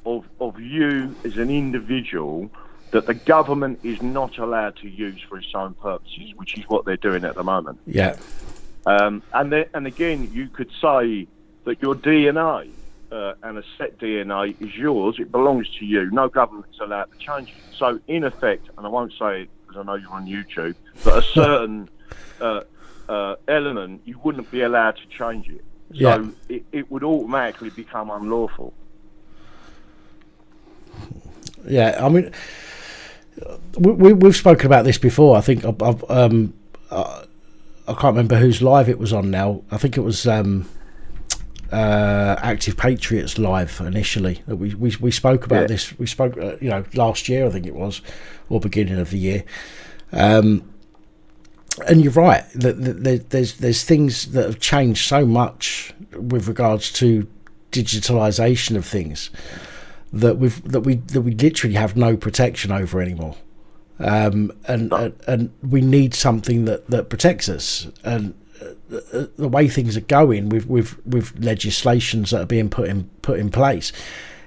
of you as an individual that the government is not allowed to use for its own purposes, which is what they're doing at the moment. Yeah. And again, you could say that your DNA and a set DNA is yours. It belongs to you. No government's allowed to change it. So, in effect, and I won't say it because I know you're on YouTube, but a certain element, you wouldn't be allowed to change it. So it would automatically become unlawful. Yeah, I mean, we've spoken about this before. I think I can't remember whose live it was on now. I think it was Active Patriots live initially. We spoke about this. We spoke, last year I think it was, or beginning of the year. And you're right that there's things that have changed so much with regards to digitalisation of things that we literally have no protection over anymore. And we need something that protects us. And the way things are going with legislations that are being put in place,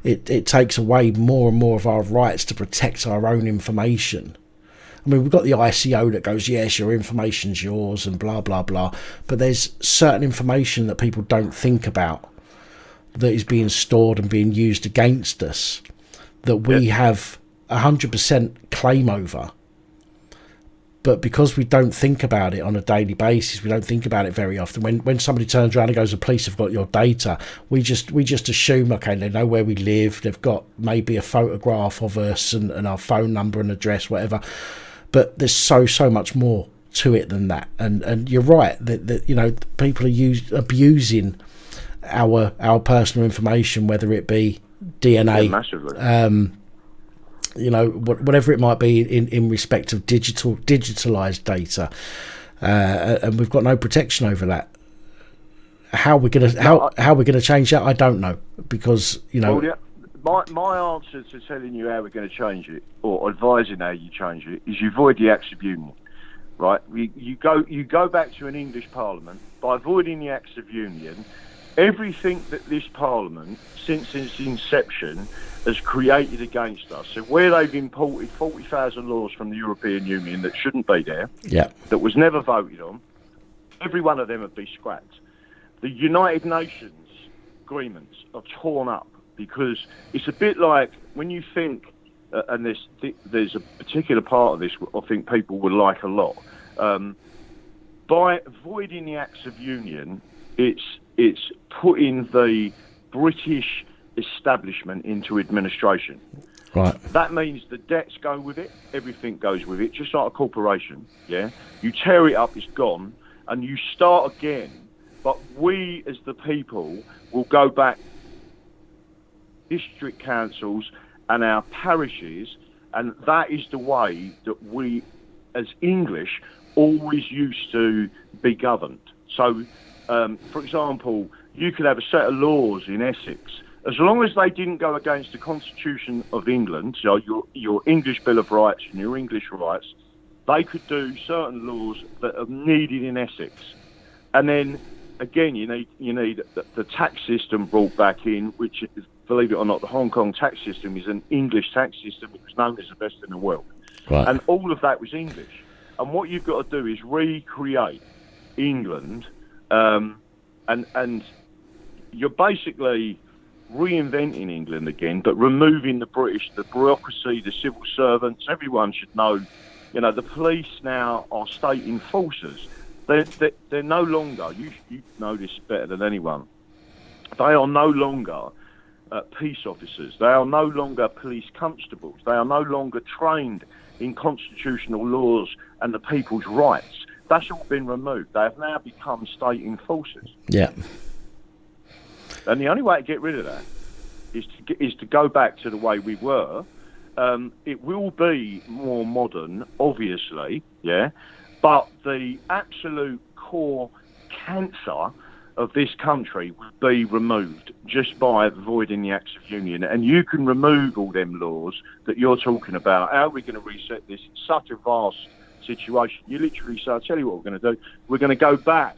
it takes away more and more of our rights to protect our own information. I mean, we've got the ICO that goes, yes, your information's yours and blah, blah, blah. But there's certain information that people don't think about that is being stored and being used against us that we have 100% claim over. But because we don't think about it on a daily basis, we don't think about it very often. When somebody turns around and goes, the police have got your data, we just assume, okay, they know where we live, they've got maybe a photograph of us and our phone number and address, whatever. But there's so much more to it than that. And you're right that people are abusing our personal information, whether it be DNA, massively. Whatever it might be in respect of digitalized data, and we've got no protection over that. How we're gonna change that, I don't know, because my answer to telling you how we're going to change it, or advising how you change it, is you void the Acts of Union. Right? You go back to an English Parliament. By voiding the Acts of Union, everything that this Parliament, since its inception, has created against us. So where they've imported 40,000 laws from the European Union that shouldn't be there, that was never voted on, every one of them would be scrapped. The United Nations agreements are torn up because it's a bit like when you think, and there's a particular part of this I think people would like a lot. By voiding the Acts of Union, it's putting the British establishment into administration. Right. That means the debts go with it, everything goes with it, just like a corporation. Yeah. You tear it up, it's gone, and you start again. But we, as the people, will go back district councils and our parishes, and that is the way that we, as English, always used to be governed. So, for example, you could have a set of laws in Essex. As long as they didn't go against the Constitution of England, so your English Bill of Rights and your English rights, they could do certain laws that are needed in Essex. And then, again, you need the tax system brought back in, which is, believe it or not, the Hong Kong tax system is an English tax system. It was known as the best in the world. Right. And all of that was English. And what you've got to do is recreate England, and you're basically reinventing England again, but removing the British, the bureaucracy, the civil servants. Everyone should know, the police now are state enforcers. They're no longer, you know this better than anyone, they are no longer peace officers. They are no longer police constables. They are no longer trained in constitutional laws and the people's rights. That's all been removed. They have now become state enforcers. Yeah. And the only way to get rid of that is to go back to the way we were. It will be more modern, obviously, yeah, but the absolute core cancer of this country would be removed just by avoiding the Acts of Union. And you can remove all them laws that you're talking about. How are we going to reset this? It's such a vast situation. You literally say, I'll tell you what we're going to do. We're going to go back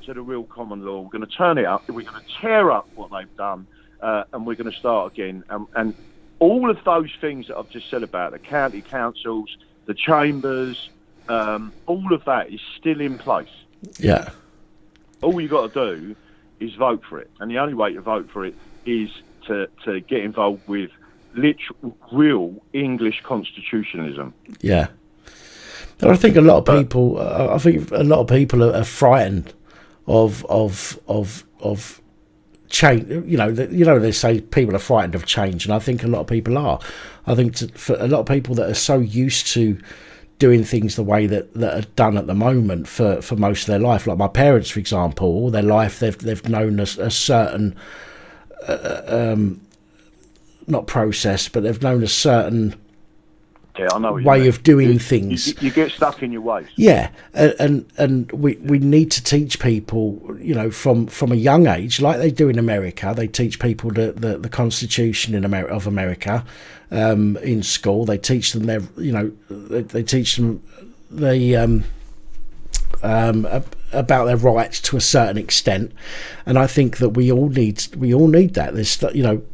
to the real common law. We're going to turn it up. We're going to tear up what they've done, and we're going to start again. And all of those things that I've just said about the county councils, the chambers, all of that is still in place. Yeah. All you've got to do is vote for it. And the only way to vote for it is to get involved with real English constitutionalism. Yeah. And I think a lot of people, are frightened of change. They say people are frightened of change, and I think a lot of people are. I think for a lot of people that are so used to doing things the way that are done at the moment for most of their life, like my parents, for example, all their life they've known a certain not process, but they've known a certain way of doing things. You get stuck in your ways. Yeah, and we need to teach people, from a young age, like they do in America. They teach people the Constitution of America in school. They teach them they teach them about their rights to a certain extent, and I think that we all need that. There's,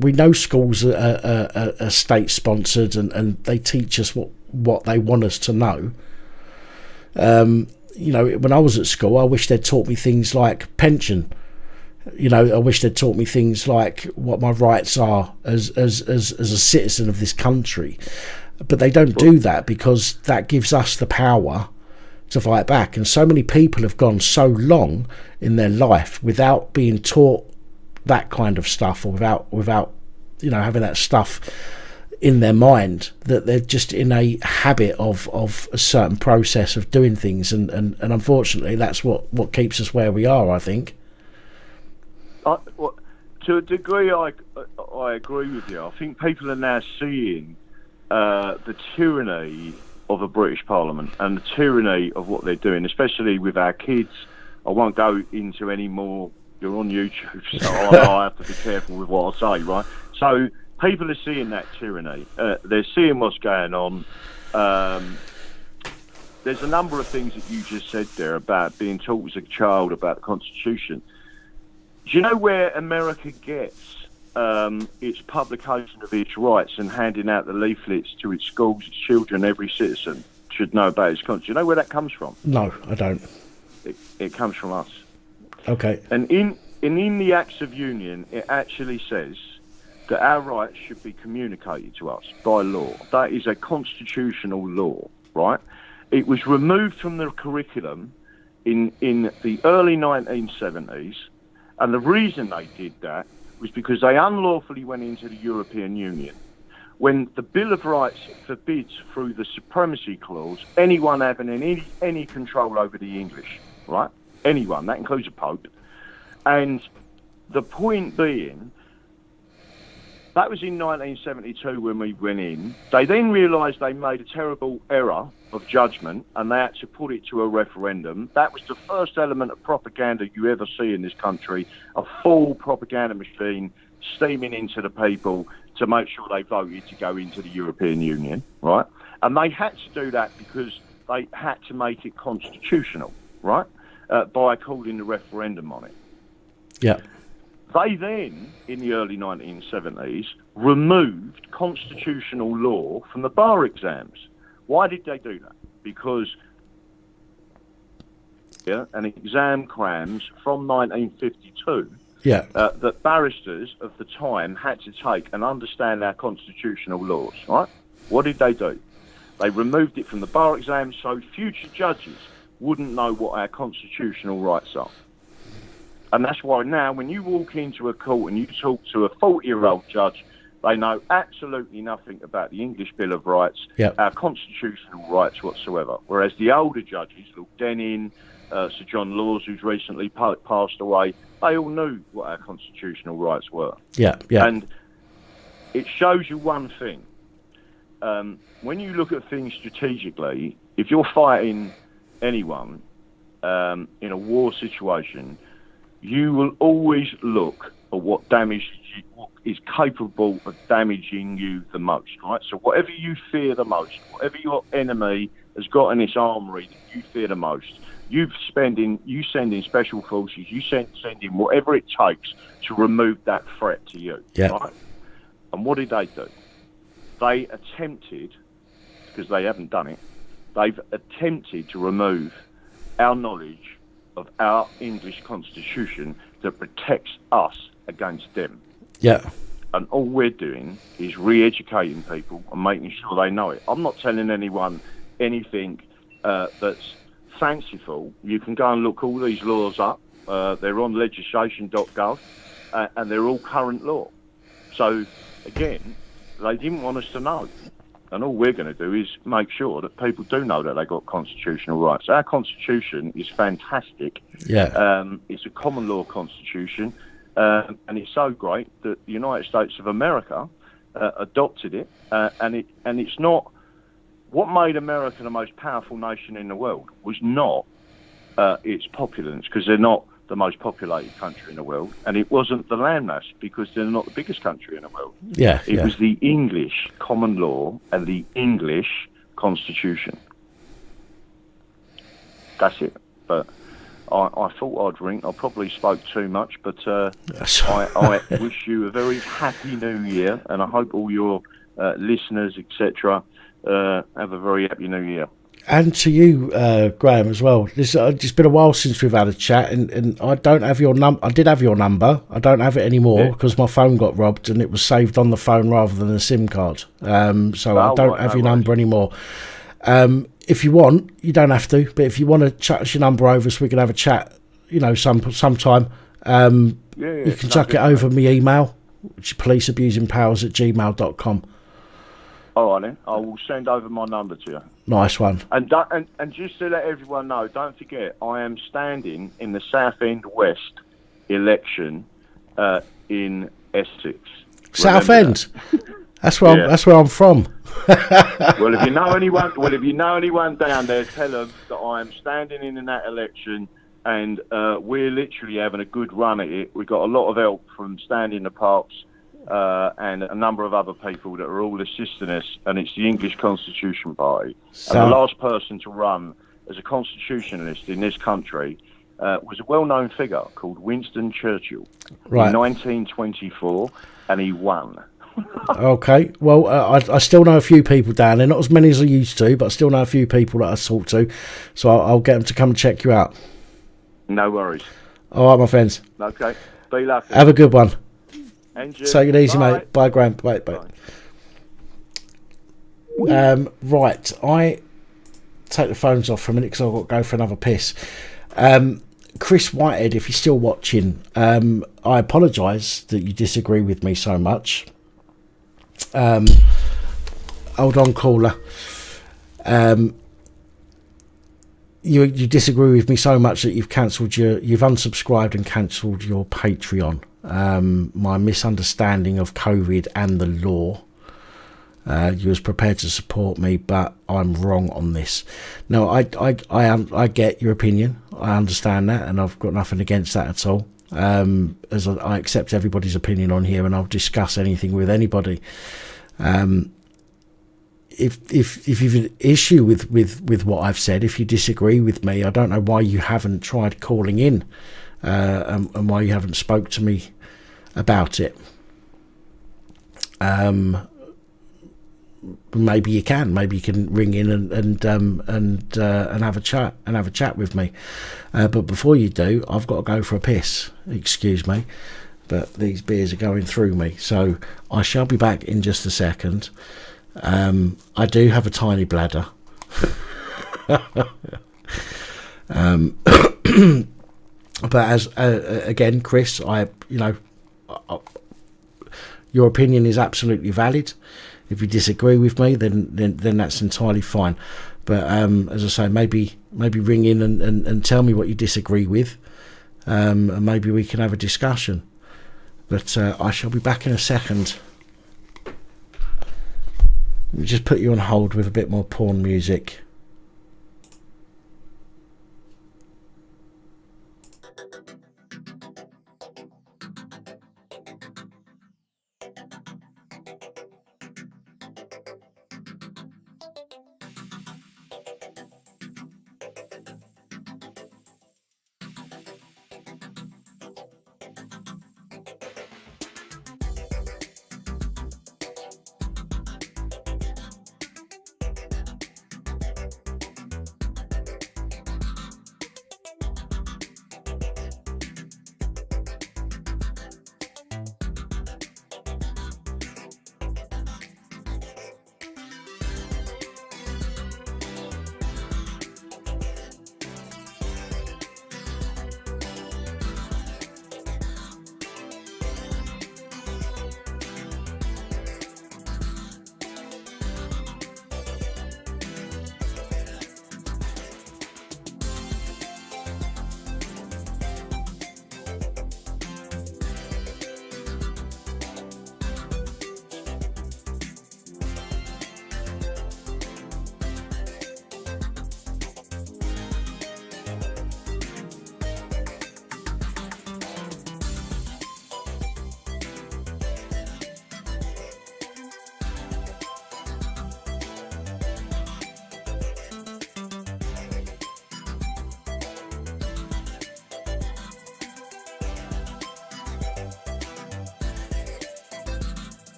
we know schools are state sponsored, and they teach us what they want us to know. When I was at school, I wish they'd taught me things like pension. I wish they'd taught me things like what my rights are as a citizen of this country, but they don't do that, because that gives us the power to fight back. And so many people have gone so long in their life without being taught that kind of stuff, or without having that stuff in their mind, that they're just in a habit of a certain process of doing things, and unfortunately that's what keeps us where we are, I think. To a degree, I agree with you. I think people are now seeing the tyranny of a British Parliament and the tyranny of what they're doing, especially with our kids. I won't go into any more. You're on YouTube, so I have to be careful with what I say, right? So people are seeing that tyranny. They're seeing what's going on. There's a number of things that you just said there about being taught as a child about the Constitution. Do you know where America gets its publication of its rights and handing out the leaflets to its schools, its children? Every citizen should know about its Constitution. Do you know where that comes from? No, I don't. It comes from us. Okay. And in the Acts of Union, it actually says that our rights should be communicated to us by law. That is a constitutional law, right? It was removed from the curriculum in the early 1970s, and the reason they did that was because they unlawfully went into the European Union. When the Bill of Rights forbids, through the Supremacy Clause, anyone having any control over the English, right? Anyone, that includes a Pope. And the point being, that was in 1972 when we went in. They then realised they made a terrible error of judgment, and they had to put it to a referendum. That was the first element of propaganda you ever see in this country, a full propaganda machine steaming into the people to make sure they voted to go into the European Union, right? And they had to do that because they had to make it constitutional, right, by calling the referendum on it. Yeah. They then, in the early 1970s, removed constitutional law from the bar exams. Why did they do that? Because an exam crams from 1952 that barristers of the time had to take and understand our constitutional laws, right? What did they do? They removed it from the bar exams so future judges wouldn't know what our constitutional rights are. And that's why now, when you walk into a court and you talk to a 40-year-old judge, they know absolutely nothing about the English Bill of Rights, our constitutional rights whatsoever. Whereas the older judges, Lord Denning, Sir John Laws, who's recently passed away, they all knew what our constitutional rights were. Yeah. And it shows you one thing. When you look at things strategically, if you're fighting anyone in a war situation, you will always look at what is capable of damaging you the most, right? So whatever you fear the most, whatever your enemy has got in its armoury that you fear the most, you send in special forces, you send in whatever it takes to remove that threat to you. Yeah. Right? And what did they do? They attempted, because they haven't done it, they've attempted to remove our knowledge of our English constitution that protects us against them. Yeah. And all we're doing is re-educating people and making sure they know it. I'm not telling anyone anything that's fanciful. You can go and look all these laws up. They're on legislation.gov, and they're all current law. So, again, they didn't want us to know. And all we're going to do is make sure that people do know that they've got constitutional rights. Our constitution is fantastic. Yeah. It's a common law constitution, and it's so great that the United States of America adopted it. And it's not what made America the most powerful nation in the world was not its populace, because they're not the most populated country in the world, and it wasn't the landmass, because they're not the biggest country in the world. Yeah, it was the English common law and the English constitution. That's it. But I thought I'd ring. I probably spoke too much, but I wish you a very happy New Year, and I hope all your listeners, etc., have a very happy New Year. And to you, Graham, as well. It's been a while since we've had a chat, and I don't have your number. I did have your number. I don't have it anymore because my phone got robbed, and it was saved on the phone rather than a SIM card. So I don't have your number anymore. If you want, you don't have to, but if you want to chat us your number over so we can have a chat, sometime, you can chuck it over my email, which is policeabusingpowers@gmail.com. All right, then. I will send over my number to you. Nice one. And just to let everyone know, don't forget, I am standing in the Southend West election in Essex. Southend. That's where I'm from. Well, if you know anyone down there, tell them that I am standing in that election, and we're literally having a good run at it. We've got a lot of help from Standing the Parks. And a number of other people that are all assisting us, and it's the English Constitution Party. And the last person to run as a constitutionalist in this country was a well-known figure called Winston Churchill in 1924, and he won. Okay, well, I still know a few people down there, not as many as I used to, but I still know a few people that I talk to, so I'll get them to come and check you out. No worries. All right, my friends. Okay, be lucky. Have a good one. Take it easy, mate. Bye, Graham. Bye. Right, I take the phones off for a minute because I've got to go for another piss. Chris Whitehead, if you're still watching, I apologise that you disagree with me so much. Hold on, caller. You disagree with me so much that you've unsubscribed and cancelled your Patreon. My misunderstanding of COVID and the law. You was prepared to support me, but I'm wrong on this. No, I get your opinion. I understand that, and I've got nothing against that at all. As I accept everybody's opinion on here, and I'll discuss anything with anybody. If you've an issue with what I've said, if you disagree with me, I don't know why you haven't tried calling in, and why you haven't spoke to me about it. Maybe you can ring in and have a chat with me. But before you do, I've got to go for a piss. Excuse me, but these beers are going through me, so I shall be back in just a second. I do have a tiny bladder. But as again, Chris, your opinion is absolutely valid. If you disagree with me, then that's entirely fine. But as I say, maybe ring in and tell me what you disagree with, and maybe we can have a discussion. But I shall be back in a second. Let me just put you on hold with a bit more porn music.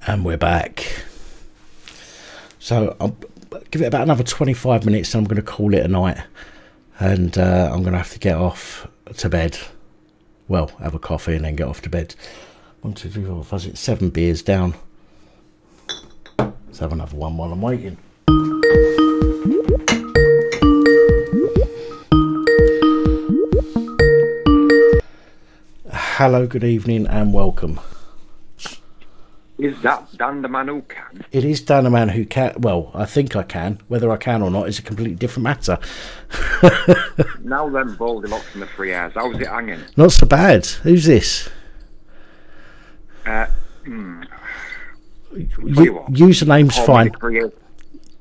And we're back. So I'll give it about another 25 minutes and I'm going to call it a night. And I'm going to have to get off to bed. Well, have a coffee and then get off to bed. 1, 2, 3, 4, 5, 6, 7 beers down. Let's have another one while I'm waiting. Hello, good evening and welcome. Is that Dan the man who can? It is Dan the man who can. Well, I think I can. Whether I can or not is a completely different matter. Now then, Goldilocks and the Three Airs. How's it hanging? Not so bad. Who's this? Username's fine.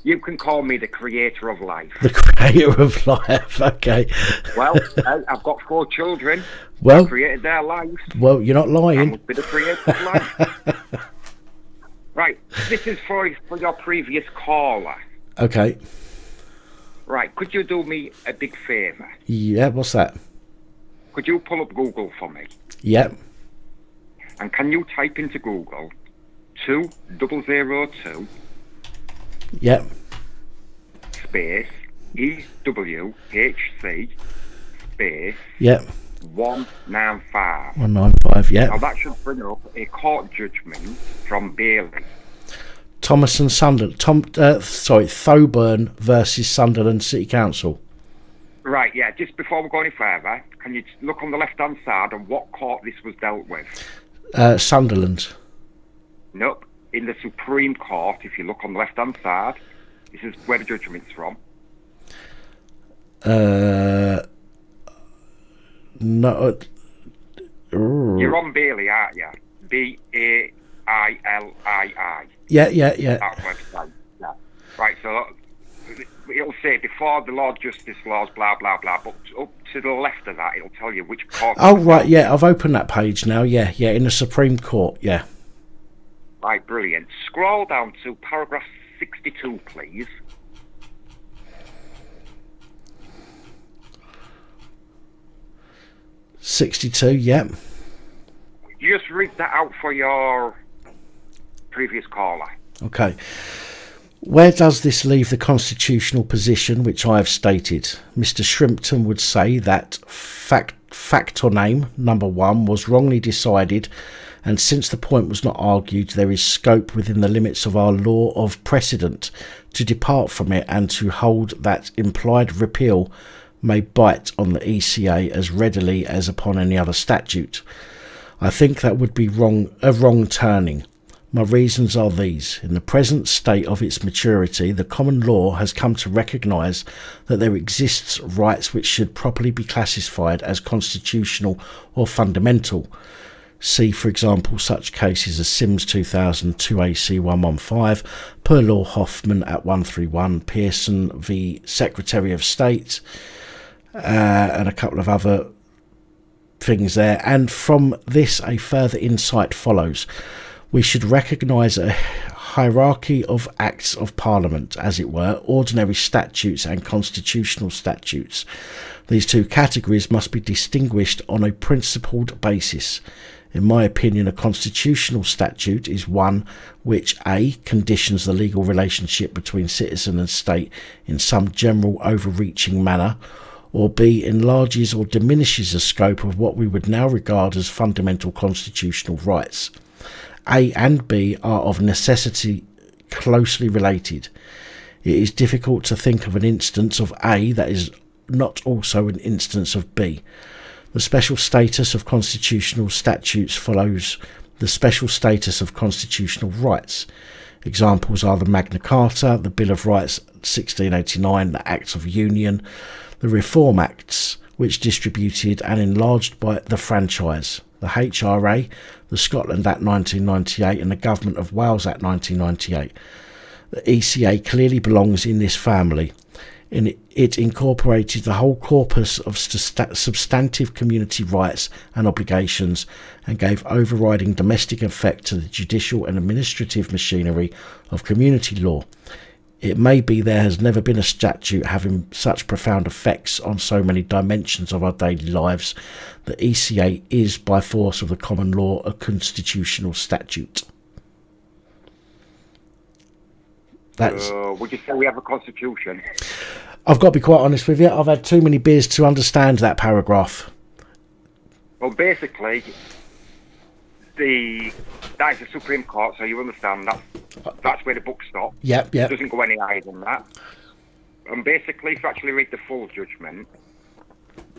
You can call me the creator of life. The creator of life, okay. Well, I've got 4 children. Well, I created their lives. Well, you're not lying. I must be the creator of life. Right, this is for your previous caller. Okay. Right, could you do me a big favour? Yeah, what's that? Could you pull up Google for me? Yep. And can you type into Google 2002 Yep. space EWHC space Yep. 195. 195, yeah. Now that should bring up a court judgment from Bailey. Thomas and Sunderland. Thoburn versus Sunderland City Council. Right, yeah. Just before we go any further, can you look on the left-hand side and what court this was dealt with? Sunderland. Nope. In the Supreme Court, if you look on the left-hand side, this is where the judgment's from. No. You're on Bailey, aren't you? Bailii. Yeah. That website. Yeah. Right, so it'll say before the Lord Justice laws, blah, blah, blah, but up to the left of that, it'll tell you which court. Oh, right, yeah, I've opened that page now, yeah, in the Supreme Court, yeah. Right, brilliant. Scroll down to paragraph 62, please. '62, yeah. Just read that out for your previous caller. Okay. Where does this leave the constitutional position which I have stated? Mr. Shrimpton would say that fact or name, number 1, was wrongly decided, and since the point was not argued, there is scope within the limits of our law of precedent to depart from it and to hold that implied repeal may bite on the ECA as readily as upon any other statute. I think that would be a wrong turning. My reasons are these. In the present state of its maturity, the common law has come to recognise that there exists rights which should properly be classified as constitutional or fundamental. See, for example, such cases as Sims 2000, 2AC 115, Per Law Hoffman at 131, Pearson v Secretary of State, and a couple of other things there. And from this a further insight follows. We should recognise a hierarchy of acts of parliament, as it were, ordinary statutes and constitutional statutes. These two categories must be distinguished on a principled basis. In my opinion, a constitutional statute is one which A. conditions the legal relationship between citizen and state in some general overreaching manner, or B. enlarges or diminishes the scope of what we would now regard as fundamental constitutional rights. A and B are of necessity closely related. It is difficult to think of an instance of A that is not also an instance of B. The special status of constitutional statutes follows the special status of constitutional rights. Examples are the Magna Carta, the Bill of Rights 1689, the Acts of Union, the Reform Acts, which distributed and enlarged by the franchise, the HRA, the Scotland Act 1998 and the Government of Wales Act 1998. The ECA clearly belongs in this family. It incorporated the whole corpus of substantive community rights and obligations and gave overriding domestic effect to the judicial and administrative machinery of community law. It may be there has never been a statute having such profound effects on so many dimensions of our daily lives. The ECA is, by force of the common law, a constitutional statute. Would you say we have a constitution? I've got to be quite honest with you. I've had too many beers to understand that paragraph. Well, basically, that is the Supreme Court, so you understand that's where the book stops. Yep. It doesn't go any higher than that. And basically, if you actually read the full judgment,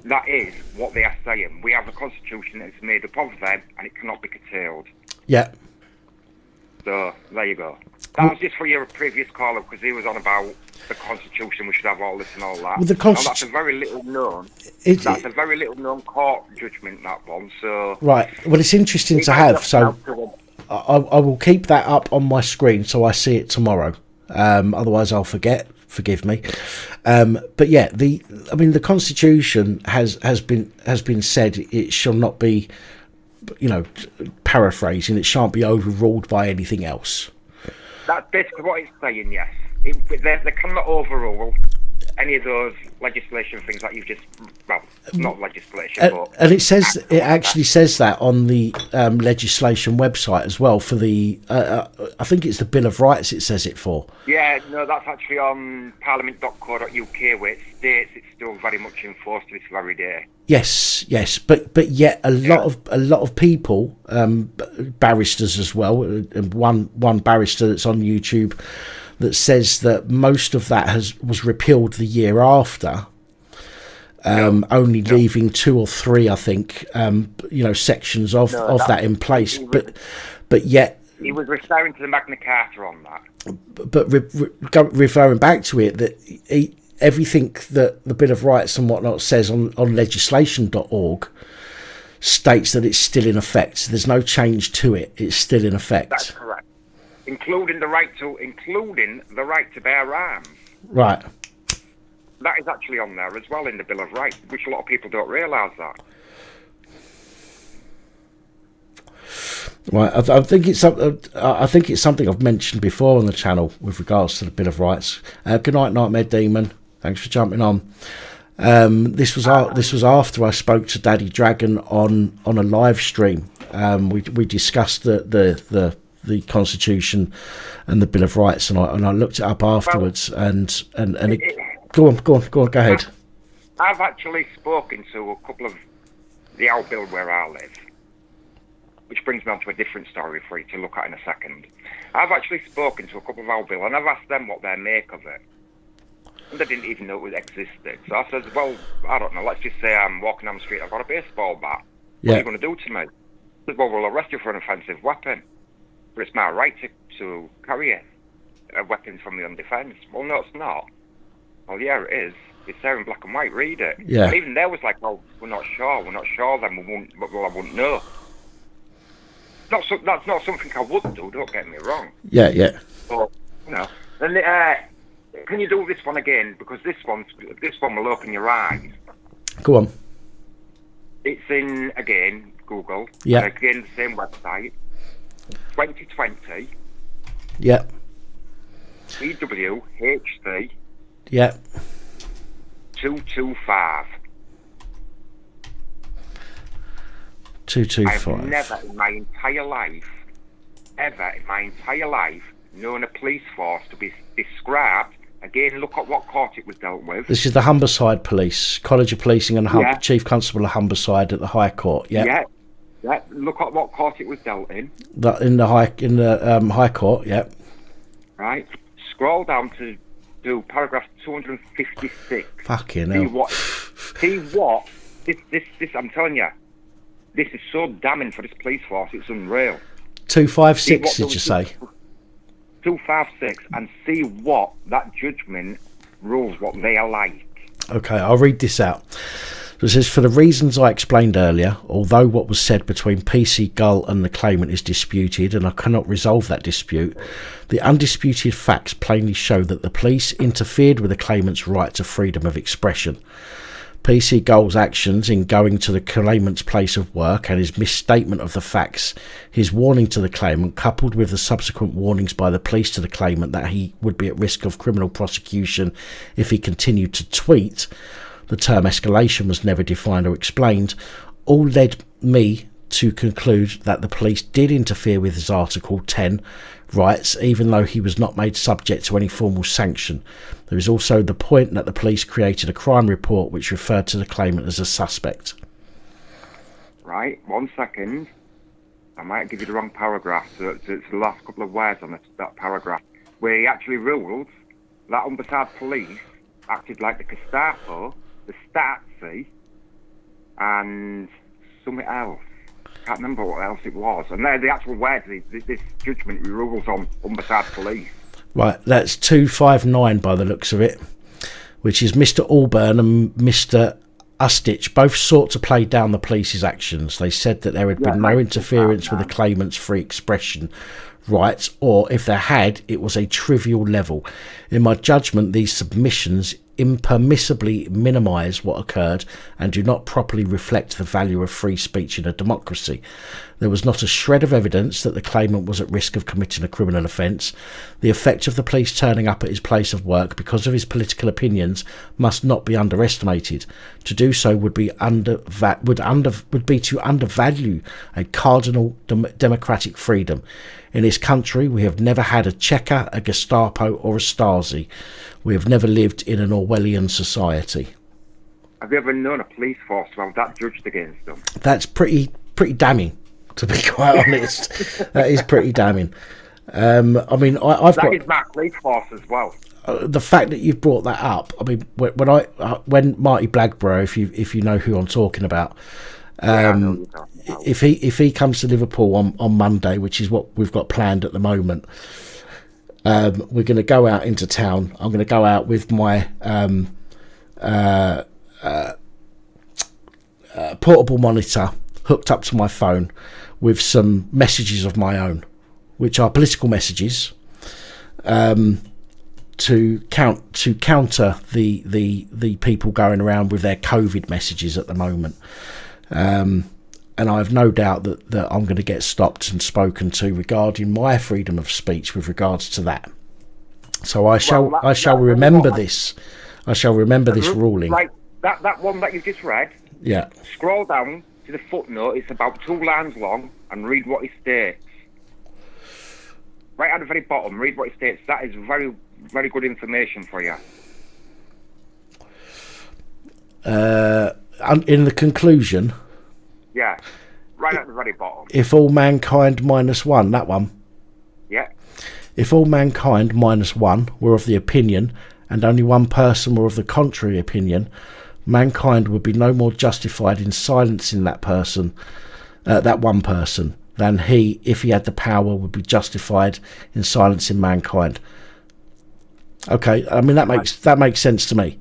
that is what they are saying. We have a constitution that's made up of them, and it cannot be curtailed. Yeah. So, there you go. That was just for your previous caller, because he was on about the constitution, we should have all this and all that. Well, that's a very little known. That's a very little known court judgment, that one. So right. Well, it's interesting to have. So I will keep that up on my screen so I see it tomorrow. Otherwise, I'll forget. Forgive me. But yeah, the Constitution has been said it shall not be, paraphrasing. It shan't be overruled by anything else. That's basically what it's saying. Yes, they cannot overrule any of those legislation things that you've just, not legislation, and it actually says that on the legislation website as well for the I think it's the Bill of Rights it says it for. Yeah, no, that's actually on parliament.co.uk where it states it's still very much enforced to this very day. Yes, but yet a lot of people, barristers as well, and one barrister that's on YouTube that says that most of that was repealed the year after, only leaving 2 or 3, I think, sections of that in place. But yet he was referring to the Magna Carta on that. But referring back to it, that everything that the Bill of Rights and whatnot says on legislation.org states that it's still in effect. There's no change to it. It's still in effect. That's correct. Including the right to bear arms. Right. That is actually on there as well in the Bill of Rights, which a lot of people don't realise that. Right. I think it's something I've mentioned before on the channel with regards to the Bill of Rights. Good night, Nightmare Demon. Thanks for jumping on. This was after I spoke to Daddy Dragon on a live stream. We discussed the Constitution and the Bill of Rights, and I looked it up afterwards. Go ahead. I've actually spoken to a couple of the old bill where I live, which brings me on to a different story for you to look at in a second. I've actually spoken to a couple of old bill, and I've asked them what they make of it, and they didn't even know it existed. So I said, well, I don't know. Let's just say I'm walking down the street. I've got a baseball bat. What are you going to do to me? I said, well, we'll arrest you for an offensive weapon. But it's my right to carry a weapon from my own defence. Well, no, it's not. Well, yeah, it is. It's there in black and white. Read it. Yeah. And even there was like, well, we're not sure. Then we won't. Well, I wouldn't know. That's not something I would do. Don't get me wrong. Yeah. But and can you do this one again? Because this one will open your eyes. Go on. It's in again Google. Yeah. Again, the same website. 2020. Yeah. EWHC. Yeah. 225. 225. I've never in my entire life, known a police force to be described. Again, look at what court it was dealt with. This is the Humberside Police, College of Policing, and Chief Constable of Humberside at the High Court. Yeah. Look at what court it was dealt in. In the High Court. Yeah. Right. Scroll down to paragraph 256. Fucking hell. See what? This. I'm telling you, this is so damning for this police force. It's unreal. 256. Did you say? 256, and see what that judgment rules what they are like. Okay, I'll read this out. It says, for the reasons I explained earlier, although what was said between PC Gull and the claimant is disputed, and I cannot resolve that dispute, the undisputed facts plainly show that the police interfered with the claimant's right to freedom of expression. PC Gull's actions in going to the claimant's place of work and his misstatement of the facts, his warning to the claimant, coupled with the subsequent warnings by the police to the claimant that he would be at risk of criminal prosecution if he continued to tweet, the term escalation was never defined or explained, all led me to conclude that the police did interfere with his Article 10 rights, even though he was not made subject to any formal sanction. There is also the point that the police created a crime report which referred to the claimant as a suspect. Right, 1 second. I might give you the wrong paragraph, so it's the last couple of words on that paragraph, where he actually ruled that Humberside police acted like the Gestapo, the Stasi, and something else. Can't remember what else it was. And they're the actual words, this judgment rules on Humberside police. Right, that's 259 by the looks of it, which is Mr. Allburn and Mr. Ustich both sought to play down the police's actions. They said that there had been no interference with the claimant's free expression rights, or if there had, it was a trivial level. In my judgment, these submissions impermissibly minimise what occurred and do not properly reflect the value of free speech in a democracy. There was not a shred of evidence that the claimant was at risk of committing a criminal offence. The effect of the police turning up at his place of work because of his political opinions must not be underestimated. To do so would be to undervalue a cardinal democratic freedom. In this country, we have never had a Checker, a Gestapo or a Stasi. We have never lived in an Orwellian society. Have you ever known a police force to have that judged against them? That's pretty damning, to be quite honest. That is pretty damning. I mean, I've got... That is my police force as well. The fact that you've brought that up, I mean, when Marty Blagborough, if you know who I'm talking about, if he comes to Liverpool on Monday, which is what we've got planned at the moment, we're going to go out into town. I'm going to go out with my portable monitor hooked up to my phone with some messages of my own, which are political messages, to counter the people going around with their COVID messages at the moment. And I have no doubt that I'm going to get stopped and spoken to regarding my freedom of speech with regards to that. So I shall remember this. I shall remember this ruling. Like that one that you just read. Yeah. Scroll down to the footnote. It's about 2 lines long, and read what it states. Right at the very bottom, read what it states. That is very, very good information for you. In the conclusion. Yeah, right at the very bottom. If all mankind minus one, that one. Yeah. If all mankind minus one were of the opinion, and only one person were of the contrary opinion, mankind would be no more justified in silencing that person, that one person, than he, if he had the power, would be justified in silencing mankind. Okay, I mean that makes sense to me.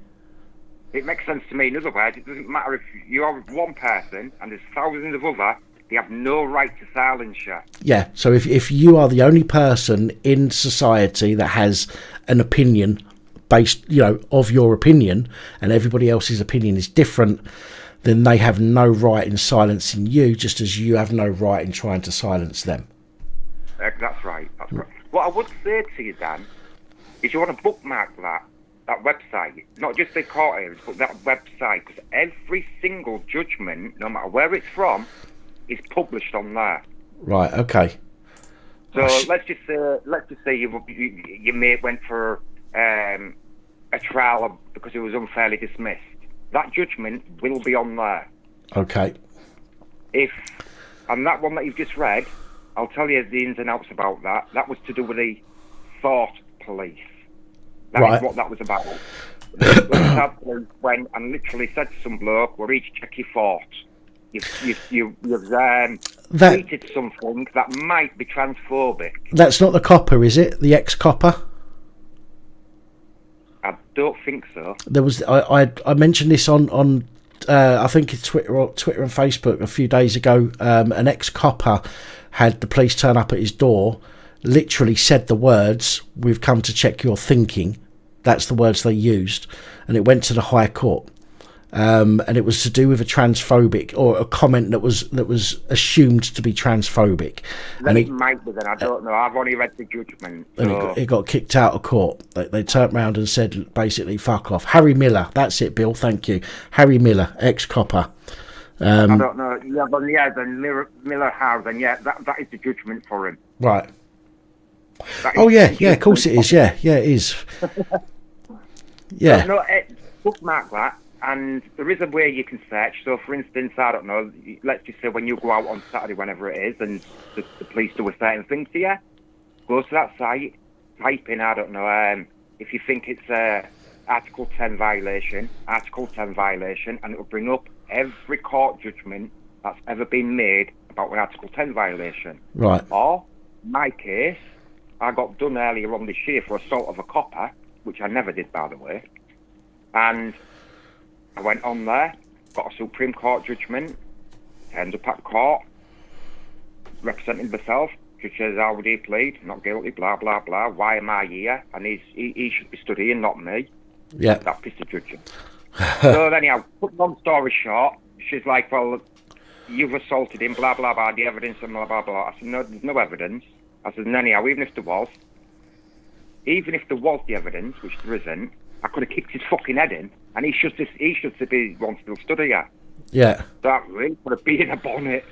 It makes sense to me. In other words, it doesn't matter if you are one person and there's thousands of others, they have no right to silence you. Yeah, so if you are the only person in society that has an opinion based, of your opinion, and everybody else's opinion is different, then they have no right in silencing you, just as you have no right in trying to silence them. That's right. That's right. What I would say to you, Dan, is you want to bookmark that website, not just the court areas, but that website, because every single judgment, no matter where it's from, is published on there. Right. Okay. So let's just say your mate went for a trial because it was unfairly dismissed. That judgment will be on there. Okay. And that one that you've just read, I'll tell you the ins and outs about that. That was to do with the thought police. That is what that was about. The went and literally said to some bloke, "We're each check your thoughts. You've tweeted something that might be transphobic." That's not the copper, is it? The ex-copper? I don't think so. There was I mentioned this on I think it's Twitter and Facebook a few days ago. An ex-copper had the police turn up at his door, literally said the words, "We've come to check your thinking." That's the words they used, and it went to the High Court. And it was to do with a transphobic, or a comment that was assumed to be transphobic. And it might be then, I don't know. I've only read the judgment. So. And it got kicked out of court. They turned around and said basically, "Fuck off." Harry Miller, that's it, Bill. Thank you. Harry Miller, ex-copper. I don't know. Yeah, but yeah, then Miller has, and yeah, that is the judgment for him. Right. Oh yeah, of course it is. Yeah, it is. Yeah. No, bookmark that, and there is a way you can search. So, for instance, I don't know. Let's just say when you go out on Saturday, whenever it is, and the police do a certain thing to you, go to that site, type in, I don't know, if you think it's Article 10 violation, and it'll bring up every court judgment that's ever been made about an Article 10 violation. Right. Or, in my case, I got done earlier on this year for assault of a copper, which I never did, by the way. And I went on there, got a Supreme Court judgment, turned up at court, representing myself. Judge says, how would he plead? Not guilty, blah, blah, blah. Why am I here? And he should be studying, not me. Yeah. That pissed the judge off. So anyhow, put long story short, she's like, well, you've assaulted him, blah, blah, blah, the evidence, and blah, blah, blah. I said, no, there's no evidence. I said, anyhow, even if there was the evidence, which there isn't, I could have kicked his fucking head in, and he should be one still studying. Yeah. That really put a bee in a bonnet.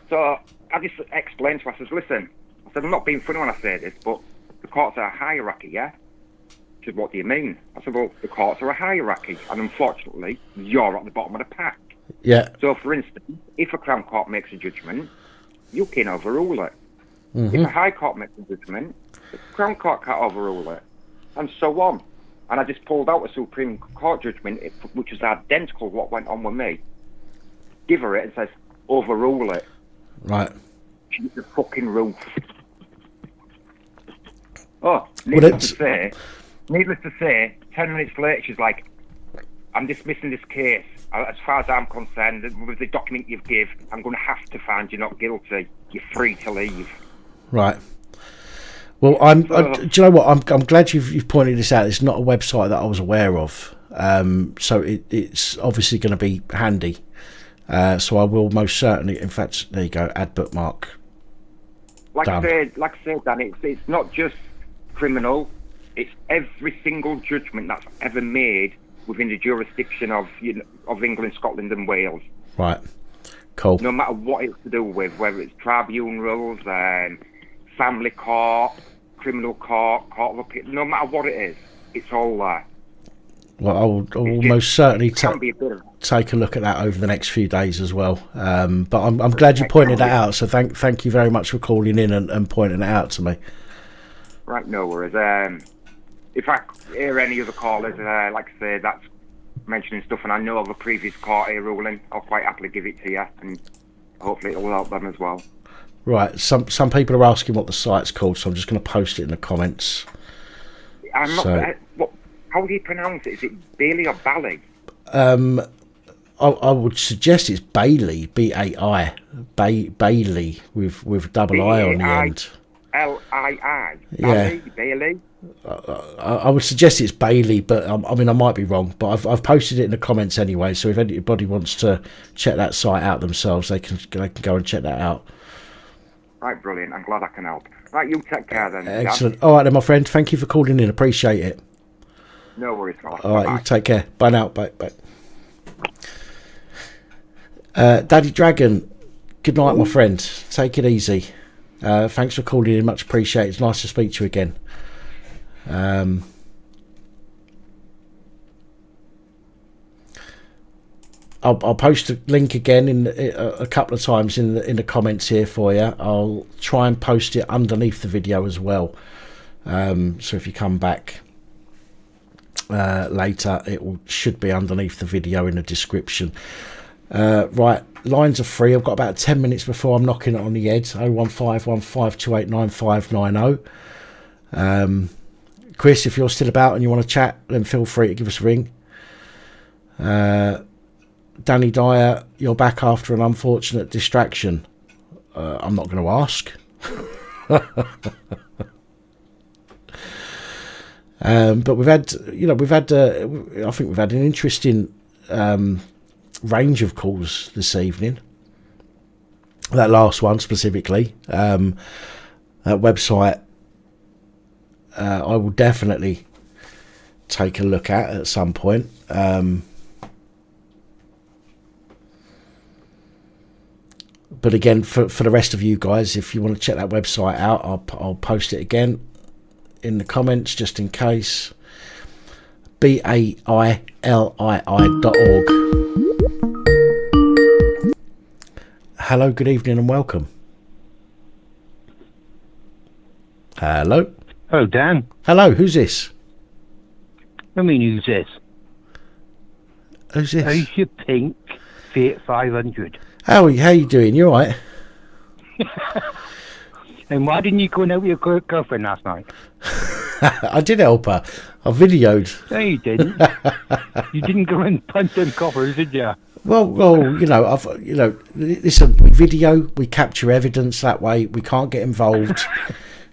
So I just explained to her, I says, listen, I said, I'm not being funny when I say this, but the courts are a hierarchy, yeah? She said, what do you mean? I said, well, the courts are a hierarchy, and unfortunately, you're at the bottom of the pack. Yeah. So, for instance, if a Crown Court makes a judgment, you can overrule it. Mm-hmm. If a High Court makes a judgment, the Crown Court can't overrule it, and so on. And I just pulled out a Supreme Court judgment, which was identical to what went on with me. Give her it and says, overrule it. Right. She's the fucking roof. Oh, needless to say, 10 minutes later, she's like, I'm dismissing this case. As far as I'm concerned, with the document you've given, I'm going to have to find you not guilty. You're free to leave. Right. Well, do you know what? I'm glad you've pointed this out. It's not a website that I was aware of, so it's obviously going to be handy. So I will most certainly. In fact, there you go. Add bookmark. Like I said, Dan, it's not just criminal. It's every single judgment that's ever made within the jurisdiction of England, Scotland, and Wales. Right. Cool. No matter what it's to do with, whether it's tribunals, family court, criminal court, court of appeal, no matter what it is, it's all there. Well, I will most certainly take a look at that over the next few days as well. But I'm glad you pointed that out. So thank you very much for calling in and pointing it out to me. Right, no worries. If I hear any other callers, like I say, that's mentioning stuff, and I know of a previous court here ruling, I'll quite happily give it to you, and hopefully it will help them as well. Right, some people are asking what the site's called, so I'm just going to post it in the comments. I'm not. How do you pronounce it? Is it Bailey or Bally? I would suggest it's Bailey, B-A-I, Bailey with double I on the end. L-I-I. Yeah. Bailey. I would suggest it's Bailey, but I mean I might be wrong. But I've posted it in the comments anyway. So if anybody wants to check that site out themselves, they can go and check that out. Right, brilliant. I'm glad I can help. Right, you take care then. Excellent. Dan. All right then, my friend. Thank you for calling in. Appreciate it. No worries, fella. All right, you take care. Bye now. Bye. Daddy Dragon. Good night, my friend. Take it easy. Thanks for calling in, much appreciated. It's nice to speak to you again. I'll post a link again in a couple of times in the comments here for you. I'll try and post it underneath the video as well. So if you come back later, should be underneath the video in the description. Right, lines are free. I've got about 10 minutes before I'm knocking it on the head. 01515289590. Chris, if you're still about and you want to chat, then feel free to give us a ring. Danny Dyer, you're back after an unfortunate distraction. I'm not going to ask. But we've had I think we've had an interesting range of calls this evening. That last one specifically, that website, I will definitely take a look at some point. But again, for the rest of you guys, if you want to check that website out, I'll post it again in the comments just in case. BAILII.org. Hello, good evening and welcome. Hello. Hello, Dan. Hello, who's this? I mean, who's this? Who's this? How's your pink Fiat 500? How you doing? You alright? And why didn't you go and help your girlfriend last night? I did help her. I videoed. No, you didn't. You didn't go and punch them coppers, did you? Well, listen, we video, we capture evidence that way. We can't get involved,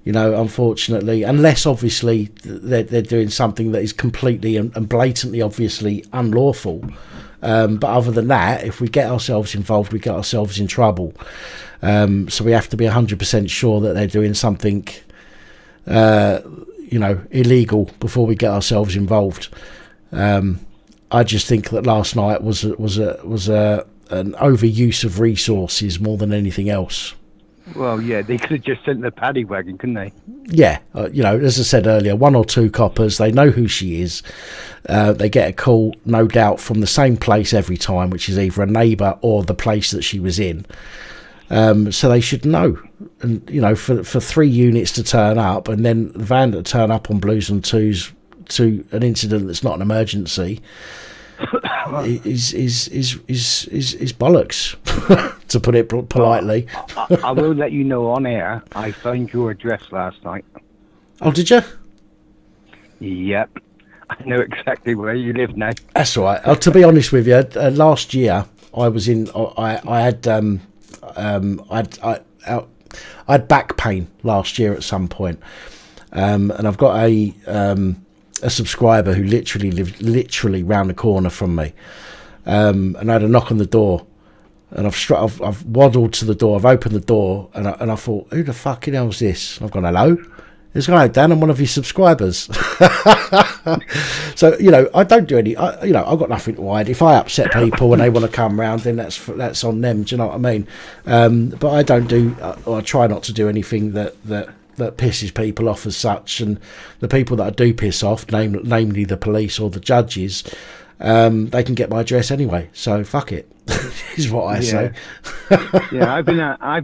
unfortunately, unless obviously they're doing something that is completely and blatantly, obviously unlawful. But other than that, if we get ourselves involved, we get ourselves in trouble. So we have to be 100% sure that they're doing something, illegal before we get ourselves involved. I just think that last night was an overuse of resources more than anything else. Well, yeah, they could have just sent the paddy wagon, couldn't they? Yeah, as I said earlier, 1 or 2 coppers, they know who she is. They get a call, no doubt, from the same place every time, which is either a neighbour or the place that she was in. So they should know. And, for 3 units to turn up and then the van to turn up on Blues and Twos to an incident that's not an emergency is bollocks, to put it politely. I will let you know on air, I found your address last night. Oh, did you? Yep. I know exactly where you live now. That's all right. To be honest with you, last year I was in. I had back pain last year at some point, and I've got a subscriber who literally lived round the corner from me, and I had a knock on the door, and I've waddled to the door. I've opened the door, and I thought, who the fucking hell is this? And I've gone, hello. It's hello, Dan. I'm one of your subscribers. So I don't do any. I've got nothing to hide. If I upset people and they want to come round, then that's on them. Do you know what I mean? But I don't do, or I try not to do anything that pisses people off as such. And the people that I do piss off, namely the police or the judges, they can get my address anyway. So fuck it, is what I say. Yeah, I've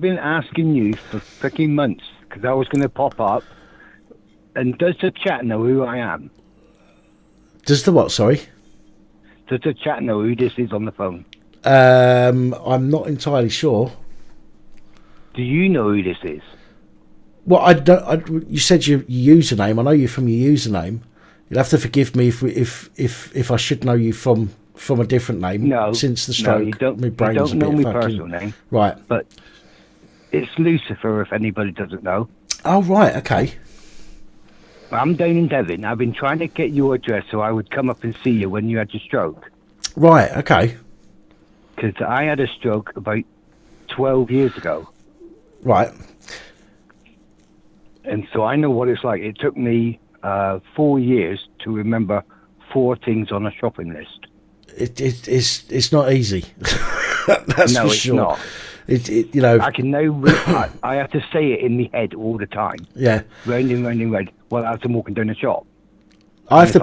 been asking you for freaking months because I was going to pop up. And does the chat know who I am? Does the what? Sorry. Does the chat know who this is on the phone? I'm not entirely sure. Do you know who this is? Well, I don't. You said your username. I know you from your username. You'll have to forgive me if I should know you from a different name. No, since the stroke, no, you don't. My brain's you don't know my fucking, personal name, right? But it's Lucifer. If anybody doesn't know. Oh right, okay. I'm down in Devon. I've been trying to get your address so I would come up and see you when you had your stroke. Right, okay. Because I had a stroke about 12 years ago. Right. And so I know what it's like. It took me 4 years to remember 4 things on a shopping list. It's not easy. That's no, for it's sure. Not. I can now. I have to say it in my head all the time. Yeah. Round and round and round. Well, as I'm walking down the shop. I have to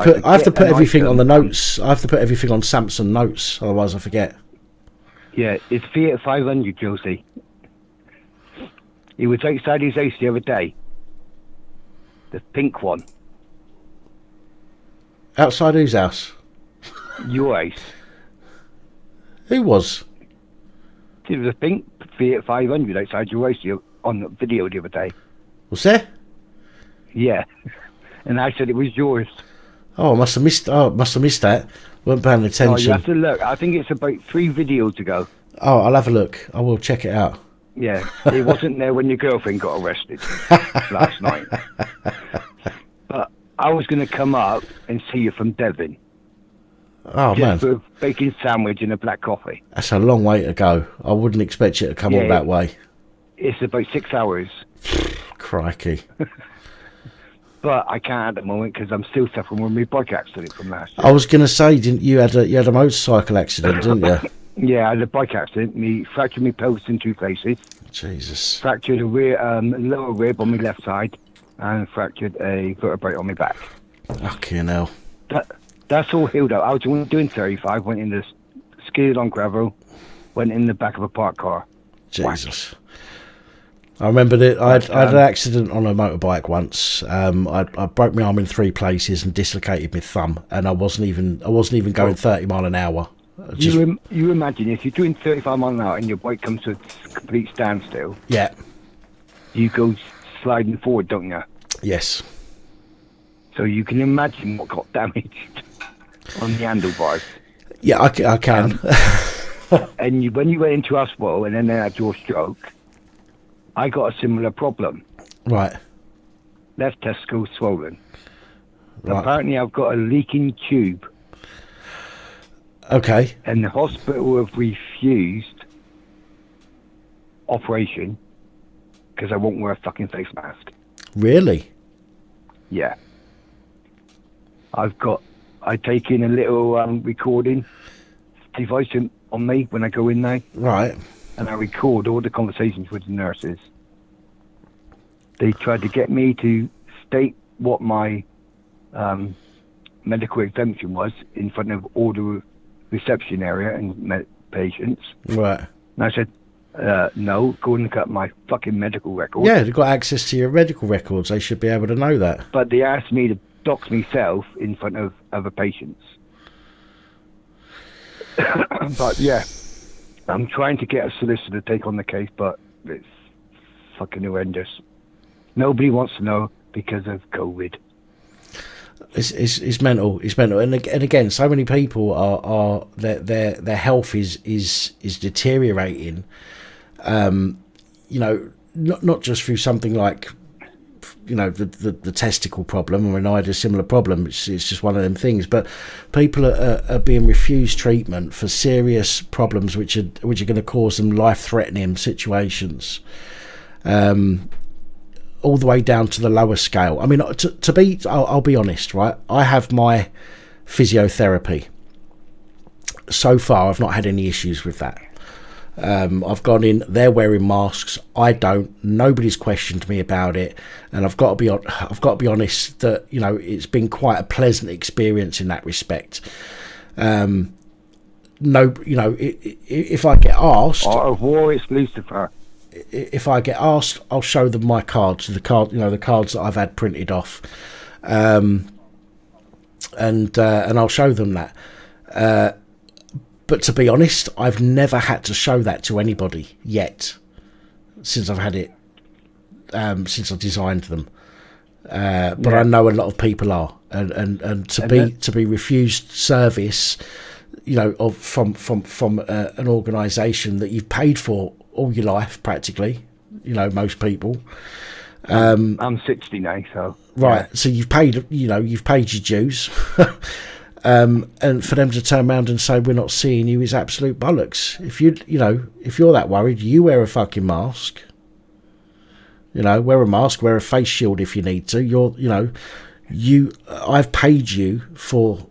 put everything on the notes. I have to put everything on Samson notes, otherwise I forget. Yeah, it's Fiat 500, Josie. He was outside his house the other day. The pink one. Outside whose house? Your house. Who was? There was a pink Fiat 500 outside your house on the video the other day. Was there? Yeah. And I said it was yours. Oh, I must have missed that. Weren't paying attention. Oh, you have to look. I think it's about 3 videos ago. Oh, I'll have a look. I will check it out. Yeah, it wasn't there when your girlfriend got arrested last night. But I was going to come up and see you from Devon. Oh, man. For a bacon sandwich and a black coffee. That's a long way to go. I wouldn't expect you to come all that way. It's about 6 hours. Crikey. But I can't at the moment because I'm still suffering with my bike accident from last year. I was going to say, didn't you had a motorcycle accident, didn't you? Yeah, I had a bike accident. Me fractured my pelvis in 2 places. Jesus. Fractured a lower rib on my left side, and fractured a vertebrae on my back. Fucking hell. That's all healed up. I was doing 35. Went in the skidded on gravel. Went in the back of a parked car. Jesus. Whack. I remember that I had an accident on a motorbike once. I broke my arm in 3 places and dislocated my thumb, and I wasn't even going 30 mile an hour. You imagine if you're doing 35 miles an hour and your bike comes to a complete standstill. Yeah. You go sliding forward, don't you? Yes. So you can imagine what got damaged on the handlebars. Yeah, I can. And when you went into hospital and then they had your stroke, I got a similar problem. Right. Left testicle swollen. Right. Apparently I've got a leaking tube. Okay. And the hospital have refused operation because I won't wear a fucking face mask. Really? Yeah. I take in a little recording device on me when I go in there. Right. And I record all the conversations with the nurses. They tried to get me to state what my medical exemption was in front of all the reception area and patients. Right. And I said, no, go and look at my fucking medical records. Yeah, they've got access to your medical records. They should be able to know that. But they asked me to dox myself in front of other patients. But yeah, I'm trying to get a solicitor to take on the case, but it's fucking horrendous. Nobody wants to know because of COVID. It's mental. It's mental, and again, so many people are their health is deteriorating. Not just through something like, the testicle problem. I mean, I had a similar problem. It's just one of them things. But people are being refused treatment for serious problems which are going to cause them life-threatening situations. All the way down to the lower scale. I mean, I'll be honest, right? I have my physiotherapy. So far, I've not had any issues with that. I've gone in, they're wearing masks, I don't, nobody's questioned me about it, and I've got to be honest that, it's been quite a pleasant experience in that respect. If I get asked, Art of War is Lucifer. If I get asked, I'll show them my cards, the cards that I've had printed off, and I'll show them that. But to be honest, I've never had to show that to anybody yet, since I've had it, since I designed them. But I know a lot of people are, and to be refused service, from an organisation that you've paid for all your life, practically, most people. I'm 60 now, so right. Yeah. So you've paid your dues. And for them to turn around and say we're not seeing you is absolute bollocks. If you're that worried, you wear a fucking mask. Wear a mask, wear a face shield if you need to. I've paid you for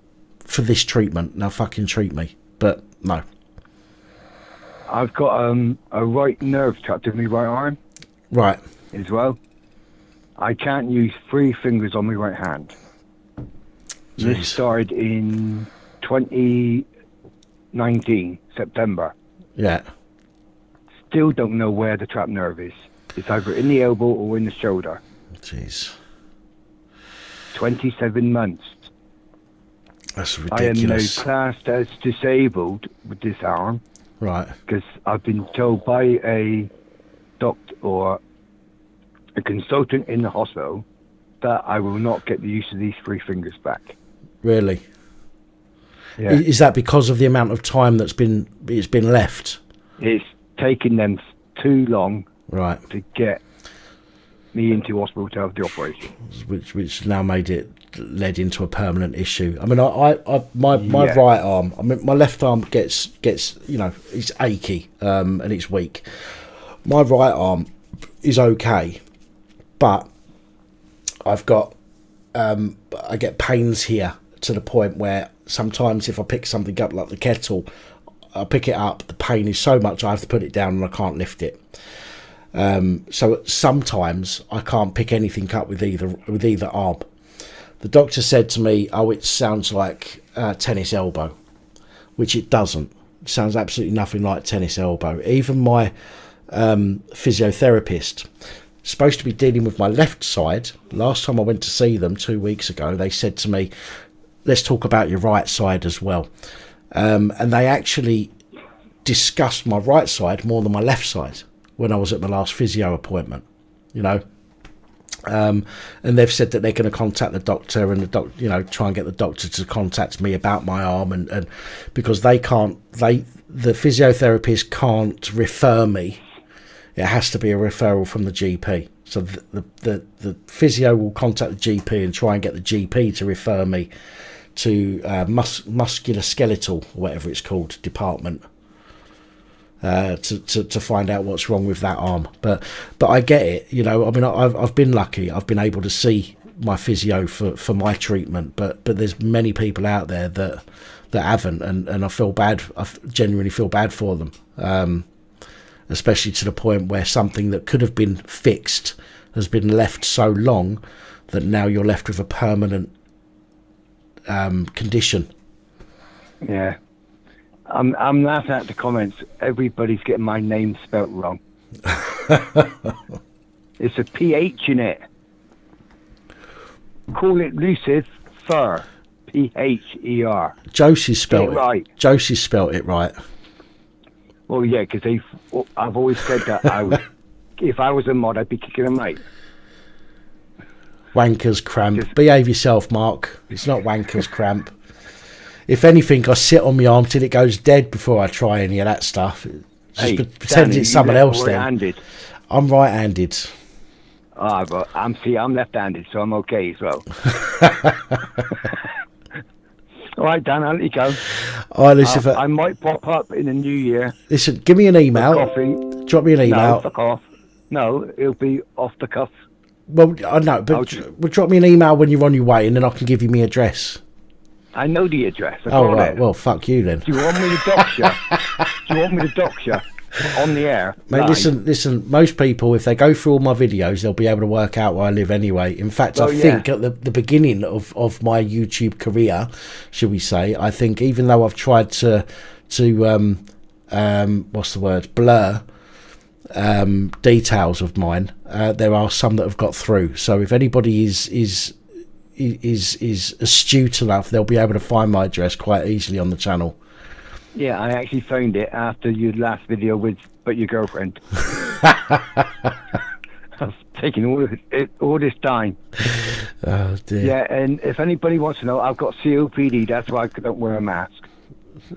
this treatment. Now fucking treat me. But no. I've got a right nerve trapped in my right arm. Right. As well. I can't use 3 fingers on my right hand. Jeez. This started in 2019, September. Yeah. Still don't know where the trapped nerve is. It's either in the elbow or in the shoulder. Jeez. 27 months. That's ridiculous. I am now classed as disabled with this arm. Right. Because I've been told by a doctor or a consultant in the hospital that I will not get the use of these 3 fingers back. Really? Yeah. Is that because of the amount of time it's been left? It's taken them too long, right, to get me into hospital to have the operation, which now led into a permanent issue. I mean, my right arm. I mean, my left arm gets it's achy and it's weak. My right arm is okay, but I've got I get pains here to the point where sometimes if I pick something up like the kettle, I pick it up, the pain is so much I have to put it down and I can't lift it. So sometimes I can't pick anything up with either arm. The doctor said to me, "Oh, it sounds like tennis elbow," which it doesn't. It sounds absolutely nothing like tennis elbow. Even my physiotherapist, supposed to be dealing with my left side. Last time I went to see them 2 weeks ago, they said to me, "Let's talk about your right side as well." And they actually discussed my right side more than my left side when I was at my last physio appointment, you know. And they've said that they're going to contact the doctor and try and get the doctor to contact me about my arm, and because the physiotherapist can't refer me. It has to be a referral from the GP. So the physio will contact the GP and try and get the GP to refer me to musculoskeletal, whatever it's called, department, to find out what's wrong with that arm. But I get it, you know. I mean, I've been lucky. I've been able to see my physio for my treatment, but there's many people out there that haven't, and I feel bad. I genuinely feel bad for them. Especially to the point where something that could have been fixed has been left so long that now you're left with a permanent condition. Yeah. I'm laughing at the comments. Everybody's getting my name spelt wrong. It's a PH in it. Call it lucid fur. PHER. Josie's spelt it right. Josie's spelt it right. Well, yeah, because I've always said that if I was a mod, I'd be kicking them out. Wanker's cramp. Behave yourself, Mark. It's not wanker's cramp. If anything, I sit on my arm till it goes dead before I try any of that stuff. Just pretend it's someone else then. Right-handed. I'm right-handed. But I'm left-handed, so I'm okay as well. All right, Dan, I'll let you go. All right, listen, I might pop up in the new year. Listen, give me an email. Drop me an email. No, fuck off. No, it'll be off the cuff. Well, I know, but drop me an email when you're on your way, and then I can give you my address. I know the address. Oh, right. Well, fuck you then. Do you want me to dox you? Do you want me to dox you on the air? Mate, listen. Most people, if they go through all my videos, they'll be able to work out where I live anyway. In fact, I think at the beginning of my YouTube career, should we say, I think even though I've tried to what's the word, blur details of mine, there are some that have got through. So if anybody is astute enough, they'll be able to find my address quite easily on the channel. Yeah, I actually found it after your last video with your girlfriend. I've taken all this time. Oh dear. Yeah, and if anybody wants to know, I've got COPD. That's why I don't wear a mask.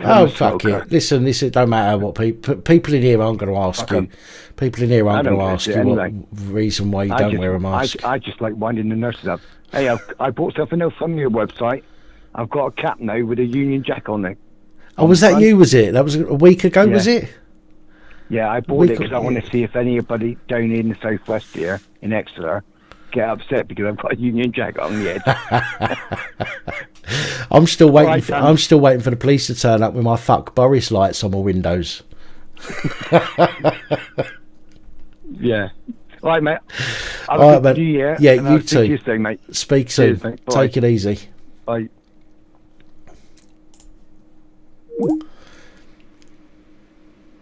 Oh, fuck it. Listen, it don't matter what people in here aren't going to ask you. People in here aren't going to ask you what reason why you don't wear a mask. I just like winding the nurses up. Hey, I bought something else from your website. I've got a cap now with a Union Jack on it. Oh, was that you, was it? That was a week ago, was it? Yeah, I bought it because I want to see if anybody down in the southwest here, in Exeter, get upset because I've got a Union Jack on the edge. I'm still waiting. I'm still waiting for the police to turn up with my "fuck Boris" lights on my windows. Yeah. All right, mate. All right, mate. Yeah, you too. You soon, mate. Speak soon. Cheers, Take it easy. Bye.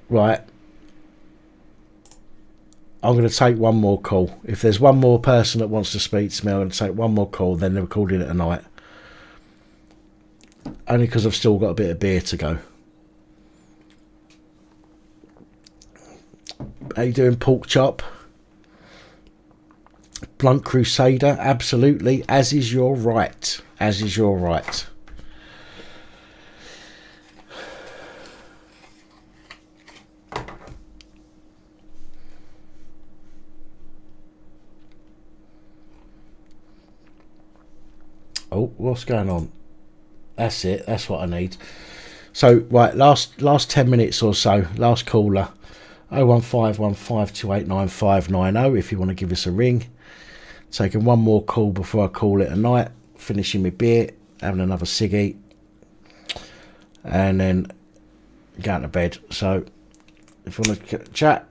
Right. I'm going to take one more call. If there's one more person that wants to speak to me, I'm going to take one more call, then they're calling it a night. Only because I've still got a bit of beer to go. How you doing, Pork Chop? Blunt Crusader, absolutely. As is your right. As is your right. Oh, what's going on? That's it. That's what I need. So, right, last 10 minutes or so. Last caller. 01515289590 if you want to give us a ring. Taking one more call before I call it a night. Finishing my beer. Having another ciggy. And then going to bed. So if you want to chat,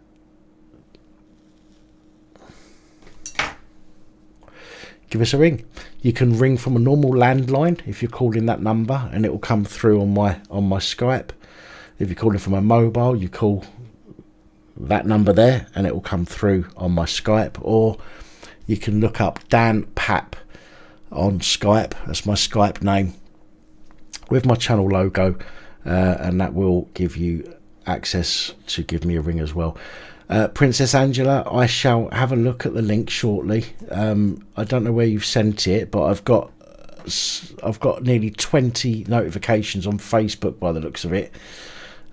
give us a ring. You can ring from a normal landline if you're calling that number, and it will come through on my Skype. If you're calling from a mobile, you call that number there, and it will come through on my Skype. Or you can look up Dan Pap on Skype. That's my Skype name with my channel logo, and that will give you access to give me a ring as well. Princess Angela, I shall have a look at the link shortly. I don't know where you've sent it, but I've got nearly 20 notifications on Facebook by the looks of it.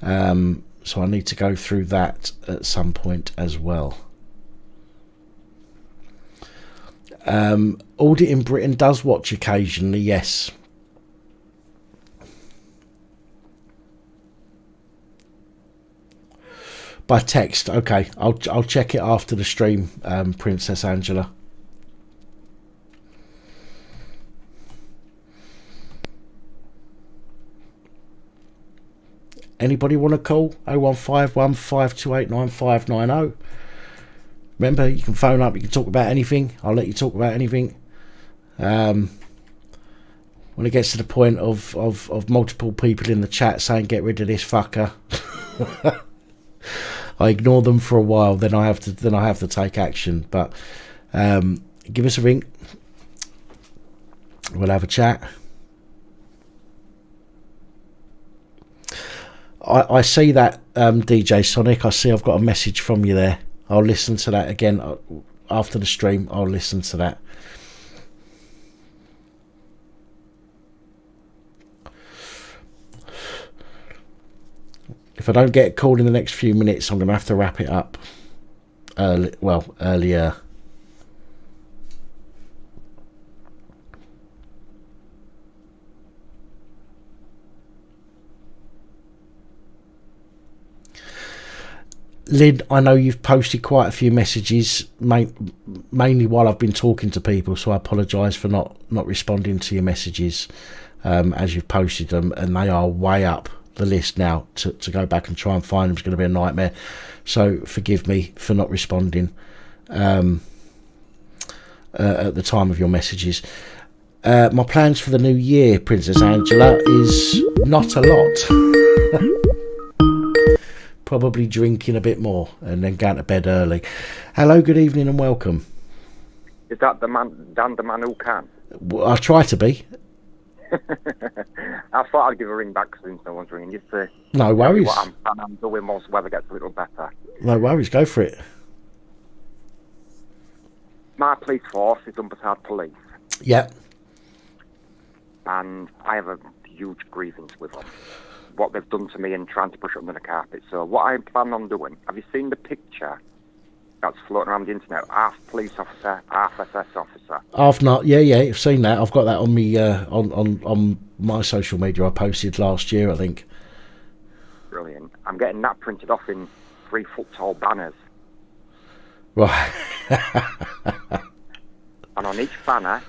So I need to go through that at some point as well. Audit in Britain does watch occasionally, yes. By text, okay. I'll check it after the stream, Princess Angela. Anybody want to call? 0151 528 9590. Remember, you can phone up, you can talk about anything. I'll let you talk about anything. When it gets to the point of multiple people in the chat saying get rid of this fucker, I ignore them for a while, then I have to take action. But give us a ring. We'll have a chat. I see that, DJ Sonic. I see I've got a message from you there. I'll listen to that again after the stream. I'll listen to that. If I don't get called in the next few minutes, I'm going to have to wrap it up earlier. Lynn, I know you've posted quite a few messages, mainly while I've been talking to people, so I apologise for not responding to your messages as you've posted them, and they are way up the list now. To go back and try and find them is going to be a nightmare, so forgive me for not responding at the time of your messages. My plans for the new year, Princess Angela, is not a lot. Probably drinking a bit more and then going to bed early. Hello, good evening and welcome. Is that the man, Dan the man who can? Well, I try to be. I thought I'd give a ring back since no one's ringing. Just to no worries. What I'm doing once the weather gets a little better. No worries, go for it. My police force is Humberside Police. Yep. And I have a huge grievance with them. What they've done to me and trying to push it under the carpet. So what I plan on doing, have you seen the picture that's floating around the internet? Half police officer, half SS officer. Half not, yeah, I've seen that. I've got that on me on my social media I posted last year, I think. Brilliant. I'm getting that printed off in 3-foot tall banners. Right. And on each banner,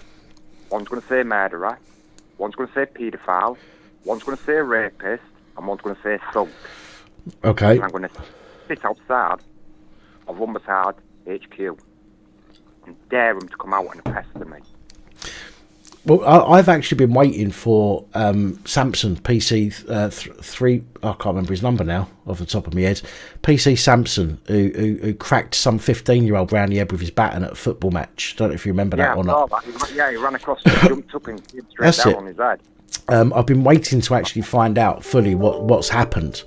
one's going to say murderer, one's going to say paedophile, one's going to say rapist, and one's going to say thug. Okay. And I'm going to sit outside of Humberside HQ and dare them to come out and pester me. Well, I've actually been waiting for Samson, PC 3, I can't remember his number now, off the top of my head. PC Samson, who cracked some 15-year-old round the head with his baton at a football match. Don't know if you remember that or not. Yeah, he ran across and jumped up and hit straight down on his head. I've been waiting to actually find out fully what's happened.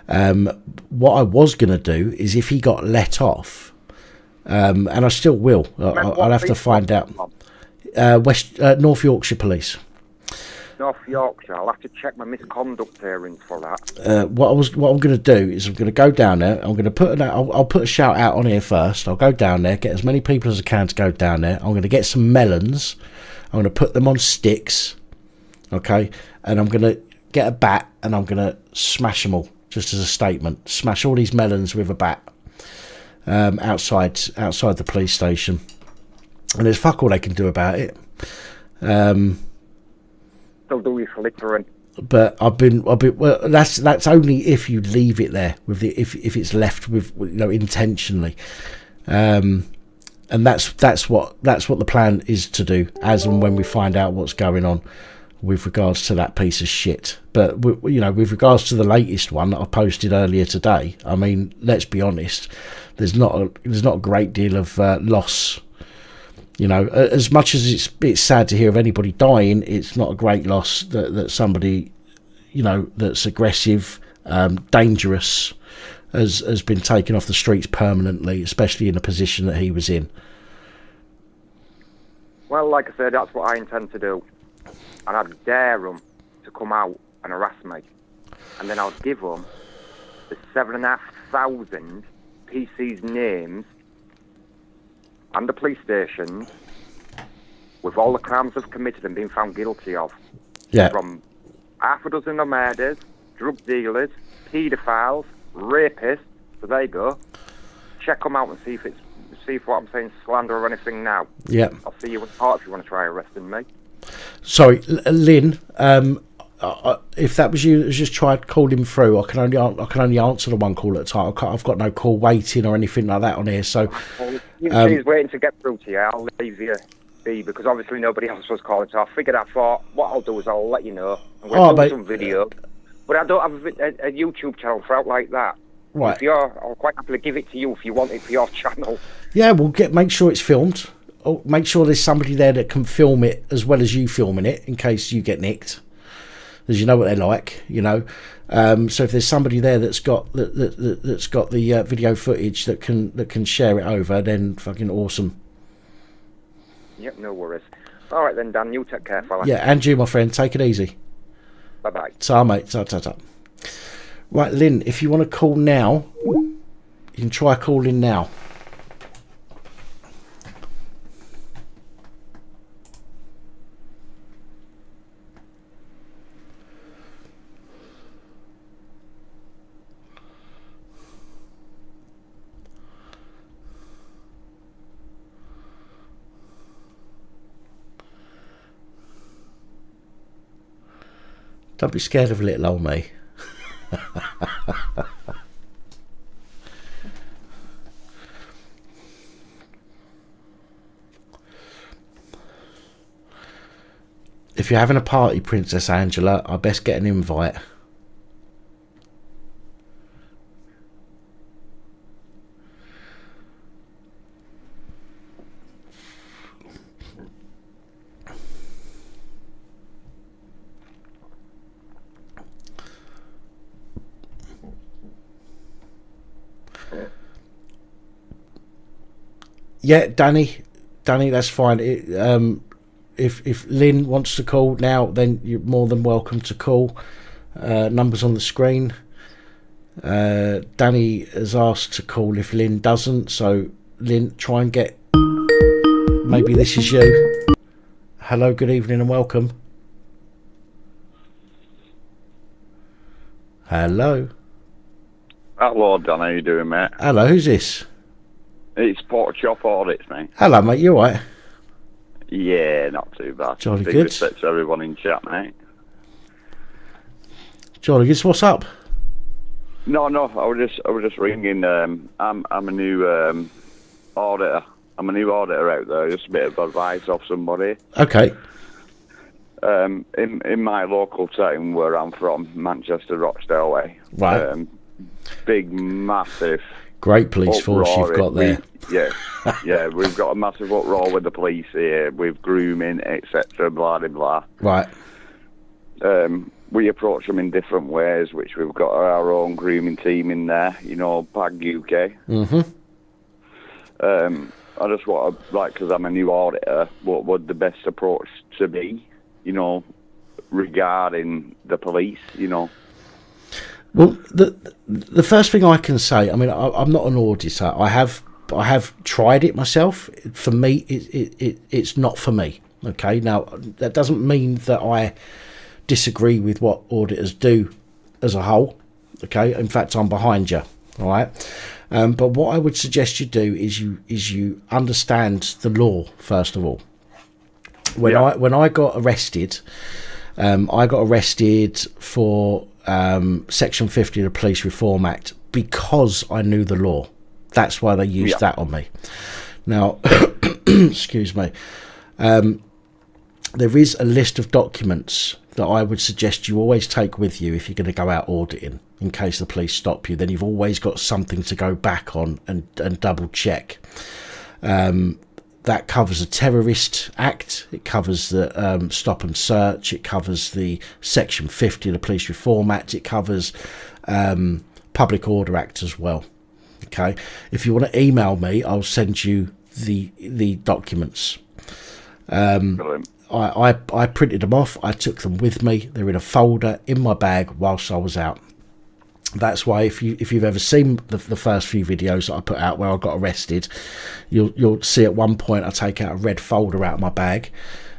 What I was going to do is if he got let off, and I still will, I'll have to find out. North Yorkshire Police. North Yorkshire. I'll have to check my misconduct hearings for that. What I'm going to do is I'm going to go down there. I'm going to put I'll put a shout out on here first. I'll go down there, get as many people as I can to go down there. I'm going to get some melons. I'm going to put them on sticks. Okay, and I'm going to get a bat and I'm going to smash them all, just as a statement. Smash all these melons with a bat outside the police station, and there's fuck all they can do about it. They'll do you for littering. but I've been well. That's only if you leave it there with if it's left with intentionally, and that's what the plan is to do as and when we find out what's going on with regards to that piece of shit. But with regards to the latest one that I posted earlier today, I mean, let's be honest, there's not a great deal of loss. As much as it's sad to hear of anybody dying, it's not a great loss that somebody, that's aggressive, dangerous, has been taken off the streets permanently, especially in the position that he was in. Well, like I said, that's what I intend to do. And I'd dare them to come out and harass me. And then I'd give them the 7,500 PC's names and the police stations with all the crimes they've committed and been found guilty of. Yeah. From half a dozen of murders, drug dealers, paedophiles, rapists. So there you go. Check them out and see if what I'm saying is slander or anything now. Yeah. I'll see you in court if you want to try arresting me. Sorry, Lynn. If that was you that just tried calling through, I can only answer the one call at a time. I've got no call waiting or anything like that on here. So She's waiting to get through to you. I'll leave you be because obviously nobody else was calling. So I thought what I'll do is I'll let you know. I'm going to do some video, but I don't have a YouTube channel for out like that. Right. I'll quite happily give it to you if you want it for your channel. Yeah, we'll make sure it's filmed. Make sure there's somebody there that can film it as well as you filming it in case you get nicked, as you know what they're like, So if there's somebody there that's got that's got the video footage that can share it over, then fucking awesome. Yep, no worries. All right then, Dan. You take care, fella. Yeah, and you, my friend. Take it easy. Bye bye. Ta, mate. Ta. Right, Lynn. If you want to call now, you can try calling now. Don't be scared of little old me. If you're having a party, Princess Angela, I best get an invite. Yeah, Danny, that's fine. If Lynn wants to call now, then you're more than welcome to call. Numbers on the screen. Danny has asked to call if Lynn doesn't, so Lynn, try and get. Maybe this is you. Hello, good evening, and welcome. Hello. Hello, Dan. How you doing, mate? Hello, who's this? It's Pork Chop Audits, mate. Hello, mate. You alright? Yeah, not too bad. Jolly Big good. respect to everyone in chat, mate. Jolly good. What's up? No, I was just ringing. I'm a new auditor. I'm a new auditor out there. Just a bit of advice off somebody. Okay. In my local town where I'm from, Manchester, Rochdale way. Right. Big, massive. Great police force you've got there. Yeah, we've got a massive uproar with the police here, with grooming, etc., blah, blah, blah. Right. We approach them in different ways, which we've got our own grooming team in there, PAG UK. Mm-hmm. I just want to, because I'm a new auditor, what would the best approach to be, regarding the police, Well, the first thing I can say, I mean, I'm not an auditor. I have tried it myself. For me, it's not for me. Okay, now that doesn't mean that I disagree with what auditors do as a whole. Okay, in fact, I'm behind you. All right, but what I would suggest you do is you understand the law first of all. When I got arrested. I got arrested for Section 50 of the Police Reform Act because I knew the law. That's why they used that on me. Now, excuse me, there is a list of documents that I would suggest you always take with you if you're going to go out auditing, in case the police stop you. Then you've always got something to go back on and double check. That covers the Terrorist Act, it covers the Stop and Search, it covers the Section 50 of the Police Reform Act, it covers Public Order Act as well. Okay, if you want to email me, I'll send you the documents. I printed them off, I took them with me, they're in a folder in my bag whilst I was out. That's why if you've ever seen the first few videos that I put out where I got arrested, you'll see at one point I take out a red folder out of my bag,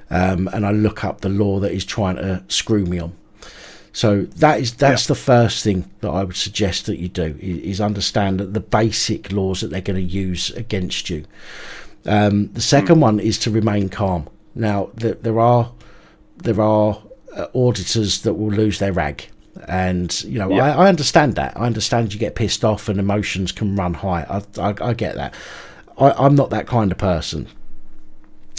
and I look up the law that is trying to screw me on. So that's the first thing that I would suggest that you do, is understand the basic laws that they're going to use against you. The second one is to remain calm. Now there are auditors that will lose their rag. And you know, I understand that. I understand you get pissed off and emotions can run high. I get that. I'm not that kind of person.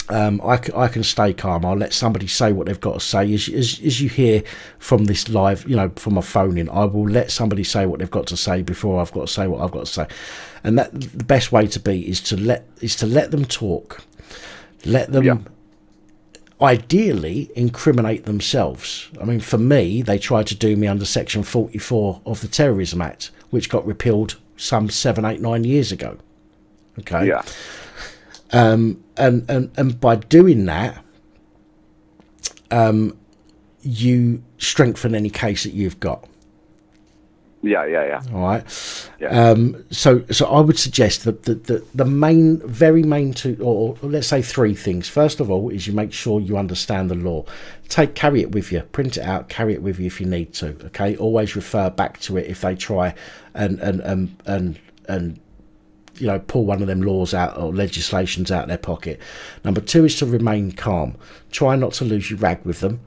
I can stay calm. I'll let somebody say what they've got to say. As you hear from this live, you know, from my phone in, I will let somebody say what they've got to say before I've got to say what I've got to say. And that the best way to be is to let them talk. Let them. Ideally incriminate themselves. I mean, for me, they tried to do me under Section 44 of the Terrorism Act, which got repealed some 7, 8, 9 years ago. Okay. Yeah. And by doing that, you strengthen any case that you've got. Yeah. All right. Yeah. So I would suggest that the very main two, or let's say three things. First of all, is you make sure you understand the law. Carry it with you. Print it out. Carry it with you if you need to. Okay. Always refer back to it if they try and you know, pull one of them laws out or legislations out of their pocket. Number two is to remain calm. Try not to lose your rag with them.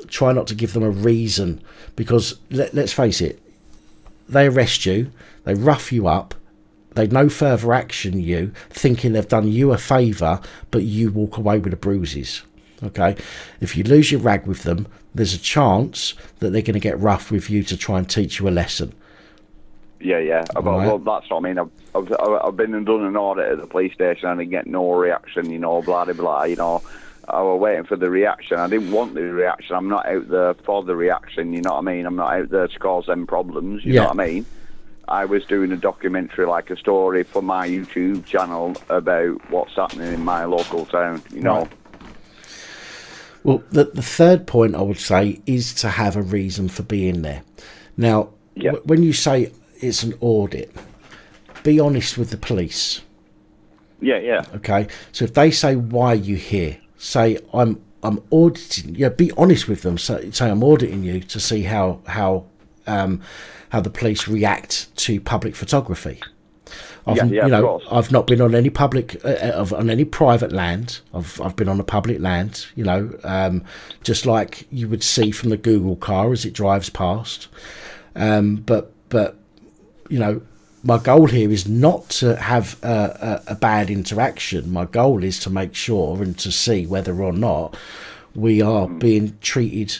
Try not to give them a reason, because let's face it, they arrest you, they rough you up, they no further action you, thinking they've done you a favour, but you walk away with the bruises. Okay, if you lose your rag with them, there's a chance that they're going to get rough with you to try and teach you a lesson. Yeah. Well, that's what I mean. I've been and done an audit at the police station and I get no reaction, you know, blah, blah, blah, you know. I was waiting for the reaction. I didn't want the reaction. I'm not out there for the reaction, you know what I mean? I'm not out there to cause them problems, you know what I mean? I was doing a documentary, like a story for my YouTube channel about what's happening in my local town, you know. Right. Well, the third point I would say is to have a reason for being there. Now, when you say it's an audit, be honest with the police. Yeah. Okay, so if they say, why are you here? Say, I'm auditing. Yeah, be honest with them. Say I'm auditing you to see how the police react to public photography. I've not been on any public on any private land. I've been on a public land. You know, just like you would see from the Google car as it drives past. But you know, my goal here is not to have a bad interaction. My goal is to make sure and to see whether or not we are being treated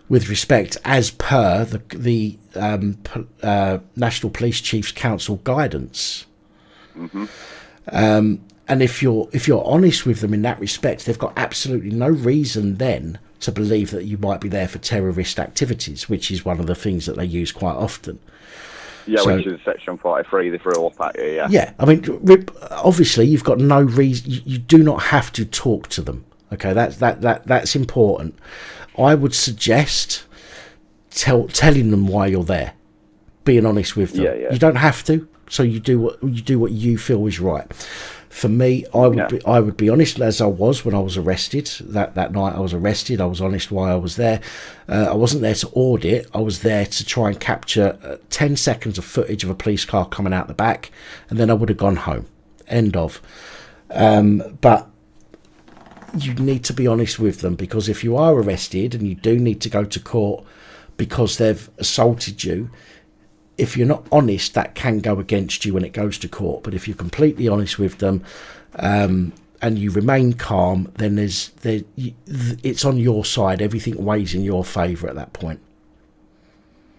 with respect as per the National Police Chiefs Council guidance. And if you're honest with them in that respect, they've got absolutely no reason then to believe that you might be there for terrorist activities, which is one of the things that they use quite often. Yeah, so, which is Section 43, they throw up at you, Yeah, I mean, obviously, you've got no reason. You do not have to talk to them. Okay, that's important. I would suggest telling them why you're there, being honest with them. Yeah. You don't have to, so you do what you feel is right. For me, I would be honest, as I was when I was arrested. That night I was arrested, I was honest why I was there. I wasn't there to audit, I was there to try and capture 10 seconds of footage of a police car coming out the back, and then I would have gone home. End of. But you need to be honest with them, because if you are arrested and you do need to go to court because they've assaulted you, if you're not honest, that can go against you when it goes to court. But if you're completely honest with them, and you remain calm, then it's on your side. Everything weighs in your favour at that point.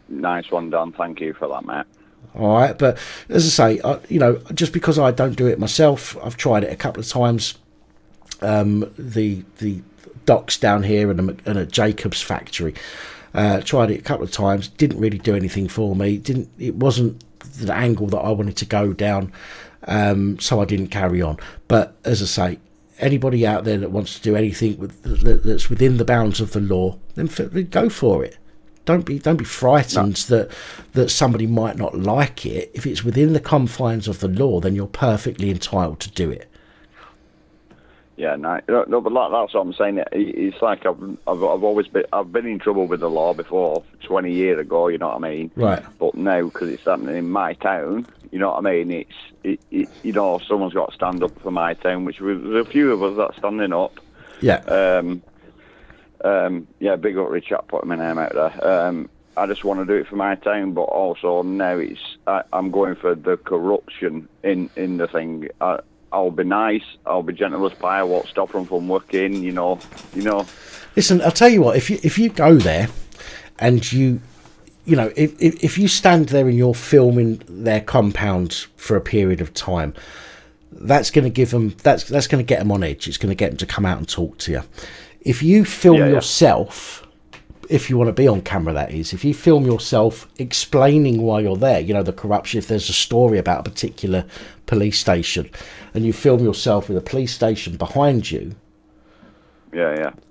Nice one, Don. Thank you for that, mate. All right, but as I say, just because I don't do it myself, I've tried it a couple of times. The docks down here and a Jacobs factory, tried it a couple of times. Didn't really do anything for me. It wasn't the angle that I wanted to go down. So I didn't carry on. But as I say, anybody out there that wants to do anything that's within the bounds of the law, then go for it. Don't be frightened that somebody might not like it. If it's within the confines of the law, then you're perfectly entitled to do it. Yeah, no, but that's what I'm saying. It's like I've been in trouble with the law before, 20 years ago. You know what I mean? Right. But now, because it's happening in my town, you know what I mean? Someone's got to stand up for my town, which there's a few of us that's standing up. Yeah. Big up Richard, put my name out there. I just want to do it for my town, but also now I'm going for the corruption in the thing. I'll be nice. I'll be gentle as pie. I won't stop them from working. You know. Listen, I'll tell you what. If you go there, and if you stand there and you're filming their compound for a period of time, that's going to give them. That's going to get them on edge. It's going to get them to come out and talk to you. If you film yourself, if you want to be on camera, that is, if you film yourself explaining why you're there, the corruption, if there's a story about a particular police station and you film yourself with a police station behind you,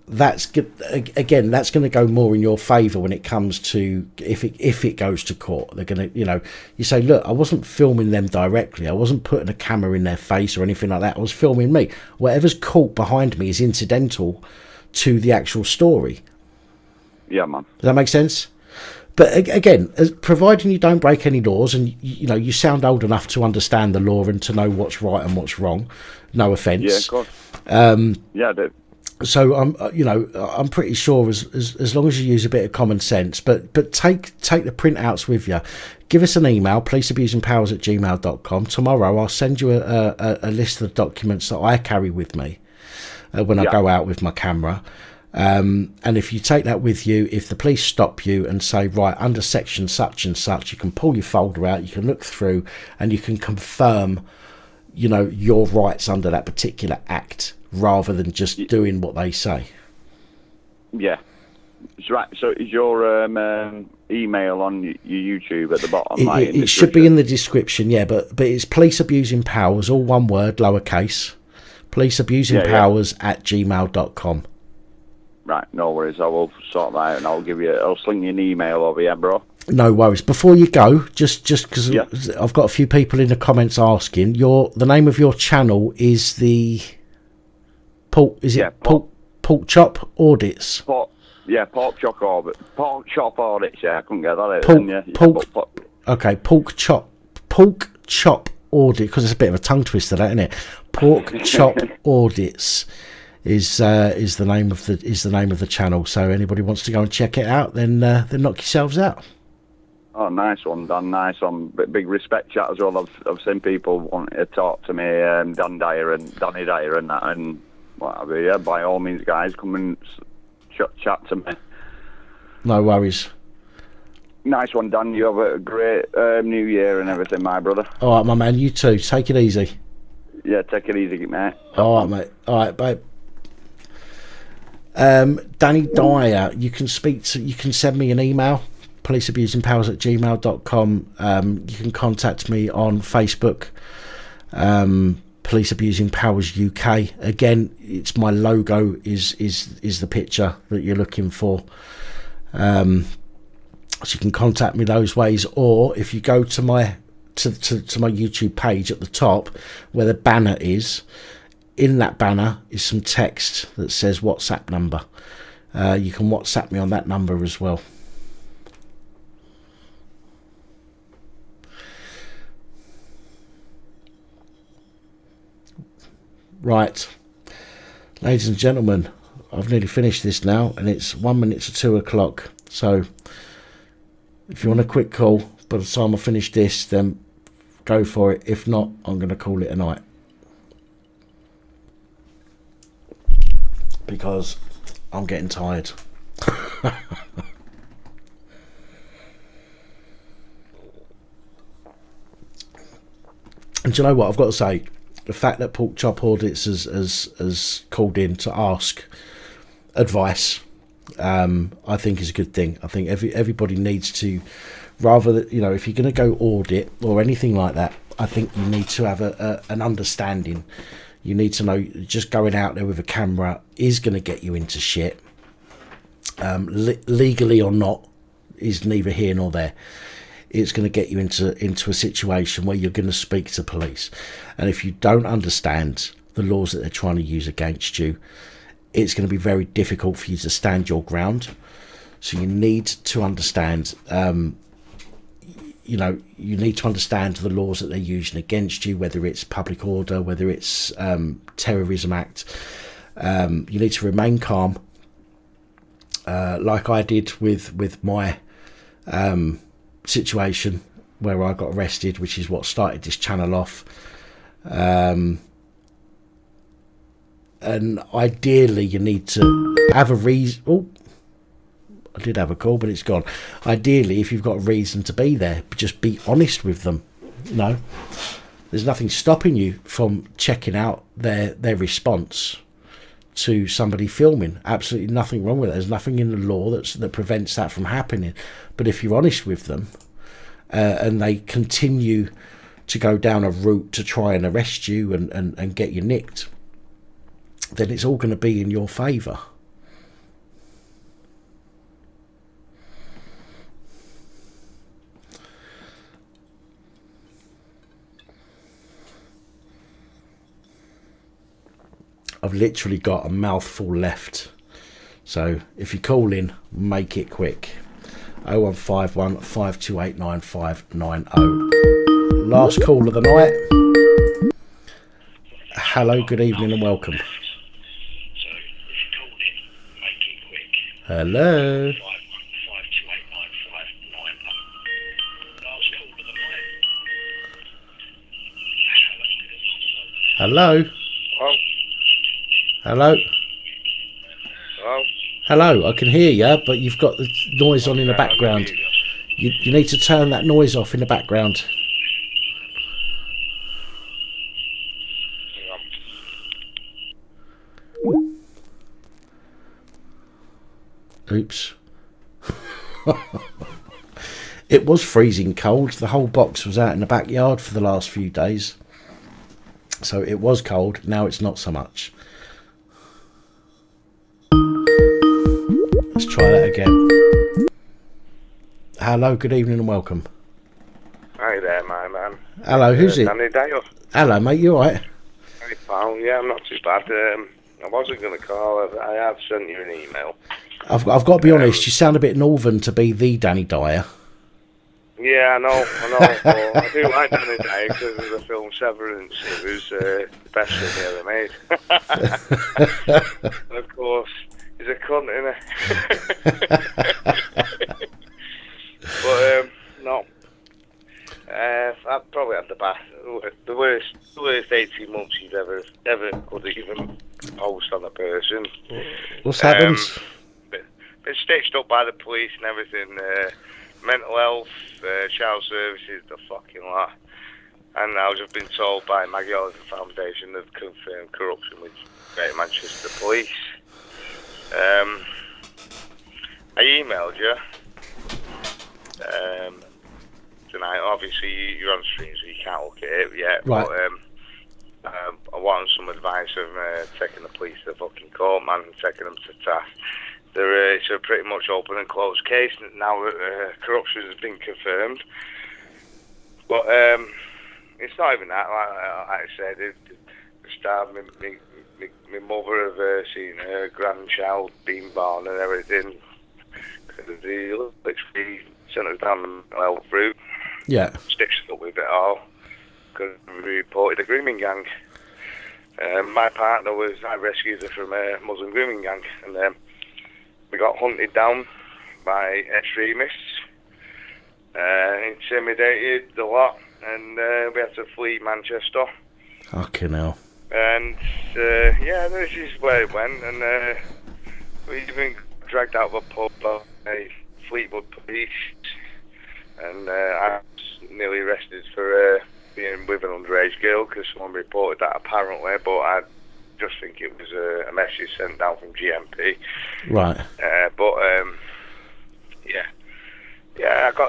that's going to go more in your favour when it comes to if it goes to court. They're going to, you say, look, I wasn't filming them directly. I wasn't putting a camera in their face or anything like that. I was filming me. Whatever's caught behind me is incidental to the actual story. Yeah, man. Does that make sense? But again, providing you don't break any laws and you sound old enough to understand the law and to know what's right and what's wrong. No offence. Yeah, of course. I do. So I'm pretty sure as long as you use a bit of common sense, but take the printouts with you. Give us an email, policeabusingpowers@gmail.com. Tomorrow I'll send you a list of the documents that I carry with me when I go out with my camera. And if you take that with you, if the police stop you and say, right, under section such and such, you can pull your folder out, you can look through and you can confirm, your rights under that particular act rather than just doing what they say. Yeah. That's right. So is your email on your YouTube at the bottom? It should be in the description, yeah, but it's Police Abusing Powers, all one word, lowercase. policeabusingpowers@gmail.com. Right, no worries. I will sort that out and I'll sling you an email over here, bro. No worries. Before you go, just because I've got a few people in the comments asking, the name of your channel is the pork chop audits. Pork chop audits. Pork chop audits. Yeah, I couldn't get that out. Pork chop audit, because it's a bit of a tongue twister, that, isn't it? Pork chop audits is the name of the channel. So anybody wants to go and check it out, then knock yourselves out. Oh, nice one, Dan. Nice one. Big respect chat as well. I've seen people wanting to talk to me, Dan Dyer and Danny Dyer and that, and whatever. Yeah, by all means, guys, come and chat to me. No worries. Nice one, Dan. You have a great New Year and everything, my brother. All right, my man. You too. Take it easy. Yeah, take it easy, mate. All right, mate. All right, babe. Danny Dyer, you can send me an email, policeabusingpowers@gmail.com. You can contact me on Facebook, Police Abusing Powers UK. Again, it's my logo is the picture that you're looking for. So you can contact me those ways, or if you go to my YouTube page at the top where the banner is, in that banner is some text that says WhatsApp number. You can WhatsApp me on that number as well. Right. Ladies and gentlemen, I've nearly finished this now, and it's 1 minute to 2 o'clock. So if you want a quick call by the time I finish this, then go for it. If not, I'm going to call it a night, because I'm getting tired. And do you know what? I've got to say, the fact that Pork Chop Audits has called in to ask advice, I think is a good thing. I think everybody needs to, rather than, you know, if you're going to go audit or anything like that, I think you need to have an understanding. You need to know just going out there with a camera is going to get you into shit. Legally or not is neither here nor there. It's going to get you into a situation where you're going to speak to police, and if you don't understand the laws that they're trying to use against you, it's going to be very difficult for you to stand your ground. So you need to understand, you need to understand the laws that they're using against you, whether it's public order, whether it's Terrorism Act. You need to remain calm, like I did with my situation where I got arrested, which is what started this channel off. And ideally you need to have a reason. Oh, I did have a call, but it's gone. Ideally, if you've got a reason to be there, just be honest with them. No, there's nothing stopping you from checking out their response to somebody filming. Absolutely nothing wrong with it. There's nothing in the law that prevents that from happening. But if you're honest with them, and they continue to go down a route to try and arrest you and get you nicked, then it's all going to be in your favour. I've literally got a mouthful left, so if you call in, make it quick. 0151 528 9590. Last call of the night. Hello, good evening and welcome. Hello. Hello. Hello. Hello, I can hear you, but you've got the noise on in the background. You need to turn that noise off in the background. Oops. It was freezing cold. The whole box was out in the backyard for the last few days. So it was cold. Now it's not so much. Let's try that again. Hello, good evening and welcome. Hi there, my man. Hello, who's it? Danny Dale. Hello, mate, you alright? Hey, pal. Yeah, I'm not too bad. I wasn't going to call. I have sent you an email. I've got to be honest, you sound a bit northern to be the Danny Dyer. Yeah, I know. But I do like Danny Dyer because of the film Severance. It was the best thing he ever made. And of course, he's a cunt, innit? But no, I've probably had the worst 18 months you've ever could even post on a person. What's happened? Been stitched up by the police and everything. Mental health, child services, the fucking lot. And now I've been told by Maggie Oliver Foundation they've confirmed corruption with Greater Manchester Police. I emailed you tonight. Obviously, you're on stream, so you can't look at it yet. Right. But I want some advice of taking the police to fucking court, man, and taking them to task. It's a pretty much open and closed case now that corruption has been confirmed. But it's not even that. Like I said, the start, my mother have seen her grandchild being born and everything. They literally sent us down the mental health route. Yeah. Stitched up with it all. Because we reported a grooming gang. My partner I rescued her from a Muslim grooming gang, and we got hunted down by extremists, intimidated a lot, and we had to flee Manchester. Fucking hell. And this is where it went, and we even dragged out of a pub by Fleetwood police, and I was nearly arrested for being with an underage girl because someone reported that apparently, but I just think it was a message sent down from GMP. Right. I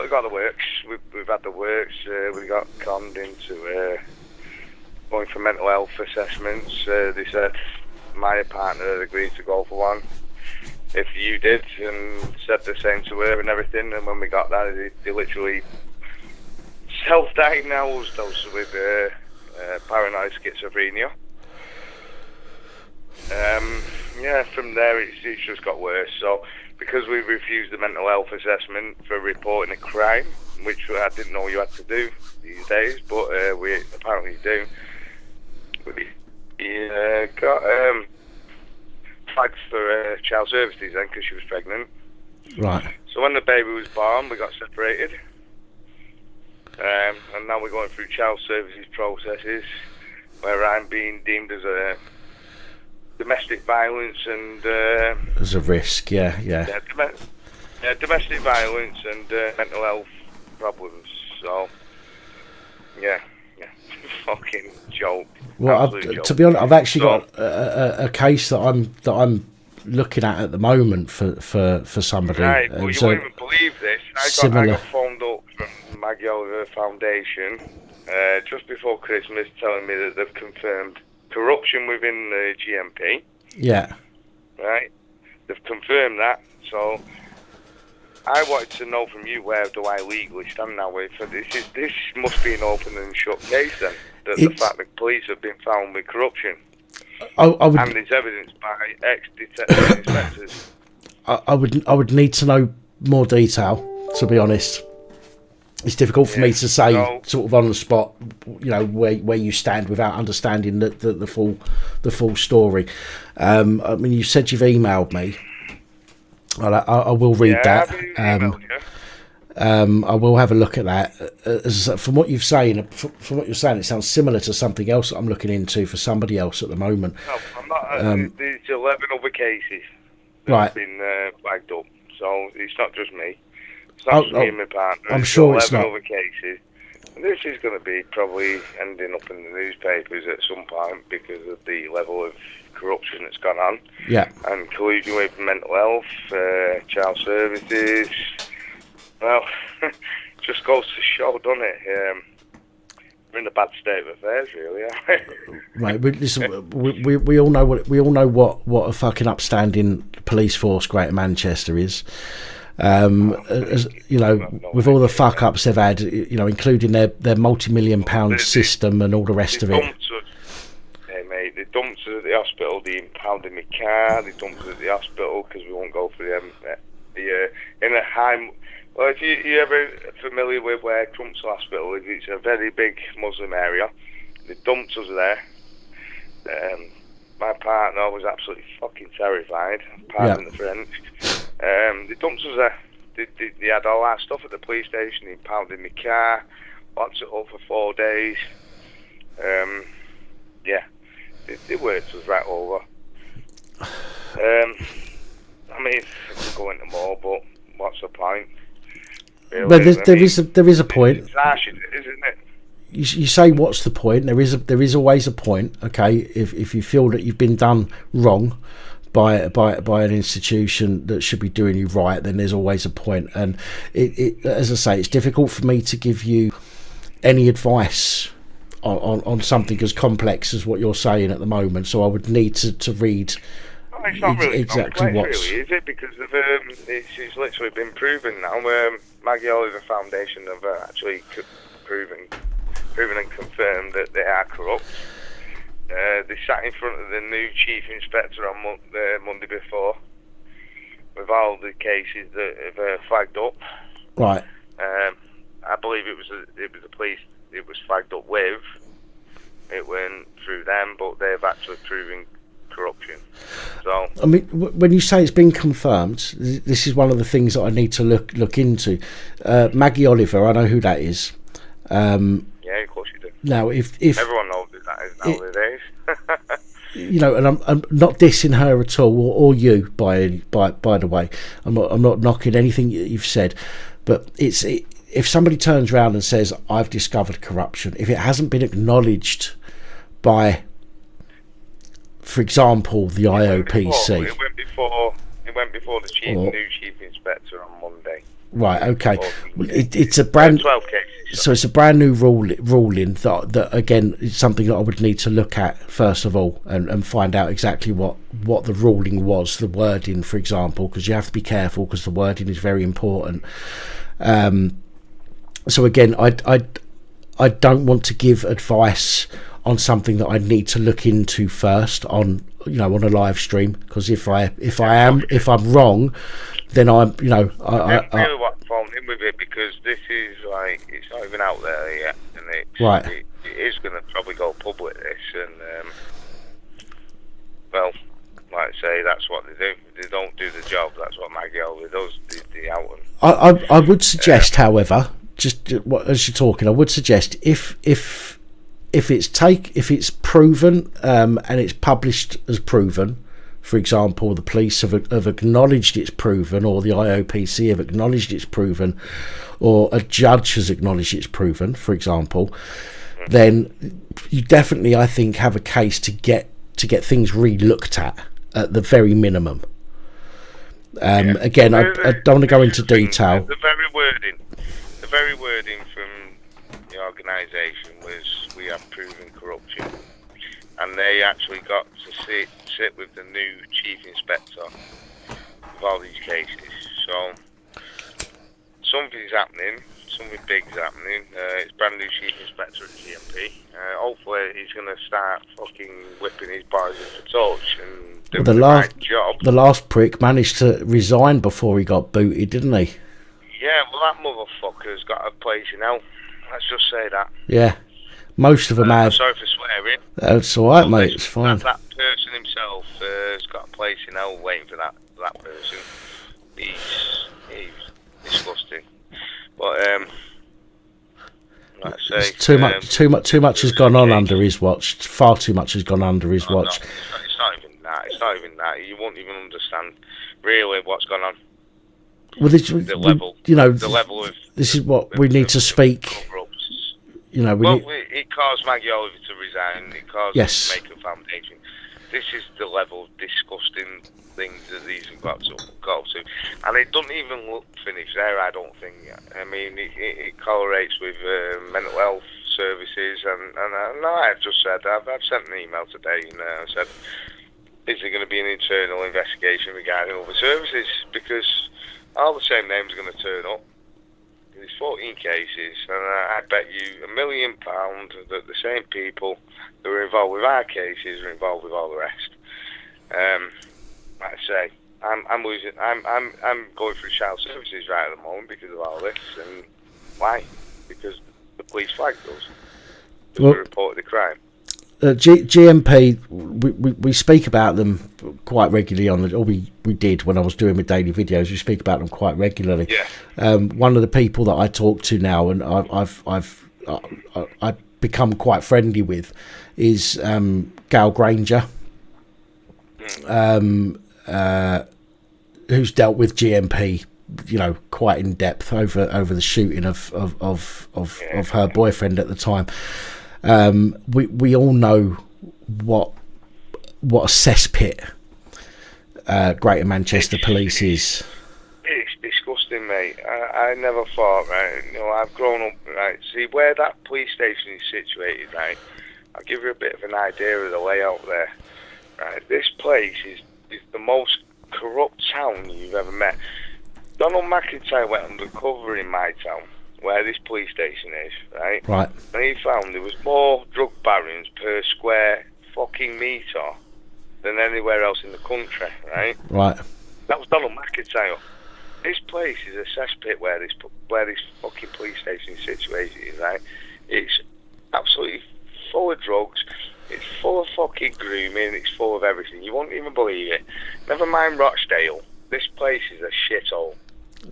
got the works. We've had the works. We got conned into going for mental health assessments. They said my partner had agreed to go for one if you did, and said the same to her and everything. And when we got that, they literally self-diagnosed us with paranoid schizophrenia. From there it's just got worse. So because we refused the mental health assessment for reporting a crime, which I didn't know you had to do these days, but we apparently do, we got flagged for child services then because she was pregnant. Right. So when the baby was born, we got separated. And now we're going through child services processes where I'm being deemed as a domestic violence and as a risk, domestic violence and mental health problems. So fucking joke. Well, to be honest, I've actually got a case that I'm looking at the moment for somebody. Right, well, you won't even believe this. I got phoned up from Maggie Oliver Foundation just before Christmas, telling me that they've confirmed corruption within the GMP. Yeah. Right? They've confirmed that. So I wanted to know from you, where do I legally stand now with? So this must be an open and shut case then. The fact that police have been found with corruption. And there's evidence by ex-detective inspectors. I would need to know more detail, to be honest. It's difficult for me to say sort of on the spot, where you stand without understanding the full story. I mean, you said you've emailed me. I will read that. I will have a look at that. From what you're saying, it sounds similar to something else that I'm looking into for somebody else at the moment. No, I'm not. There's 11 other cases that have been flagged up, so it's not just me. It's not just me and my partner. I'm sure it's not. 11 other cases. And this is going to be probably ending up in the newspapers at some point because of the level of corruption that's gone on. Yeah. And collusion with mental health, child services. Well, just goes to show, doesn't it? We're in a bad state of affairs, really, aren't we? Right, listen, we all know what a fucking upstanding police force Greater Manchester is. With all the fuck ups they've had, including their multi-million-pound system and all the rest of it. Hey mate, they dumped us at the hospital. They impounded my car. They dumped us at the hospital because we won't go for them. In a high. Well, if you're ever familiar with where Trump's hospital is, it's a very big Muslim area. They dumped us there. My partner was absolutely fucking terrified. Pardon the French. They dumped us there. They had all our stuff at the police station. They impounded my car, locked it up for 4 days. They worked us right over. I mean, I could go into more, but what's the point? Really? But there is a point. It's harsh, isn't it? You say what's the point? There is always a point. Okay, if you feel that you've been done wrong by an institution that should be doing you right, then there's always a point. And it as I say, it's difficult for me to give you any advice on something as complex as what you're saying at the moment. So I would need to read. It's not really exactly complex, really, is it? Because it's literally been proven now. Maggie Oliver Foundation have actually proven and confirmed that they are corrupt. They sat in front of the new chief inspector on Monday before with all the cases that have flagged up. Right. I believe it was the police it was flagged up with. it went through them, but they've actually proven corruption. So I mean, when you say it's been confirmed, this is one of the things that I need to look into. Maggie Oliver, I know who that is. yeah, of course you do. Now, if everyone knows who that is nowadays. You know, and I'm not dissing her at all, or you by the way. I'm not knocking anything you've said, but if somebody turns around and says, I've discovered corruption, if it hasn't been acknowledged by, for example, the IOPC. It went before the new chief inspector on Monday. Right, okay. It's a brand. 12 cases. So it's a brand new ruling that again is something that I would need to look at first of all and find out exactly what the ruling was, the wording, for example, because you have to be careful because the wording is very important. So again, I don't want to give advice on something that I need to look into first on a live stream, because if I'm wrong, then I'm really what phoned in with it, because this is like, it's not even out there yet, and it is going to probably go public, this, and well, like I say, that's what they do. They don't do the job. That's what Maggie Oliver does. The out and I would suggest, however, just as you're talking, I would suggest if it's proven and it's published as proven, for example, the police have acknowledged it's proven, or the IOPC have acknowledged it's proven, or a judge has acknowledged it's proven, for example, then you definitely, I think, have a case to get things re-looked at the very minimum. Again, I don't want to go into detail. The very wording from the organisation was, we have proven corruption, and they actually got to sit with the new chief inspector of all these cases. So something's happening, something big's happening. It's brand new chief inspector at GMP. Hopefully he's going to start fucking whipping his boys into touch and doing the right job. The last prick managed to resign before he got booted, didn't he? Yeah, well, that motherfucker's got a place in hell. Let's just say that. Yeah, most of them have. Sorry for swearing. That's all right, mate. It's fine. That person himself has got a place in hell waiting for that person. He's disgusting. But like I say, too much has gone on under his watch. Far too much has gone under his watch. No, it's not even that. It's not even that. You won't even understand really what's gone on. Well, the level of this is what we need to speak. It caused Maggie Oliver to resign. It caused Maker Foundation. This is the level of disgusting things that these have got to, and it doesn't even look finished there. I don't think. I mean, it correlates with mental health services, and I've just said I've sent an email today, and I said, is there going to be an internal investigation regarding other services, because all the same names are going to turn up. There's 14 cases, and I bet you £1 million that the same people who are involved with our cases are involved with all the rest. Like I say, I'm going through child services right at the moment because of all this, and why? Because the police flagged us. We reported the crime. GMP, we speak about them quite regularly we did when I was doing my daily videos. We speak about them quite regularly. Yeah. One of the people that I talk to now, and I've become quite friendly with, is Gail Granger, who's dealt with GMP, quite in depth over the shooting of her boyfriend at the time. We all know what a cesspit Greater Manchester Police is. It's disgusting, mate. I never thought, right? I've grown up, right? See where that police station is situated, right? I'll give you a bit of an idea of the layout there. Right, this place is the most corrupt town you've ever met. Donald McIntyre went undercover in my town, where this police station is, right? Right. And he found there was more drug barons per square fucking metre than anywhere else in the country, right? Right. That was Donald McIntyre. This place is a cesspit where this fucking police station is situated, right? It's absolutely full of drugs, it's full of fucking grooming, it's full of everything. You won't even believe it. Never mind Rochdale. This place is a shithole.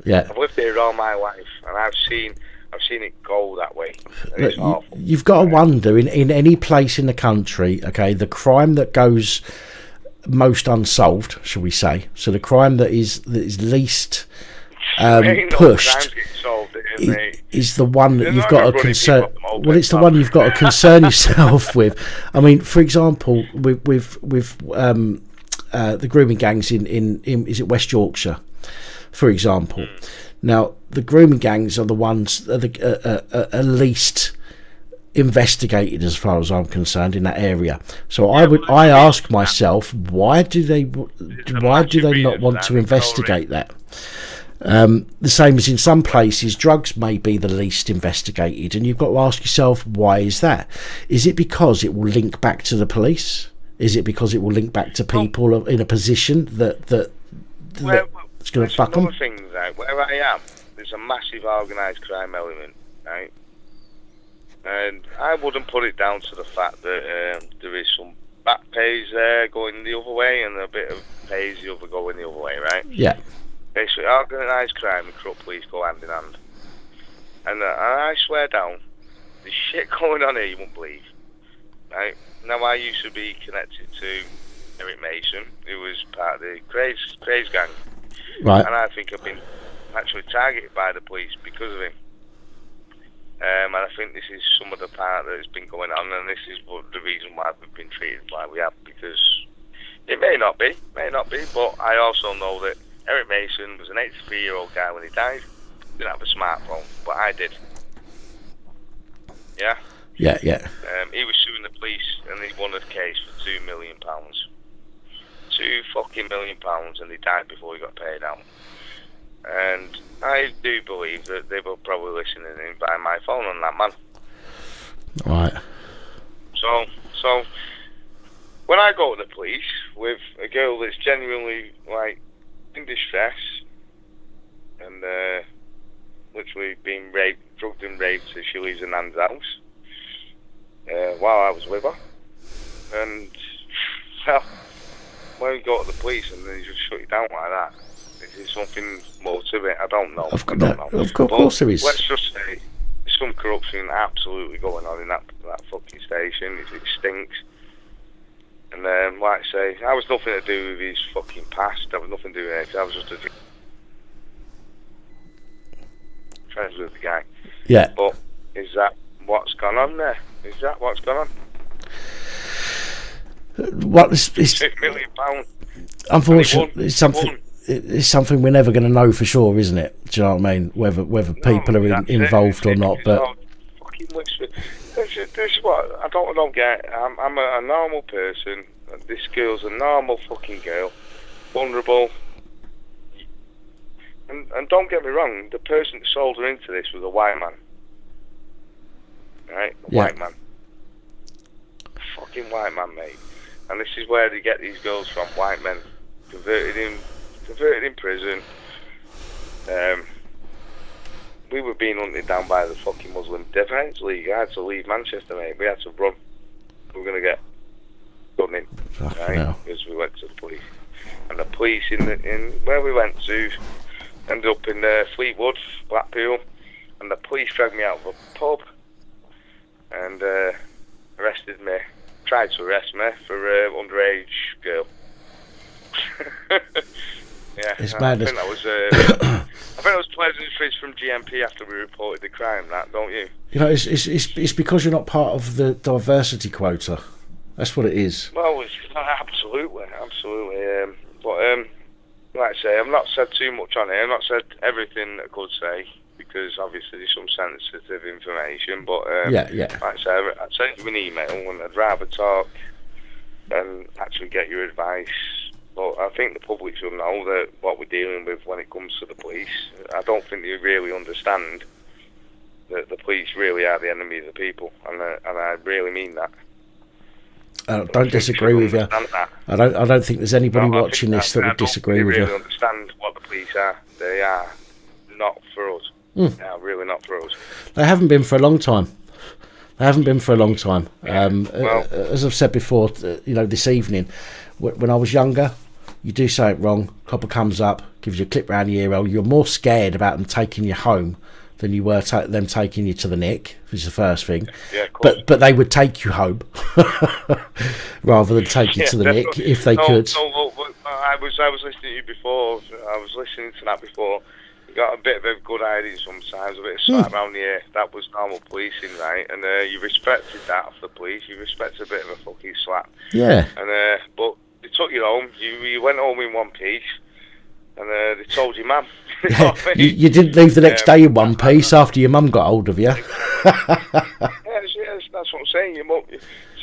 Yeah. I've lived here all my life, and I've seen it go that way. And it's awful. You've got to wonder, in any place in the country, okay, the crime that goes most unsolved, shall we say, so the crime that is least pushed is the one that you've got to concern. Well, it's the one you've got to concern yourself with. I mean, for example, with the grooming gangs in is it West Yorkshire, for example. Now, the grooming gangs are the ones that are least investigated, as far as I'm concerned, in that area. So I ask myself, why do they not want to investigate that? The same as in some places, drugs may be the least investigated, and you've got to ask yourself, why is that? Is it because it will link back to the police? Is it because it will link back to people in a position that's going to fuck them? Another thing, right, where I am, there's a massive organised crime element, right? And I wouldn't put it down to the fact that there is some back pays there going the other way and a bit of pays the other going the other way, right? Yeah. Basically, organised crime and corrupt police go hand in hand. And I swear down, there's shit going on here you won't believe, right? Now, I used to be connected to Eric Mason, who was part of the Craze gang. Right. And I think I've been actually targeted by the police because of him. And I think this is some of the part that has been going on, and this is the reason why we've been treated like we have, because it may not be, but I also know that Eric Mason was an 83-year-old guy when he died. He didn't have a smartphone, but I did. Yeah? Yeah. He was suing the police, and he won the case for £2 million. £2 fucking million, and he died before he got paid out. And I do believe that they were probably listening in by my phone on that man. Right. So when I go to the police with a girl that's genuinely like in distress and literally being raped, drugged and raped as she leaves her nan's house while I was with her, and well, when you go to the police and they just shut you down like that, is there something more to it? I don't know. Of course there is. Let's just say there's some corruption absolutely going on in that fucking station. It stinks. And like I say, I was nothing to do with his fucking past. I was nothing to do with it. I was just friends with the guy. Yeah. But is that what's gone on there? Is that what's gone on? What is £6 million. Unfortunately, it's something we're never going to know for sure, isn't it? Do you know what I mean? Whether people are involved or not, but this is what I don't get. I'm a normal person. This girl's a normal fucking girl, vulnerable. And don't get me wrong, the person that sold her into this was a white man. Right? White man. Fucking white man, mate. And this is where they get these girls from, white men. Converted in prison. We were being hunted down by the fucking Muslim Defence League. I had to leave Manchester, mate. We had to run. We were going to get done in, right? Because we went to the police. And the police in where we went to ended up in Fleetwood, Blackpool, and the police dragged me out of a pub and arrested me. Tried to arrest me for underage girl. Yeah, it's I think that was I think it was pleasantries from GMP after we reported the crime. That, don't you? You know, it's because you're not part of the diversity quota. That's what it is. Well, it's, absolutely. But like I say, I've not said too much on it. I've not said everything I could say because obviously there's some sensitive information. But yeah. Like I say, I'd send you an email and I'd rather talk and actually get your advice. But I think the public should know that what we're dealing with when it comes to the police. I don't think they really understand that the police really are the enemy of the people, and I really mean that. I don't disagree with you. I don't think there's anybody watching this that would disagree with you. I don't really understand what the police are. They are not for us. They are really not for us. They haven't been for a long time. They haven't been for a long time. As I've said before, this evening, when I was younger, you do something wrong, copper comes up, gives you a clip round the ear hole, you're more scared about them taking you home than you were them taking you to the nick, which is the first thing. Yeah, of course. But they would take you home rather than take you to the nick if they could. No, I was listening to you before. I was listening to that before. You got a bit of a good idea sometimes, a bit of slap around the ear. That was normal policing, right? And you respected that of the police. You respected a bit of a fucking slap. Yeah. And but they took you home. You went home in one piece, and they told you, "Mum." You didn't leave the next day in one piece after your mum got hold of you. Yes, that's what I'm saying. Your mum,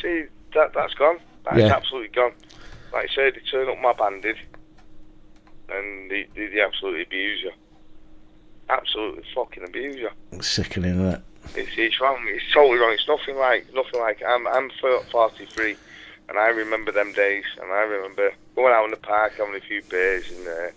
see, that's gone. That's absolutely gone. Like I said, they turn up my bandit, and they absolutely abuse you. Absolutely fucking abuse you. It's sickening, isn't it? It's wrong. It's totally wrong. It's nothing like. I'm 43, and I remember them days, and I remember going out in the park having a few beers, and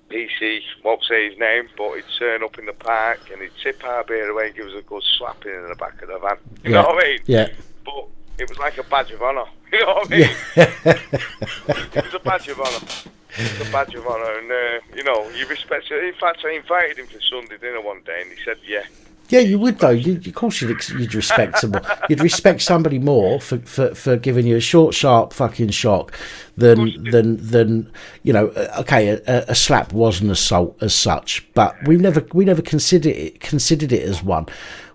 PC, won't say his name, but he'd turn up in the park and he'd tip our beer away and give us a good slapping in the back of the van. You know what I mean? Yeah. But it was like a badge of honour. You know what I mean? It was a badge of honour. It was a badge of honour, and you respect it. In fact, I invited him for Sunday dinner one day, and he said, "Yeah." Yeah, you would though. Of course, you'd respect them more. You'd respect somebody more for giving you a short, sharp fucking shock than Okay, a slap was an assault as such, but we never considered it as one.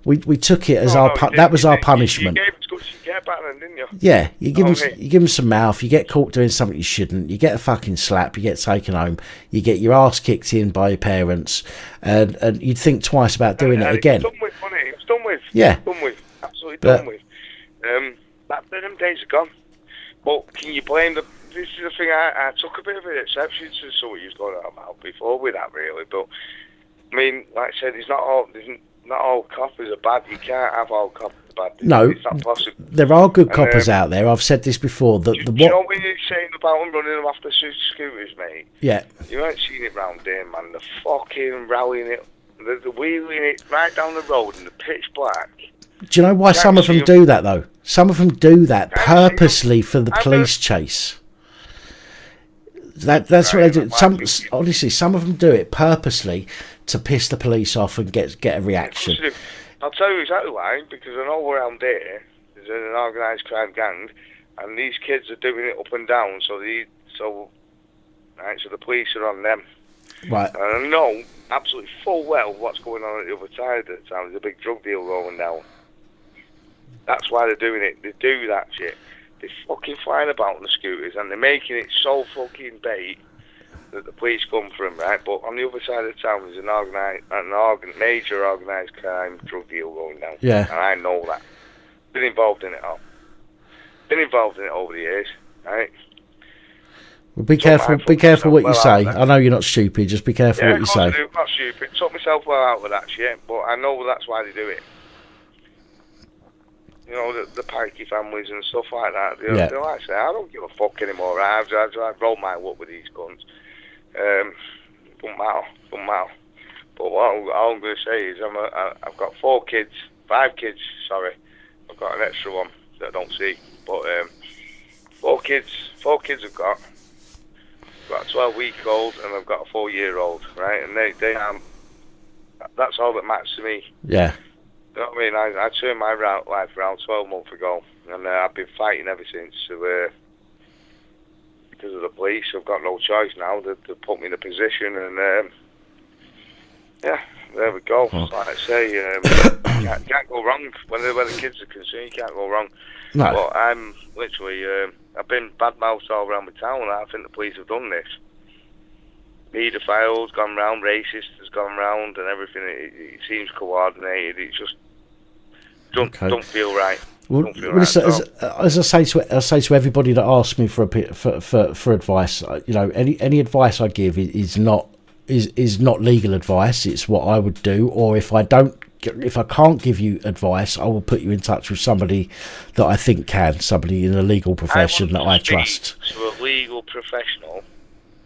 We took it as that was our punishment. You gave it to get back then, didn't you? Yeah, you give them some mouth. You get caught doing something you shouldn't. You get a fucking slap. You get taken home. You get your ass kicked in by your parents, and you'd think twice about doing it again. It was done with, wasn't it? It was done with. Yeah. Done with. Absolutely done with. Them days are gone. But can you blame the? This is the thing. I took a bit of an exception to what you was going on about before with that, really. But I mean, like I said, it's not all coppers are bad. You can't have all coppers bad. No, it's not possible. There are good coppers out there. I've said this before. Do you know when you're saying about them running them off the scooters, mate? Yeah. You ain't seen it round there, man. They're fucking rallying it. They're wheeling it right down the road in the pitch black. Do you know why some of them do that, though? Some of them do that purposely for the police chase. That's what they do. Honestly, some of them do it purposely to piss the police off and get a reaction. I'll tell you exactly why, because I know around there there's an organised crime gang, and these kids are doing it up and down, so the police are on them. Right. And I know absolutely full well what's going on at the other side of the town. There's a big drug deal going down. That's why they're doing it. They do that shit. They're fucking flying about on the scooters, and they're making it so fucking bait that the police come for them, right? But on the other side of the town, there's an major organised crime drug deal going down. Yeah. And I know that. Been involved in it all. Been involved in it over the years, right? Well, be careful what you say. I know you're not stupid, just be careful what you say. Yeah, of course I do. I'm not stupid. Took myself well out with that shit, but I know that's why they do it. You know, the pikey families and stuff like that. They're like saying, I don't give a fuck anymore. I've rolled my luck with these guns. Don't matter. But all I'm going to say is I've got 5 kids, sorry. I've got an extra one that I don't see. But 4 kids I've got. I've got a 12-week-old and I've got a 4-year-old, right? And they that's all that matters to me. Yeah. You know what I mean? I turned my life around 12 months ago, and I've been fighting ever since. Because of the police, I've got no choice now. They put me in a position, and there we go. Oh. Like I say, can't go wrong when the kids are concerned. You can't go wrong. No. But I'm literally, I've been bad-mouthed all around the town, and I think the police have done this. Paedophiles gone round, racist has gone round, and everything. It seems coordinated. It just don't feel right. Well, as I say to everybody that asks me for advice, any advice I give is not legal advice. It's what I would do, or if I can't give you advice, I will put you in touch with somebody that I think can, somebody in a legal profession that I trust. To a legal professional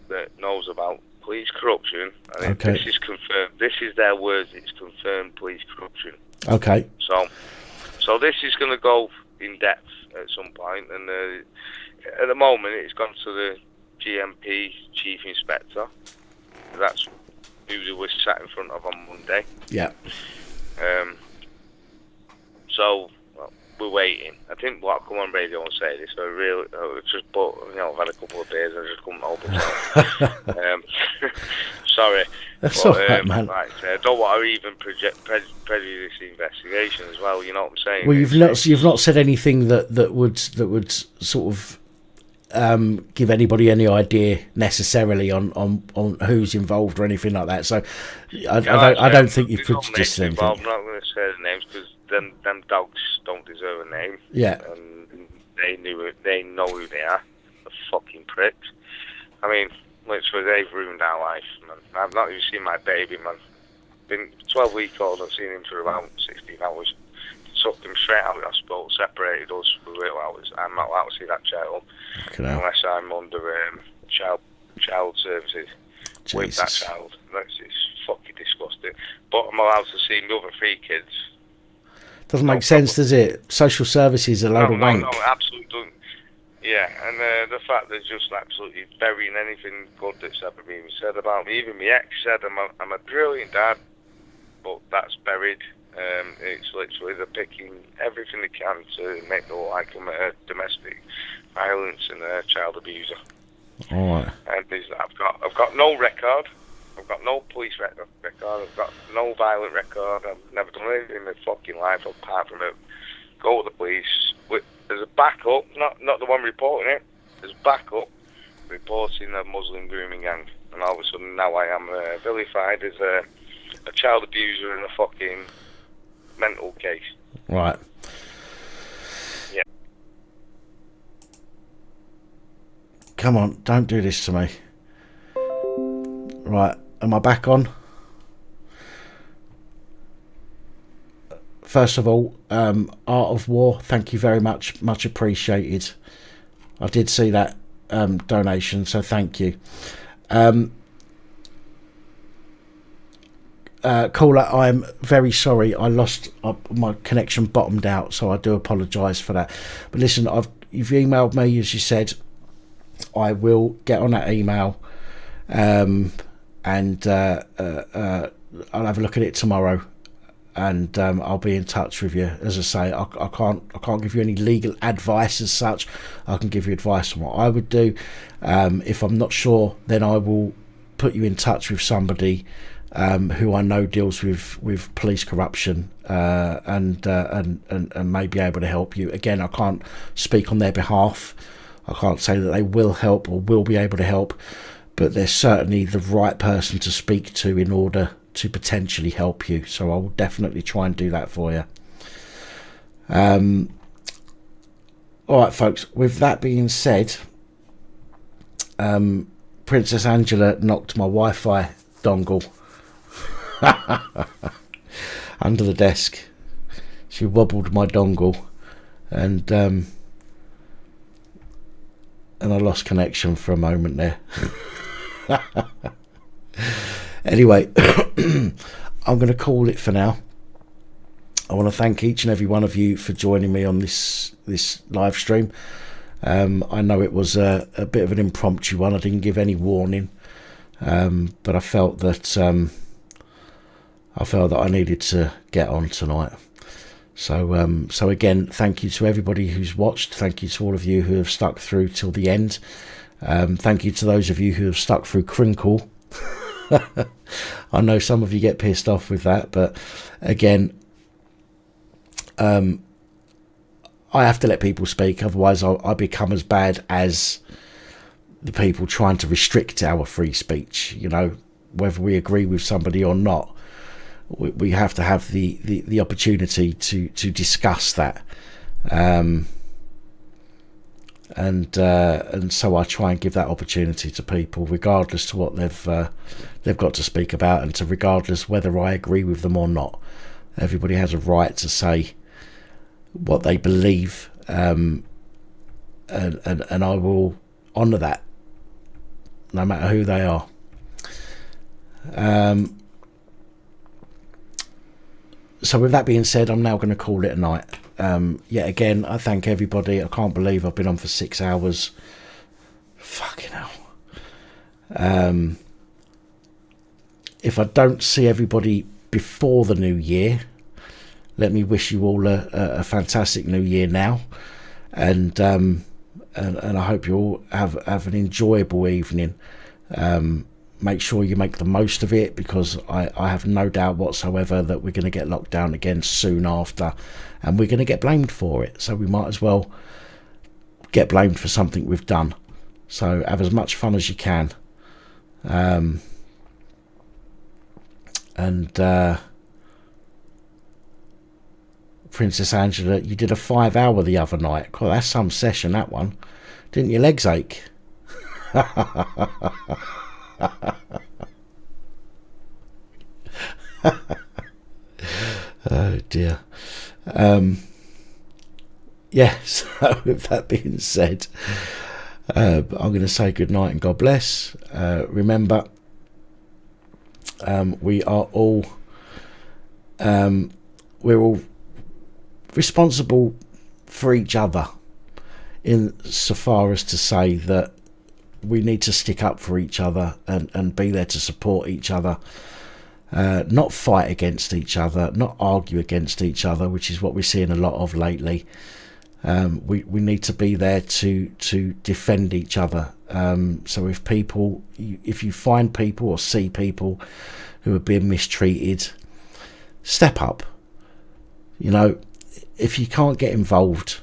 that knows about police corruption, and okay. This is confirmed. This is their words. It's confirmed police corruption. Okay. So So this is going to go in depth at some point, and at the moment it's gone to the GMP Chief Inspector. That's who they were sat in front of on Monday. Yeah. So we're waiting. I think what I'll come on radio and say this. I've had a couple of beers and I just couldn't hold myself. Sorry. That's all right, man. Like, I don't want to even prejudice the investigation as well. You know what I'm saying? Well, you've not said anything that would sort of give anybody any idea necessarily on who's involved or anything like that. So I don't think you've prejudiced anything. I'm not going to say the names because them dogs don't deserve a name. Yeah. And they know who they are. The fucking pricks. I mean, literally, they've ruined our life, man. I've not even seen my baby, man. Been 12-week-old, I've seen him for about 16 hours. Took him straight out of the hospital, separated us for little hours. I'm not allowed to see that child unless I'm under child services with that child. That's fucking disgusting. But I'm allowed to see the other 3 kids. Doesn't make sense, does it? Social services are a load of wank. No, absolutely doesn't. Yeah, and the fact they're just absolutely burying anything good that's ever been said about me. Even my ex said I'm a brilliant dad, but that's buried. It's literally they're picking everything they can to make me look like I'm a domestic violence and a child abuser. All right. And I've got no record. I've got no police record. I've got no violent record. I've never done anything in my fucking life apart from go to the police. There's a backup, not the one reporting it. There's backup reporting a Muslim grooming gang, and all of a sudden now I am vilified as a child abuser in a fucking mental case. Right. Yeah. Come on, don't do this to me. Right, am I back on? First of all, Art of War, thank you very much appreciated. I did see that donation, so thank you. Caller, I'm very sorry. I lost my connection, bottomed out, so I do apologise for that. But listen, you've emailed me, as you said. I will get on that email, and I'll have a look at it tomorrow. And I'll be in touch with you. As I say, I can't give you any legal advice as such. I can give you advice on what I would do. If I'm not sure, then I will put you in touch with somebody who I know deals with police corruption and may be able to help you. Again, I can't speak on their behalf. I can't say that they will help or will be able to help, but they're certainly the right person to speak to in order to potentially help you. So I will definitely try and do that for you. All right, folks, with that being said, Princess Angela knocked my Wi-Fi dongle under the desk. She wobbled my dongle, and I lost connection for a moment there. Anyway, I'm going to call it for now. I want to thank each and every one of you for joining me on this live stream. I know it was a bit of an impromptu one. I didn't give any warning, but I felt that I needed to get on tonight. So again, thank you to everybody who's watched. Thank you to all of you who have stuck through till the end. Thank you to those of you who have stuck through Crinkle. I know some of you get pissed off with that, but again, I have to let people speak, otherwise I become as bad as the people trying to restrict our free speech. You know, whether we agree with somebody or not, we have to have the opportunity to discuss that. And so I try and give that opportunity to people, regardless to what they've got to speak about, and to regardless whether I agree with them or not. Everybody has a right to say what they believe, and I will honour that, no matter who they are. So with that being said, I'm now going to call it a night. yet again, I thank everybody. I can't believe I've been on for 6 hours. Fucking hell. If I don't see everybody before the new year, let me wish you all a fantastic new year now, and I hope you all have an enjoyable evening. Make sure you make the most of it, because I have no doubt whatsoever that we're going to get locked down again soon after, and we're going to get blamed for it. So we might as well get blamed for something we've done. So have as much fun as you can. Princess Angela, you did a 5 hour the other night. God, that's some session, that one. Didn't your legs ache? Oh dear. Yeah, so with that being said, I'm going to say good night and God bless. Remember, we're all responsible for each other, in so far as to say that we need to stick up for each other and be there to support each other, not fight against each other, not argue against each other, which is what we're seeing a lot of lately. We need to be there to defend each other. So if you find people or see people who are being mistreated, step up. You know, if you can't get involved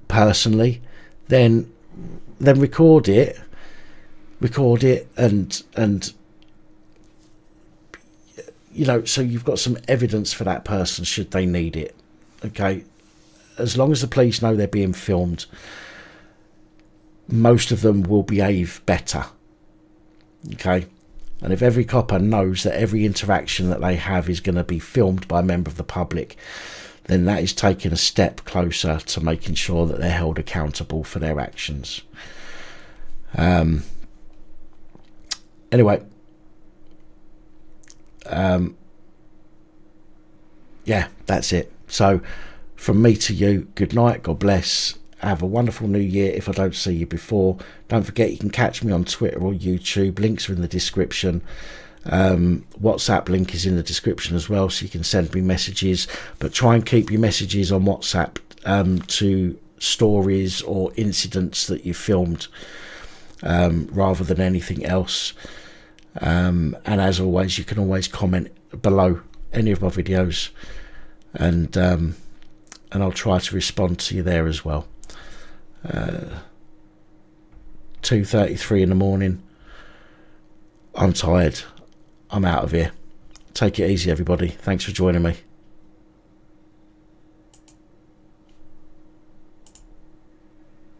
personally, then record it and you know, so you've got some evidence for that person should they need it. Okay, as long as the police know they're being filmed, most of them will behave better. Okay, and if every copper knows that every interaction that they have is going to be filmed by a member of the public, then that is taking a step closer to making sure that they're held accountable for their actions. Anyway, yeah, that's it. So from me to you, good night, God bless, have a wonderful new year. If I don't see you before, don't forget you can catch me on Twitter or YouTube. Links are in the description. WhatsApp link is in the description as well, so you can send me messages, but try and keep your messages on WhatsApp to stories or incidents that you filmed, rather than anything else. And as always, you can always comment below any of my videos, and I'll try to respond to you there as well. 2:33 in the morning. I'm tired. I'm out of here. Take it easy, everybody. Thanks for joining me.